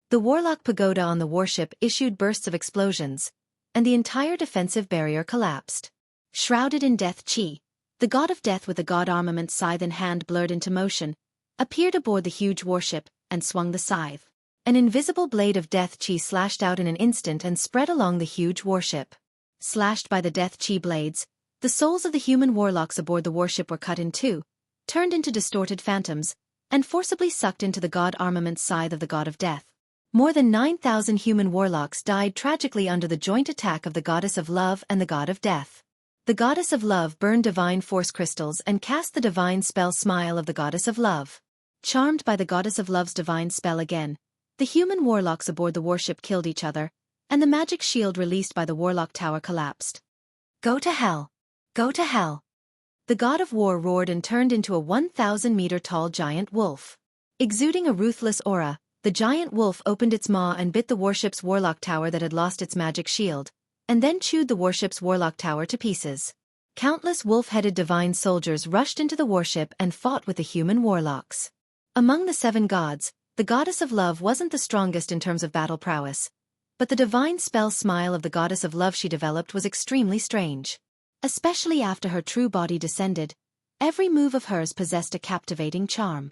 The warlock pagoda on the warship issued bursts of explosions, and the entire defensive barrier collapsed. Shrouded in death chi, the god of death with the god armament scythe in hand blurred into motion, appeared aboard the huge warship, and swung the scythe. An invisible blade of death chi slashed out in an instant and spread along the huge warship. Slashed by the death chi blades, the souls of the human warlocks aboard the warship were cut in two, turned into distorted phantoms, and forcibly sucked into the god armament scythe of the god of death. More than 9,000 human warlocks died tragically under the joint attack of the goddess of love and the god of death. The goddess of love burned divine force crystals and cast the divine spell Smile of the goddess of love. Charmed by the goddess of love's divine spell again, the human warlocks aboard the warship killed each other, and the magic shield released by the warlock tower collapsed. Go to hell! Go to hell! The god of war roared and turned into a 1,000-meter-tall giant wolf. Exuding a ruthless aura, the giant wolf opened its maw and bit the warship's warlock tower that had lost its magic shield, and then chewed the warship's warlock tower to pieces. Countless wolf-headed divine soldiers rushed into the warship and fought with the human warlocks. Among the 7 gods, the goddess of love wasn't the strongest in terms of battle prowess, but the divine spell Smile of the goddess of love she developed was extremely strange. Especially after her true body descended, every move of hers possessed a captivating charm.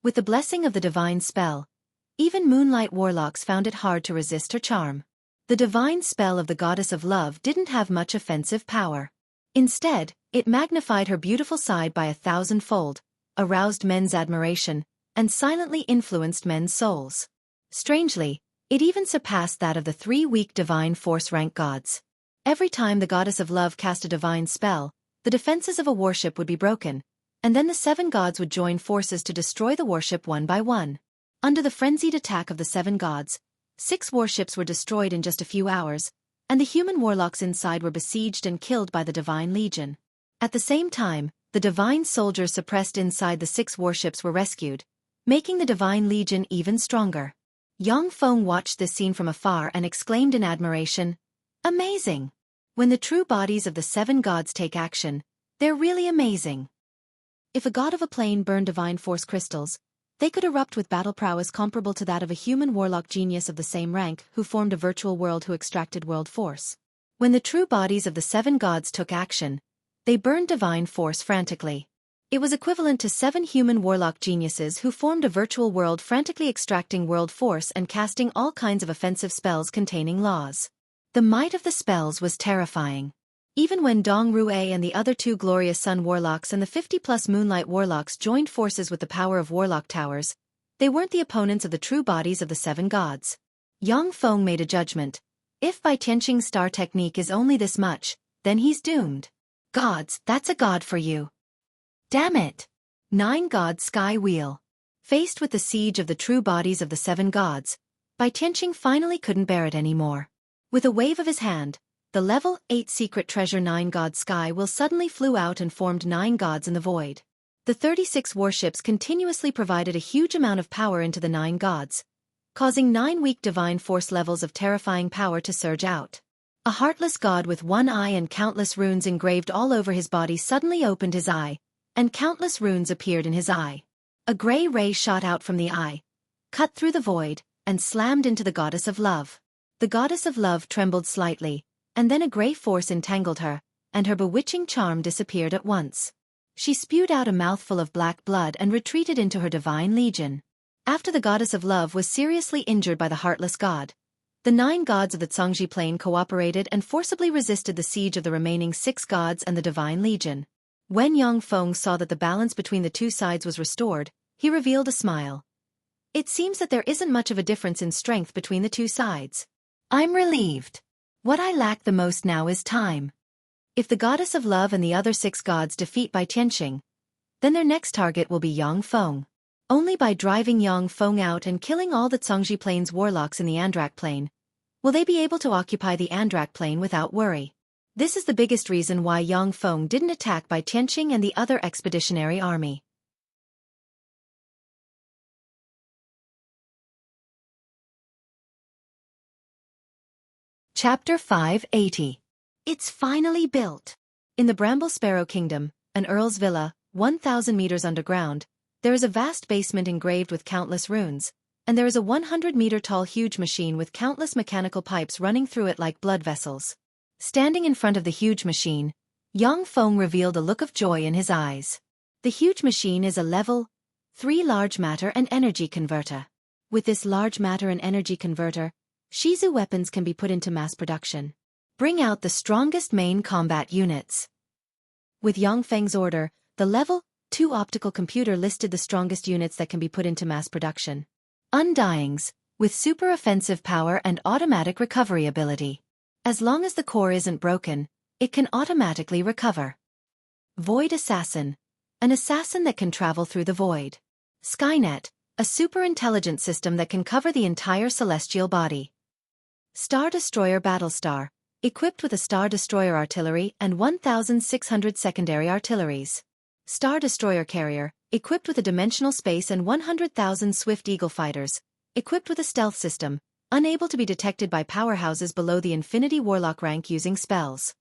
With the blessing of the divine spell, even moonlight warlocks found it hard to resist her charm. The divine spell of the goddess of love didn't have much offensive power. Instead, it magnified her beautiful side by 1,000-fold, aroused men's admiration, and silently influenced men's souls. Strangely, it even surpassed that of the 3 weak divine force rank gods. Every time the goddess of love cast a divine spell, the defenses of a warship would be broken, and then the 7 gods would join forces to destroy the warship one by one. Under the frenzied attack of the 7 gods, 6 warships were destroyed in just a few hours, and the human warlocks inside were besieged and killed by the Divine Legion. At the same time, the divine soldiers suppressed inside the 6 warships were rescued, making the Divine Legion even stronger. Yang Feng watched this scene from afar and exclaimed in admiration, "Amazing! When the true bodies of the 7 gods take action, they're really amazing." If a god of a plane burned divine force crystals, they could erupt with battle prowess comparable to that of a human warlock genius of the same rank who formed a virtual world who extracted world force. When the true bodies of the 7 gods took action, they burned divine force frantically. It was equivalent to 7 human warlock geniuses who formed a virtual world frantically extracting world force and casting all kinds of offensive spells containing laws. The might of the spells was terrifying. Even when Dong Rue and the other 2 glorious sun warlocks and the 50-plus moonlight warlocks joined forces with the power of warlock towers, they weren't the opponents of the true bodies of the 7 gods. Yang Feng made a judgment. If Bai Tianqing's star technique is only this much, then he's doomed. Gods, that's a god for you. Damn it! 9 God Sky Wheel. Faced with the siege of the true bodies of the 7 gods, Bai Tianqing finally couldn't bear it anymore. With a wave of his hand, the level 8 secret treasure 9 God Sky Wheel suddenly flew out and formed 9 gods in the void. The 36 warships continuously provided a huge amount of power into the 9 gods, causing 9 weak divine force levels of terrifying power to surge out. A heartless god with 1 eye and countless runes engraved all over his body suddenly opened his eye, and countless runes appeared in his eye. A gray ray shot out from the eye, cut through the void, and slammed into the goddess of love. The goddess of love trembled slightly, and then a gray force entangled her, and her bewitching charm disappeared at once. She spewed out a mouthful of black blood and retreated into her divine legion. After the goddess of love was seriously injured by the heartless god, the 9 gods of the Cangji Plain cooperated and forcibly resisted the siege of the remaining 6 gods and the divine legion. When Yang Feng saw that the balance between the 2 sides was restored, he revealed a smile. It seems that there isn't much of a difference in strength between the 2 sides. I'm relieved. What I lack the most now is time. If the goddess of love and the other 6 gods defeat Bai Tianqing, then their next target will be Yang Feng. Only by driving Yang Feng out and killing all the Cangji Plain's warlocks in the Andrak Plain will they be able to occupy the Andrak Plain without worry. This is the biggest reason why Yang Feng didn't attack Bai Tianqing and the other expeditionary army. Chapter 580. It's finally built. In the Bramble Sparrow Kingdom, an earl's villa, 1,000 meters underground, there is a vast basement engraved with countless runes, and there is a 100-meter-tall huge machine with countless mechanical pipes running through it like blood vessels. Standing in front of the huge machine, Yang Feng revealed a look of joy in his eyes. The huge machine is a level 3 large matter and energy converter. With this large matter and energy converter, Shizu weapons can be put into mass production. Bring out the strongest main combat units. With Yang Feng's order, the level 2 optical computer listed the strongest units that can be put into mass production. Undyings, with super offensive power and automatic recovery ability. As long as the core isn't broken, it can automatically recover. Void Assassin, an assassin that can travel through the void. Skynet, a super-intelligent system that can cover the entire celestial body. Star Destroyer Battlestar, equipped with a Star Destroyer artillery and 1,600 secondary artilleries. Star Destroyer Carrier, equipped with a dimensional space and 100,000 Swift Eagle fighters, equipped with a stealth system, unable to be detected by powerhouses below the Infinity Warlock rank using spells.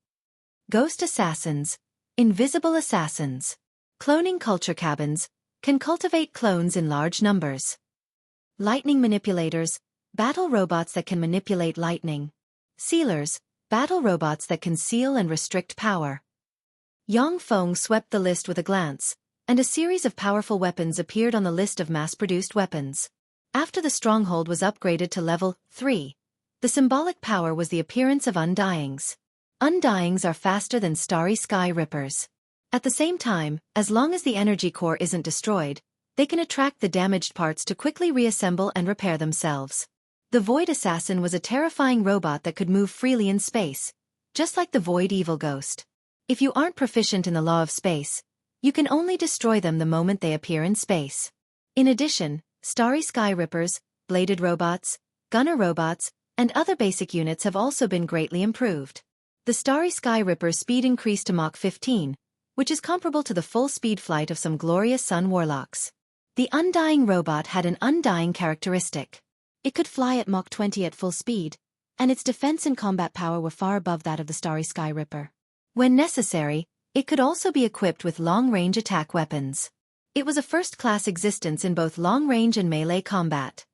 Ghost Assassins, invisible assassins. Cloning culture cabins, can cultivate clones in large numbers. Lightning Manipulators, battle robots that can manipulate lightning. Sealers, battle robots that can seal and restrict power. Yang Feng swept the list with a glance, and a series of powerful weapons appeared on the list of mass-produced weapons. After the stronghold was upgraded to level 3, the symbolic power was the appearance of Undyings. Undyings are faster than Starry Sky Rippers. At the same time, as long as the energy core isn't destroyed, they can attract the damaged parts to quickly reassemble and repair themselves. The Void Assassin was a terrifying robot that could move freely in space, just like the Void Evil Ghost. If you aren't proficient in the law of space, you can only destroy them the moment they appear in space. In addition, Starry Sky Rippers, bladed robots, gunner robots, and other basic units have also been greatly improved. The Starry Sky Ripper's speed increased to Mach 15, which is comparable to the full-speed flight of some glorious sun warlocks. The Undying robot had an undying characteristic. It could fly at Mach 20 at full speed, and its defense and combat power were far above that of the Starry Sky Ripper. When necessary, it could also be equipped with long-range attack weapons. It was a first-class existence in both long-range and melee combat.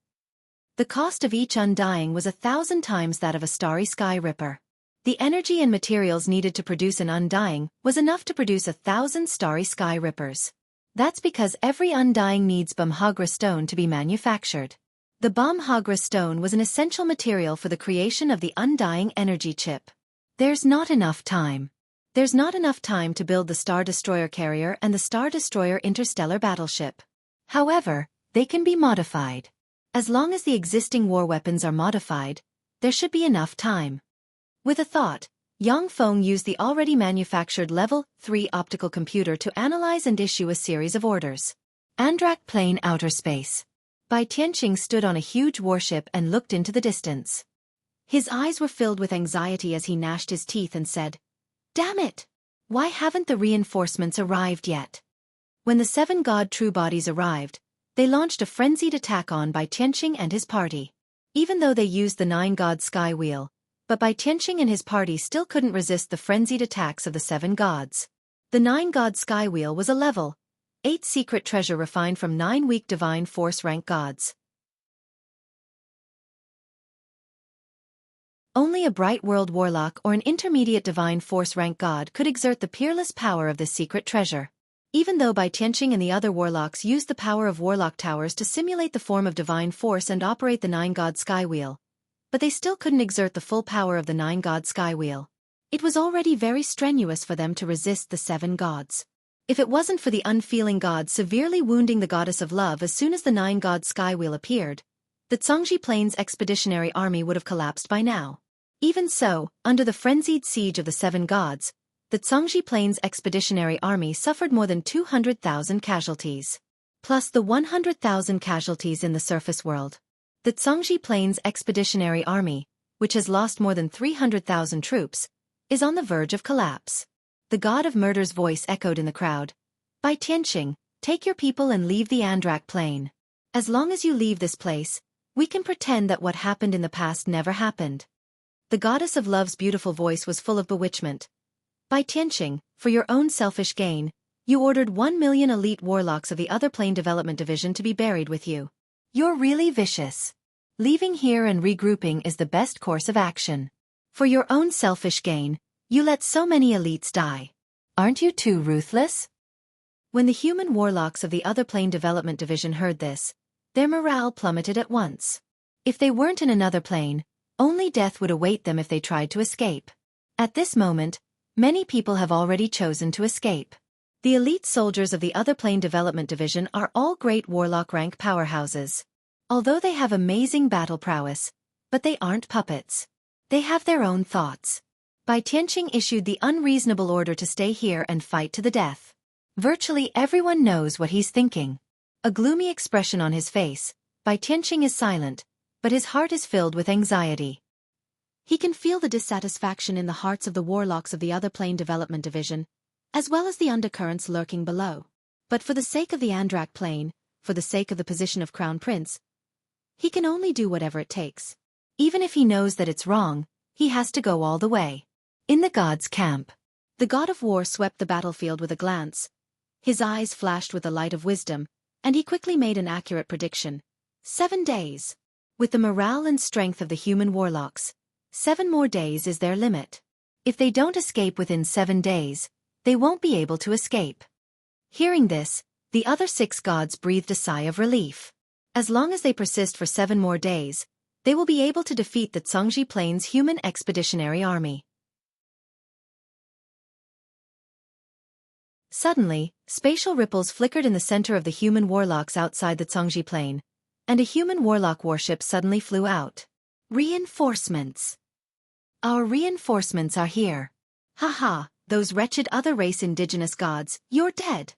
The cost of each Undying was 1,000 times that of a Starry Sky Ripper. The energy and materials needed to produce an Undying was enough to produce 1,000 Starry Sky Rippers. That's because every Undying needs Bumhagra stone to be manufactured. The Bumhagra stone was an essential material for the creation of the Undying energy chip. There's not enough time. There's not enough time to build the Star Destroyer Carrier and the Star Destroyer Interstellar Battleship. However, they can be modified. As long as the existing war weapons are modified, there should be enough time. With a thought, Yang Feng used the already manufactured Level 3 optical computer to analyze and issue a series of orders. Andrak Plane Outer Space. Bai Tianqing stood on a huge warship and looked into the distance. His eyes were filled with anxiety as he gnashed his teeth and said, "Damn it! Why haven't the reinforcements arrived yet?" When the 7 god true bodies arrived, they launched a frenzied attack on Bai Tianqing and his party. Even though they used the 9 god sky wheel, but Bai Tianqing and his party still couldn't resist the frenzied attacks of the 7 gods. The 9 god sky wheel was a level 8 secret treasure refined from 9 weak divine force rank gods. Only a bright world warlock or an intermediate divine force rank god could exert the peerless power of this secret treasure. Even though Bai Tianqing and the other warlocks used the power of warlock towers to simulate the form of divine force and operate the 9 god sky wheel, but they still couldn't exert the full power of the 9 god sky wheel. It was already very strenuous for them to resist the 7 gods. If it wasn't for the unfeeling god severely wounding the goddess of love as soon as the 9 god sky wheel appeared, the Zhongji Plains expeditionary army would have collapsed by now. Even so, under the frenzied siege of the 7 gods, the Zhongji Plains expeditionary army suffered more than 200,000 casualties. Plus the 100,000 casualties in the surface world. The Zhongji Plains expeditionary army, which has lost more than 300,000 troops, is on the verge of collapse. The god of murder's voice echoed in the crowd. Bai Tianqing, take your people and leave the Andrak plain. As long as you leave this place, we can pretend that what happened in the past never happened. The goddess of love's beautiful voice was full of bewitchment. Bai Tianqing, for your own selfish gain, you ordered 1 million elite warlocks of the other plane development division to be buried with you. You're really vicious. Leaving here and regrouping is the best course of action. For your own selfish gain, you let so many elites die. Aren't you too ruthless? When the human warlocks of the other plane development division heard this, their morale plummeted at once. If they weren't in another plane, only death would await them if they tried to escape. At this moment, many people have already chosen to escape. The elite soldiers of the other plane development division are all great warlock rank powerhouses. Although they have amazing battle prowess, but they aren't puppets. They have their own thoughts. Bai Tianqing issued the unreasonable order to stay here and fight to the death. Virtually everyone knows what he's thinking. A gloomy expression on his face, Bai Tianqing is silent, but his heart is filled with anxiety. He can feel the dissatisfaction in the hearts of the warlocks of the other plane development division, as well as the undercurrents lurking below. But for the sake of the Andrak plane, for the sake of the position of Crown Prince, he can only do whatever it takes. Even if he knows that it's wrong, he has to go all the way. In the god's camp, the god of war swept the battlefield with a glance. His eyes flashed with the light of wisdom, and he quickly made an accurate prediction. 7 days. With the morale and strength of the human warlocks, 7 more days is their limit. If they don't escape within 7 days, they won't be able to escape. Hearing this, the other 6 gods breathed a sigh of relief. As long as they persist for 7 more days, they will be able to defeat the Zhongji Plains Human Expeditionary Army. Suddenly, spatial ripples flickered in the center of the human warlocks outside the Zhongji Plain, and a human warlock warship suddenly flew out. Reinforcements. Our reinforcements are here. Haha, those wretched other race indigenous gods, you're dead.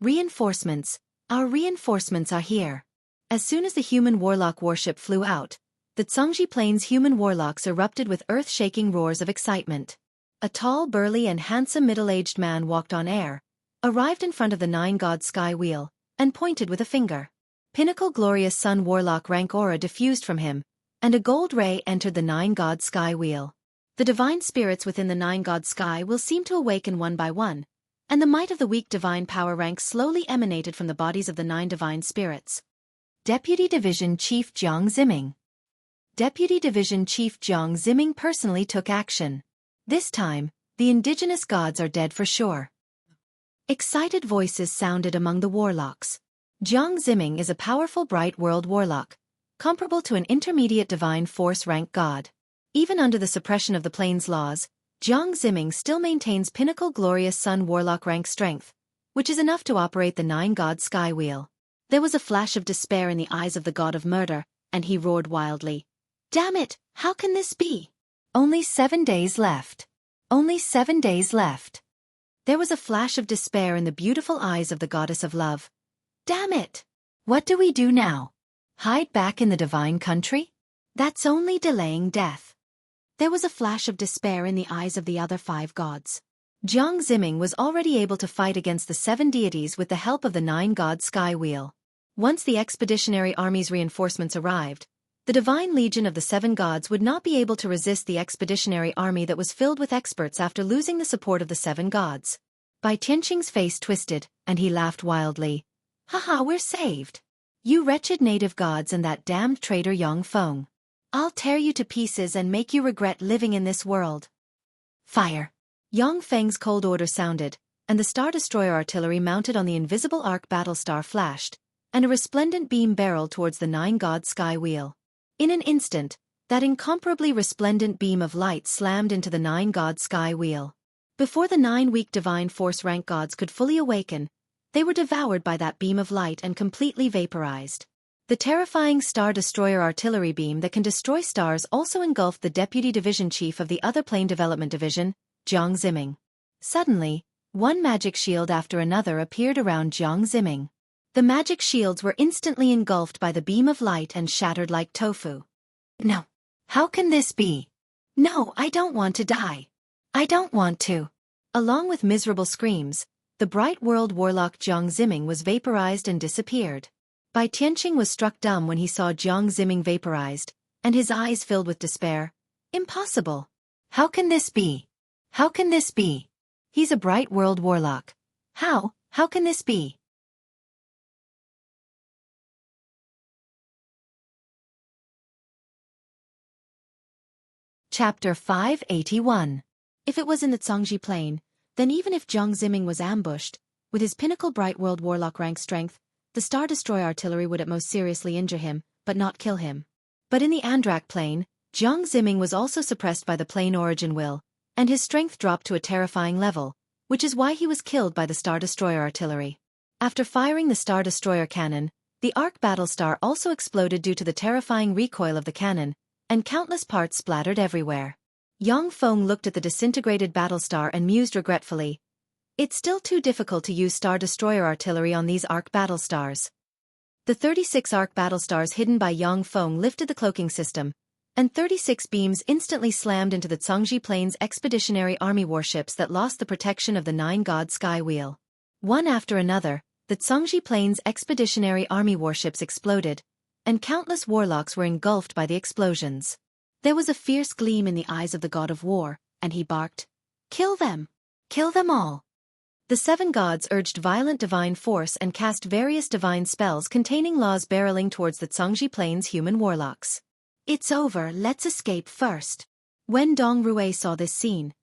Reinforcements, our reinforcements are here. As soon as the human warlock warship flew out, the Zhongji Plains human warlocks erupted with earth-shaking roars of excitement. A tall, burly and handsome middle-aged man walked on air, arrived in front of the 9-god sky wheel, and pointed with a finger. Pinnacle glorious sun warlock rank aura diffused from him, and a gold ray entered the 9-god sky wheel. The divine spirits within the 9-god sky will seem to awaken one by one, and the might of the weak divine power rank slowly emanated from the bodies of the 9 divine spirits. Deputy Division Chief Jiang Ziming. Deputy Division Chief Jiang Ziming personally took action. This time, the indigenous gods are dead for sure. Excited voices sounded among the warlocks. Jiang Ziming is a powerful bright world warlock, comparable to an intermediate divine force rank god. Even under the suppression of the plane's laws, Jiang Ziming still maintains pinnacle glorious sun warlock rank strength, which is enough to operate the 9-god sky wheel. There was a flash of despair in the eyes of the god of murder, and he roared wildly. Damn it, how can this be? Only 7 days left. Only 7 days left. There was a flash of despair in the beautiful eyes of the goddess of love. Damn it! What do we do now? Hide back in the divine country? That's only delaying death. There was a flash of despair in the eyes of the other 5 gods. Jiang Ziming was already able to fight against the 7 deities with the help of the 9-god sky wheel. Once the expeditionary army's reinforcements arrived, the divine legion of the 7 gods would not be able to resist the expeditionary army that was filled with experts after losing the support of the 7 gods. Bai Tianqing's face twisted, and he laughed wildly. Haha, we're saved. You wretched native gods and that damned traitor Yang Feng. I'll tear you to pieces and make you regret living in this world. Fire. Yang Feng's cold order sounded, and the Star Destroyer artillery mounted on the invisible arc battlestar flashed, and a resplendent beam barreled towards the 9-god sky wheel. In an instant, that incomparably resplendent beam of light slammed into the 9-god sky wheel. Before the 9 weak divine force rank gods could fully awaken, they were devoured by that beam of light and completely vaporized. The terrifying Star Destroyer artillery beam that can destroy stars also engulfed the deputy division chief of the other plane development division, Jiang Ziming. Suddenly, one magic shield after another appeared around Jiang Ziming. The magic shields were instantly engulfed by the beam of light and shattered like tofu. No. How can this be? No, I don't want to die. I don't want to. Along with miserable screams, the bright world warlock Jiang Ziming was vaporized and disappeared. Bai Tianqing was struck dumb when he saw Jiang Ziming vaporized, and his eyes filled with despair. Impossible. How can this be? How can this be? He's a bright world warlock. How can this be? Chapter 581. If it was in the Cangji Plain, then even if Jiang Ziming was ambushed, with his pinnacle Bright World Warlock rank strength, the Star Destroyer artillery would at most seriously injure him, but not kill him. But in the Andrak Plain, Jiang Ziming was also suppressed by the Plain Origin Will, and his strength dropped to a terrifying level, which is why he was killed by the Star Destroyer artillery. After firing the Star Destroyer cannon, the Arc Battlestar also exploded due to the terrifying recoil of the cannon, and countless parts splattered everywhere. Yang Feng looked at the disintegrated Battlestar and mused regretfully. It's still too difficult to use Star Destroyer artillery on these Arc Battlestars. The 36 Arc Battlestars hidden by Yang Feng lifted the cloaking system, and 36 beams instantly slammed into the Cangji Plains Expeditionary Army warships that lost the protection of the Nine-God Sky Wheel. One after another, the Cangji Plains Expeditionary Army warships exploded, and countless warlocks were engulfed by the explosions. There was a fierce gleam in the eyes of the god of war, and he barked, "Kill them! Kill them all!" The 7 gods urged violent divine force and cast various divine spells containing laws barreling towards the Cangji Plains human warlocks. "It's over, let's escape first." When Dong Rui saw this scene,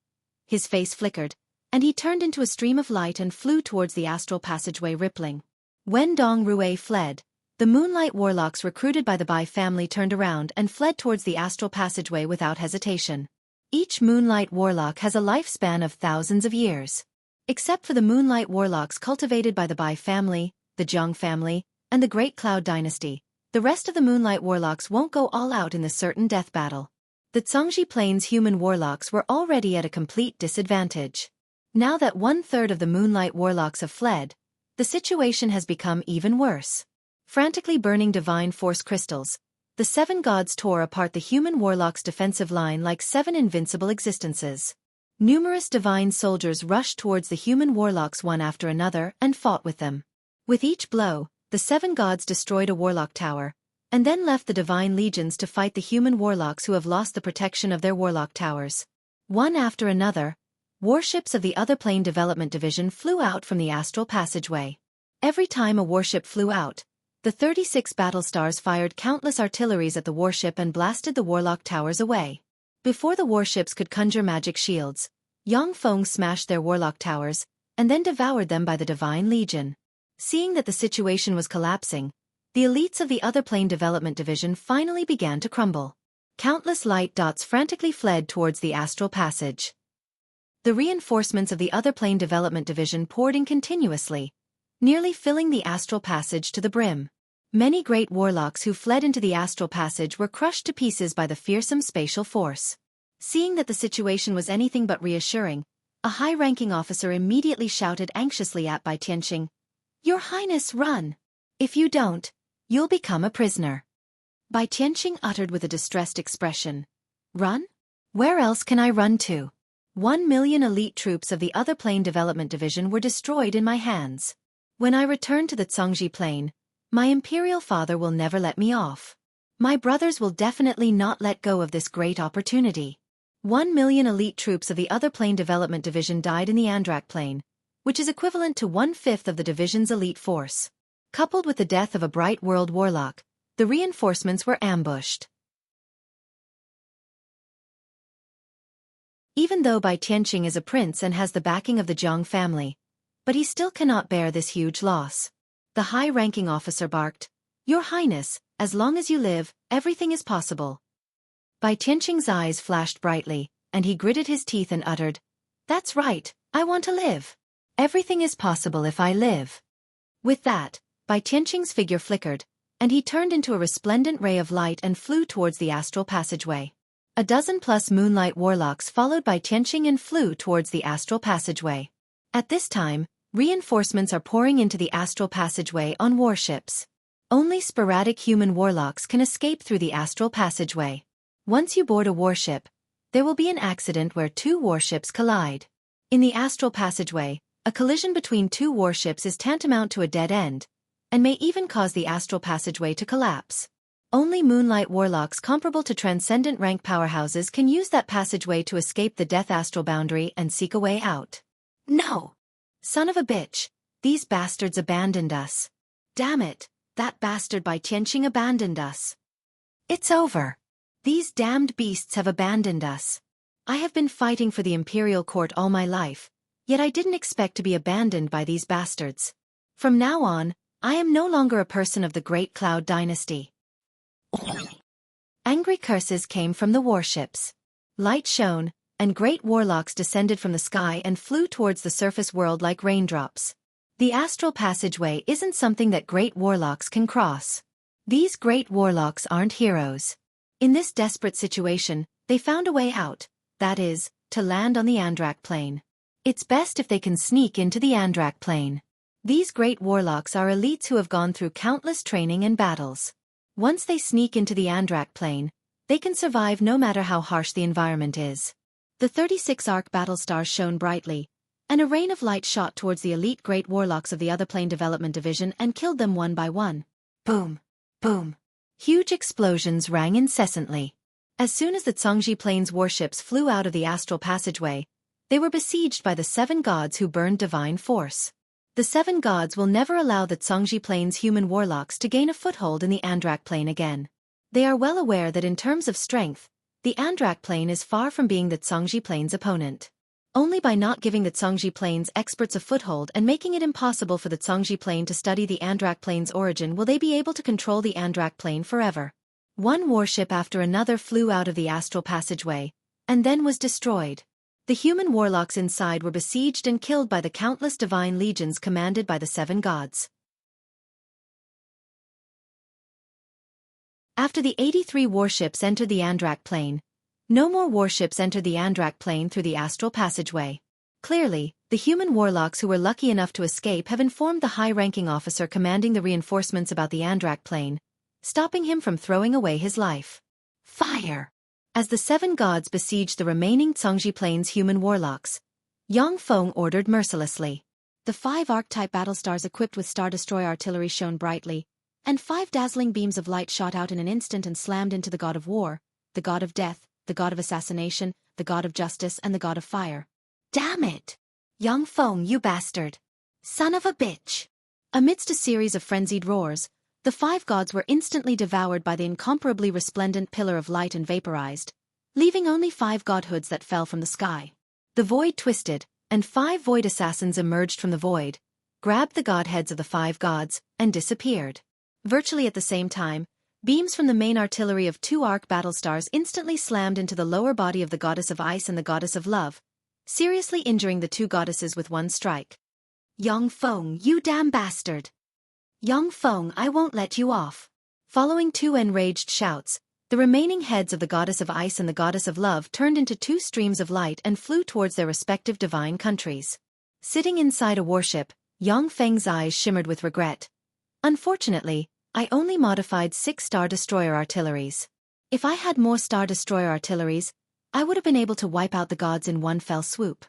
his face flickered, and he turned into a stream of light and flew towards the astral passageway rippling. When Dong Rui fled, the Moonlight Warlocks recruited by the Bai family turned around and fled towards the astral passageway without hesitation. Each Moonlight Warlock has a lifespan of thousands of years. Except for the Moonlight Warlocks cultivated by the Bai family, the Zhang family, and the Great Cloud Dynasty, the rest of the Moonlight Warlocks won't go all out in the certain death battle. The Cangji Plains human warlocks were already at a complete disadvantage. Now that 1/3 of the Moonlight Warlocks have fled, the situation has become even worse. Frantically burning divine force crystals, the 7 gods tore apart the human warlocks' defensive line like 7 invincible existences. Numerous divine soldiers rushed towards the human warlocks one after another and fought with them. With each blow, the 7 gods destroyed a warlock tower, and then left the divine legions to fight the human warlocks who have lost the protection of their warlock towers. One after another, warships of the Other Plane Development Division flew out from the astral passageway. Every time a warship flew out, the 36 Battlestars fired countless artilleries at the warship and blasted the warlock towers away. Before the warships could conjure magic shields, Yang Feng smashed their warlock towers, and then devoured them by the Divine Legion. Seeing that the situation was collapsing, the elites of the Other Plane Development Division finally began to crumble. Countless light dots frantically fled towards the astral passage. The reinforcements of the Other Plane Development Division poured in continuously, nearly filling the astral passage to the brim. Many great warlocks who fled into the astral passage were crushed to pieces by the fearsome spatial force. Seeing that the situation was anything but reassuring, a high-ranking officer immediately shouted anxiously at Bai Tianqing, "Your Highness, run! If you don't, you'll become a prisoner." Bai Tianqing uttered with a distressed expression, "Run? Where else can I run to? 1 million elite troops of the Other Plane Development Division were destroyed in my hands. When I return to the Cangji Plain, my imperial father will never let me off. My brothers will definitely not let go of this great opportunity." 1 million elite troops of the Other Plane Development Division died in the Andrak Plain, which is equivalent to 1/5 of the division's elite force. Coupled with the death of a Bright World Warlock, the reinforcements were ambushed. Even though Bai Tianqing is a prince and has the backing of the Zhang family, but he still cannot bear this huge loss. The high-ranking officer barked, "Your Highness, as long as you live, everything is possible." Bai Tianqing's eyes flashed brightly, and he gritted his teeth and uttered, "That's right, I want to live. Everything is possible if I live." With that, Bai Tianqing's figure flickered, and he turned into a resplendent ray of light and flew towards the astral passageway. A dozen-plus Moonlight Warlocks followed Bai Tianqing and flew towards the astral passageway. At this time, reinforcements are pouring into the astral passageway on warships. Only sporadic human warlocks can escape through the astral passageway. Once you board a warship, there will be an accident where 2 warships collide. In the astral passageway, a collision between 2 warships is tantamount to a dead end, and may even cause the astral passageway to collapse. Only Moonlight Warlocks comparable to transcendent rank powerhouses can use that passageway to escape the death astral boundary and seek a way out. "No! Son of a bitch, these bastards abandoned us. Damn it, that bastard Bai Tianqing abandoned us. It's over." These damned beasts have abandoned us. I have been fighting for the imperial court all my life, yet I didn't expect to be abandoned by these bastards. From now on, I am no longer a person of the Great Cloud Dynasty. Angry curses came from the warships. Light shone, and great warlocks descended from the sky and flew towards the surface world like raindrops. The astral passageway isn't something that great warlocks can cross. These great warlocks aren't heroes. In this desperate situation, they found a way out, that is, to land on the Andrak plane. It's best if they can sneak into the Andrak plane. These great warlocks are elites who have gone through countless training and battles. Once they sneak into the Andrak plane, they can survive no matter how harsh the environment is. The 36 arc battlestars shone brightly, and a rain of light shot towards the elite great warlocks of the other plane development division and killed them one by one. Boom! Boom! Huge explosions rang incessantly. As soon as the Zhongji plane's warships flew out of the astral passageway, they were besieged by the 7 gods who burned divine force. The 7 gods will never allow the Zhongji plane's human warlocks to gain a foothold in the Andrak plane again. They are well aware that in terms of strength, the Andrak plane is far from being the Zhongji plane's opponent. Only by not giving the Zhongji plane's experts a foothold and making it impossible for the Zhongji plane to study the Andrak plane's origin will they be able to control the Andrak plane forever. One warship after another flew out of the astral passageway, and then was destroyed. The human warlocks inside were besieged and killed by the countless divine legions commanded by the 7 gods. After the 83 warships entered the Andrak plane, no more warships entered the Andrak plane through the astral passageway. Clearly, the human warlocks who were lucky enough to escape have informed the high-ranking officer commanding the reinforcements about the Andrak plane, stopping him from throwing away his life. Fire! As the 7 gods besieged the remaining Zhongji plane's human warlocks, Yang Feng ordered mercilessly. The 5 archetype battlestars equipped with Star Destroyer artillery shone brightly, and 5 dazzling beams of light shot out in an instant and slammed into the god of war, the god of death, the god of assassination, the god of justice, and the god of fire. Damn it! Yang Feng, you bastard! Son of a bitch! Amidst a series of frenzied roars, the 5 gods were instantly devoured by the incomparably resplendent pillar of light and vaporized, leaving only 5 godhoods that fell from the sky. The void twisted, and 5 void assassins emerged from the void, grabbed the godheads of the 5 gods, and disappeared. Virtually at the same time, beams from the main artillery of 2 arc battlestars instantly slammed into the lower body of the goddess of ice and the goddess of love, seriously injuring the 2 goddesses with one strike. Yang Feng, you damn bastard! Yang Feng, I won't let you off. Following 2 enraged shouts, the remaining heads of the goddess of ice and the goddess of love turned into 2 streams of light and flew towards their respective divine countries. Sitting inside a warship, Yang Feng's eyes shimmered with regret. Unfortunately, I only modified 6 Star Destroyer artilleries. If I had more Star Destroyer artilleries, I would have been able to wipe out the gods in one fell swoop.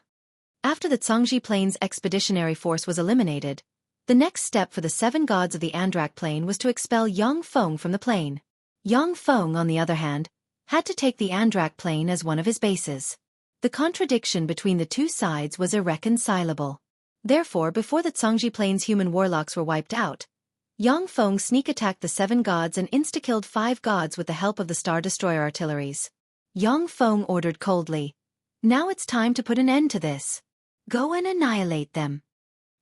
After the Zhongji plane's expeditionary force was eliminated, the next step for the 7 gods of the Andrak plane was to expel Yang Feng from the plane. Yang Feng, on the other hand, had to take the Andrak plane as one of his bases. The contradiction between the 2 sides was irreconcilable. Therefore, before the Zhongji plane's human warlocks were wiped out, Yang Feng sneak-attacked the 7 gods and insta-killed 5 gods with the help of the Star Destroyer artilleries. Yang Feng ordered coldly, "Now it's time to put an end to this. Go and annihilate them."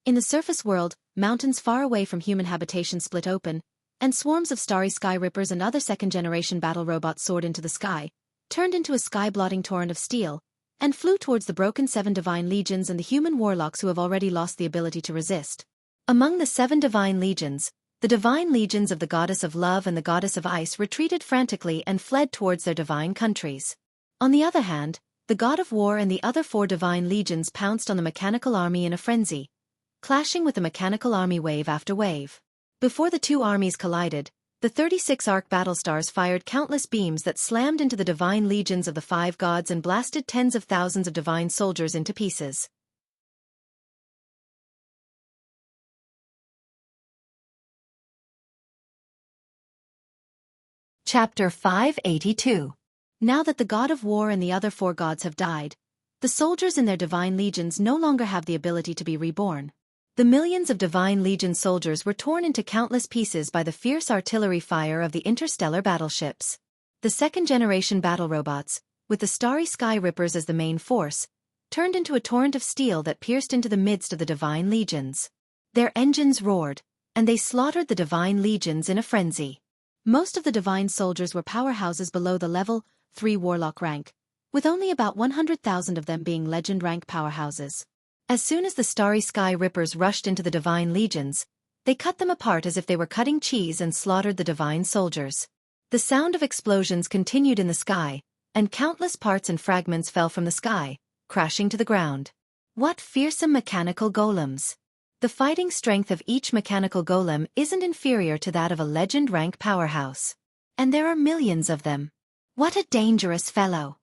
In the surface world, mountains far away from human habitation split open, and swarms of starry sky rippers and other second-generation battle robots soared into the sky, turned into a sky-blotting torrent of steel, and flew towards the broken 7 divine legions and the human warlocks who have already lost the ability to resist. Among the 7 divine legions, the divine legions of the goddess of love and the goddess of ice retreated frantically and fled towards their divine countries. On the other hand, the god of war and the other 4 divine legions pounced on the mechanical army in a frenzy, clashing with the mechanical army wave after wave. Before the 2 armies collided, the 36 arc battlestars fired countless beams that slammed into the divine legions of the 5 gods and blasted tens of thousands of divine soldiers into pieces. Chapter 582. Now that the god of war and the other 4 gods have died, the soldiers in their divine legions no longer have the ability to be reborn. The millions of divine legion soldiers were torn into countless pieces by the fierce artillery fire of the interstellar battleships. The second-generation battle robots, with the Starry Sky Rippers as the main force, turned into a torrent of steel that pierced into the midst of the Divine Legions. Their engines roared, and they slaughtered the Divine Legions in a frenzy. Most of the Divine soldiers were powerhouses below the level 3 Warlock rank, with only about 100,000 of them being Legend rank powerhouses. As soon as the Starry Sky Rippers rushed into the Divine Legions, they cut them apart as if they were cutting cheese and slaughtered the Divine soldiers. The sound of explosions continued in the sky, and countless parts and fragments fell from the sky, crashing to the ground. What fearsome mechanical golems! The fighting strength of each mechanical golem isn't inferior to that of a Legend rank powerhouse. And there are millions of them. What a dangerous fellow!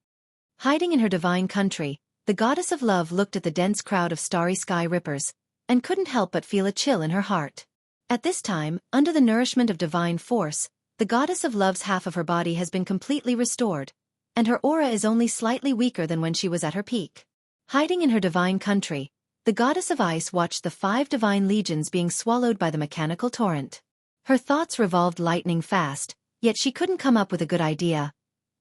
Hiding in her divine country, the goddess of love looked at the dense crowd of Starry Sky Rippers, and couldn't help but feel a chill in her heart. At this time, under the nourishment of divine force, the goddess of love's half of her body has been completely restored, and her aura is only slightly weaker than when she was at her peak. Hiding in her divine country, the goddess of ice watched the 5 divine legions being swallowed by the mechanical torrent. Her thoughts revolved lightning fast, yet she couldn't come up with a good idea.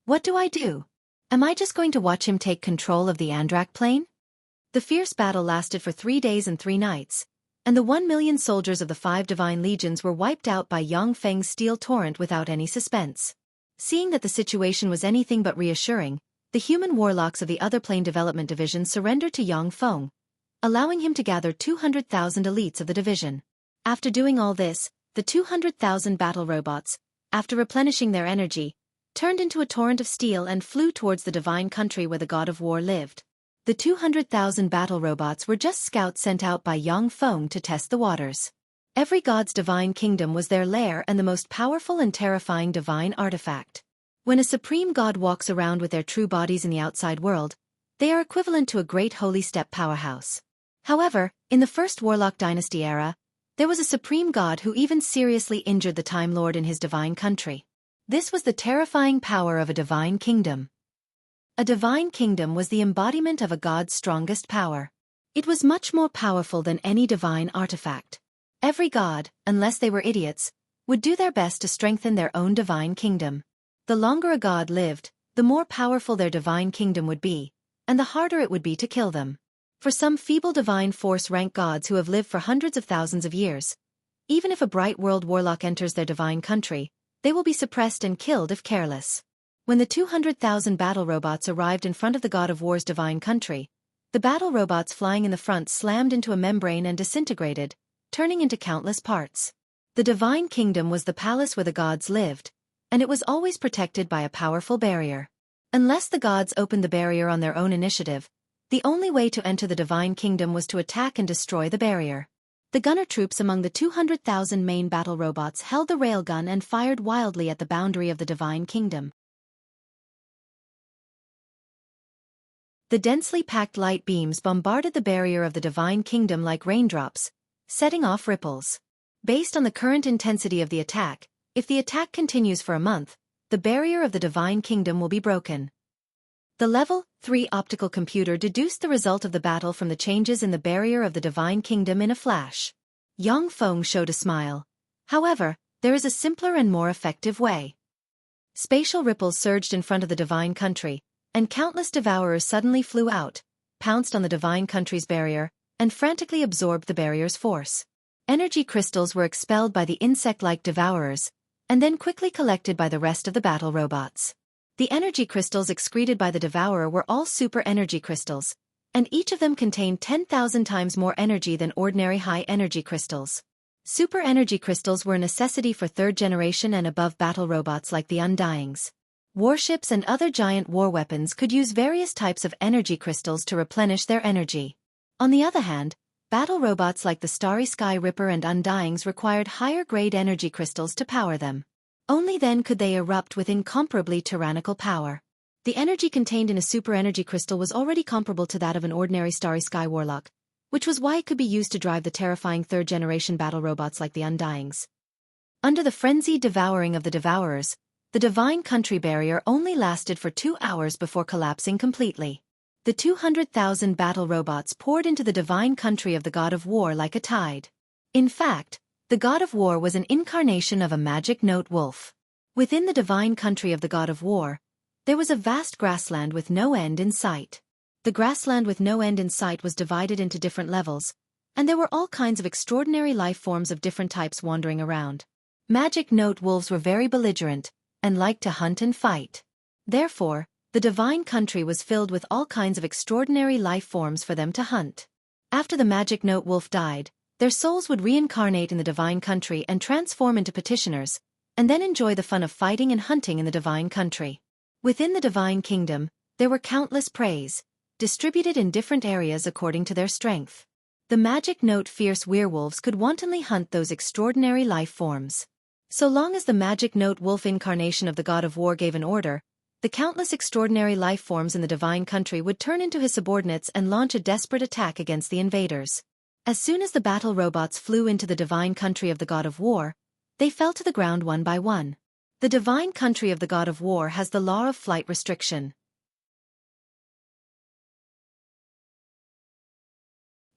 What do I do? Am I just going to watch him take control of the Andrak plane? The fierce battle lasted for 3 days and 3 nights, and the 1 million soldiers of the 5 divine legions were wiped out by Yang Feng's steel torrent without any suspense. Seeing that the situation was anything but reassuring, the human warlocks of the other plane development division surrendered to Yang Feng, allowing him to gather 200,000 elites of the division. After doing all this, the 200,000 battle robots, after replenishing their energy, turned into a torrent of steel and flew towards the divine country where the god of war lived. The 200,000 battle robots were just scouts sent out by Yang Feng to test the waters. Every god's divine kingdom was their lair and the most powerful and terrifying divine artifact. When a supreme god walks around with their true bodies in the outside world, they are equivalent to a great holy step powerhouse. However, in the first Warlock Dynasty era, there was a supreme god who even seriously injured the Time Lord in his divine country. This was the terrifying power of a divine kingdom. A divine kingdom was the embodiment of a god's strongest power. It was much more powerful than any divine artifact. Every god, unless they were idiots, would do their best to strengthen their own divine kingdom. The longer a god lived, the more powerful their divine kingdom would be, and the harder it would be to kill them. For some feeble divine force rank gods who have lived for hundreds of thousands of years, even if a bright world warlock enters their divine country, they will be suppressed and killed if careless. When the 200,000 battle robots arrived in front of the god of war's divine country, the battle robots flying in the front slammed into a membrane and disintegrated, turning into countless parts. The divine kingdom was the palace where the gods lived, and it was always protected by a powerful barrier. Unless the gods opened the barrier on their own initiative, the only way to enter the divine kingdom was to attack and destroy the barrier. The gunner troops among the 200,000 main battle robots held the railgun and fired wildly at the boundary of the divine kingdom. The densely packed light beams bombarded the barrier of the divine kingdom like raindrops, setting off ripples. Based on the current intensity of the attack, if the attack continues for a month, the barrier of the divine kingdom will be broken. The Level 3 optical computer deduced the result of the battle from the changes in the barrier of the divine kingdom in a flash. Yang Feng showed a smile. However, there is a simpler and more effective way. Spatial ripples surged in front of the divine country, and countless devourers suddenly flew out, pounced on the divine country's barrier, and frantically absorbed the barrier's force. Energy crystals were expelled by the insect-like devourers, and then quickly collected by the rest of the battle robots. The energy crystals excreted by the devourer were all super energy crystals, and each of them contained 10,000 times more energy than ordinary high-energy crystals. Super energy crystals were a necessity for third-generation and above battle robots like the Undyings. Warships and other giant war weapons could use various types of energy crystals to replenish their energy. On the other hand, battle robots like the Starry Sky Ripper and Undyings required higher-grade energy crystals to power them. Only then could they erupt with incomparably tyrannical power. The energy contained in a super energy crystal was already comparable to that of an ordinary Starry Sky Warlock, which was why it could be used to drive the terrifying third-generation battle robots like the Undyings. Under the frenzied devouring of the devourers, the divine country barrier only lasted for 2 hours before collapsing completely. The 200,000 battle robots poured into the divine country of the god of war like a tide. In fact, the god of war was an incarnation of a magic note wolf. Within the divine country of the god of war, there was a vast grassland with no end in sight. The grassland with no end in sight was divided into different levels, and there were all kinds of extraordinary life forms of different types wandering around. Magic note wolves were very belligerent, and liked to hunt and fight. Therefore, the divine country was filled with all kinds of extraordinary life forms for them to hunt. After the magic note wolf died, their souls would reincarnate in the divine country and transform into petitioners, and then enjoy the fun of fighting and hunting in the divine country. Within the divine kingdom, there were countless preys, distributed in different areas according to their strength. The magic note fierce werewolves could wantonly hunt those extraordinary life forms. So long as the magic note wolf incarnation of the god of war gave an order, the countless extraordinary life forms in the divine country would turn into his subordinates and launch a desperate attack against the invaders. As soon as the battle robots flew into the divine country of the god of war, they fell to the ground one by one. The divine country of the god of war has the law of flight restriction.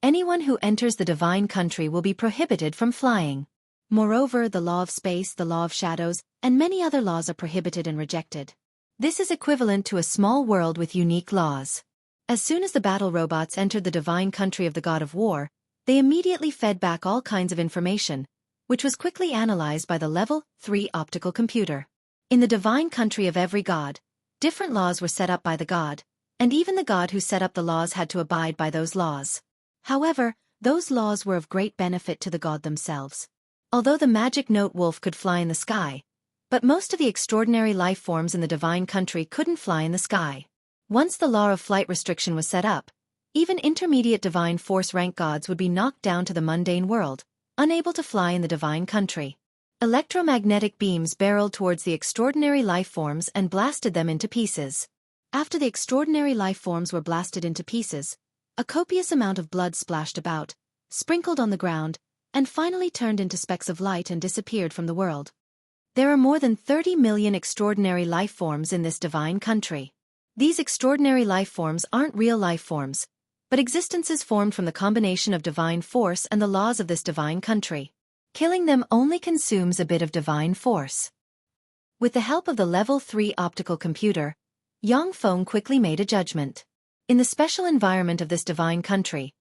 Anyone who enters the divine country will be prohibited from flying. Moreover, the law of space, the law of shadows, and many other laws are prohibited and rejected. This is equivalent to a small world with unique laws. As soon as the battle robots entered the divine country of the god of war, they immediately fed back all kinds of information, which was quickly analyzed by the level 3 optical computer. In the divine country of every god, different laws were set up by the god, and even the god who set up the laws had to abide by those laws. However, those laws were of great benefit to the god themselves. Although the magic note wolf could fly in the sky, but most of the extraordinary life forms in the divine country couldn't fly in the sky. Once the law of flight restriction was set up, even intermediate divine force rank gods would be knocked down to the mundane world, unable to fly in the divine country. Electromagnetic beams barreled towards the extraordinary life forms and blasted them into pieces. After the extraordinary life forms were blasted into pieces, a copious amount of blood splashed about, sprinkled on the ground, and finally turned into specks of light and disappeared from the world. There are more than 30 million extraordinary life forms in this divine country. These extraordinary life forms aren't real life forms, but existences formed from the combination of divine force and the laws of this divine country. Killing them only consumes a bit of divine force. With the help of the level 3 optical computer, Yang Feng quickly made a judgment. In the special environment of this divine country,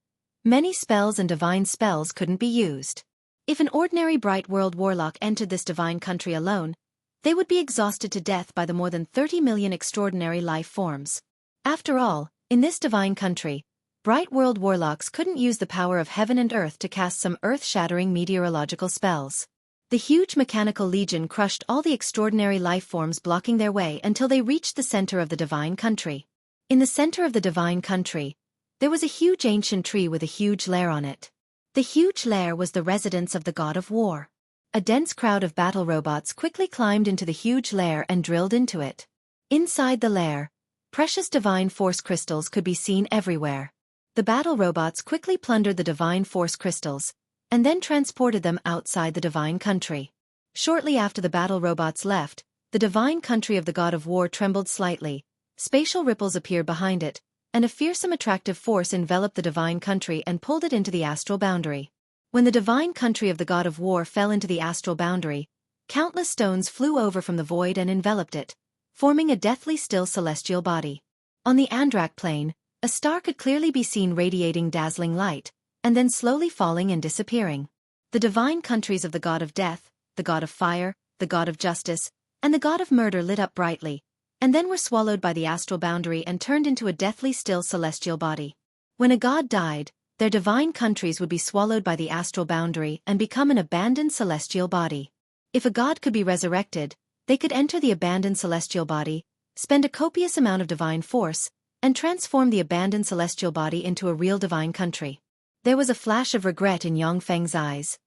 many spells and divine spells couldn't be used. If an ordinary bright world warlock entered this divine country alone, they would be exhausted to death by the more than 30 million extraordinary life forms. After all, in this divine country, bright world warlocks couldn't use the power of heaven and earth to cast some earth-shattering meteorological spells. The huge mechanical legion crushed all the extraordinary life forms blocking their way until they reached the center of the divine country. In the center of the divine country, there was a huge ancient tree with a huge lair on it. The huge lair was the residence of the god of war. A dense crowd of battle robots quickly climbed into the huge lair and drilled into it. Inside the lair, precious divine force crystals could be seen everywhere. The battle robots quickly plundered the divine force crystals, and then transported them outside the divine country. Shortly after the battle robots left, the divine country of the god of war trembled slightly, spatial ripples appeared behind it, and a fearsome attractive force enveloped the divine country and pulled it into the astral boundary. When the divine country of the god of war fell into the astral boundary, countless stones flew over from the void and enveloped it, forming a deathly still celestial body. On the Andrak plane, a star could clearly be seen radiating dazzling light, and then slowly falling and disappearing. The divine countries of the god of death, the god of fire, the god of justice, and the god of murder lit up brightly, and then were swallowed by the astral boundary and turned into a deathly still celestial body. When a god died, their divine countries would be swallowed by the astral boundary and become an abandoned celestial body. If a god could be resurrected, they could enter the abandoned celestial body, spend a copious amount of divine force, and transform the abandoned celestial body into a real divine country. There was a flash of regret in Yang Feng's eyes.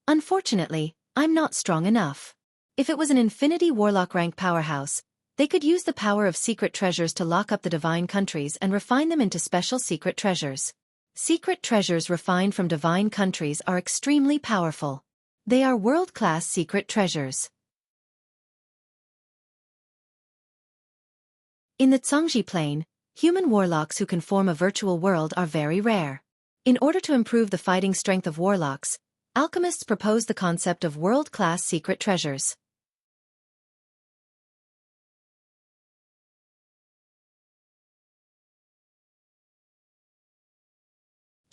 Unfortunately, I'm not strong enough. If it was an infinity warlock rank powerhouse, they could use the power of secret treasures to lock up the divine countries and refine them into special secret treasures. Secret treasures refined from divine countries are extremely powerful. They are world-class secret treasures. In the Zhongji plane, human warlocks who can form a virtual world are very rare. In order to improve the fighting strength of warlocks, alchemists proposed the concept of world-class secret treasures.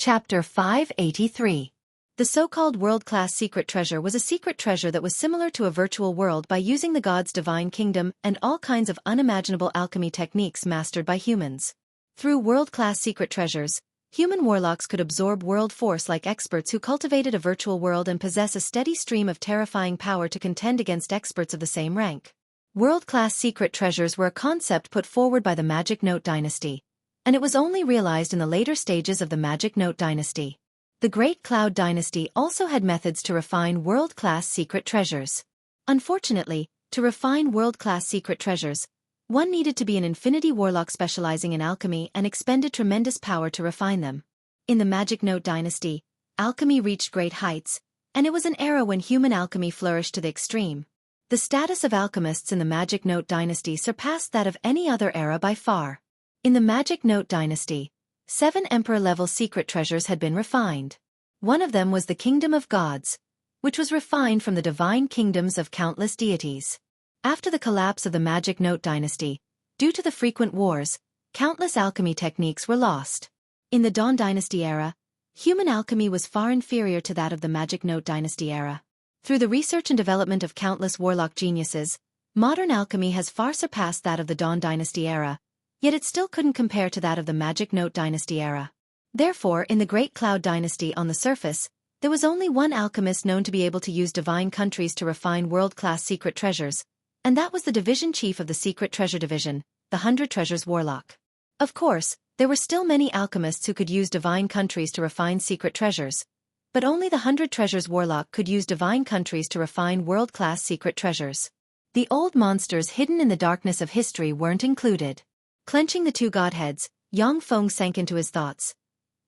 Chapter 583. The so-called world-class secret treasure was a secret treasure that was similar to a virtual world by using the god's divine kingdom and all kinds of unimaginable alchemy techniques mastered by humans. Through world-class secret treasures, human warlocks could absorb world force like experts who cultivated a virtual world and possess a steady stream of terrifying power to contend against experts of the same rank. World-class secret treasures were a concept put forward by the Magic Note dynasty, and it was only realized in the later stages of the Magic Note dynasty. The Great Cloud dynasty also had methods to refine world-class secret treasures. Unfortunately, to refine world-class secret treasures, one needed to be an infinity warlock specializing in alchemy and expended tremendous power to refine them. In the Magic Note dynasty, alchemy reached great heights, and it was an era when human alchemy flourished to the extreme. The status of alchemists in the Magic Note dynasty surpassed that of any other era by far. In the Magic Note dynasty, 7 emperor-level secret treasures had been refined. One of them was the Kingdom of Gods, which was refined from the divine kingdoms of countless deities. After the collapse of the Magic Note dynasty, due to the frequent wars, countless alchemy techniques were lost. In the Dawn dynasty era, human alchemy was far inferior to that of the Magic Note dynasty era. Through the research and development of countless warlock geniuses, modern alchemy has far surpassed that of the Dawn dynasty era, yet it still couldn't compare to that of the Magic Note dynasty era. Therefore, in the Great Cloud dynasty on the surface, there was only one alchemist known to be able to use divine countries to refine world-class secret treasures, and that was the division chief of the Secret Treasure Division, the 100 Treasures Warlock. Of course, there were still many alchemists who could use divine countries to refine secret treasures, but only the 100 Treasures Warlock could use divine countries to refine world-class secret treasures. The old monsters hidden in the darkness of history weren't included. Clenching the two godheads, Yang Feng sank into his thoughts.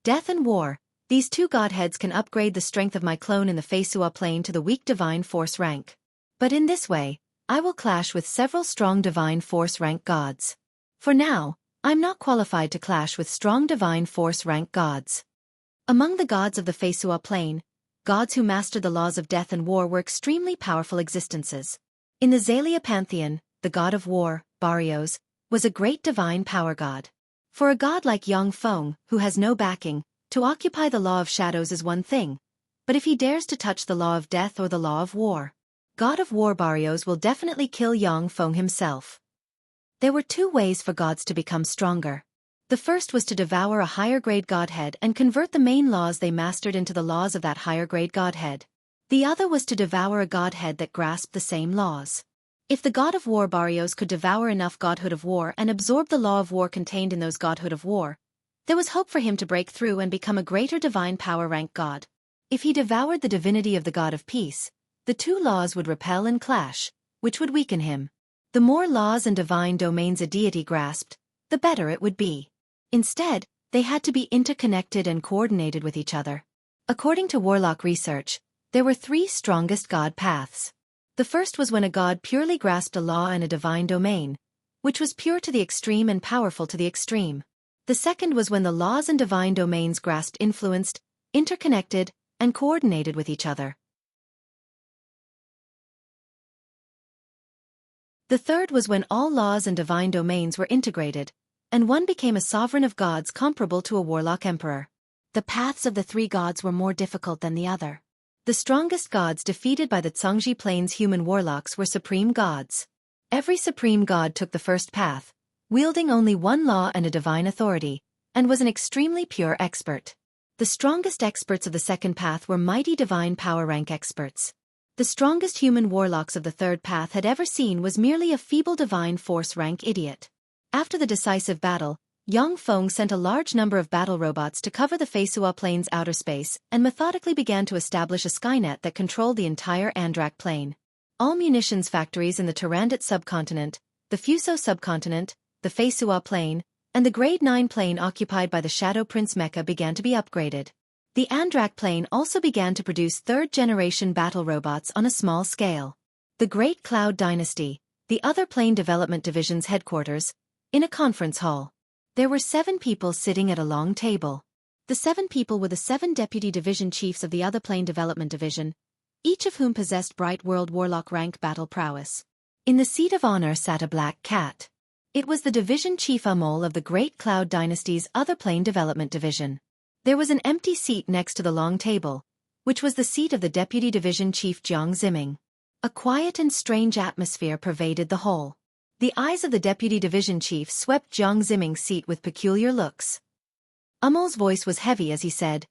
Death and war, these two godheads can upgrade the strength of my clone in the Feisua plane to the weak divine force rank. But in this way, I will clash with several strong divine force rank gods. For now, I'm not qualified to clash with strong divine force rank gods. Among the gods of the Feisua plane, gods who mastered the laws of death and war were extremely powerful existences. In the Xalia pantheon, the god of war, Barrios, was a great divine power god. For a god like Yang Feng, who has no backing, to occupy the law of shadows is one thing, but if he dares to touch the law of death or the law of war, God of War Barrios will definitely kill Yang Feng himself. There were 2 ways for gods to become stronger. The first was to devour a higher-grade godhead and convert the main laws they mastered into the laws of that higher-grade godhead. The other was to devour a godhead that grasped the same laws. If the god of war Barrios could devour enough godhood of war and absorb the law of war contained in those godhood of war, there was hope for him to break through and become a greater divine power rank god. If he devoured the divinity of the god of peace, the 2 laws would repel and clash, which would weaken him. The more laws and divine domains a deity grasped, the better it would be. Instead, they had to be interconnected and coordinated with each other. According to warlock research, there were 3 strongest god paths. The first was when a god purely grasped a law and a divine domain, which was pure to the extreme and powerful to the extreme. The second was when the laws and divine domains grasped influenced, interconnected, and coordinated with each other. The third was when all laws and divine domains were integrated, and one became a sovereign of gods comparable to a warlock emperor. The paths of the 3 gods were more difficult than the other. The strongest gods defeated by the Zhongji Plains human warlocks were supreme gods. Every supreme god took the first path, wielding only one law and a divine authority, and was an extremely pure expert. The strongest experts of the second path were mighty divine power rank experts. The strongest human warlocks of the third path had ever seen was merely a feeble divine force rank idiot. After the decisive battle, Yang Feng sent a large number of battle robots to cover the Feisua Plains outer space and methodically began to establish a Skynet that controlled the entire Andrak Plain. All munitions factories in the Tarandit subcontinent, the Fuso subcontinent, the Feisua Plain, and the Grade 9 Plain occupied by the Shadow Prince Mecha began to be upgraded. The Andrak Plain also began to produce 3rd-generation battle robots on a small scale. The Great Cloud Dynasty, the other Plain Development Division's headquarters, in a conference hall. There were 7 people sitting at a long table. The 7 people were the 7 deputy division chiefs of the other Plain Development Division, each of whom possessed bright world warlock rank battle prowess. In the seat of honor sat a black cat. It was the division chief Amol of the Great Cloud Dynasty's other Plain Development Division. There was an empty seat next to the long table, which was the seat of the Deputy Division Chief Jiang Ziming. A quiet and strange atmosphere pervaded the whole. The eyes of the Deputy Division Chief swept Jiang Ziming's seat with peculiar looks. Amol's voice was heavy as he said,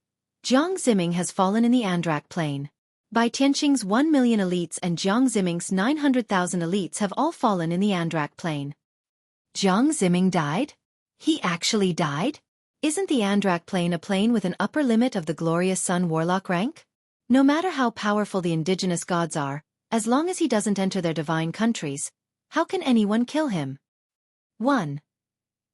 Jiang Ziming has fallen in the Andrak plain. Bai Tianqing's 1 million elites and Jiang Ziming's 900,000 elites have all fallen in the Andrak plain. Jiang Ziming died? He actually died? Isn't the Andrak plain a plain with an upper limit of the glorious Sun Warlock rank? No matter how powerful the indigenous gods are, as long as he doesn't enter their divine countries, how can anyone kill him? 1.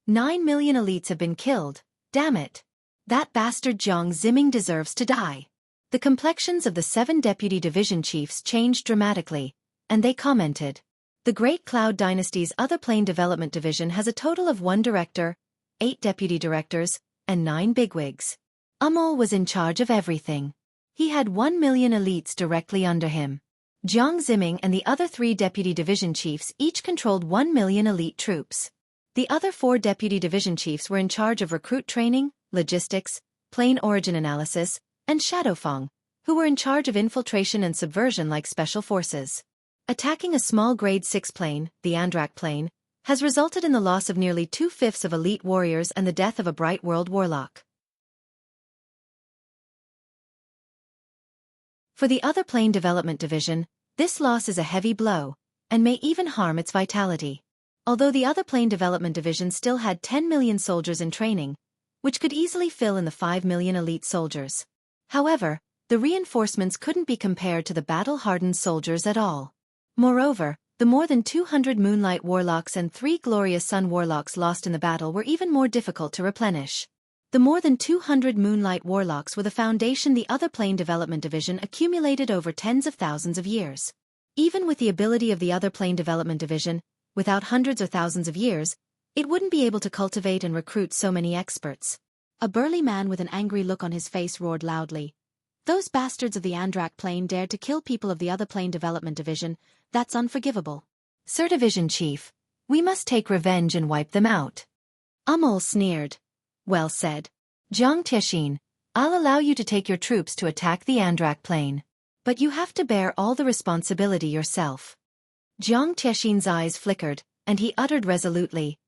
9 million elites have been killed, damn it. That bastard Jiang Ziming deserves to die. The complexions of the 7 deputy division chiefs changed dramatically, and they commented. The Great Cloud Dynasty's other plane development division has a total of 1 director, 8 deputy directors, and 9 bigwigs. Amol was in charge of everything. He had 1 million elites directly under him. Jiang Ziming and the other 3 deputy division chiefs each controlled 1 million elite troops. The other 4 deputy division chiefs were in charge of recruit training, logistics, plane origin analysis, and Xiaofan, who were in charge of infiltration and subversion like special forces. Attacking a small grade 6 plane, the Andrak plane, has resulted in the loss of nearly 2/5 of elite warriors and the death of a bright world warlock. For the other plane development division, this loss is a heavy blow, and may even harm its vitality. Although the other plane development division still had 10 million soldiers in training, which could easily fill in the 5 million elite soldiers. However, the reinforcements couldn't be compared to the battle-hardened soldiers at all. Moreover, the more than 200 Moonlight Warlocks and 3 Glorious Sun Warlocks lost in the battle were even more difficult to replenish. The more than 200 Moonlight Warlocks were the foundation the other plane development division accumulated over tens of thousands of years. Even with the ability of the other plane development division, without hundreds or thousands of years, it wouldn't be able to cultivate and recruit so many experts. A burly man with an angry look on his face roared loudly. Those bastards of the Andrak plane dared to kill people of the other plane development division. That's unforgivable. Sir Division Chief, we must take revenge and wipe them out. Amol sneered. Well said. Jiang Tianqing, I'll allow you to take your troops to attack the Andrak plane. But you have to bear all the responsibility yourself. Jiang Tianqing's eyes flickered, and he uttered resolutely.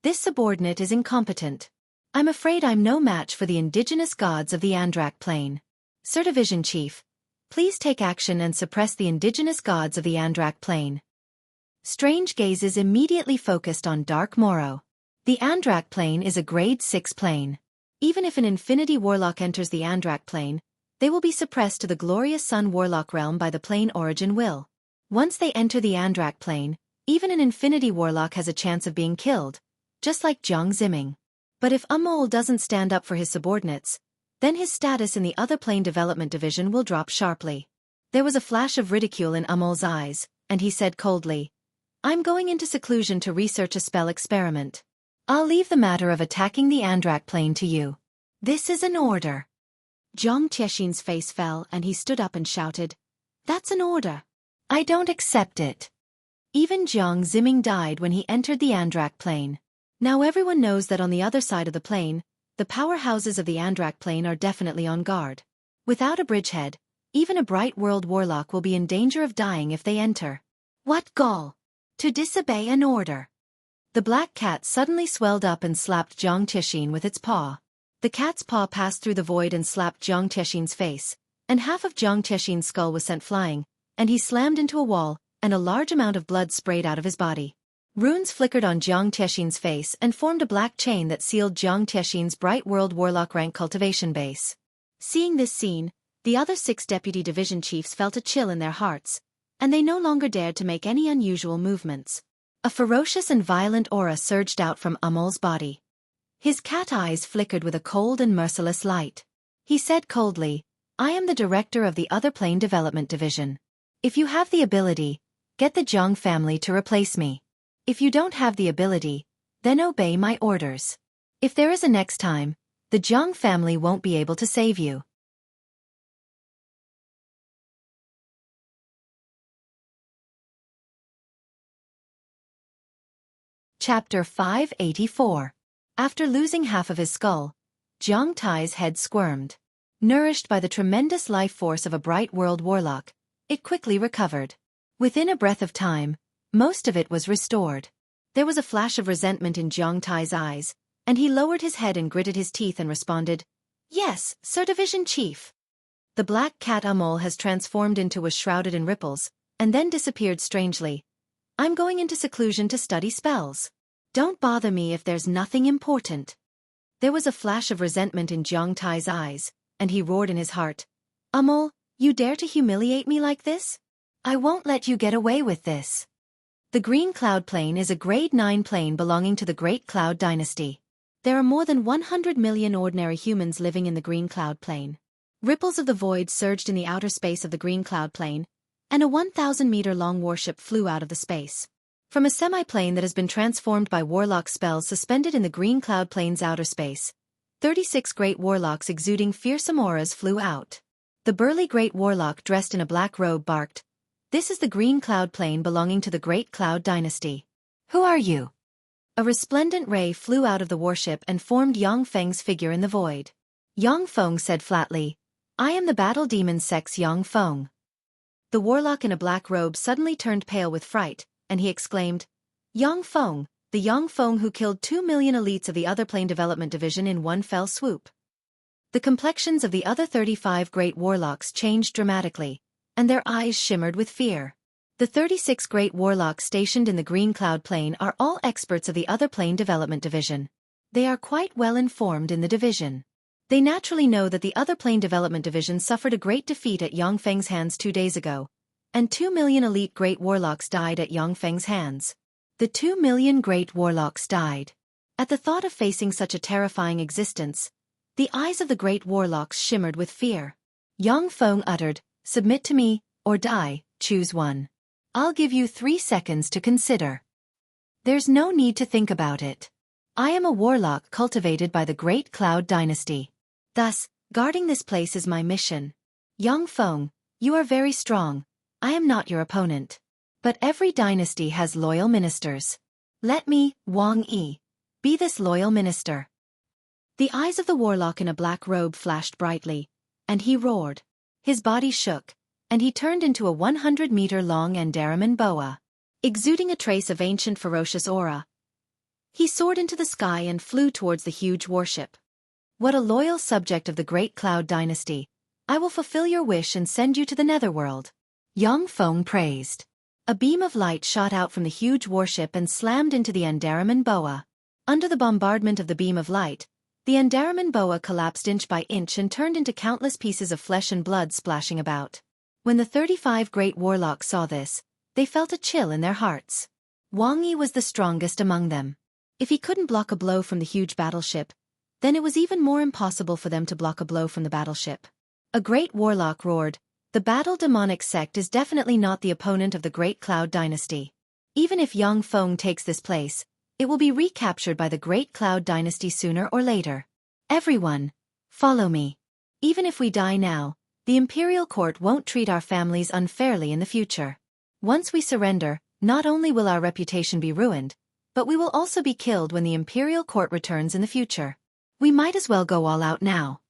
This subordinate is incompetent. I'm afraid I'm no match for the indigenous gods of the Andrak plane. Sir Division Chief, please take action and suppress the indigenous gods of the Andrak plane. Strange gazes immediately focused on Dark Moro. The Andrak plane is a grade 6 plane. Even if an Infinity Warlock enters the Andrak plane, they will be suppressed to the glorious Sun Warlock realm by the plane origin will. Once they enter the Andrak plane, even an Infinity Warlock has a chance of being killed, just like Jiang Ziming. But if Amol doesn't stand up for his subordinates, then his status in the other plane development division will drop sharply. There was a flash of ridicule in Amol's eyes, and he said coldly, I'm going into seclusion to research a spell experiment. I'll leave the matter of attacking the Andrak plane to you. This is an order. Jiang Tianqing's face fell and he stood up and shouted, That's an order. I don't accept it. Even Jiang Ziming died when he entered the Andrak plane. Now everyone knows that on the other side of the plane, the powerhouses of the Andrak plane are definitely on guard. Without a bridgehead, even a bright world warlock will be in danger of dying if they enter. What gall! To disobey an order. The black cat suddenly swelled up and slapped Jiang Tianqing with its paw. The cat's paw passed through the void and slapped Jiang Tianqing's face, and half of Jiang Tianqing's skull was sent flying, and he slammed into a wall, and a large amount of blood sprayed out of his body. Runes flickered on Jiang Tianqing's face and formed a black chain that sealed Jiang Tianqing's bright world warlock rank cultivation base. Seeing this scene, the other 6 deputy division chiefs felt a chill in their hearts, and they no longer dared to make any unusual movements. A ferocious and violent aura surged out from Amol's body. His cat eyes flickered with a cold and merciless light. He said coldly, I am the director of the other plane development division. If you have the ability, get the Jiang family to replace me. If you don't have the ability, then obey my orders. If there is a next time, the Jiang family won't be able to save you. Chapter 584. After losing half of his skull, Jiang Tai's head squirmed. Nourished by the tremendous life force of a bright world warlock, it quickly recovered. Within a breath of time, most of it was restored. There was a flash of resentment in Jiang Tai's eyes, and he lowered his head and gritted his teeth and responded, "Yes, Sir Division Chief." The black cat Amol has transformed into a shrouded in ripples, and then disappeared strangely. "I'm going into seclusion to study spells. Don't bother me if there's nothing important." There was a flash of resentment in Jiang Tai's eyes, and he roared in his heart, "Amol, you dare to humiliate me like this? I won't let you get away with this." The Green Cloud Plain is a Grade 9 plain belonging to the Great Cloud Dynasty. There are more than 100 million ordinary humans living in the Green Cloud Plain. Ripples of the void surged in the outer space of the Green Cloud Plain, and a 1,000-meter-long warship flew out of the space. From a semi-plane that has been transformed by warlock spells suspended in the Green Cloud Plain's outer space, 36 great warlocks exuding fearsome auras flew out. The burly great warlock dressed in a black robe barked, "This is the Green Cloud Plain belonging to the Great Cloud Dynasty. Who are you?" A resplendent ray flew out of the warship and formed Yang Feng's figure in the void. Yang Feng said flatly, "I am the battle demon Sex Yang Feng." The warlock in a black robe suddenly turned pale with fright, and he exclaimed, "Yang Feng, the Yang Feng who killed 2 million elites of the Other Plane Development Division in one fell swoop." The complexions of the other 35 great warlocks changed dramatically, and their eyes shimmered with fear. The 36 great warlocks stationed in the Green Cloud Plain are all experts of the Other Plane Development Division. They are quite well informed in the division. They naturally know that the Other Plane Development Division suffered a great defeat at Yang Feng's hands 2 days ago, and 2 million elite great warlocks died at Yang Feng's hands. The 2 million great warlocks died. At the thought of facing such a terrifying existence, the eyes of the great warlocks shimmered with fear. Yang Feng uttered, "Submit to me, or die, choose one. I'll give you 3 seconds to consider." "There's no need to think about it. I am a warlock cultivated by the Great Cloud Dynasty. Thus, guarding this place is my mission. Yang Feng, you are very strong. I am not your opponent. But every dynasty has loyal ministers. Let me, Wang Yi, be this loyal minister." The eyes of the warlock in a black robe flashed brightly, and he roared. His body shook, and he turned into a 100-meter-long Andaraman boa. Exuding a trace of ancient ferocious aura, he soared into the sky and flew towards the huge warship. "What a loyal subject of the Great Cloud Dynasty. I will fulfill your wish and send you to the netherworld," Yang Feng praised. A beam of light shot out from the huge warship and slammed into the Andaraman boa. Under the bombardment of the beam of light, the Andaraman boa collapsed inch by inch and turned into countless pieces of flesh and blood splashing about. When the 35 great warlocks saw this, they felt a chill in their hearts. Wang Yi was the strongest among them. If he couldn't block a blow from the huge battleship, then it was even more impossible for them to block a blow from the battleship. A great warlock roared, "The battle demonic sect is definitely not the opponent of the Great Cloud Dynasty. Even if Yang Feng takes this place, it will be recaptured by the Great Cloud Dynasty sooner or later. Everyone, follow me. Even if we die now, the Imperial Court won't treat our families unfairly in the future. Once we surrender, not only will our reputation be ruined, but we will also be killed when the Imperial Court returns in the future. We might as well go all out now."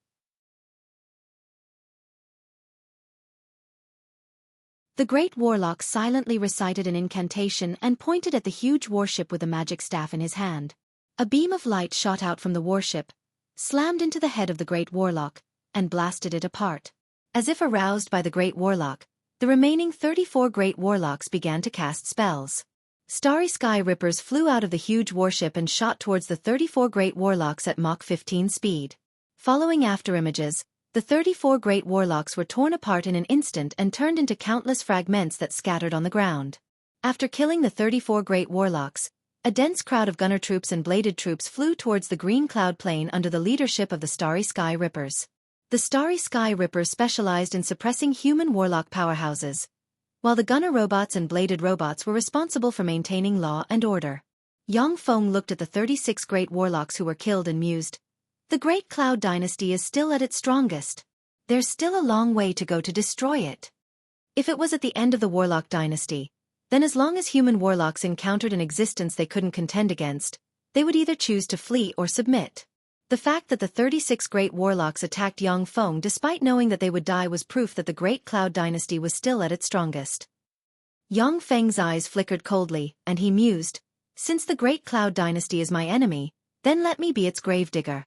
The great warlock silently recited an incantation and pointed at the huge warship with a magic staff in his hand. A beam of light shot out from the warship, slammed into the head of the great warlock, and blasted it apart. As if aroused by the great warlock, the remaining 34 great warlocks began to cast spells. Starry sky rippers flew out of the huge warship and shot towards the 34 great warlocks at Mach 15 speed. Following afterimages, the 34 great warlocks were torn apart in an instant and turned into countless fragments that scattered on the ground. After killing the 34 great warlocks, a dense crowd of gunner troops and bladed troops flew towards the Green Cloud Plain under the leadership of the Starry Sky Rippers. The Starry Sky Rippers specialized in suppressing human warlock powerhouses, while the gunner robots and bladed robots were responsible for maintaining law and order. Yang Feng looked at the 36 great warlocks who were killed and mused, "The Great Cloud Dynasty is still at its strongest. There's still a long way to go to destroy it." If it was at the end of the Warlock Dynasty, then as long as human warlocks encountered an existence they couldn't contend against, they would either choose to flee or submit. The fact that the 36 great warlocks attacked Yangfeng despite knowing that they would die was proof that the Great Cloud Dynasty was still at its strongest. Yang Feng's eyes flickered coldly, and he mused, "Since the Great Cloud Dynasty is my enemy, then let me be its gravedigger."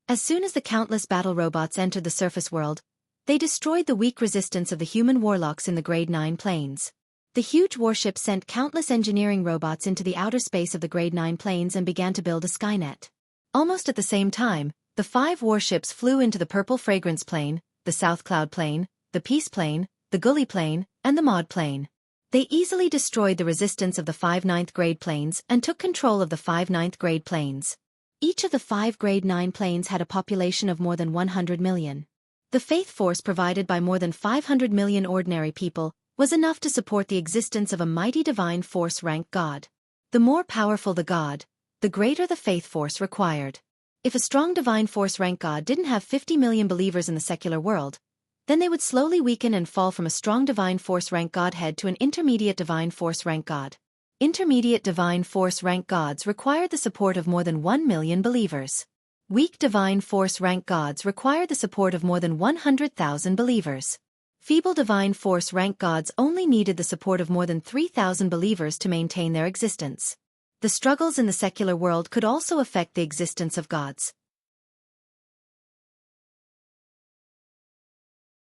As soon as the countless battle robots entered the surface world, they destroyed the weak resistance of the human warlocks in the Grade 9 planes. The huge warship sent countless engineering robots into the outer space of the Grade 9 planes and began to build a Skynet. Almost at the same time, the 5 warships flew into the Purple Fragrance Plane, the South Cloud Plane, the Peace Plane, the Gully Plane, and the Mod Plane. They easily destroyed the resistance of the 5 ninth grade planes and took control of the 5 ninth grade planes. Each of the 5 Grade 9 planes had a population of more than 100 million. The faith force provided by more than 500 million ordinary people was enough to support the existence of a mighty divine force rank god. The more powerful the god, the greater the faith force required. If a strong divine force rank god didn't have 50 million believers in the secular world, then they would slowly weaken and fall from a strong divine force rank godhead to an intermediate divine force rank god. Intermediate divine force rank gods required the support of more than 1 million believers. Weak divine force rank gods required the support of more than 100,000 believers. Feeble divine force rank gods only needed the support of more than 3,000 believers to maintain their existence. The struggles in the secular world could also affect the existence of gods.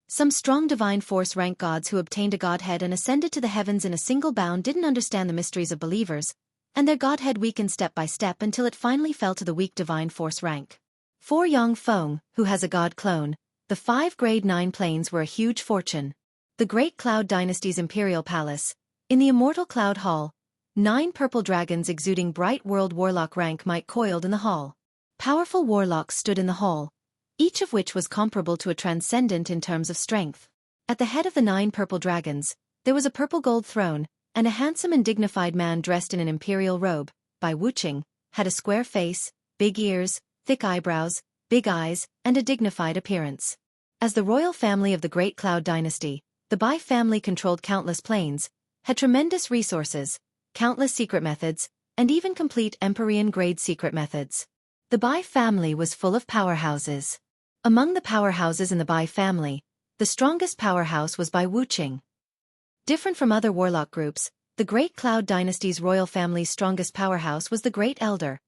Some strong divine force rank gods who obtained a godhead and ascended to the heavens in a single bound didn't understand the mysteries of believers, and their godhead weakened step by step until it finally fell to the weak divine force rank. For Yangfeng, who has a god clone, the 5 Grade 9 planes were a huge fortune. The Great Cloud Dynasty's imperial palace, in the immortal Cloud Hall, 9 purple dragons exuding bright world warlock rank might coiled in the hall. Powerful warlocks stood in the hall, each of which was comparable to a transcendent in terms of strength. At the head of the 9 purple dragons, there was a purple gold throne, and a handsome and dignified man dressed in an imperial robe, by Wuxia, had a square face, big ears, thick eyebrows, big eyes, and a dignified appearance. As the royal family of the Great Cloud Dynasty, the Bai family controlled countless planes, had tremendous resources, countless secret methods, and even complete Empyrean-grade secret methods. The Bai family was full of powerhouses. Among the powerhouses in the Bai family, the strongest powerhouse was Bai Wuxia. Different from other warlock groups, the Great Cloud Dynasty's royal family's strongest powerhouse was the Great Elder,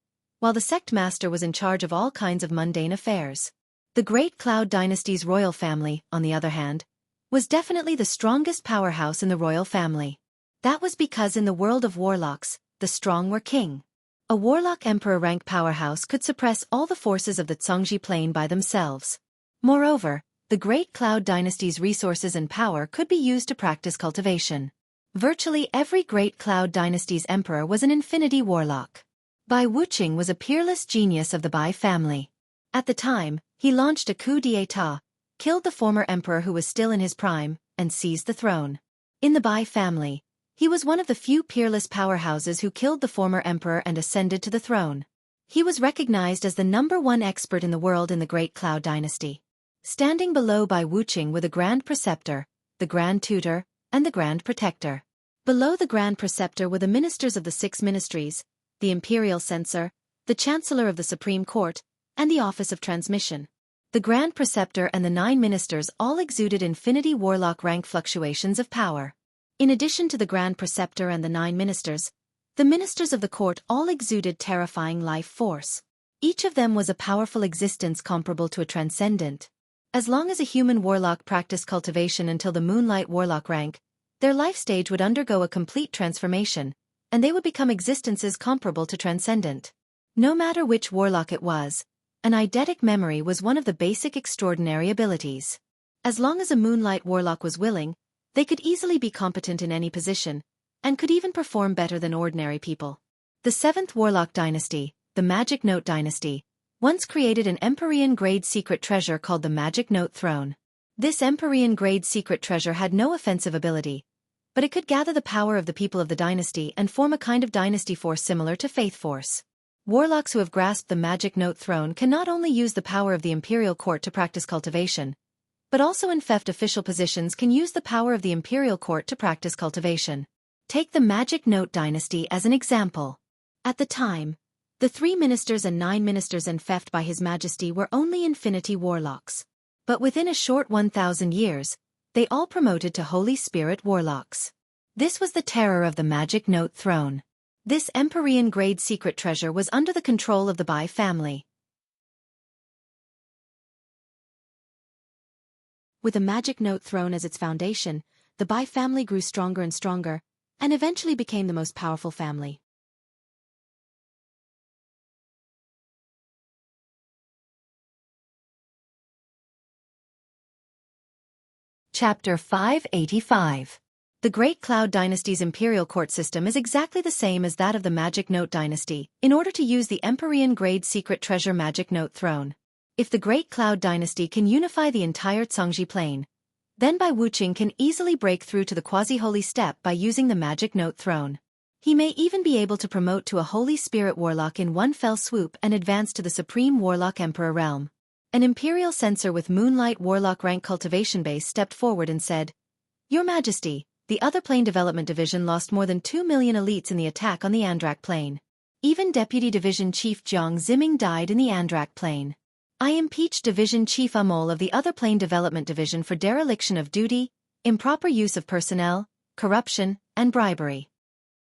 while the sect master was in charge of all kinds of mundane affairs. The Great Cloud Dynasty's royal family, on the other hand, was definitely the strongest powerhouse in the royal family. That was because in the world of warlocks, the strong were king. A warlock emperor rank powerhouse could suppress all the forces of the Zhongji plane by themselves. Moreover, the Great Cloud Dynasty's resources and power could be used to practice cultivation. Virtually every Great Cloud Dynasty's emperor was an infinity warlock. Bai Wuxia was a peerless genius of the Bai family. At the time, he launched a coup d'état, killed the former emperor who was still in his prime, and seized the throne. In the Bai family, he was one of the few peerless powerhouses who killed the former emperor and ascended to the throne. He was recognized as the #1 expert in the world in the Great Cloud Dynasty. Standing below Bai Wuxia were the Grand Preceptor, the Grand Tutor, and the Grand Protector. Below the Grand Preceptor were the ministers of the 6 ministries, the Imperial Censor, the Chancellor of the Supreme Court, and the Office of Transmission. The Grand Preceptor and the 9 ministers all exuded infinity warlock rank fluctuations of power. In addition to the Grand Preceptor and the 9 ministers, the ministers of the court all exuded terrifying life force. Each of them was a powerful existence comparable to a transcendent. As long as a human warlock practiced cultivation until the Moonlight Warlock rank, their life stage would undergo a complete transformation, and they would become existences comparable to transcendent. No matter which warlock it was, an eidetic memory was one of the basic extraordinary abilities. As long as a Moonlight Warlock was willing, they could easily be competent in any position, and could even perform better than ordinary people. The 7th Warlock Dynasty, the Magic Note Dynasty, once created an Empyrean-grade secret treasure called the Magic Note Throne. This Empyrean-grade secret treasure had no offensive ability, but it could gather the power of the people of the dynasty and form a kind of dynasty force similar to Faith Force. Warlocks who have grasped the Magic Note Throne can not only use the power of the imperial court to practice cultivation, but also in theft official positions can use the power of the imperial court to practice cultivation. Take the Magic Note Dynasty as an example. At the time, The 3 ministers and 9 ministers enfeoffed by His Majesty were only infinity warlocks. But within a short 1,000 years, they all promoted to Holy Spirit warlocks. This was the terror of the Magic Note throne. This Empyrean-grade secret treasure was under the control of the Bai family. With the Magic Note throne as its foundation, the Bai family grew stronger and stronger, and eventually became the most powerful family. Chapter 585. The Great Cloud Dynasty's imperial court system is exactly the same as that of the Magic Note dynasty, in order to use the Empyrean-grade secret treasure Magic Note throne. If the Great Cloud Dynasty can unify the entire Cangji Plain, then Bai Wuqing can easily break through to the quasi-holy step by using the Magic Note throne. He may even be able to promote to a Holy Spirit Warlock in one fell swoop and advance to the Supreme Warlock Emperor realm. An Imperial Censor with Moonlight Warlock rank cultivation base stepped forward and said, "Your Majesty, the Other Plane Development Division lost more than 2 million elites in the attack on the Andrak Plane. Even Deputy Division Chief Jiang Ziming died in the Andrak Plane. I impeach Division Chief Amol of the Other Plane Development Division for dereliction of duty, improper use of personnel, corruption, and bribery."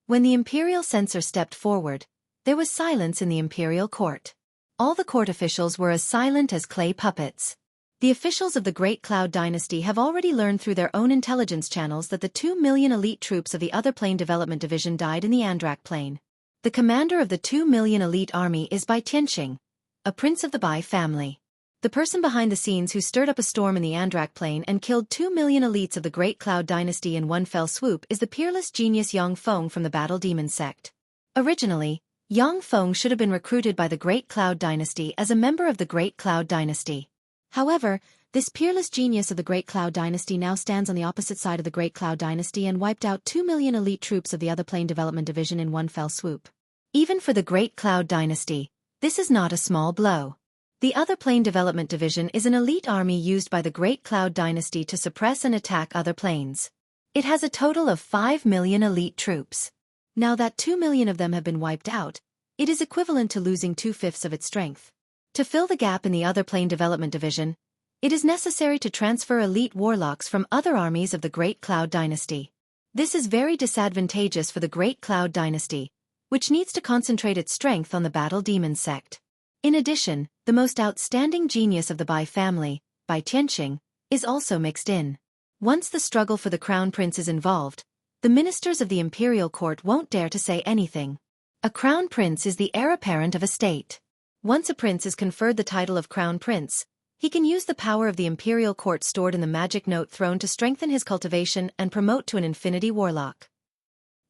When the Imperial Censor stepped forward, there was silence in the Imperial Court. All the court officials were as silent as clay puppets. The officials of the Great Cloud Dynasty have already learned through their own intelligence channels that the 2 million elite troops of the Other Plane Development Division died in the Andrak Plane. The commander of the 2 million elite army is Bai Tianqing, a prince of the Bai family. The person behind the scenes who stirred up a storm in the Andrak Plane and killed 2 million elites of the Great Cloud Dynasty in one fell swoop is the peerless genius Yang Feng from the Battle Demon sect. Originally, Yang Feng should have been recruited by the Great Cloud Dynasty as a member of the Great Cloud Dynasty. However, this peerless genius of the Great Cloud Dynasty now stands on the opposite side of the Great Cloud Dynasty and wiped out 2 million elite troops of the Other Plane Development Division in one fell swoop. Even for the Great Cloud Dynasty, this is not a small blow. The Other Plane Development Division is an elite army used by the Great Cloud Dynasty to suppress and attack other planes. It has a total of 5 million elite troops. Now that 2 million of them have been wiped out, it is equivalent to losing 2/5 of its strength. To fill the gap in the Other Plane Development Division, it is necessary to transfer elite warlocks from other armies of the Great Cloud Dynasty. This is very disadvantageous for the Great Cloud Dynasty, which needs to concentrate its strength on the Battle Demon sect. In addition, the most outstanding genius of the Bai family, Bai Tianqing, is also mixed in. Once the struggle for the Crown Prince is involved, the ministers of the Imperial Court won't dare to say anything. A Crown Prince is the heir apparent of a state. Once a prince is conferred the title of Crown Prince, he can use the power of the Imperial Court stored in the Magic Note throne to strengthen his cultivation and promote to an Infinity Warlock.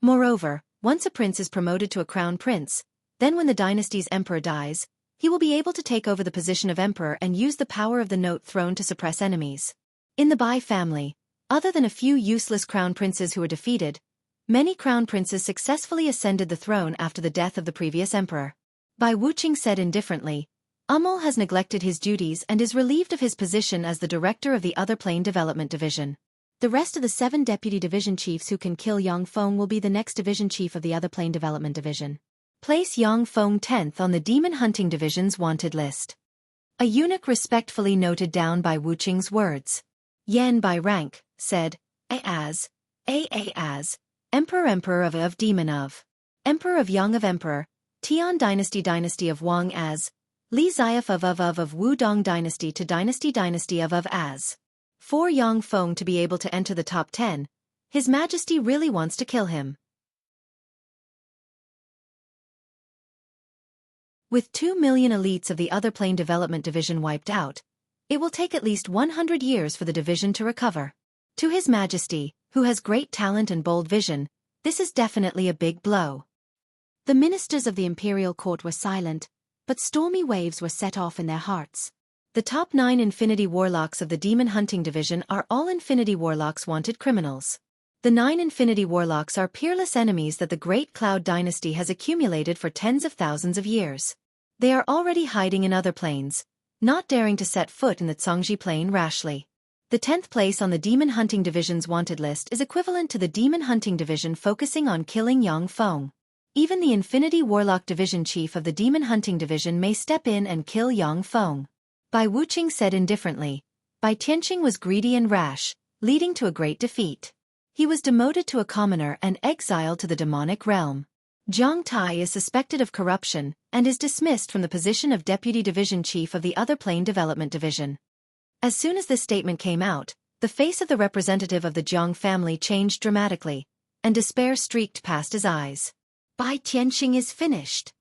Moreover, once a prince is promoted to a Crown Prince, then when the dynasty's emperor dies, he will be able to take over the position of emperor and use the power of the Note throne to suppress enemies. In the Bai family, other than a few useless Crown Princes who were defeated, many Crown Princes successfully ascended the throne after the death of the previous emperor. Bai Wuqing said indifferently, "Amol has neglected his duties and is relieved of his position as the director of the Other Plane Development Division. The rest of the 7 deputy division chiefs who can kill Yang Feng will be the next division chief of the Other Plane Development Division. Place Yang Feng 10th on the Demon Hunting Division's wanted list." A eunuch respectfully noted down Bai Wuqing's words. Yan by rank, said, as Emperor of Demon of. Emperor of Yang of Emperor, Tian Dynasty of Wang as. Li Ziaf of Wudong Dynasty to Dynasty of as. For Yang Feng to be able to enter the top 10, His Majesty really wants to kill him. With 2 million elites of the Other Plane Development Division wiped out, it will take at least 100 years for the division to recover. To His Majesty, who has great talent and bold vision, this is definitely a big blow. The ministers of the Imperial Court were silent, but stormy waves were set off in their hearts. The top 9 Infinity Warlocks of the Demon Hunting Division are all Infinity Warlocks wanted criminals. The 9 Infinity Warlocks are peerless enemies that the Great Cloud Dynasty has accumulated for tens of thousands of years. They are already hiding in other planes, not daring to set foot in the Cangji Plane rashly. The 10th place on the Demon Hunting Division's wanted list is equivalent to the Demon Hunting Division focusing on killing Yang Feng. Even the Infinity Warlock Division Chief of the Demon Hunting Division may step in and kill Yang Feng. Bai Wuqing said indifferently. Bai Tianqing was greedy and rash, leading to a great defeat. He was demoted to a commoner and exiled to the demonic realm. Jiang Tai is suspected of corruption and is dismissed from the position of Deputy Division Chief of the Other Plane Development Division. As soon as this statement came out, the face of the representative of the Jiang family changed dramatically, and despair streaked past his eyes. Bai Tianqing is finished.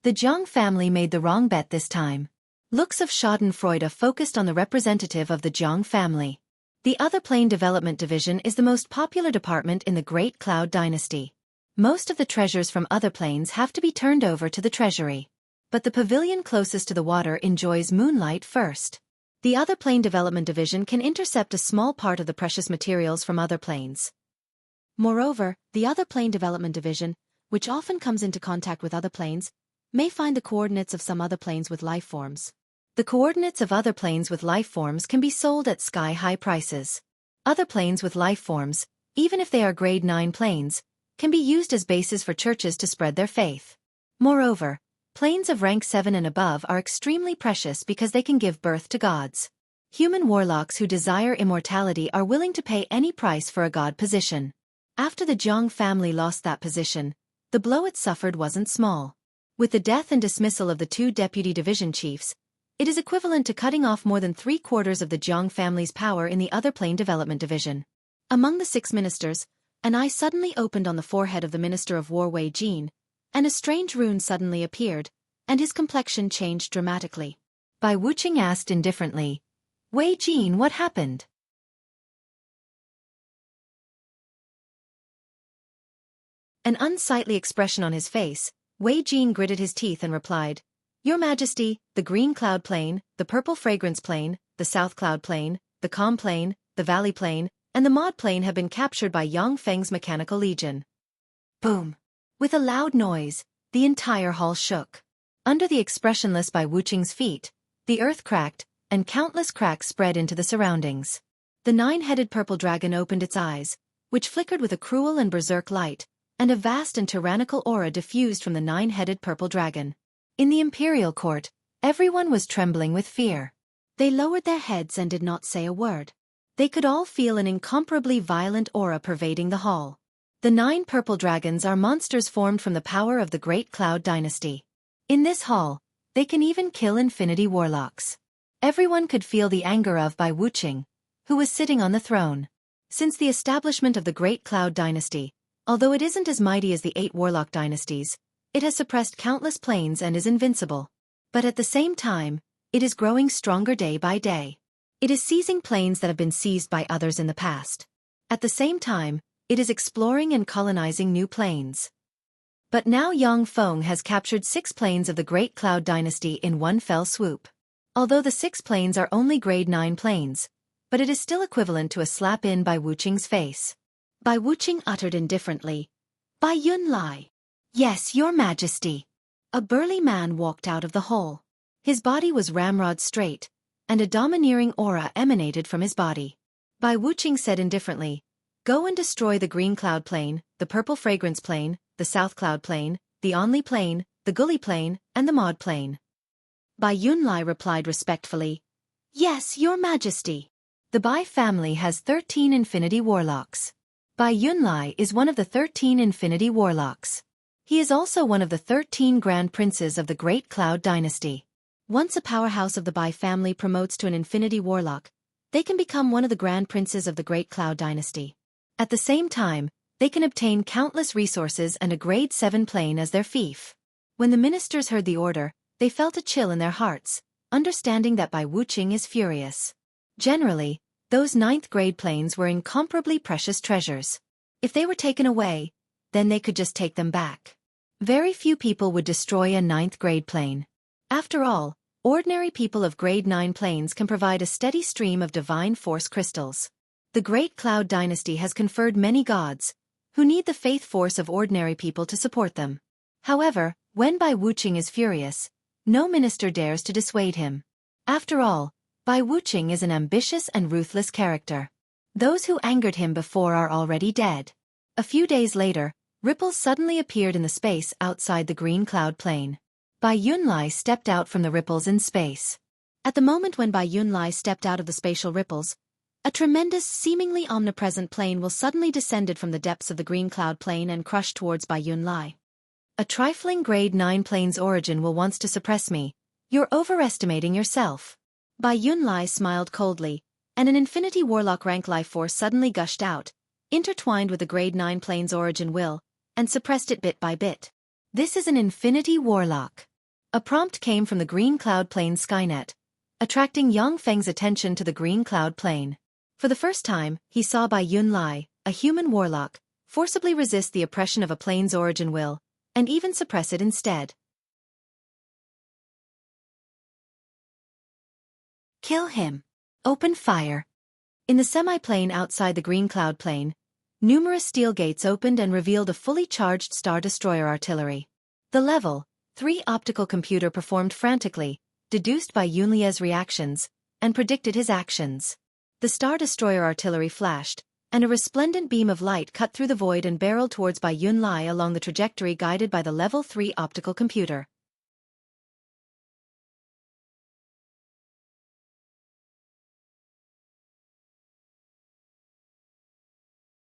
The Jiang family made the wrong bet this time. Looks of schadenfreude focused on the representative of the Jiang family. The Other Plane Development Division is the most popular department in the Great Cloud Dynasty. Most of the treasures from other planes have to be turned over to the treasury. But the pavilion closest to the water enjoys moonlight first. The Other Plane Development Division can intercept a small part of the precious materials from other planes. Moreover, the Other Plane Development Division, which often comes into contact with other planes, may find the coordinates of some other planes with life forms. The coordinates of other planes with life forms can be sold at sky-high prices. Other planes with life forms, even if they are grade 9 planes, can be used as bases for churches to spread their faith. Moreover, planes of rank 7 and above are extremely precious because they can give birth to gods. Human warlocks who desire immortality are willing to pay any price for a god position. After the Jiang family lost that position, the blow it suffered wasn't small. With the death and dismissal of the 2 deputy division chiefs, it is equivalent to cutting off more than 3/4 of the Jiang family's power in the Other Plane Development Division. Among the 6 ministers, an eye suddenly opened on the forehead of the Minister of War Wei Jin, and a strange rune suddenly appeared, and his complexion changed dramatically. Bai Wuqing asked indifferently, "Wei Jin, what happened?" An unsightly expression on his face, Wei Jin gritted his teeth and replied, "Your Majesty, the Green Cloud Plane, the Purple Fragrance Plane, the South Cloud Plane, the Calm Plane, the Valley Plane, and the Mod Plane have been captured by Yang Feng's Mechanical Legion." Boom! With a loud noise, the entire hall shook. Under the expressionless Bai Wuqing's feet, the earth cracked, and countless cracks spread into the surroundings. The 9-headed purple dragon opened its eyes, which flickered with a cruel and berserk light, and a vast and tyrannical aura diffused from the 9-headed purple dragon. In the imperial court, everyone was trembling with fear. They lowered their heads and did not say a word. They could all feel an incomparably violent aura pervading the hall. The 9 purple dragons are monsters formed from the power of the Great Cloud Dynasty. In this hall, they can even kill Infinity Warlocks. Everyone could feel the anger of Bai Wuqing, who was sitting on the throne. Since the establishment of the Great Cloud Dynasty, although it isn't as mighty as the 8 Warlock dynasties, it has suppressed countless planes and is invincible. But at the same time, it is growing stronger day by day. It is seizing planes that have been seized by others in the past. At the same time, it is exploring and colonizing new planes. But now Yang Feng has captured 6 planes of the Great Cloud Dynasty in one fell swoop. Although the 6 planes are only grade 9 planes, but it is still equivalent to a slap in Bai Wuqing's face. Bai Wuqing uttered indifferently, "Bai Yunlai." "Yes, Your Majesty." A burly man walked out of the hall. His body was ramrod straight, and a domineering aura emanated from his body. Bai Wuqing said indifferently, "Go and destroy the Green Cloud Plane, the Purple Fragrance Plane, the South Cloud Plane, the Only Plane, the Gully Plane, and the Mod Plane." Bai Yunlai replied respectfully, "Yes, Your Majesty." The Bai family has 13 Infinity Warlocks. Bai Yunlai is one of the 13 Infinity Warlocks. He is also one of the 13 Grand Princes of the Great Cloud Dynasty. Once a powerhouse of the Bai family promotes to an Infinity Warlock, they can become one of the Grand Princes of the Great Cloud Dynasty. At the same time, they can obtain countless resources and a grade 7 plane as their fief. When the ministers heard the order, they felt a chill in their hearts, understanding that Bai Wuqing is furious. Generally, those 9th grade planes were incomparably precious treasures. If they were taken away, then they could just take them back. Very few people would destroy a 9th grade plane. After all, ordinary people of grade 9 planes can provide a steady stream of divine force crystals. The Great Cloud Dynasty has conferred many gods, who need the faith force of ordinary people to support them. However, when Bai Wuqing is furious, no minister dares to dissuade him. After all, Bai Wuqing is an ambitious and ruthless character. Those who angered him before are already dead. A few days later, Ripples suddenly appeared in the space outside the green cloud plane. Bai Yunlai stepped out from the ripples in space. At the moment when Bai Yunlai stepped out of the spatial ripples, a tremendous, seemingly omnipresent plane will suddenly descended from the depths of the green cloud plane and crushed towards Bai Yunlai. A trifling grade 9 plane's origin will wants to suppress me. You're overestimating yourself. Bai Yunlai smiled coldly, and an infinity warlock rank life force suddenly gushed out, intertwined with the grade 9 plane's origin will, and suppressed it bit by bit. This is an infinity warlock. A prompt came from the green cloud plane Skynet, attracting Yang Feng's attention to the green cloud plane. For the first time, he saw Bai Yunlai, a human warlock, forcibly resist the oppression of a plane's origin will, and even suppress it instead. Kill him. Open fire. In the semi-plane outside the green cloud plane, numerous steel gates opened and revealed a fully charged Star Destroyer artillery. The Level 3 optical computer performed frantically, deduced Bai Yunlai's reactions, and predicted his actions. The Star Destroyer artillery flashed, and a resplendent beam of light cut through the void and barreled towards Bai Yunlai along the trajectory guided by the Level 3 optical computer.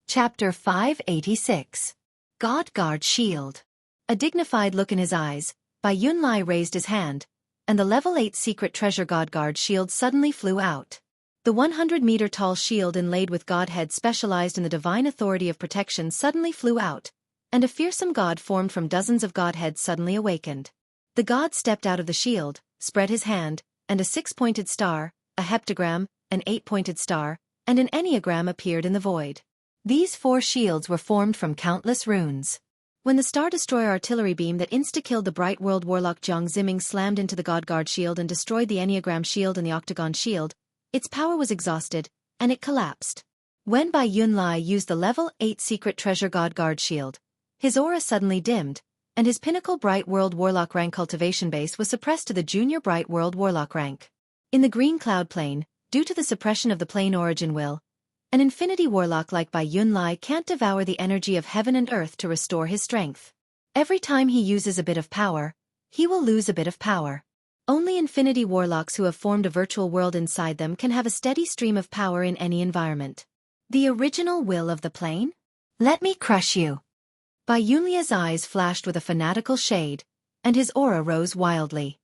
Chapter 586. God Guard Shield. A dignified look in his eyes, Bai Yunlai raised his hand, and the Level 8 secret treasure God Guard Shield suddenly flew out. The 100-meter-tall shield inlaid with Godhead specialized in the divine authority of protection suddenly flew out, and a fearsome god formed from dozens of Godheads suddenly awakened. The god stepped out of the shield, spread his hand, and a 6-pointed star, a heptagram, an 8-pointed star, and an enneagram appeared in the void. These 4 shields were formed from countless runes. When the Star Destroyer artillery beam that insta-killed the Bright World Warlock Jiang Ziming slammed into the God Guard shield and destroyed the enneagram shield and the octagon shield, its power was exhausted, and it collapsed. When Bai Yunlai used the Level 8 secret treasure God Guard shield, his aura suddenly dimmed, and his pinnacle Bright World Warlock rank cultivation base was suppressed to the junior Bright World Warlock rank. In the green cloud plane, due to the suppression of the plane origin will, an infinity warlock like Bai Yunlai can't devour the energy of heaven and earth to restore his strength. Every time he uses a bit of power, he will lose a bit of power. Only infinity warlocks who have formed a virtual world inside them can have a steady stream of power in any environment. The original will of the plane? Let me crush you. Bai Yunlai's eyes flashed with a fanatical shade, and his aura rose wildly.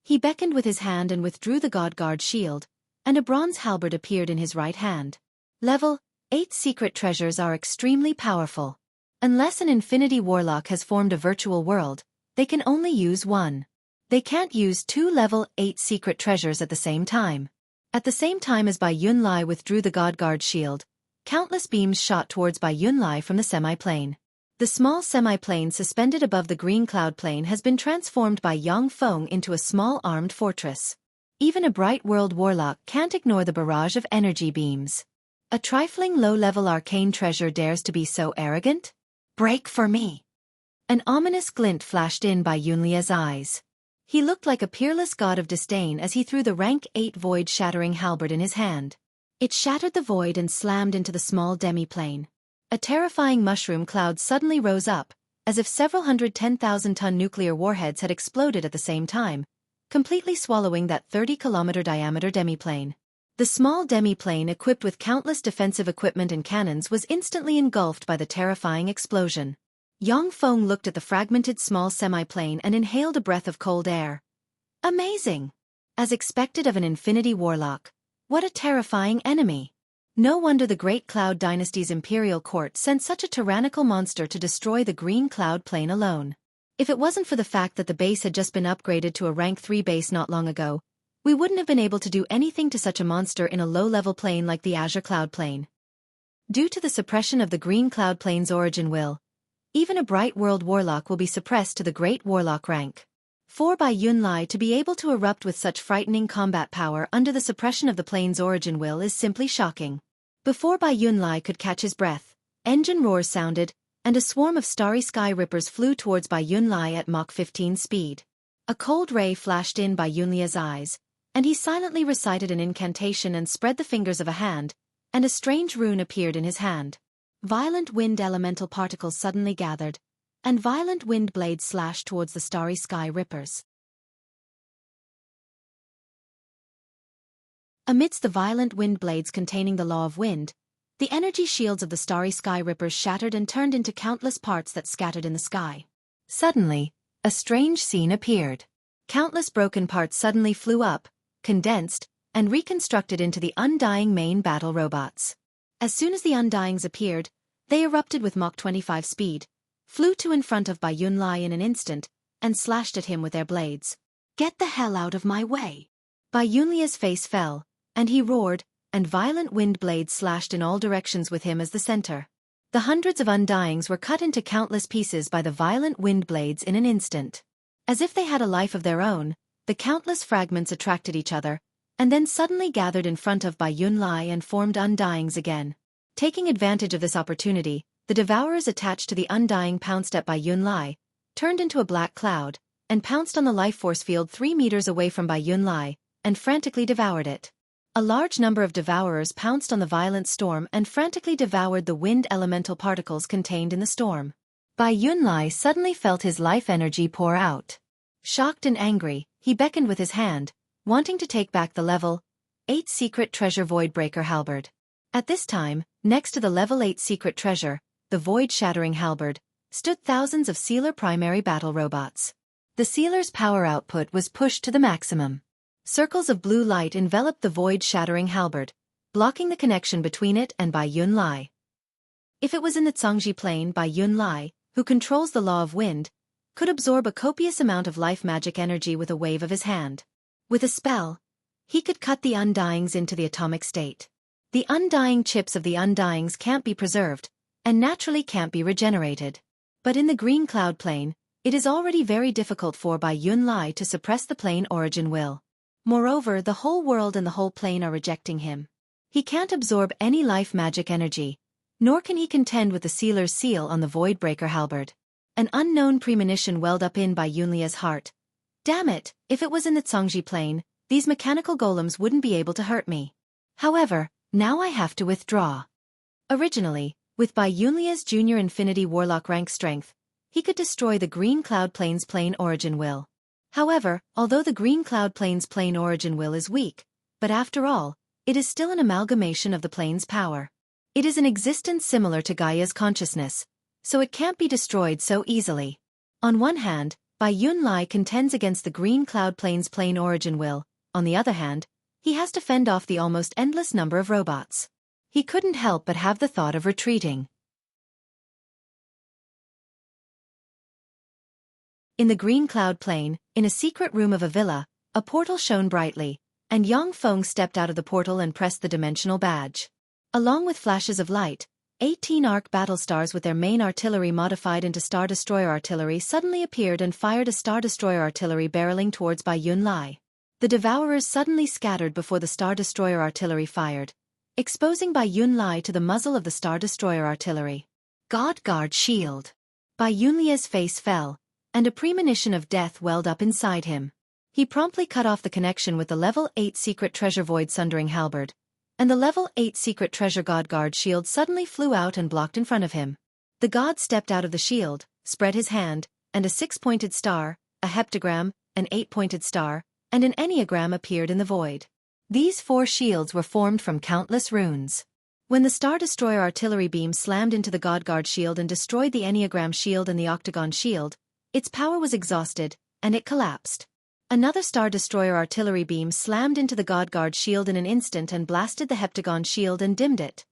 He beckoned with his hand and withdrew the God Guard shield, and a bronze halberd appeared in his right hand. Level 8 secret treasures are extremely powerful. Unless an infinity warlock has formed a virtual world, they can only use one. They can't use 2 level 8 secret treasures at the same time. At the same time as Bai Yunlai withdrew the God Guard shield, countless beams shot towards Bai Yunlai from the semi-plane. The small semi-plane suspended above the green cloud plane has been transformed by Yang Feng into a small armed fortress. Even a Bright World Warlock can't ignore the barrage of energy beams. A trifling low-level arcane treasure dares to be so arrogant? Break for me! An ominous glint flashed in Bai Yunlai's eyes. He looked like a peerless god of disdain as he threw the rank 8 void-shattering halberd in his hand. It shattered the void and slammed into the small demi-plane. A terrifying mushroom cloud suddenly rose up, as if several 110,000-ton nuclear warheads had exploded at the same time, completely swallowing that 30-kilometer diameter demi-plane. The small demi-plane equipped with countless defensive equipment and cannons was instantly engulfed by the terrifying explosion. Yang Feng looked at the fragmented small semi-plane and inhaled a breath of cold air. Amazing! As expected of an infinity warlock, what a terrifying enemy! No wonder the Great Cloud Dynasty's imperial court sent such a tyrannical monster to destroy the green cloud plane alone. If it wasn't for the fact that the base had just been upgraded to a rank 3 base not long ago, we wouldn't have been able to do anything to such a monster in a low-level plane like the Azure Cloud Plane. Due to the suppression of the green cloud plane's origin will, even a Bright World Warlock will be suppressed to the Great Warlock rank. For Bai Yunlai to be able to erupt with such frightening combat power under the suppression of the plane's origin will is simply shocking. Before Bai Yunlai could catch his breath, engine roars sounded, and a swarm of starry sky rippers flew towards Bai Yunlai at Mach 15 speed. A cold ray flashed in Bai Yunlai's eyes, and he silently recited an incantation and spread the fingers of a hand, and a strange rune appeared in his hand. Violent wind elemental particles suddenly gathered, and violent wind blades slashed towards the starry sky rippers. Amidst the violent wind blades containing the law of wind, the energy shields of the starry sky rippers shattered and turned into countless parts that scattered in the sky. Suddenly, a strange scene appeared. Countless broken parts suddenly flew up, condensed, and reconstructed into the undying main battle robots. As soon as the undyings appeared, they erupted with Mach 25 speed, flew to in front of Bai Yunlai in an instant, and slashed at him with their blades. "Get the hell out of my way!" Bai Yunlia's face fell, and he roared, and violent wind blades slashed in all directions with him as the center. The hundreds of undyings were cut into countless pieces by the violent wind blades in an instant. As if they had a life of their own, the countless fragments attracted each other, and then suddenly gathered in front of Bai Yunlai and formed undyings again. Taking advantage of this opportunity, the devourers attached to the undying pounced at Bai Yunlai, turned into a black cloud, and pounced on the life force field 3 meters away from Bai Yunlai, and frantically devoured it. A large number of devourers pounced on the violent storm and frantically devoured the wind elemental particles contained in the storm. Bai Yunlai suddenly felt his life energy pour out. Shocked and angry, he beckoned with his hand, wanting to take back the level 8 secret treasure Voidbreaker halberd. At this time, next to the level 8 secret treasure, the void-shattering halberd, stood thousands of sealer primary battle robots. The sealer's power output was pushed to the maximum. Circles of blue light enveloped the void-shattering halberd, blocking the connection between it and Bai Yunlai. If it was in the Zhangji plane, Bai Yunlai, who controls the law of wind, could absorb a copious amount of life magic energy with a wave of his hand. With a spell, he could cut the undyings into the atomic state. The undying chips of the undyings can't be preserved, and naturally can't be regenerated. But in the green cloud plane, it is already very difficult for Bai Yunlai to suppress the plane origin will. Moreover, the whole world and the whole plane are rejecting him. He can't absorb any life magic energy, nor can he contend with the sealer's seal on the Voidbreaker halberd. An unknown premonition welled up in Bai Yunlia's heart. Damn it, if it was in the Zhangji plane, these mechanical golems wouldn't be able to hurt me. However, now I have to withdraw. Originally, with Bai Yunlia's junior infinity warlock rank strength, he could destroy the green cloud plane's plane origin will. However, although the green cloud plane's plane origin will is weak, but after all, it is still an amalgamation of the plane's power. It is an existence similar to Gaia's consciousness, so it can't be destroyed so easily. On one hand, Bai Yunlai contends against the green cloud plane's plane origin will, on the other hand, he has to fend off the almost endless number of robots. He couldn't help but have the thought of retreating. In the green cloud plane, in a secret room of a villa, a portal shone brightly, and Yang Feng stepped out of the portal and pressed the dimensional badge. Along with flashes of light, 18 arc battle stars with their main artillery modified into Star Destroyer artillery suddenly appeared and fired a Star Destroyer artillery barreling towards Bai Yunlai. The devourers suddenly scattered before the Star Destroyer artillery fired, exposing Bai Yunlai to the muzzle of the Star Destroyer artillery. God guard shield. Bai Yunlia's face fell, and a premonition of death welled up inside him. He promptly cut off the connection with the level 8 secret treasure void sundering halberd, and the level 8 secret treasure god guard shield suddenly flew out and blocked in front of him. The god stepped out of the shield, spread his hand, and a 6-pointed star, a heptagram, an 8-pointed star, and an enneagram appeared in the void. These 4 shields were formed from countless runes. When the Star Destroyer artillery beam slammed into the god guard shield and destroyed the enneagram shield and the octagon shield, its power was exhausted, and it collapsed. Another Star Destroyer artillery beam slammed into the God Guard shield in an instant and blasted the heptagon shield and dimmed it.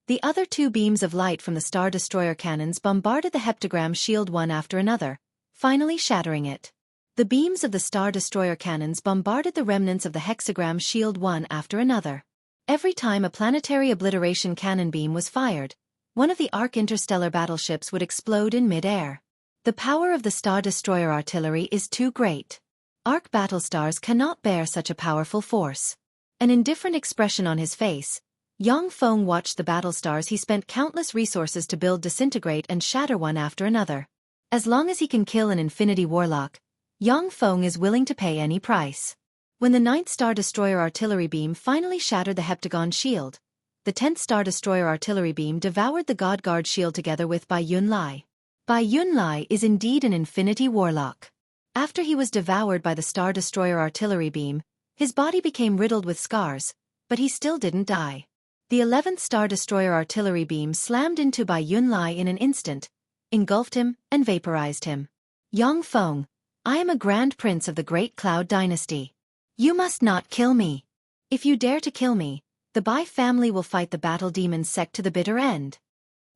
The other 2 beams of light from the Star Destroyer cannons bombarded the heptagram shield one after another, finally shattering it. The beams of the Star Destroyer cannons bombarded the remnants of the hexagram shield one after another. Every time a planetary obliteration cannon beam was fired, one of the arc interstellar battleships would explode in mid-air. The power of the Star Destroyer artillery is too great. Arc battlestars cannot bear such a powerful force. An indifferent expression on his face, Yang Feng watched the battlestars he spent countless resources to build disintegrate and shatter one after another. As long as he can kill an infinity warlock, Yang Feng is willing to pay any price. When the 9th Star Destroyer artillery beam finally shattered the heptagon shield, the 10th Star Destroyer artillery beam devoured the God Guard shield together with Bai Yunlai. Bai Yunlai is indeed an infinity warlock. After he was devoured by the Star Destroyer artillery beam, his body became riddled with scars, but he still didn't die. The 11th Star Destroyer artillery beam slammed into Bai Yunlai in an instant, engulfed him, and vaporized him. Yang Feng, I am a Grand Prince of the Great Cloud Dynasty. You must not kill me. If you dare to kill me, the Bai family will fight the Battle Demon sect to the bitter end.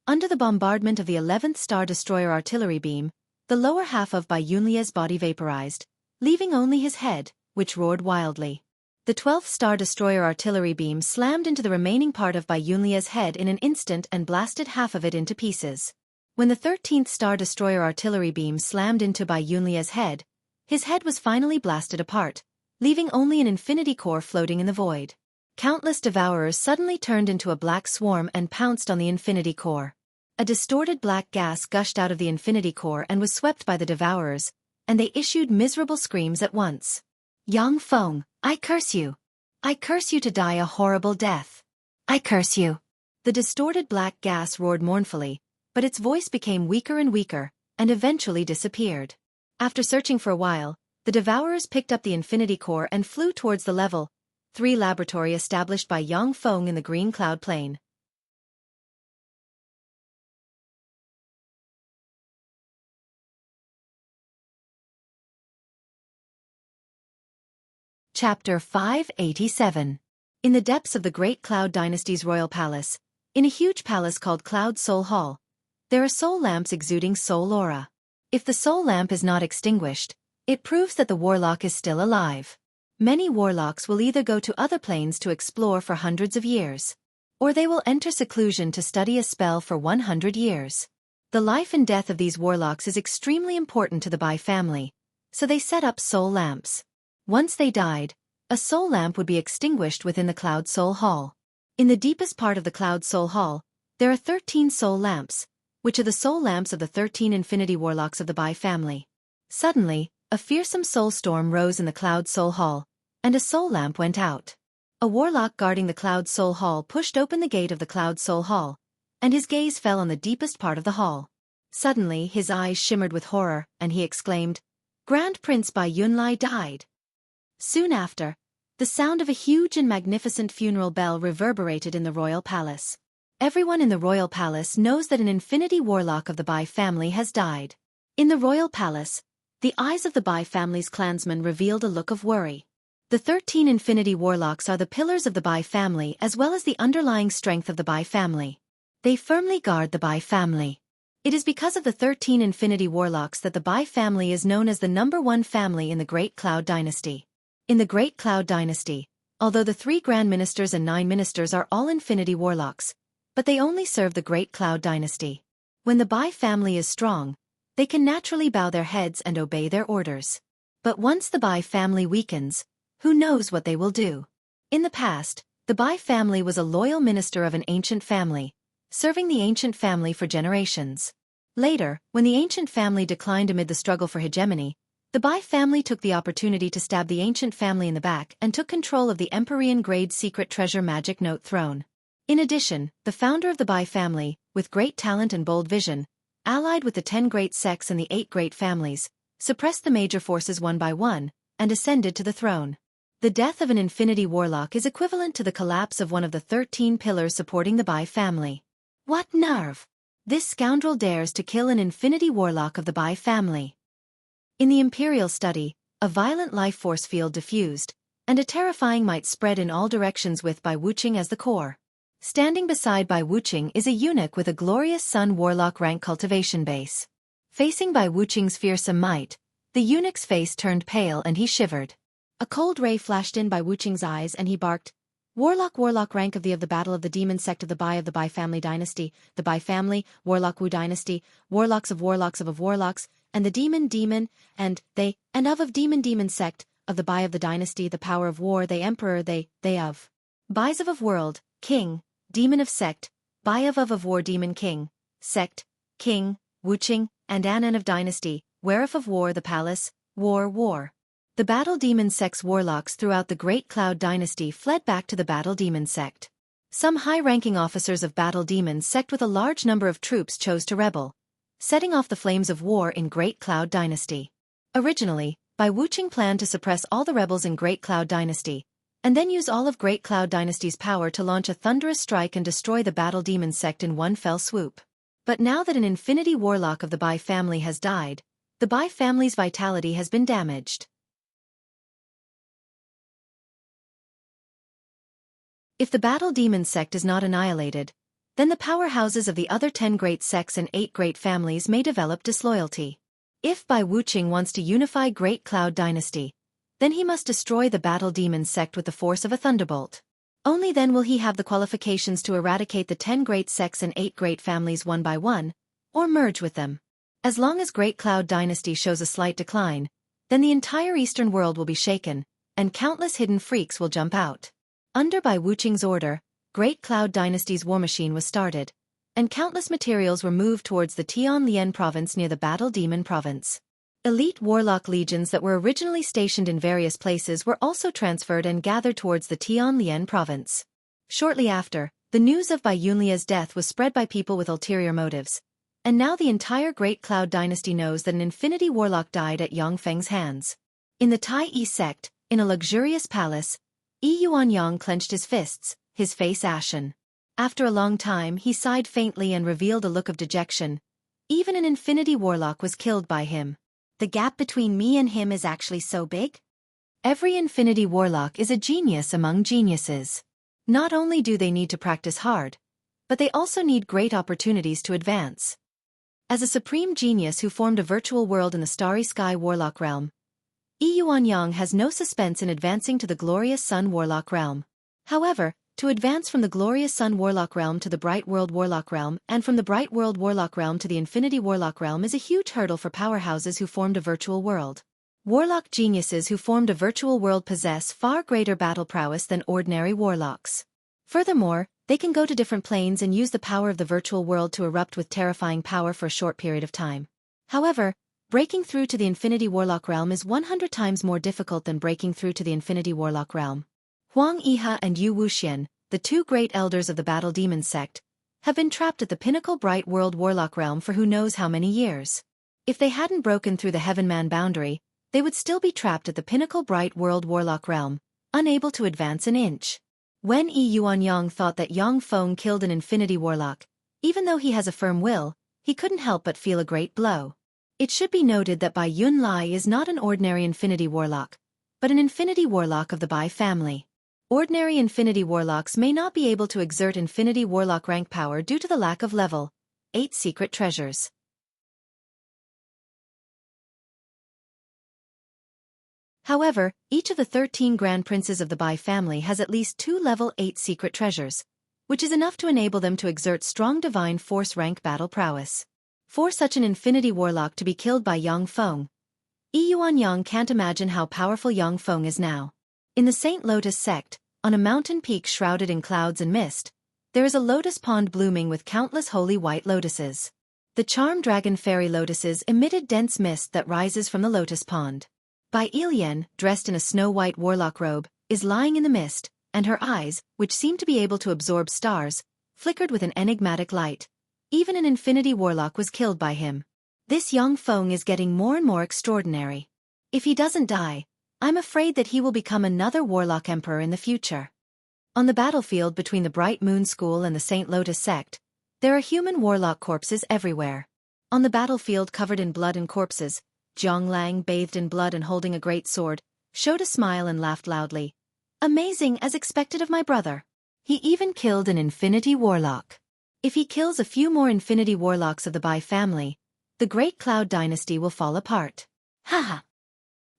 Under the bombardment of the 11th Star Destroyer artillery beam, the lower half of Bai Yunlai's body vaporized, leaving only his head, which roared wildly. The 12th Star Destroyer artillery beam slammed into the remaining part of Bai Yunlai's head in an instant and blasted half of it into pieces. When the 13th Star Destroyer artillery beam slammed into Bai Yunlai's head, his head was finally blasted apart, leaving only an infinity core floating in the void. Countless devourers suddenly turned into a black swarm and pounced on the infinity core. A distorted black gas gushed out of the infinity core and was swept by the devourers, and they issued miserable screams at once. Yang Feng, I curse you. I curse you to die a horrible death. I curse you. The distorted black gas roared mournfully, but its voice became weaker and weaker, and eventually disappeared. After searching for a while, the devourers picked up the infinity core and flew towards the level 3 laboratory established by Yang Feng in the Green Cloud Plain. Chapter 587. In the depths of the Great Cloud Dynasty's royal palace, in a huge palace called Cloud Soul Hall, there are soul lamps exuding soul aura. If the soul lamp is not extinguished, it proves that the warlock is still alive. Many warlocks will either go to other planes to explore for hundreds of years, or they will enter seclusion to study a spell for 100 years. The life and death of these warlocks is extremely important to the Bai family, so they set up soul lamps. Once they died, a soul lamp would be extinguished within the Cloud Soul Hall. In the deepest part of the Cloud Soul Hall, there are 13 soul lamps, which are the soul lamps of the 13 infinity warlocks of the Bai family. Suddenly, a fearsome soul storm rose in the Cloud Soul Hall, and a soul lamp went out. A warlock guarding the Cloud Soul Hall pushed open the gate of the Cloud Soul Hall, and his gaze fell on the deepest part of the hall. Suddenly his eyes shimmered with horror, and he exclaimed, Grand Prince Bai Yunlai died. Soon after, the sound of a huge and magnificent funeral bell reverberated in the royal palace. Everyone in the royal palace knows that an infinity warlock of the Bai family has died. In the royal palace, the eyes of the Bai family's clansmen revealed a look of worry. The 13 infinity warlocks are the pillars of the Bai family as well as the underlying strength of the Bai family. They firmly guard the Bai family. It is because of the 13 infinity warlocks that the Bai family is known as the #1 family in the Great Cloud Dynasty. In the Great Cloud Dynasty, although the 3 Grand Ministers and 9 Ministers are all infinity warlocks, but they only serve the Great Cloud Dynasty. When the Bai family is strong, they can naturally bow their heads and obey their orders. But once the Bai family weakens, who knows what they will do? In the past, the Bai family was a loyal minister of an ancient family, serving the ancient family for generations. Later, when the ancient family declined amid the struggle for hegemony, the Bai family took the opportunity to stab the ancient family in the back and took control of the Empyrean-grade secret treasure magic note throne. In addition, the founder of the Bai family, with great talent and bold vision, allied with the 10 great sects and the 8 great families, suppressed the major forces one by one, and ascended to the throne. The death of an infinity warlock is equivalent to the collapse of one of the 13 pillars supporting the Bai family. What nerve! This scoundrel dares to kill an infinity warlock of the Bai family. In the Imperial study, a violent life force field diffused, and a terrifying might spread in all directions with Bai Wuxing as the core. Standing beside Bai Wuxing is a eunuch with a glorious Sun Warlock rank cultivation base. Facing Bai Wuxing's fearsome might, the eunuch's face turned pale and he shivered. A cold ray flashed in Bai Wuxing's eyes and he barked, Warlock rank of the Battle of the Demon sect of the Bai family dynasty, the Bai family, Warlock Wu dynasty, Warlocks of Warlocks, and the Demon, and they, and of Demon sect, of the Bai of the dynasty, the power of war, they emperor, they of. Bais of world, king, demon of sect, Bai of war demon king, sect, king, Wuxing, and Anan of dynasty, whereof of war the palace, war. The Battle Demon sect's warlocks throughout the Great Cloud Dynasty fled back to the Battle Demon sect. Some high-ranking officers of Battle Demons sect with a large number of troops chose to rebel, setting off the flames of war in Great Cloud Dynasty. Originally, Bai Wuqing planned to suppress all the rebels in Great Cloud Dynasty, and then use all of Great Cloud Dynasty's power to launch a thunderous strike and destroy the Battle Demon sect in one fell swoop. But now that an Infinity Warlock of the Bai family has died, the Bai family's vitality has been damaged. If the Battle Demon sect is not annihilated, then the powerhouses of the other 10 great sects and 8 great families may develop disloyalty. If Bai Wuqing wants to unify Great Cloud Dynasty, then he must destroy the Battle Demon sect with the force of a thunderbolt. Only then will he have the qualifications to eradicate the 10 great sects and 8 great families one by one, or merge with them. As long as Great Cloud Dynasty shows a slight decline, then the entire Eastern world will be shaken, and countless hidden freaks will jump out. Under Bai Wuqing's order, Great Cloud Dynasty's war machine was started, and countless materials were moved towards the Tianlian province near the Battle Demon province. Elite warlock legions that were originally stationed in various places were also transferred and gathered towards the Tianlian province. Shortly after, the news of Bai Yunlia's death was spread by people with ulterior motives, and now the entire Great Cloud Dynasty knows that an Infinity Warlock died at Yang Feng's hands. In the Tai Yi sect, in a luxurious palace, Yi Yuanyang clenched his fists, his face ashen. After a long time he sighed faintly and revealed a look of dejection. Even an Infinity Warlock was killed by him. The gap between me and him is actually so big? Every Infinity Warlock is a genius among geniuses. Not only do they need to practice hard, but they also need great opportunities to advance. As a supreme genius who formed a virtual world in the Starry Sky Warlock realm, Yi Yuanyang has no suspense in advancing to the Glorious Sun Warlock realm. However, to advance from the Glorious Sun Warlock realm to the Bright World Warlock realm and from the Bright World Warlock realm to the Infinity Warlock realm is a huge hurdle for powerhouses who formed a virtual world. Warlock geniuses who formed a virtual world possess far greater battle prowess than ordinary warlocks. Furthermore, they can go to different planes and use the power of the virtual world to erupt with terrifying power for a short period of time. However, breaking through to the Infinity Warlock realm is 100 times more difficult than breaking through to the Infinity Warlock realm. Huang Yihe and Yu Wuxian, the 2 great elders of the Battle Demon sect, have been trapped at the pinnacle Bright World Warlock realm for who knows how many years. If they hadn't broken through the Heaven-Man boundary, they would still be trapped at the pinnacle Bright World Warlock realm, unable to advance an inch. When Yi Yuanyang thought that Yang Feng killed an Infinity Warlock, even though he has a firm will, he couldn't help but feel a great blow. It should be noted that Bai Yunlai is not an ordinary Infinity Warlock, but an Infinity Warlock of the Bai family. Ordinary Infinity Warlocks may not be able to exert Infinity Warlock rank power due to the lack of level 8 secret treasures. However, each of the 13 Grand Princes of the Bai family has at least 2 level 8 secret treasures, which is enough to enable them to exert strong divine force rank battle prowess. For such an Infinity Warlock to be killed by Yang Feng, Yi Yuanyang can't imagine how powerful Yang Feng is now. In the Saint Lotus sect, on a mountain peak shrouded in clouds and mist, there is a lotus pond blooming with countless holy white lotuses. The charmed dragon fairy lotuses emitted dense mist that rises from the lotus pond. Bai Ilian, dressed in a snow-white warlock robe, is lying in the mist, and her eyes, which seem to be able to absorb stars, flickered with an enigmatic light. Even an Infinity Warlock was killed by him. This Yang Feng is getting more and more extraordinary. If he doesn't die, I'm afraid that he will become another Warlock Emperor in the future. On the battlefield between the Bright Moon School and the Saint Lotus sect, there are human warlock corpses everywhere. On the battlefield covered in blood and corpses, Zhang Lang, bathed in blood and holding a great sword, showed a smile and laughed loudly. Amazing, as expected of my brother. He even killed an Infinity Warlock. If he kills a few more Infinity Warlocks of the Bai family, the Great Cloud Dynasty will fall apart. Haha.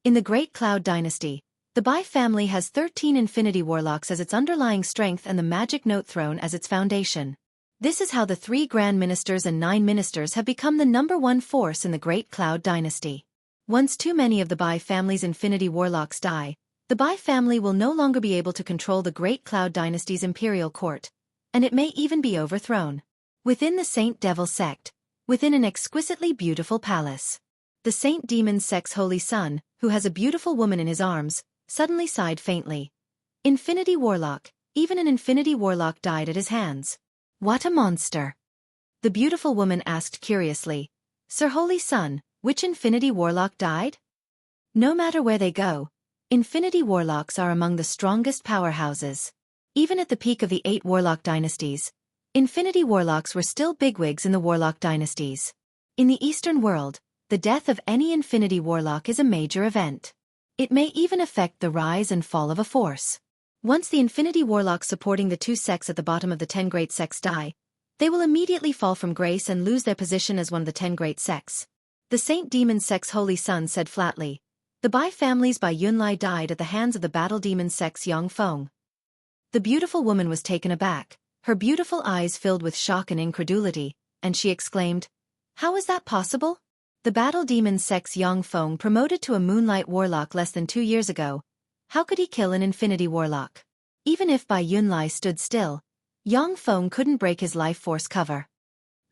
In the Great Cloud Dynasty, the Bai family has 13 Infinity Warlocks as its underlying strength and the Magic Note Throne as its foundation. This is how the 3 Grand Ministers and 9 Ministers have become the #1 force in the Great Cloud Dynasty. Once too many of the Bai family's Infinity Warlocks die, the Bai family will no longer be able to control the Great Cloud Dynasty's imperial court, and it may even be overthrown. Within the Saint Devil sect, within an exquisitely beautiful palace, the Saint Demon sect's holy son, who has a beautiful woman in his arms, suddenly sighed faintly. Infinity Warlock, Even an infinity warlock died at his hands. What a monster! The beautiful woman asked curiously, Sir Holy Sun, which infinity warlock died? No matter where they go, infinity warlocks are among the strongest powerhouses. Even at the peak of the 8 warlock dynasties, infinity warlocks were still bigwigs in the warlock dynasties. In the Eastern world, the death of any infinity warlock is a major event. It may even affect the rise and fall of a force. Once the infinity warlocks supporting the 2 sects at the bottom of the 10 great sects die, they will immediately fall from grace and lose their position as one of the 10 great sects. The Saint Demon sect's Holy Son said flatly, the Bai families by Yunlai died at the hands of the Battle Demon sect's Yang Feng. The beautiful woman was taken aback, her beautiful eyes filled with shock and incredulity, and she exclaimed, how is that possible? The Battle Demon sect's Yang Feng promoted to a Moonlight Warlock less than 2 years ago. How could he kill an Infinity Warlock? Even if Bai Yunlai stood still, Yang Feng couldn't break his life force cover.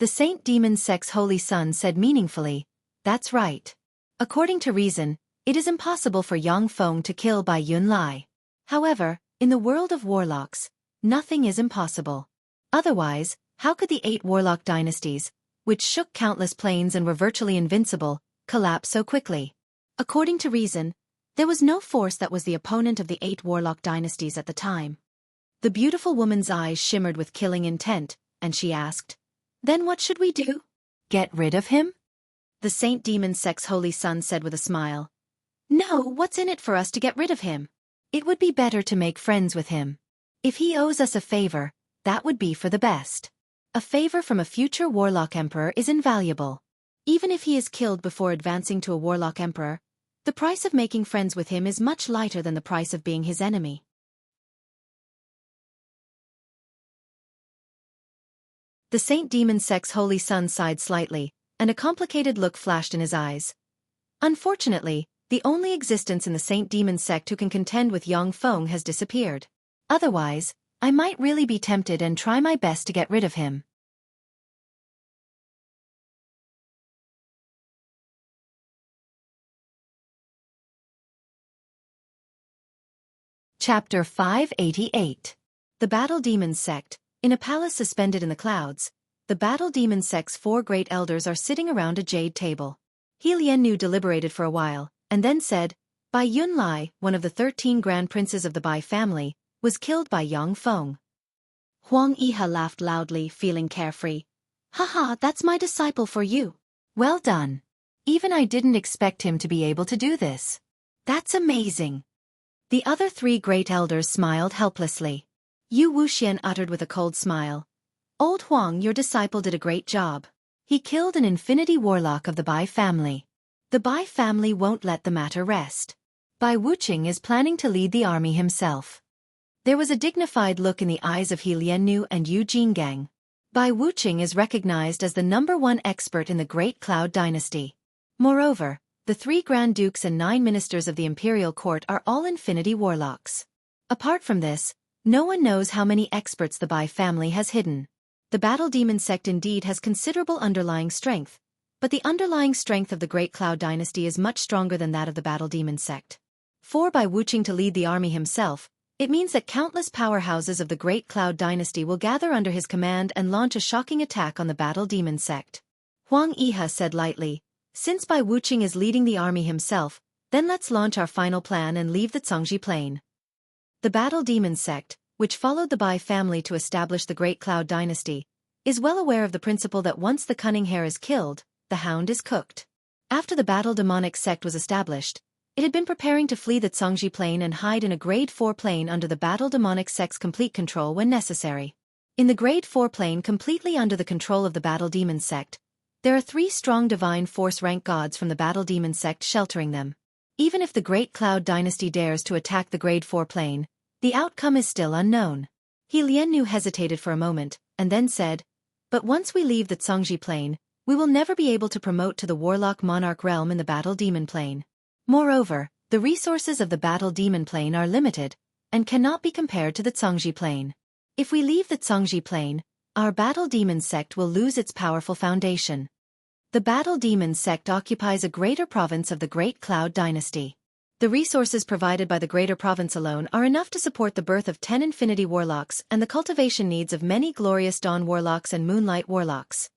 The Saint Demon sect's Holy Son said meaningfully, that's right. According to reason, it is impossible for Yang Feng to kill Bai Yunlai. However, in the world of warlocks, nothing is impossible. Otherwise, how could the 8 warlock dynasties, which shook countless planes and were virtually invincible, collapse so quickly? According to reason, there was no force that was the opponent of the 8 warlock dynasties at the time. The beautiful woman's eyes shimmered with killing intent, and she asked, then what should we do? Get rid of him? The Saint Demon sect's Holy Son said with a smile. No, what's in it for us to get rid of him? It would be better to make friends with him. If he owes us a favor, that would be for the best. A favor from a future warlock emperor is invaluable. Even if he is killed before advancing to a warlock emperor, the price of making friends with him is much lighter than the price of being his enemy. The Saint Demon sect's Holy Son sighed slightly, and a complicated look flashed in his eyes. Unfortunately, the only existence in the Saint Demon sect who can contend with Yang Feng has disappeared. Otherwise, I might really be tempted and try my best to get rid of him. Chapter 588. The Battle Demon Sect. In a palace suspended in the clouds, the Battle Demon sect's 4 great elders are sitting around a jade table. He Liannu deliberated for a while, and then said, Bai Yunlai, one of the 13 grand princes of the Bai family, was killed by Yang Feng. Huang Yihe laughed loudly, feeling carefree. Haha, that's my disciple for you. Well done. Even I didn't expect him to be able to do this. That's amazing. The other 3 great elders smiled helplessly. Yu Wuxian uttered with a cold smile. Old Huang, your disciple did a great job. He killed an infinity warlock of the Bai family. The Bai family won't let the matter rest. Bai Wuqing is planning to lead the army himself. There was a dignified look in the eyes of He Liannu and Yu Jinggang. Bai Wuqing is recognized as the #1 expert in the Great Cloud Dynasty. Moreover, the 3 Grand Dukes and 9 ministers of the imperial court are all infinity warlocks. Apart from this, no one knows how many experts the Bai family has hidden. The Battle Demon sect indeed has considerable underlying strength, but the underlying strength of the Great Cloud Dynasty is much stronger than that of the Battle Demon sect. For Bai Wuqing to lead the army himself, it means that countless powerhouses of the Great Cloud Dynasty will gather under his command and launch a shocking attack on the Battle Demon sect. Huang Yihe said lightly, since Bai Wuqing is leading the army himself, then let's launch our final plan and leave the Cangji plain. The Battle Demon sect, which followed the Bai family to establish the Great Cloud Dynasty, is well aware of the principle that once the cunning hare is killed, the hound is cooked. After the Battle Demonic sect was established, it had been preparing to flee the Cangji plain and hide in a Grade 4 plane under the Battle Demonic sect's complete control when necessary. In the Grade 4 plane completely under the control of the Battle Demon sect, there are 3 strong divine force rank gods from the Battle Demon sect sheltering them. Even if the Great Cloud Dynasty dares to attack the Grade 4 plane, the outcome is still unknown. He Liannu hesitated for a moment, and then said, but once we leave the Cangji plane, we will never be able to promote to the Warlock Monarch realm in the Battle Demon plane. Moreover, the resources of the Battle Demon plane are limited, and cannot be compared to the Cangji plane. If we leave the Cangji plane, our Battle Demon sect will lose its powerful foundation. The Battle Demon sect occupies a greater province of the Great Cloud Dynasty. The resources provided by the greater province alone are enough to support the birth of 10 infinity warlocks and the cultivation needs of many glorious dawn warlocks and moonlight warlocks.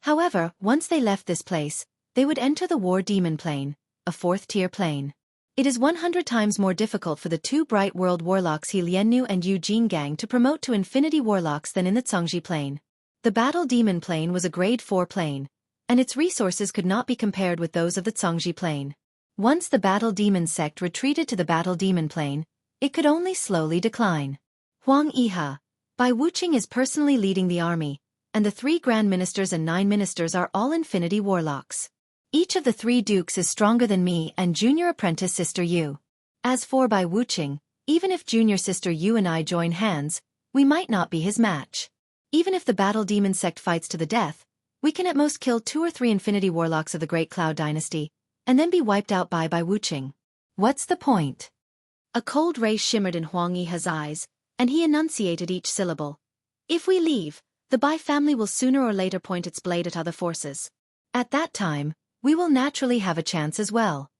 However, once they left this place, they would enter the war demon plane, a 4th-tier plane. It is 100 times more difficult for the two bright world warlocks He Liannu and Yu Jinggang to promote to infinity warlocks than in the Cangji plane. The battle demon plane was a grade 4 plane, and its resources could not be compared with those of the Cangji plane. Once the battle demon sect retreated to the battle demon plane, it could only slowly decline. Huang Yihe, Bai Wuqing is personally leading the army, and the 3 grand ministers and 9 ministers are all infinity warlocks. Each of the 3 dukes is stronger than me and junior apprentice sister Yu. As for Bai Wuqing, even if junior sister Yu and I join hands, we might not be his match. Even if the battle demon sect fights to the death, we can at most kill 2 or 3 infinity warlocks of the Great Cloud Dynasty, and then be wiped out by Bai Wuqing. What's the point? A cold ray shimmered in Huang Yihe's eyes, and he enunciated each syllable. If we leave, the Bai family will sooner or later point its blade at other forces. At that time, we will naturally have a chance as well.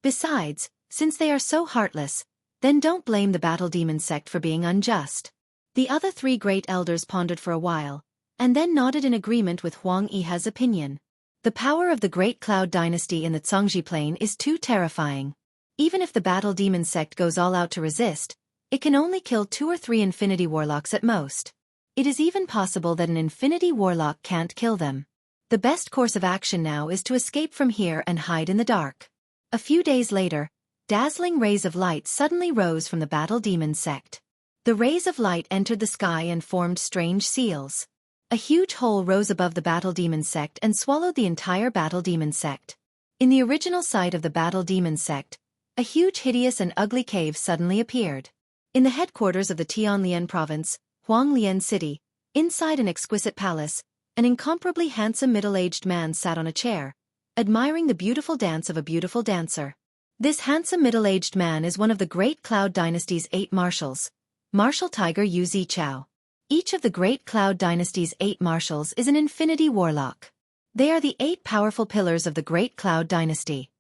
Besides, since they are so heartless, then don't blame the battle demon sect for being unjust. The other 3 great elders pondered for a while, and then nodded in agreement with Huang Yihe's opinion. The power of the Great Cloud Dynasty in the Cangji Plain is too terrifying. Even if the battle demon sect goes all out to resist, it can only kill 2 or 3 infinity warlocks at most. It is even possible that an infinity warlock can't kill them. The best course of action now is to escape from here and hide in the dark. A few days later, dazzling rays of light suddenly rose from the battle demon sect. The rays of light entered the sky and formed strange seals. A huge hole rose above the battle demon sect and swallowed the entire battle demon sect. In the original site of the battle demon sect, a huge hideous and ugly cave suddenly appeared. In the headquarters of the Tianlian province, Huanglian City, inside an exquisite palace, an incomparably handsome middle-aged man sat on a chair, admiring the beautiful dance of a beautiful dancer. This handsome middle-aged man is one of the Great Cloud Dynasty's 8 marshals, Marshal Tiger Yu Zichao. Each of the Great Cloud Dynasty's 8 marshals is an infinity warlock. They are the 8 powerful pillars of the Great Cloud Dynasty.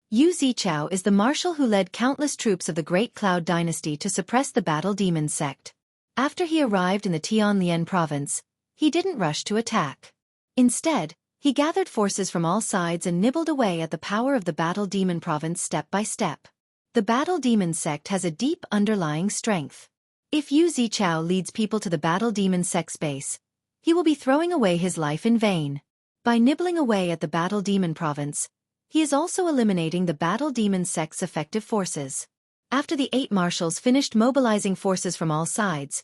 Yu Zichao is the marshal who led countless troops of the Great Cloud Dynasty to suppress the battle demon sect. After he arrived in the Tianlian province, he didn't rush to attack. Instead, he gathered forces from all sides and nibbled away at the power of the battle demon province step by step. The battle demon sect has a deep underlying strength. If Yu Zichao leads people to the battle demon sect's base, he will be throwing away his life in vain. By nibbling away at the battle demon province, he is also eliminating the battle demon sect's effective forces. After the 8 marshals finished mobilizing forces from all sides,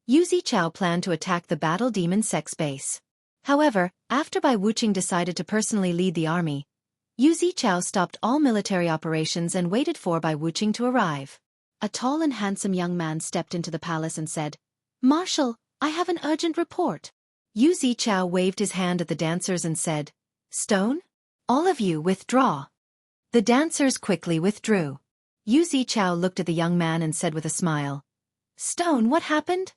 Yu Zichao planned to attack the battle demon sect's base. However, after Bai Wuqing decided to personally lead the army, Yu Zichao stopped all military operations and waited for Bai Wuqing to arrive. A tall and handsome young man stepped into the palace and said, "Marshal, I have an urgent report." Yu Zichao waved his hand at the dancers and said, "Stone? All of you withdraw." The dancers quickly withdrew. Yu Zichao looked at the young man and said with a smile, "Stone, what happened?"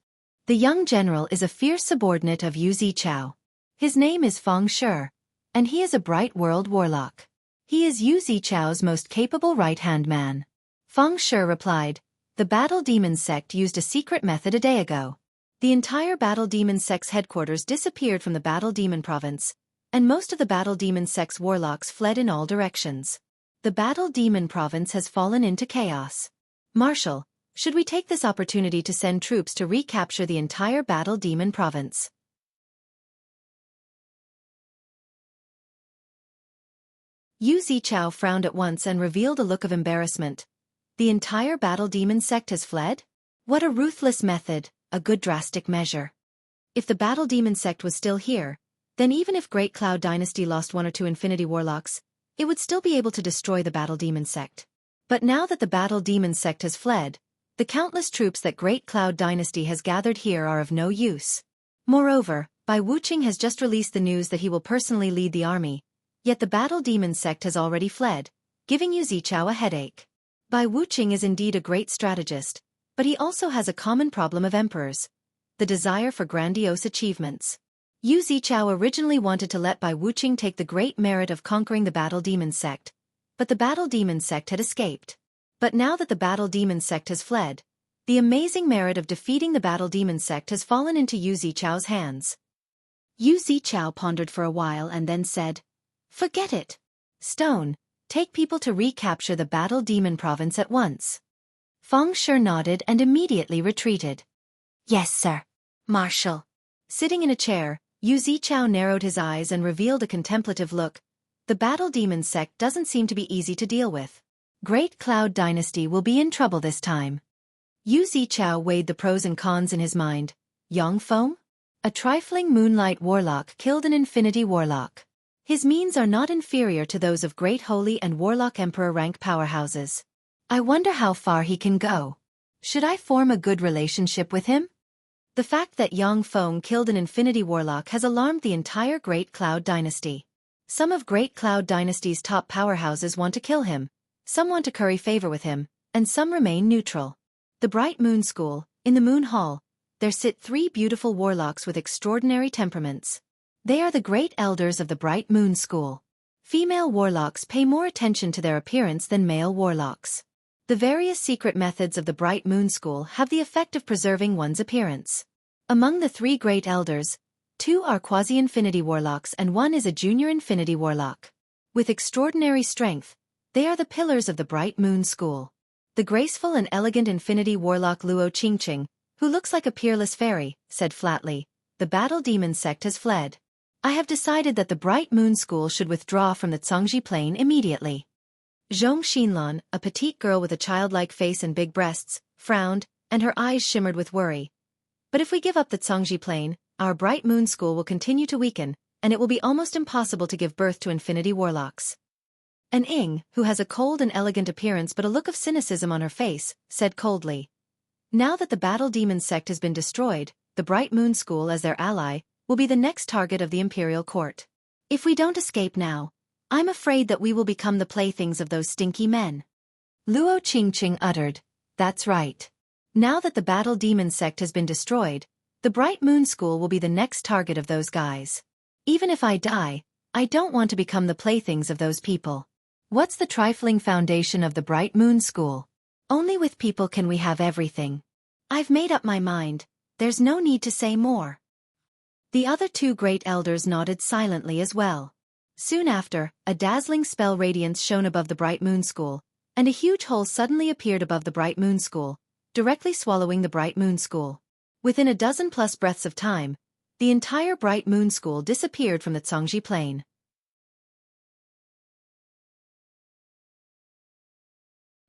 The young general is a fierce subordinate of Yu Zichao. His name is Feng Shi, and he is a bright world warlock. He is Yu Zichao's most capable right-hand man. Feng Shi replied, "The battle demon sect used a secret method a day ago. The entire battle demon sect's headquarters disappeared from the battle demon province, and most of the battle demon sect's warlocks fled in all directions. The battle demon province has fallen into chaos. Marshal, should we take this opportunity to send troops to recapture the entire battle demon province?" Yu Zichao frowned at once and revealed a look of embarrassment. The entire battle demon sect has fled? What a ruthless method, a good drastic measure. If the battle demon sect was still here, then even if Great Cloud Dynasty lost 1 or 2 infinity warlocks, it would still be able to destroy the battle demon sect. But now that the battle demon sect has fled, the countless troops that Great Cloud Dynasty has gathered here are of no use. Moreover, Bai Wuqing has just released the news that he will personally lead the army, yet the battle demon sect has already fled, giving Yu Zichao a headache. Bai Wuqing is indeed a great strategist, but he also has a common problem of emperors: the desire for grandiose achievements. Yu Zichao originally wanted to let Bai Wuqing take the great merit of conquering the Battle Demon sect, but the Battle Demon sect had escaped. But now that the Battle Demon sect has fled, the amazing merit of defeating the Battle Demon sect has fallen into Yu Zichao's hands. Yu Zichao pondered for a while and then said, "Forget it. Stone, take people to recapture the Battle Demon province at once." Feng Shi nodded and immediately retreated. "Yes, sir. Marshal." Sitting in a chair, Yu Zichao narrowed his eyes and revealed a contemplative look. The Battle Demon sect doesn't seem to be easy to deal with. Great Cloud Dynasty will be in trouble this time. Yu Zichao weighed the pros and cons in his mind. Yongfeng? A trifling moonlight warlock killed an infinity warlock. His means are not inferior to those of Great Holy and Warlock Emperor rank powerhouses. I wonder how far he can go. Should I form a good relationship with him? The fact that Yang Feng killed an infinity warlock has alarmed the entire Great Cloud Dynasty. Some of Great Cloud Dynasty's top powerhouses want to kill him, some want to curry favor with him, and some remain neutral. The Bright Moon School, in the Moon Hall, there sit 3 beautiful warlocks with extraordinary temperaments. They are the great elders of the Bright Moon School. Female warlocks pay more attention to their appearance than male warlocks. The various secret methods of the Bright Moon School have the effect of preserving one's appearance. Among the 3 great elders, 2 are quasi-infinity warlocks and 1 is a junior infinity warlock. With extraordinary strength, they are the pillars of the Bright Moon School. The graceful and elegant infinity warlock Luo Qingqing, who looks like a peerless fairy, said flatly, "The Battle Demon sect has fled. I have decided that the Bright Moon School should withdraw from the Cangji Plain immediately." Zhong Xinlan, a petite girl with a childlike face and big breasts, frowned, and her eyes shimmered with worry. "But if we give up the Cangji Plain, our Bright Moon School will continue to weaken, and it will be almost impossible to give birth to infinity warlocks." An Ing, who has a cold and elegant appearance but a look of cynicism on her face, said coldly, "Now that the Battle Demon sect has been destroyed, the Bright Moon School as their ally will be the next target of the imperial court. If we don't escape now, I'm afraid that we will become the playthings of those stinky men." Luo Qingqing uttered, "That's right. Now that the Battle Demon sect has been destroyed, the Bright Moon School will be the next target of those guys. Even if I die, I don't want to become the playthings of those people. What's the trifling foundation of the Bright Moon School? Only with people can we have everything. I've made up my mind, there's no need to say more." The other 2 great elders nodded silently as well. Soon after, a dazzling spell radiance shone above the Bright Moon School, and a huge hole suddenly appeared above the Bright Moon School, directly swallowing the Bright Moon School. Within a dozen-plus breaths of time, the entire Bright Moon School disappeared from the Cangji Plain.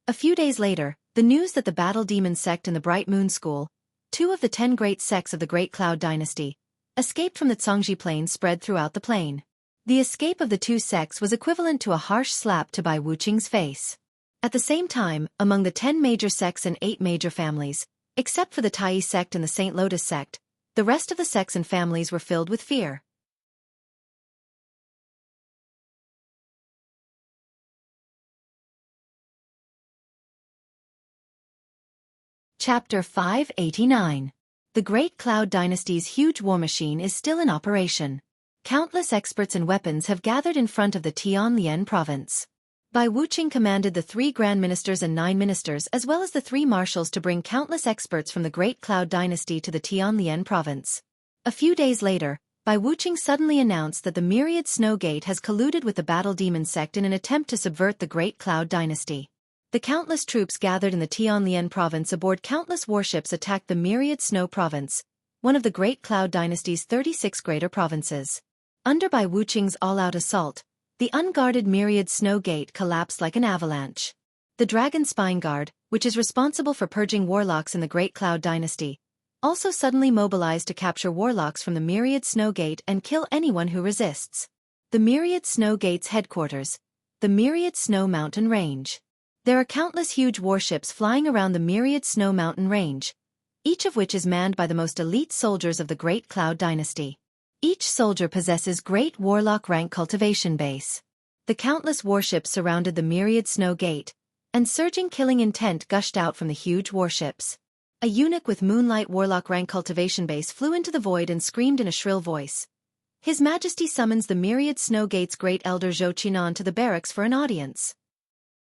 A few days later, the news that the Battle Demon sect and the Bright Moon School, 2 of the 10 great sects of the Great Cloud Dynasty, escaped from the Cangji Plain spread throughout the plain. The escape of the 2 sects was equivalent to a harsh slap to Bai Wuqing's face. At the same time, among the 10 major sects and 8 major families, except for the Tai sect and the St. Lotus sect, the rest of the sects and families were filled with fear. Chapter 589. The Great Cloud Dynasty's huge war machine is still in operation. Countless experts and weapons have gathered in front of the Tianlian province. Bai Wuqing commanded the 3 Grand Ministers and 9 Ministers as well as the 3 Marshals to bring countless experts from the Great Cloud Dynasty to the Tianlian province. A few days later, Bai Wuqing suddenly announced that the Myriad Snow Gate has colluded with the Battle Demon sect in an attempt to subvert the Great Cloud Dynasty. The countless troops gathered in the Tianlian province aboard countless warships attacked the Myriad Snow Province, one of the Great Cloud Dynasty's 36 greater provinces. Under Bai Wuqing's all-out assault, the unguarded Myriad Snow Gate collapsed like an avalanche. The Dragon Spine Guard, which is responsible for purging warlocks in the Great Cloud Dynasty, also suddenly mobilized to capture warlocks from the Myriad Snow Gate and kill anyone who resists. The Myriad Snow Gate's headquarters, the Myriad Snow Mountain Range. There are countless huge warships flying around the Myriad Snow Mountain Range, each of which is manned by the most elite soldiers of the Great Cloud Dynasty. Each soldier possesses great warlock rank cultivation base. The countless warships surrounded the Myriad Snow Gate, and surging killing intent gushed out from the huge warships. A eunuch with moonlight warlock rank cultivation base flew into the void and screamed in a shrill voice, His Majesty summons the myriad snow gate's great elder Zhou Qinan to the barracks for an audience.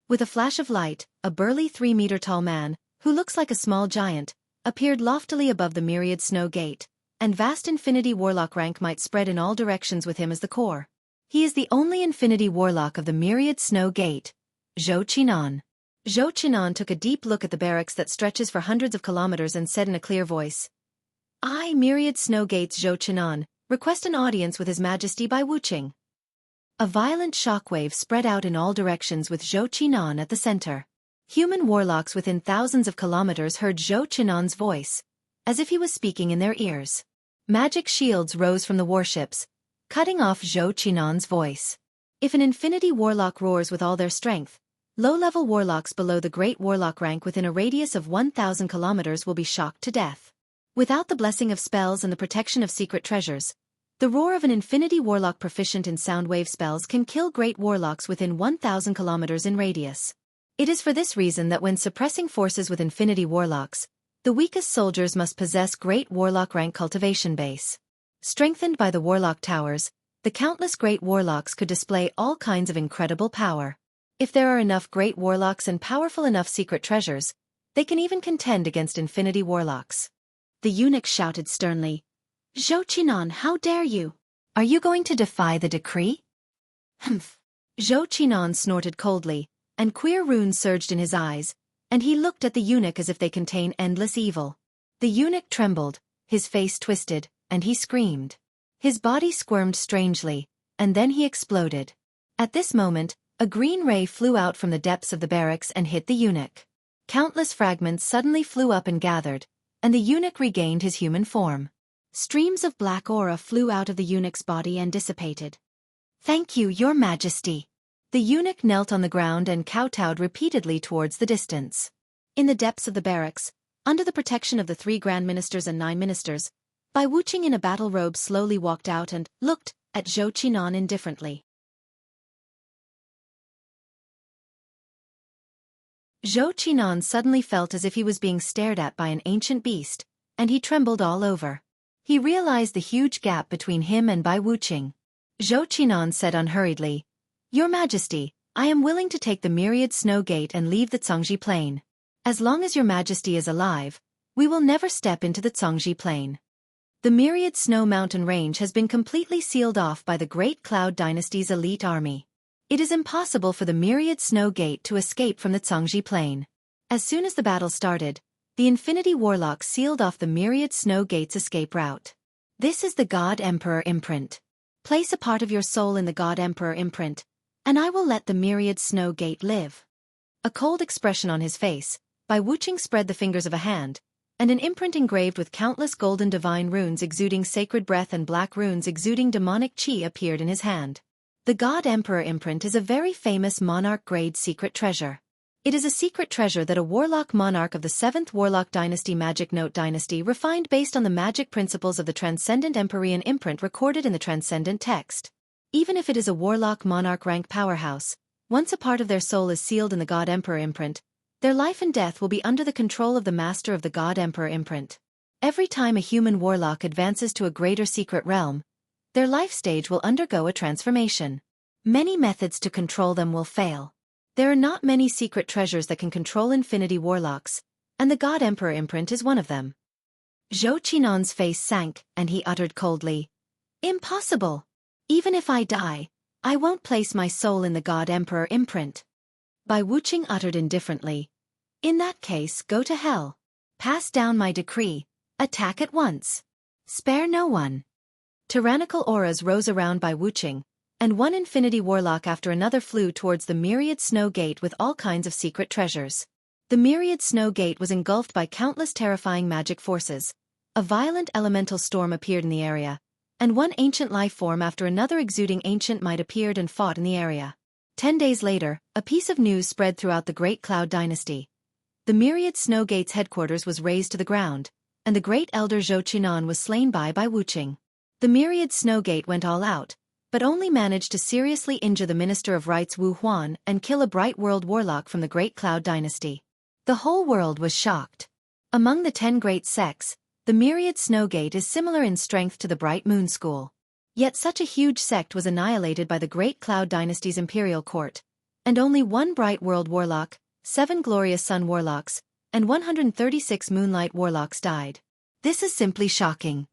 With a flash of light, a burly 3-meter-tall man, who looks like a small giant, appeared loftily above the myriad snow gate, and vast infinity warlock rank might spread in all directions with him as the core. He is the only infinity warlock of the myriad snow gate, Zhou Qinan. Zhou Qinan took a deep look at the barracks that stretches for hundreds of kilometers and said in a clear voice, "I, myriad snow gates Zhou Qinan, request an audience with His Majesty by Wuxia." A violent shockwave spread out in all directions with Zhou Qinan at the center. Human warlocks within thousands of kilometers heard Zhou Qinan's voice, as if he was speaking in their ears. Magic shields rose from the warships, cutting off Zhou Qinan's voice. If an infinity warlock roars with all their strength, low-level warlocks below the great warlock rank within a radius of 1,000 kilometers will be shocked to death. Without the blessing of spells and the protection of secret treasures, the roar of an infinity warlock proficient in sound wave spells can kill great warlocks within 1,000 kilometers in radius. It is for this reason that when suppressing forces with infinity warlocks, the weakest soldiers must possess great warlock rank cultivation base. Strengthened by the warlock towers, the countless great warlocks could display all kinds of incredible power. If there are enough great warlocks and powerful enough secret treasures, they can even contend against infinity warlocks. The eunuch shouted sternly, "Zhou Qinan, how dare you? Are you going to defy the decree?" Humph. Zhou Qinan snorted coldly, and queer runes surged in his eyes, and he looked at the eunuch as if they contained endless evil. The eunuch trembled, his face twisted, and he screamed. His body squirmed strangely, and then he exploded. At this moment, a green ray flew out from the depths of the barracks and hit the eunuch. Countless fragments suddenly flew up and gathered, and the eunuch regained his human form. Streams of black aura flew out of the eunuch's body and dissipated. "Thank you, Your Majesty." The eunuch knelt on the ground and kowtowed repeatedly towards the distance. In the depths of the barracks, under the protection of the 3 grand ministers and 9 ministers, Bai Wuqing in a battle robe slowly walked out and looked at Zhou Qinan indifferently. Zhou Qinan suddenly felt as if he was being stared at by an ancient beast, and he trembled all over. He realized the huge gap between him and Bai Wuqing. Zhou Qinan said unhurriedly, "Your Majesty, I am willing to take the myriad snow gate and leave the Congji plain. As long as Your Majesty is alive, we will never step into the Congji plain." The myriad snow mountain range has been completely sealed off by the Great Cloud Dynasty's elite army. It is impossible for the myriad snow gate to escape from the Congji plain. As soon as the battle started, the Infinity Warlocks sealed off the myriad snow gate's escape route. This is the God Emperor imprint. Place a part of your soul in the God Emperor imprint, and I will let the myriad snow gate live. A cold expression on his face, Bai Wuqing spread the fingers of a hand, and an imprint engraved with countless golden divine runes exuding sacred breath and black runes exuding demonic chi appeared in his hand. The God Emperor imprint is a very famous monarch-grade secret treasure. It is a secret treasure that a warlock monarch of the 7th Warlock Dynasty Magic Note Dynasty refined based on the magic principles of the Transcendent Empyrean imprint recorded in the Transcendent text. Even if it is a warlock monarch rank powerhouse, once a part of their soul is sealed in the God Emperor imprint, their life and death will be under the control of the master of the God Emperor imprint. Every time a human warlock advances to a greater secret realm, their life stage will undergo a transformation. Many methods to control them will fail. There are not many secret treasures that can control infinity warlocks, and the God Emperor imprint is one of them. Zhou Qinan's face sank, and he uttered coldly, "Impossible! Even if I die, I won't place my soul in the God Emperor imprint." Bai Wuqing uttered indifferently, "In that case, go to hell. Pass down my decree. Attack at once. Spare no one." Tyrannical auras rose around Bai Wuqing, and one infinity warlock after another flew towards the myriad snow gate with all kinds of secret treasures. The myriad snow gate was engulfed by countless terrifying magic forces. A violent elemental storm appeared in the area, and one ancient life form after another exuding ancient might appeared and fought in the area. 10 days later, a piece of news spread throughout the Great Cloud Dynasty. The myriad snow gate's headquarters was razed to the ground, and the great elder Zhou Qinan was slain by Bai Wuqing. The myriad snow gate went all out, but only managed to seriously injure the Minister of Rights Wu Huan and kill a bright world warlock from the Great Cloud Dynasty. The whole world was shocked. Among the 10 great sects, the myriad snow gate is similar in strength to the Bright Moon School. Yet such a huge sect was annihilated by the Great Cloud Dynasty's imperial court, and only one bright world warlock, 7 glorious sun warlocks, and 136 moonlight warlocks died. This is simply shocking.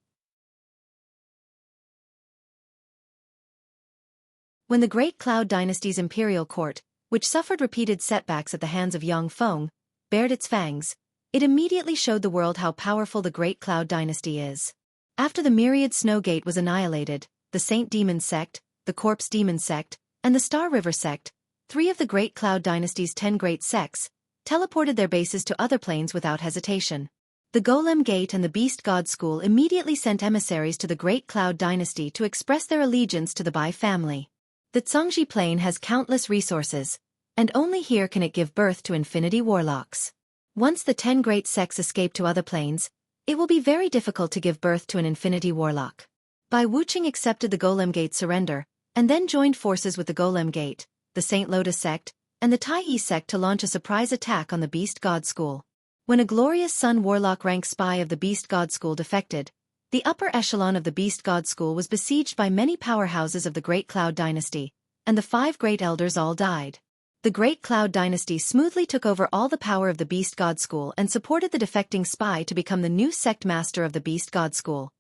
When the Great Cloud Dynasty's imperial court, which suffered repeated setbacks at the hands of Yang Feng, bared its fangs, it immediately showed the world how powerful the Great Cloud Dynasty is. After the Myriad Snow Gate was annihilated, the Saint Demon Sect, the Corpse Demon Sect, and the Star River Sect, 3 of the Great Cloud Dynasty's 10 great sects, teleported their bases to other planes without hesitation. The Golem Gate and the Beast God School immediately sent emissaries to the Great Cloud Dynasty to express their allegiance to the Bai family. The Zhangji Plain has countless resources, and only here can it give birth to infinity warlocks. Once the 10 great sects escape to other planes, it will be very difficult to give birth to an infinity warlock. Bai Wuxia accepted the Golem Gate surrender, and then joined forces with the Golem Gate, the Saint Lotus sect, and the Tai Yi sect to launch a surprise attack on the Beast God School. When a glorious Sun Warlock rank spy of the Beast God School defected, the upper echelon of the Beast God School was besieged by many powerhouses of the Great Cloud Dynasty, and the 5 great elders all died. The Great Cloud Dynasty smoothly took over all the power of the Beast God School and supported the defecting spy to become the new sect master of the Beast God School.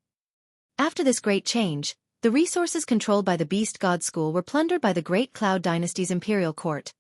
After this great change, the resources controlled by the Beast God School were plundered by the Great Cloud Dynasty's imperial court,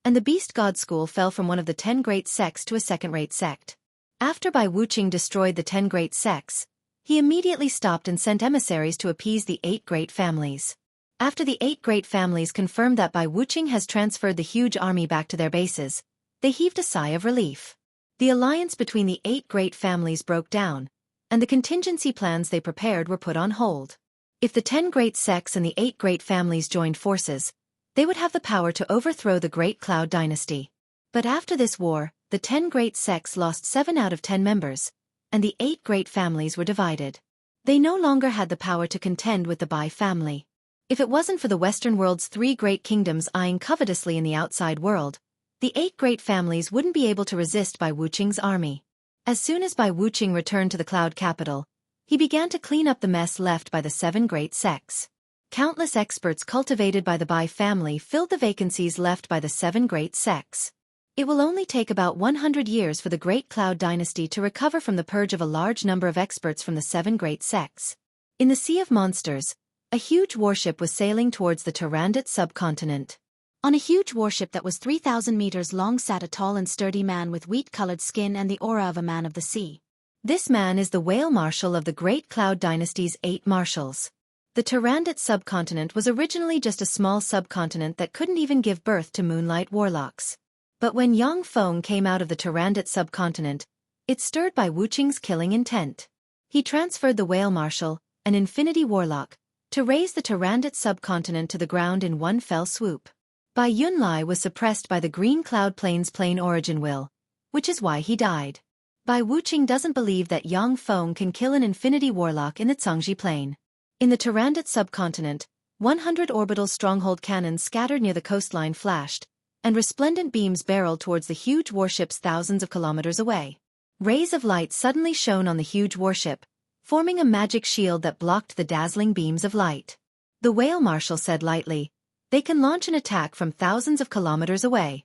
and the Beast God School fell from one of the 10 great sects to a second-rate sect. After Bai Wuxia destroyed the 10 great sects, he immediately stopped and sent emissaries to appease the 8 great families. After the 8 great families confirmed that Bai Wuxia has transferred the huge army back to their bases, they heaved a sigh of relief. The alliance between the 8 great families broke down, and the contingency plans they prepared were put on hold. If the 10 great sects and the 8 great families joined forces, they would have the power to overthrow the Great Cloud Dynasty. But after this war, the 10 great sects lost 7 out of 10 members, and the 8 great families were divided. They no longer had the power to contend with the Bai family. If it wasn't for the Western world's 3 great kingdoms eyeing covetously in the outside world, the 8 great families wouldn't be able to resist Bai Wuxia's army. As soon as Bai Wuxia returned to the cloud capital, he began to clean up the mess left by the 7 great sects. Countless experts cultivated by the Bai family filled the vacancies left by the 7 great sects. It will only take about 100 years for the Great Cloud Dynasty to recover from the purge of a large number of experts from the 7 great sects. In the Sea of Monsters, a huge warship was sailing towards the Tarandit subcontinent. On a huge warship that was 3,000 meters long sat a tall and sturdy man with wheat-colored skin and the aura of a man of the sea. This man is the Whale Marshal of the Great Cloud Dynasty's 8 marshals. The Tarandit subcontinent was originally just a small subcontinent that couldn't even give birth to moonlight warlocks. But when Yang Feng came out of the Tarandit subcontinent, it stirred Bai Wuxia's killing intent. He transferred the Whale Marshal, an infinity warlock, to raise the Tarandit subcontinent to the ground in one fell swoop. Bai Yunlai was suppressed by the Green Cloud Plains Plane Origin Will, which is why he died. Bai Wuxia doesn't believe that Yang Feng can kill an infinity warlock in the Zhangji Plain. In the Tarandit subcontinent, 100 orbital stronghold cannons scattered near the coastline flashed, and resplendent beams barreled towards the huge warships thousands of kilometers away. Rays of light suddenly shone on the huge warship, forming a magic shield that blocked the dazzling beams of light. The Whale Marshal said lightly, "They can launch an attack from thousands of kilometers away."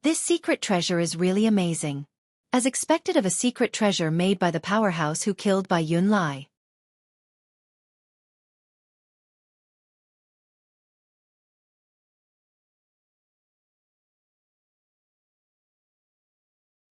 This secret treasure is really amazing. As expected of a secret treasure made by the powerhouse who killed Bai Yunlai.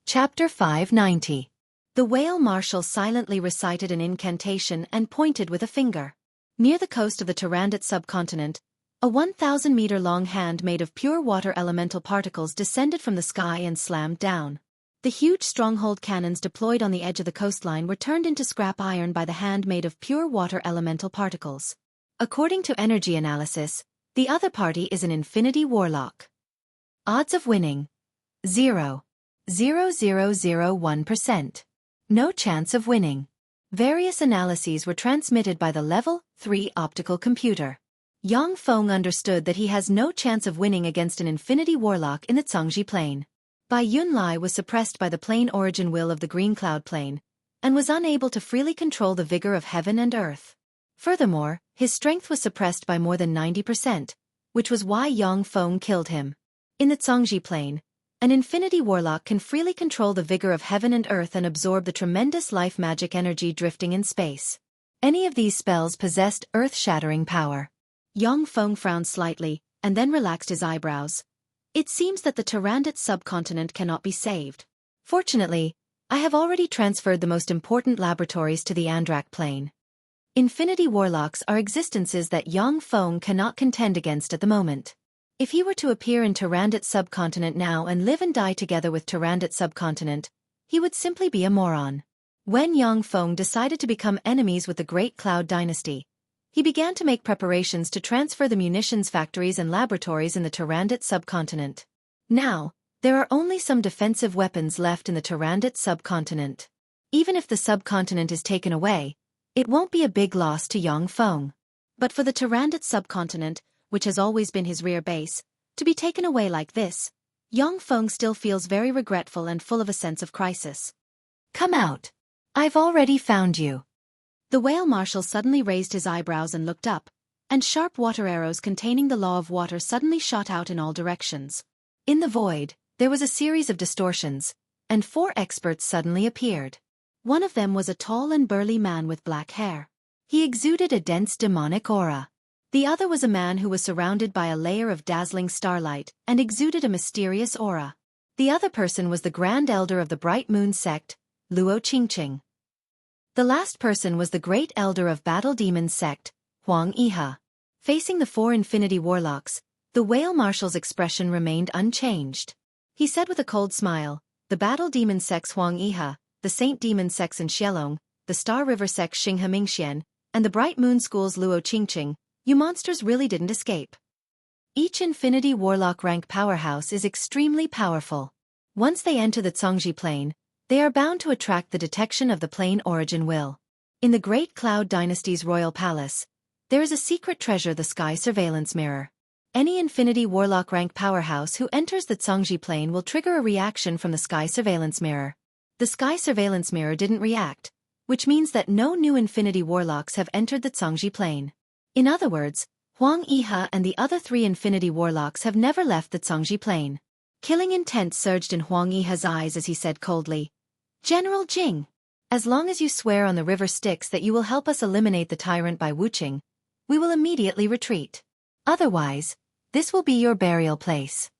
Chapter 590. The Whale Marshal silently recited an incantation and pointed with a finger. Near the coast of the Tarandit subcontinent, a 1,000-meter-long hand made of pure water elemental particles descended from the sky and slammed down. The huge stronghold cannons deployed on the edge of the coastline were turned into scrap iron by the hand made of pure water elemental particles. According to energy analysis, the other party is an infinity warlock. Odds of winning: 0.0001%. No chance of winning. Various analyses were transmitted by the Level 3 optical computer. Yang Feng understood that he has no chance of winning against an infinity warlock in the Zhangji Plain. Bai Yunlai was suppressed by the plane origin will of the Green Cloud Plane, and was unable to freely control the vigor of heaven and earth. Furthermore, his strength was suppressed by more than 90%, which was why Yang Feng killed him. In the Zhongji plane, an infinity warlock can freely control the vigor of heaven and earth and absorb the tremendous life magic energy drifting in space. Any of these spells possessed earth-shattering power. Yang Feng frowned slightly, and then relaxed his eyebrows. It seems that the Tyrannid subcontinent cannot be saved. Fortunately, I have already transferred the most important laboratories to the Andrak plane. Infinity warlocks are existences that Yang Feng cannot contend against at the moment. If he were to appear in Tyrannid subcontinent now and live and die together with Tyrannid subcontinent, he would simply be a moron. When Yang Feng decided to become enemies with the Great Cloud Dynasty, he began to make preparations to transfer the munitions factories and laboratories in the Tyrannid subcontinent. Now, there are only some defensive weapons left in the Tyrannid subcontinent. Even if the subcontinent is taken away, it won't be a big loss to Yang Feng. But for the Tyrannid subcontinent, which has always been his rear base, to be taken away like this, Yang Feng still feels very regretful and full of a sense of crisis. Come out. I've already found you. The whale marshal suddenly raised his eyebrows and looked up, and sharp water arrows containing the law of water suddenly shot out in all directions. In the void, there was a series of distortions, and 4 experts suddenly appeared. One of them was a tall and burly man with black hair. He exuded a dense demonic aura. The other was a man who was surrounded by a layer of dazzling starlight and exuded a mysterious aura. The other person was the Grand Elder of the Bright Moon sect, Luo Qingqing. The last person was the Great Elder of Battle Demon sect, Huang Yihe. Facing the 4 infinity warlocks, the whale marshal's expression remained unchanged. He said with a cold smile, the Battle Demon sects Huang Yihe, the Saint Demon sects in Xielong, the Star River sect Xinghe Mingxian, and the Bright Moon school's Luo Qingqing, you monsters really didn't escape. Each infinity warlock rank powerhouse is extremely powerful. Once they enter the Zhongji plane, they are bound to attract the detection of the plane origin will. In the Great Cloud Dynasty's royal palace, there is a secret treasure, the Sky Surveillance Mirror. Any infinity warlock rank powerhouse who enters the Zhongji plane will trigger a reaction from the Sky Surveillance Mirror. The Sky Surveillance Mirror didn't react, which means that no new infinity warlocks have entered the Zhongji plane. In other words, Huang Yihe and the other 3 infinity warlocks have never left the Zhongji plane. Killing intent surged in Huang Yihe's eyes as he said coldly, General Jing, as long as you swear on the river Styx that you will help us eliminate the tyrant by Wuxia, we will immediately retreat. Otherwise, this will be your burial place.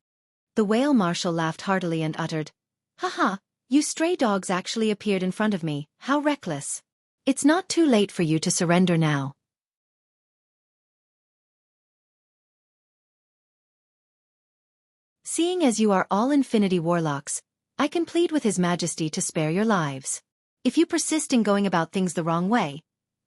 The whale marshal laughed heartily and uttered, Haha, you stray dogs actually appeared in front of me, how reckless. It's not too late for you to surrender now. Seeing as you are all infinity warlocks, I can plead with His Majesty to spare your lives. If you persist in going about things the wrong way,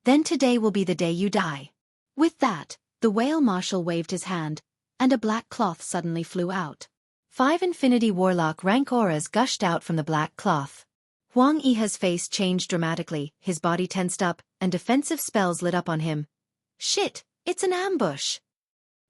then today will be the day you die. With that, the whale marshal waved his hand, and a black cloth suddenly flew out. 5 infinity warlock rank auras gushed out from the black cloth. Huang Yihe's face changed dramatically, his body tensed up, and defensive spells lit up on him. Shit, it's an ambush.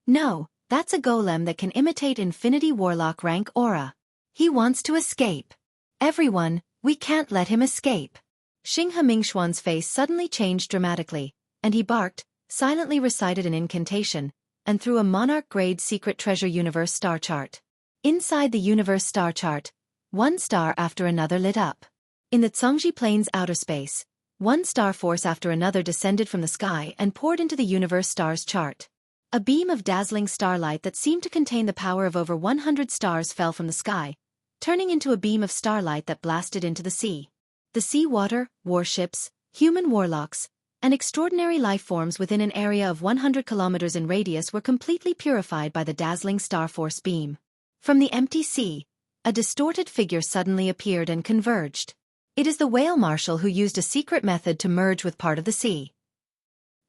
No, that's a golem that can imitate infinity warlock rank aura. He wants to escape. Everyone, we can't let him escape. Xinghe Mingxuan's face suddenly changed dramatically, and he barked, silently recited an incantation, and threw a monarch-grade secret treasure universe star chart. Inside the universe star chart, 1 star after another lit up. In the Zhongji plane's outer space, 1 star force after another descended from the sky and poured into the universe stars chart. A beam of dazzling starlight that seemed to contain the power of over 100 stars fell from the sky, turning into a beam of starlight that blasted into the sea. The sea water, warships, human warlocks, and extraordinary life forms within an area of 100 kilometers in radius were completely purified by the dazzling star force beam. From the empty sea, a distorted figure suddenly appeared and converged. It is the whale marshal who used a secret method to merge with part of the sea.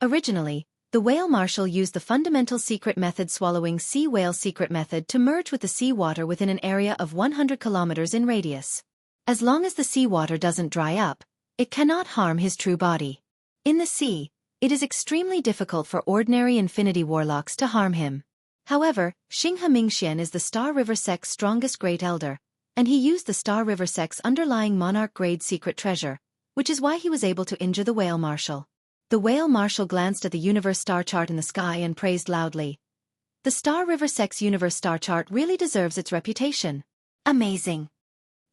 Originally, the whale marshal used the fundamental secret method swallowing sea whale secret method to merge with the sea water within an area of 100 kilometers in radius. As long as the sea water doesn't dry up, it cannot harm his true body. In the sea, it is extremely difficult for ordinary infinity warlocks to harm him. However, Xinghe Mingxian is the Star River sect's strongest great elder, and he used the Star River sect's underlying monarch-grade secret treasure, which is why he was able to injure the whale marshal. The whale marshal glanced at the universe star chart in the sky and praised loudly. The Star River Sex Universe star chart really deserves its reputation. Amazing.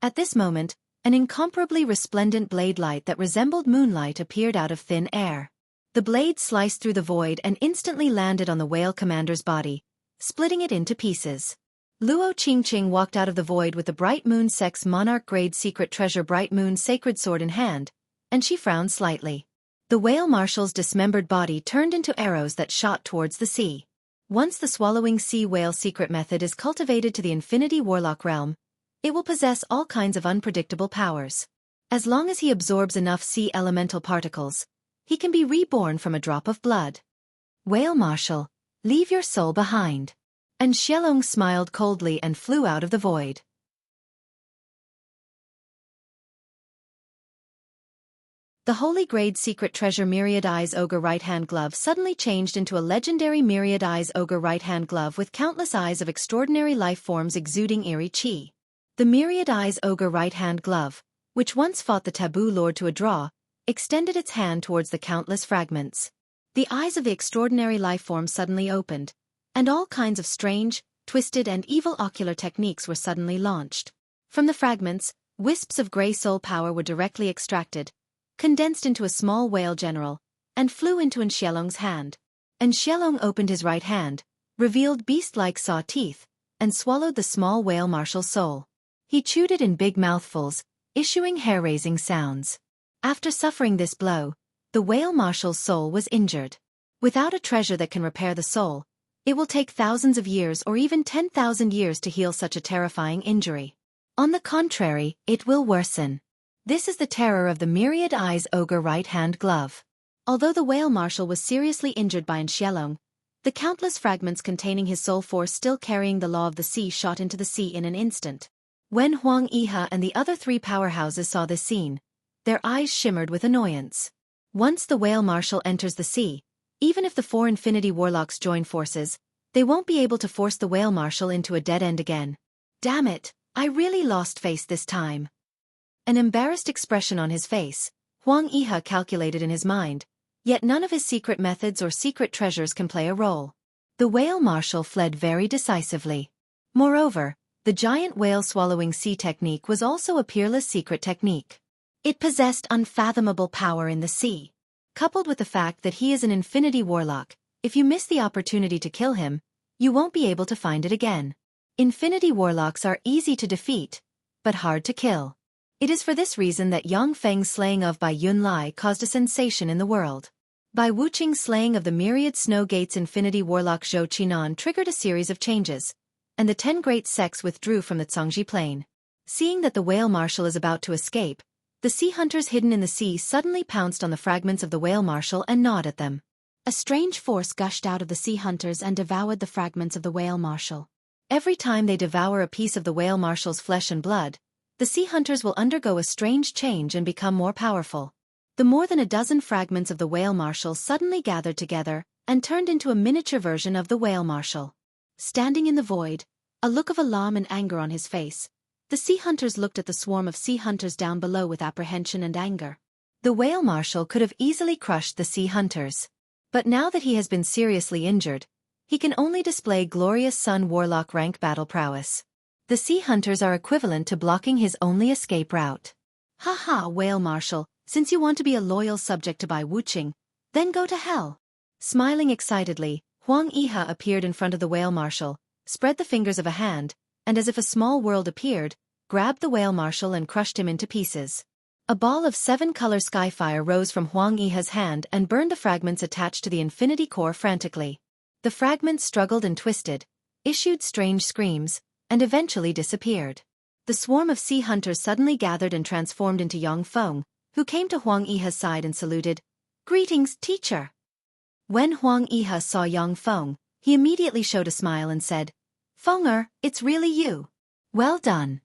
At this moment, an incomparably resplendent blade light that resembled moonlight appeared out of thin air. The blade sliced through the void and instantly landed on the whale commander's body, splitting it into pieces. Luo Qingqing walked out of the void with the Bright Moon Sex Monarch Grade Secret Treasure Bright Moon Sacred Sword in hand, and she frowned slightly. The whale marshal's dismembered body turned into arrows that shot towards the sea. Once the swallowing sea whale secret method is cultivated to the Infinity Warlock realm, it will possess all kinds of unpredictable powers. As long as he absorbs enough sea elemental particles, he can be reborn from a drop of blood. Whale Marshal, leave your soul behind. And Xiaolong smiled coldly and flew out of the void. The Holy Grade Secret Treasure Myriad Eyes Ogre Right-Hand Glove suddenly changed into a legendary Myriad Eyes Ogre Right-Hand Glove with countless eyes of extraordinary life forms exuding eerie chi. The Myriad Eyes Ogre Right-Hand Glove, which once fought the Taboo Lord to a draw, extended its hand towards the countless fragments. The eyes of the extraordinary life form suddenly opened, and all kinds of strange, twisted and evil ocular techniques were suddenly launched. From the fragments, wisps of grey soul power were directly extracted, condensed into a small whale general, and flew into Xiaolong's hand. And Xiaolong opened his right hand, revealed beast-like saw teeth, and swallowed the small whale marshal's soul. He chewed it in big mouthfuls, issuing hair-raising sounds. After suffering this blow, the whale marshal's soul was injured. Without a treasure that can repair the soul, it will take thousands of years or even 10,000 years to heal such a terrifying injury. On the contrary, it will worsen. This is the terror of the Myriad Eyes Ogre Right-Hand Glove. Although the whale marshal was seriously injured by Xiaolong, the countless fragments containing his soul force still carrying the law of the sea shot into the sea in an instant. When Huang Yihe and the other three powerhouses saw this scene, their eyes shimmered with annoyance. Once the whale marshal enters the sea, even if the 4 Infinity Warlocks join forces, they won't be able to force the whale marshal into a dead end again. Damn it, I really lost face this time. An embarrassed expression on his face, Huang Yihe calculated in his mind, yet none of his secret methods or secret treasures can play a role. The whale marshal fled very decisively. Moreover, the giant whale swallowing sea technique was also a peerless secret technique. It possessed unfathomable power in the sea. Coupled with the fact that he is an Infinity Warlock, if you miss the opportunity to kill him, you won't be able to find it again. Infinity Warlocks are easy to defeat, but hard to kill. It is for this reason that Yang Feng's slaying of Bai Yunlai caused a sensation in the world. Bai Wuqing's slaying of the myriad Snow Gates Infinity Warlock Zhou Qinan triggered a series of changes, and the 10 great sects withdrew from the Cangji Plain. Seeing that the whale marshal is about to escape, the sea hunters hidden in the sea suddenly pounced on the fragments of the whale marshal and gnawed at them. A strange force gushed out of the sea hunters and devoured the fragments of the whale marshal. Every time they devour a piece of the whale marshal's flesh and blood, the sea hunters will undergo a strange change and become more powerful. The more than a dozen fragments of the whale marshal suddenly gathered together and turned into a miniature version of the whale marshal. Standing in the void, a look of alarm and anger on his face, the sea hunters looked at the swarm of sea hunters down below with apprehension and anger. The whale marshal could have easily crushed the sea hunters. But now that he has been seriously injured, he can only display glorious Sun Warlock rank battle prowess. The sea hunters are equivalent to blocking his only escape route. Haha, whale marshal, since you want to be a loyal subject to Bai Wuqing, then go to hell. Smiling excitedly, Huang Yihe appeared in front of the whale marshal, spread the fingers of a hand, and as if a small world appeared, grabbed the whale marshal and crushed him into pieces. A ball of 7-color skyfire rose from Huang Yihe's hand and burned the fragments attached to the infinity core frantically. The fragments struggled and twisted, issued strange screams, and eventually disappeared. The swarm of sea hunters suddenly gathered and transformed into Yang Feng, who came to Huang Yihe's side and saluted, "Greetings, teacher." When Huang Yihe saw Yang Feng, he immediately showed a smile and said, "Fenger, it's really you. Well done."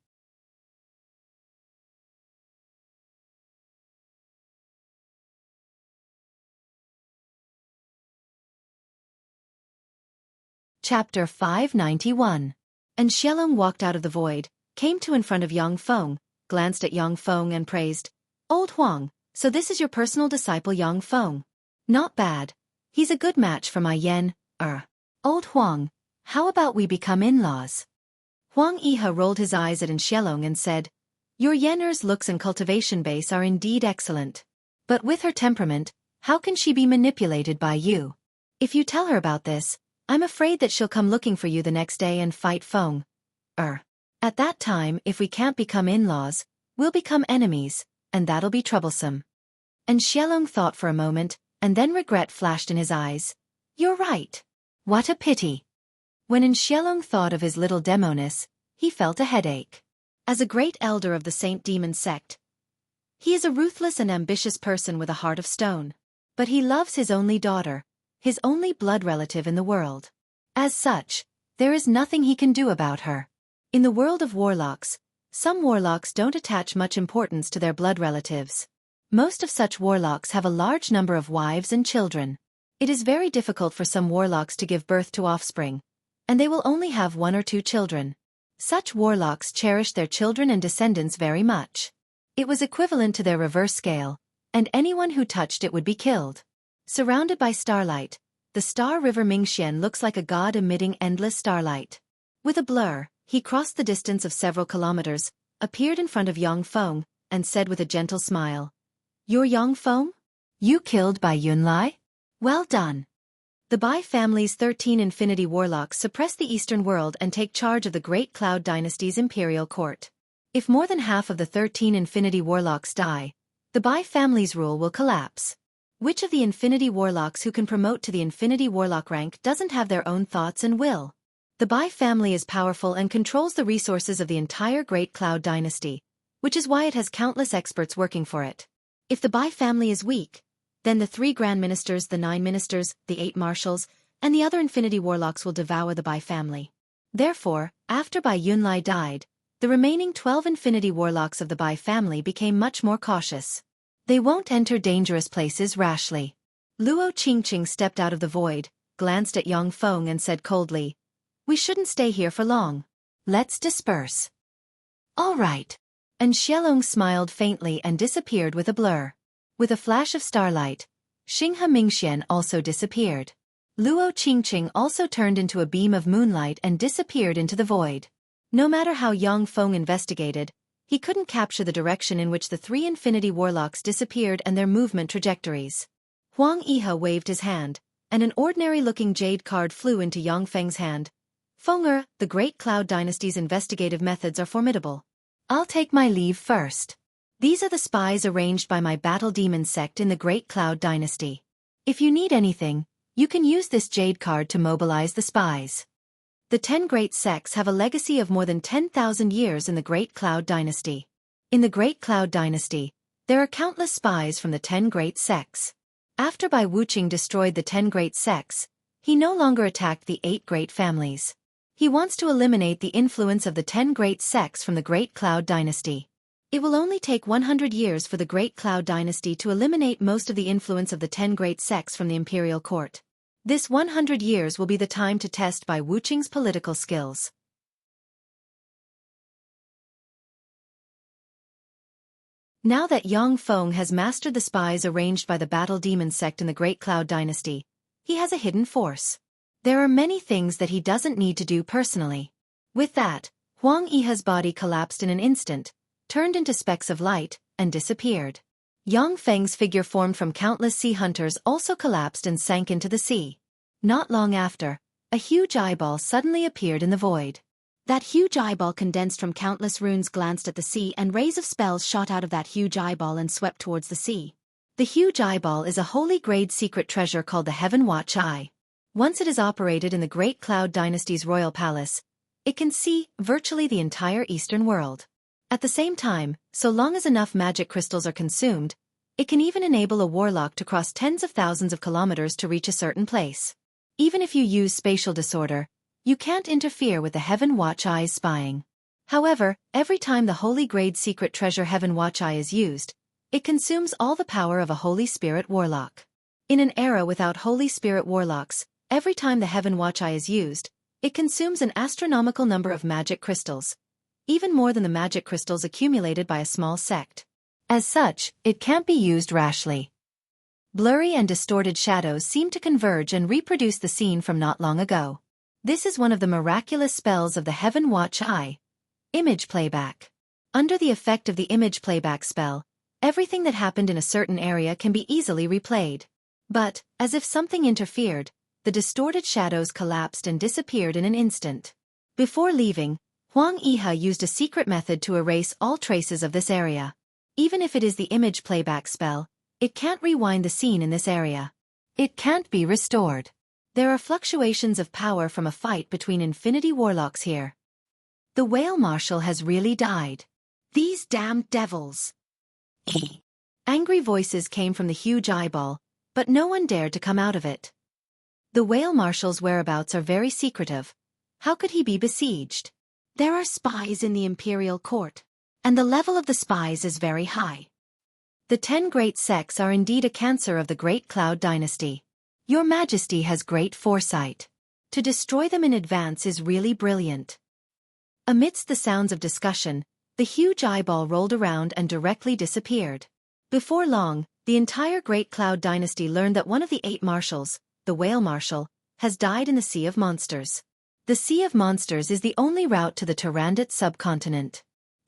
Chapter 591. And Xiaolong walked out of the void, came to in front of Yang Feng, glanced at Yang Feng and praised, "Old Huang, So this is your personal disciple Yang Feng. Not bad. He's a good match for my yen, Old Huang, how about we become in-laws? Huang Yihe rolled his eyes at Xiaolong and said, your Yenner's looks and cultivation base are indeed excellent. But with her temperament, how can she be manipulated by you? If you tell her about this, I'm afraid that she'll come looking for you the next day and fight Feng. At that time, if we can't become in-laws, we'll become enemies, and that'll be troublesome. And Xiaolong thought for a moment, and then regret flashed in his eyes. You're right. What a pity. When Xiaolong thought of his little demoness, he felt a headache. As a great elder of the Saint Demon sect, he is a ruthless and ambitious person with a heart of stone. But he loves his only daughter, his only blood relative in the world. As such, there is nothing he can do about her. In the world of warlocks, some warlocks don't attach much importance to their blood relatives. Most of such warlocks have a large number of wives and children. It is very difficult for some warlocks to give birth to offspring, and they will only have 1 or 2 children. Such warlocks cherish their children and descendants very much. It was equivalent to their reverse scale, and anyone who touched it would be killed. Surrounded by starlight, the star river Mingxian looks like a god emitting endless starlight. With a blur, he crossed the distance of several kilometers, appeared in front of Yang Feng, and said with a gentle smile, you're Yang Feng? You killed Bai Yunlai? Well done. The Bai family's 13 infinity warlocks suppress the Eastern world and take charge of the Great Cloud Dynasty's imperial court. If more than half of the 13 infinity warlocks die, the Bai family's rule will collapse. Which of the infinity warlocks who can promote to the infinity warlock rank doesn't have their own thoughts and will? The Bai family is powerful and controls the resources of the entire Great Cloud Dynasty, which is why it has countless experts working for it. If the Bai family is weak, then the 3 Grand Ministers, the 9 Ministers, the 8 Marshals, and the other infinity warlocks will devour the Bai family. Therefore, after Bai Yunlai died, the remaining 12 infinity warlocks of the Bai family became much more cautious. They won't enter dangerous places rashly. Luo Qingqing stepped out of the void, glanced at Yang Feng and said coldly, we shouldn't stay here for long. Let's disperse. All right. And Xiaolong smiled faintly and disappeared with a blur. With a flash of starlight, Xinghe Mingxian also disappeared. Luo Qingqing also turned into a beam of moonlight and disappeared into the void. No matter how Yang Feng investigated, he couldn't capture the direction in which the 3 infinity warlocks disappeared and their movement trajectories. Huang Yihe waved his hand, and an ordinary-looking jade card flew into Yang Feng's hand. Fenger, the Great Cloud Dynasty's investigative methods are formidable. I'll take my leave first. These are the spies arranged by my battle demon sect in the Great Cloud Dynasty. If you need anything, you can use this jade card to mobilize the spies. The 10 great sects have a legacy of more than 10,000 years in the Great Cloud Dynasty. In the Great Cloud Dynasty, there are countless spies from the 10 great sects. After Bai Wuxia destroyed the 10 great sects, he no longer attacked the 8 great families. He wants to eliminate the influence of the 10 great sects from the Great Cloud Dynasty. It will only take 100 years for the Great Cloud Dynasty to eliminate most of the influence of the 10 great sects from the imperial court. This 100 years will be the time to test Bai Wuxia's political skills. Now that Yang Feng has mastered the spies arranged by the Battle Demon sect in the Great Cloud Dynasty, he has a hidden force. There are many things that he doesn't need to do personally. With that, Huang Yihe's body collapsed in an instant, turned into specks of light, and disappeared. Yang Feng's figure formed from countless sea hunters also collapsed and sank into the sea. Not long after, a huge eyeball suddenly appeared in the void. That huge eyeball condensed from countless runes glanced at the sea and rays of spells shot out of that huge eyeball and swept towards the sea. The huge eyeball is a holy grade secret treasure called the Heaven Watch Eye. Once it is operated in the Great Cloud Dynasty's royal palace, it can see virtually the entire Eastern world. At the same time, so long as enough magic crystals are consumed, it can even enable a warlock to cross tens of thousands of kilometers to reach a certain place. Even if you use spatial disorder, you can't interfere with the Heaven Watch Eye's spying. However, every time the holy grade secret treasure Heaven Watch Eye is used, it consumes all the power of a Holy Spirit warlock. In an era without Holy Spirit warlocks, every time the Heaven Watch Eye is used, it consumes an astronomical number of magic crystals, even more than the magic crystals accumulated by a small sect. As such, it can't be used rashly. Blurry and distorted shadows seem to converge and reproduce the scene from not long ago. This is one of the miraculous spells of the Heaven Watch Eye. Image playback. Under the effect of the image playback spell, everything that happened in a certain area can be easily replayed. But, as if something interfered, the distorted shadows collapsed and disappeared in an instant. Before leaving, Huang Yihe used a secret method to erase all traces of this area. Even if it is the image playback spell, it can't rewind the scene in this area. It can't be restored. There are fluctuations of power from a fight between infinity warlocks here. The whale marshal has really died. These damned devils! Angry voices came from the huge eyeball, but no one dared to come out of it. The whale marshal's whereabouts are very secretive. How could he be besieged? There are spies in the imperial court, and the level of the spies is very high. The 10 great sects are indeed a cancer of the Great Cloud Dynasty. Your Majesty has great foresight. To destroy them in advance is really brilliant. Amidst the sounds of discussion, the huge eyeball rolled around and directly disappeared. Before long, the entire Great Cloud Dynasty learned that one of the 8 marshals, the Whale Marshal, has died in the Sea of Monsters. The Sea of Monsters is the only route to the Tyrannid subcontinent.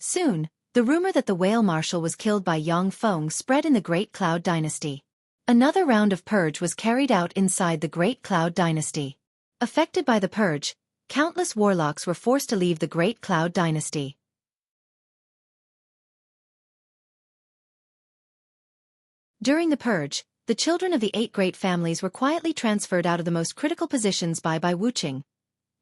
Soon, the rumor that the Whale Marshal was killed by Yang Feng spread in the Great Cloud Dynasty. Another round of purge was carried out inside the Great Cloud Dynasty. Affected by the purge, countless warlocks were forced to leave the Great Cloud Dynasty. During the purge, the children of the 8 great families were quietly transferred out of the most critical positions by Wuxia,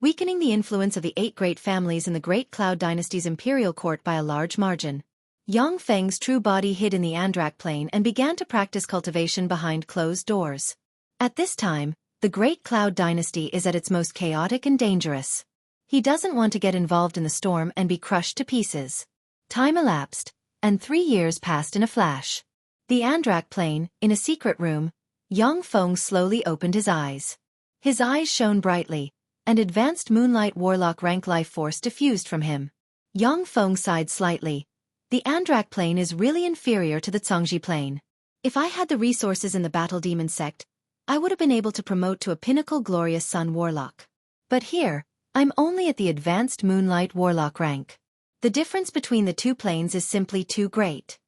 weakening the influence of the 8 great families in the Great Cloud Dynasty's imperial court by a large margin. Yang Feng's true body hid in the Andrak Plain and began to practice cultivation behind closed doors. At this time, the Great Cloud Dynasty is at its most chaotic and dangerous. He doesn't want to get involved in the storm and be crushed to pieces. Time elapsed, and 3 years passed in a flash. The Andrak Plain, in a secret room, Yang Feng slowly opened his eyes. His eyes shone brightly, and advanced moonlight warlock rank life force diffused from him. Yang Feng sighed slightly. The Andrak Plain is really inferior to the Zhongji Plain. If I had the resources in the Battle Demon sect, I would have been able to promote to a pinnacle glorious sun warlock. But here, I'm only at the advanced moonlight warlock rank. The difference between the 2 planes is simply too great.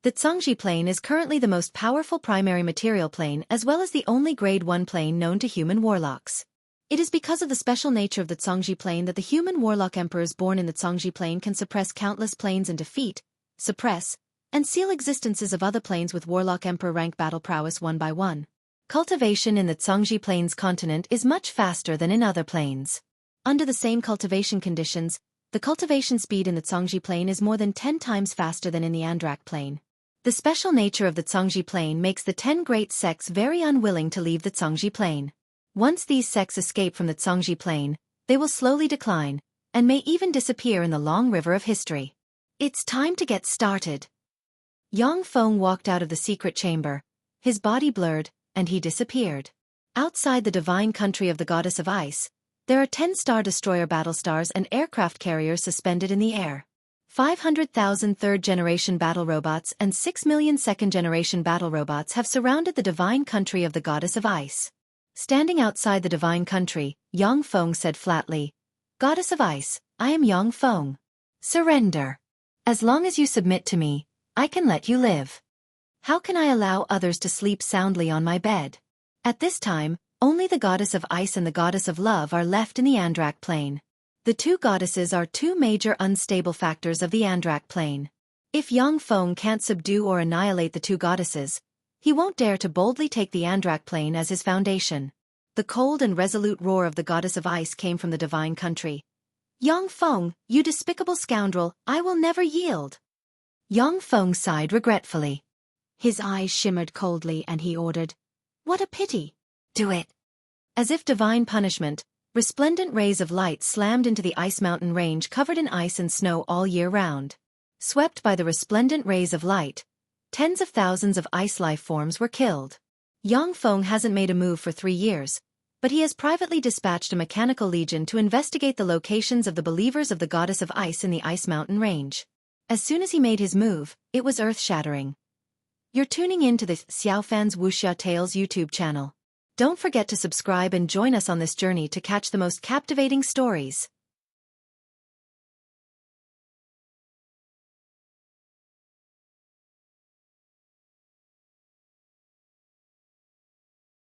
The Zhongji plane is currently the most powerful primary material plane as well as the only grade 1 plane known to human warlocks. It is because of the special nature of the Zhongji plane that the human warlock emperors born in the Zhongji plane can suppress countless planes and defeat, suppress, and seal existences of other planes with warlock emperor rank battle prowess one by one. Cultivation in the Zhongji plane's continent is much faster than in other planes. Under the same cultivation conditions, the cultivation speed in the Zhongji plane is more than 10 times faster than in the Andrak plane. The special nature of the Zhongji plane makes the 10 great sects very unwilling to leave the Zhongji plane. Once these sects escape from the Zhongji plane, they will slowly decline, and may even disappear in the long river of history. It's time to get started. Yang Feng walked out of the secret chamber, his body blurred, and he disappeared. Outside the divine country of the goddess of ice, there are 10 Star Destroyer battlestars and aircraft carriers suspended in the air. 500,000 third-generation battle robots and 6 million second-generation battle robots have surrounded the divine country of the goddess of ice. Standing outside the divine country, Yang Feng said flatly, "Goddess of ice, I am Yang Feng. Surrender. As long as you submit to me, I can let you live. How can I allow others to sleep soundly on my bed?" At this time, only the goddess of ice and the goddess of love are left in the Andrak plane. The 2 goddesses are 2 major unstable factors of the Andrak plane. If Yang Feng can't subdue or annihilate the 2 goddesses, he won't dare to boldly take the Andrak plane as his foundation. The cold and resolute roar of the goddess of ice came from the divine country. "Yang Feng, you despicable scoundrel, I will never yield." Yang Feng sighed regretfully. His eyes shimmered coldly and he ordered, "What a pity! Do it." As if divine punishment, resplendent rays of light slammed into the ice mountain range covered in ice and snow all year round. Swept by the resplendent rays of light, tens of thousands of ice life forms were killed. Yang Feng hasn't made a move for 3 years, but he has privately dispatched a mechanical legion to investigate the locations of the believers of the goddess of ice in the ice mountain range. As soon as he made his move, it was earth-shattering. You're tuning in to the Xiaofan's Wuxia Tales YouTube channel. Don't forget to subscribe and join us on this journey to catch the most captivating stories.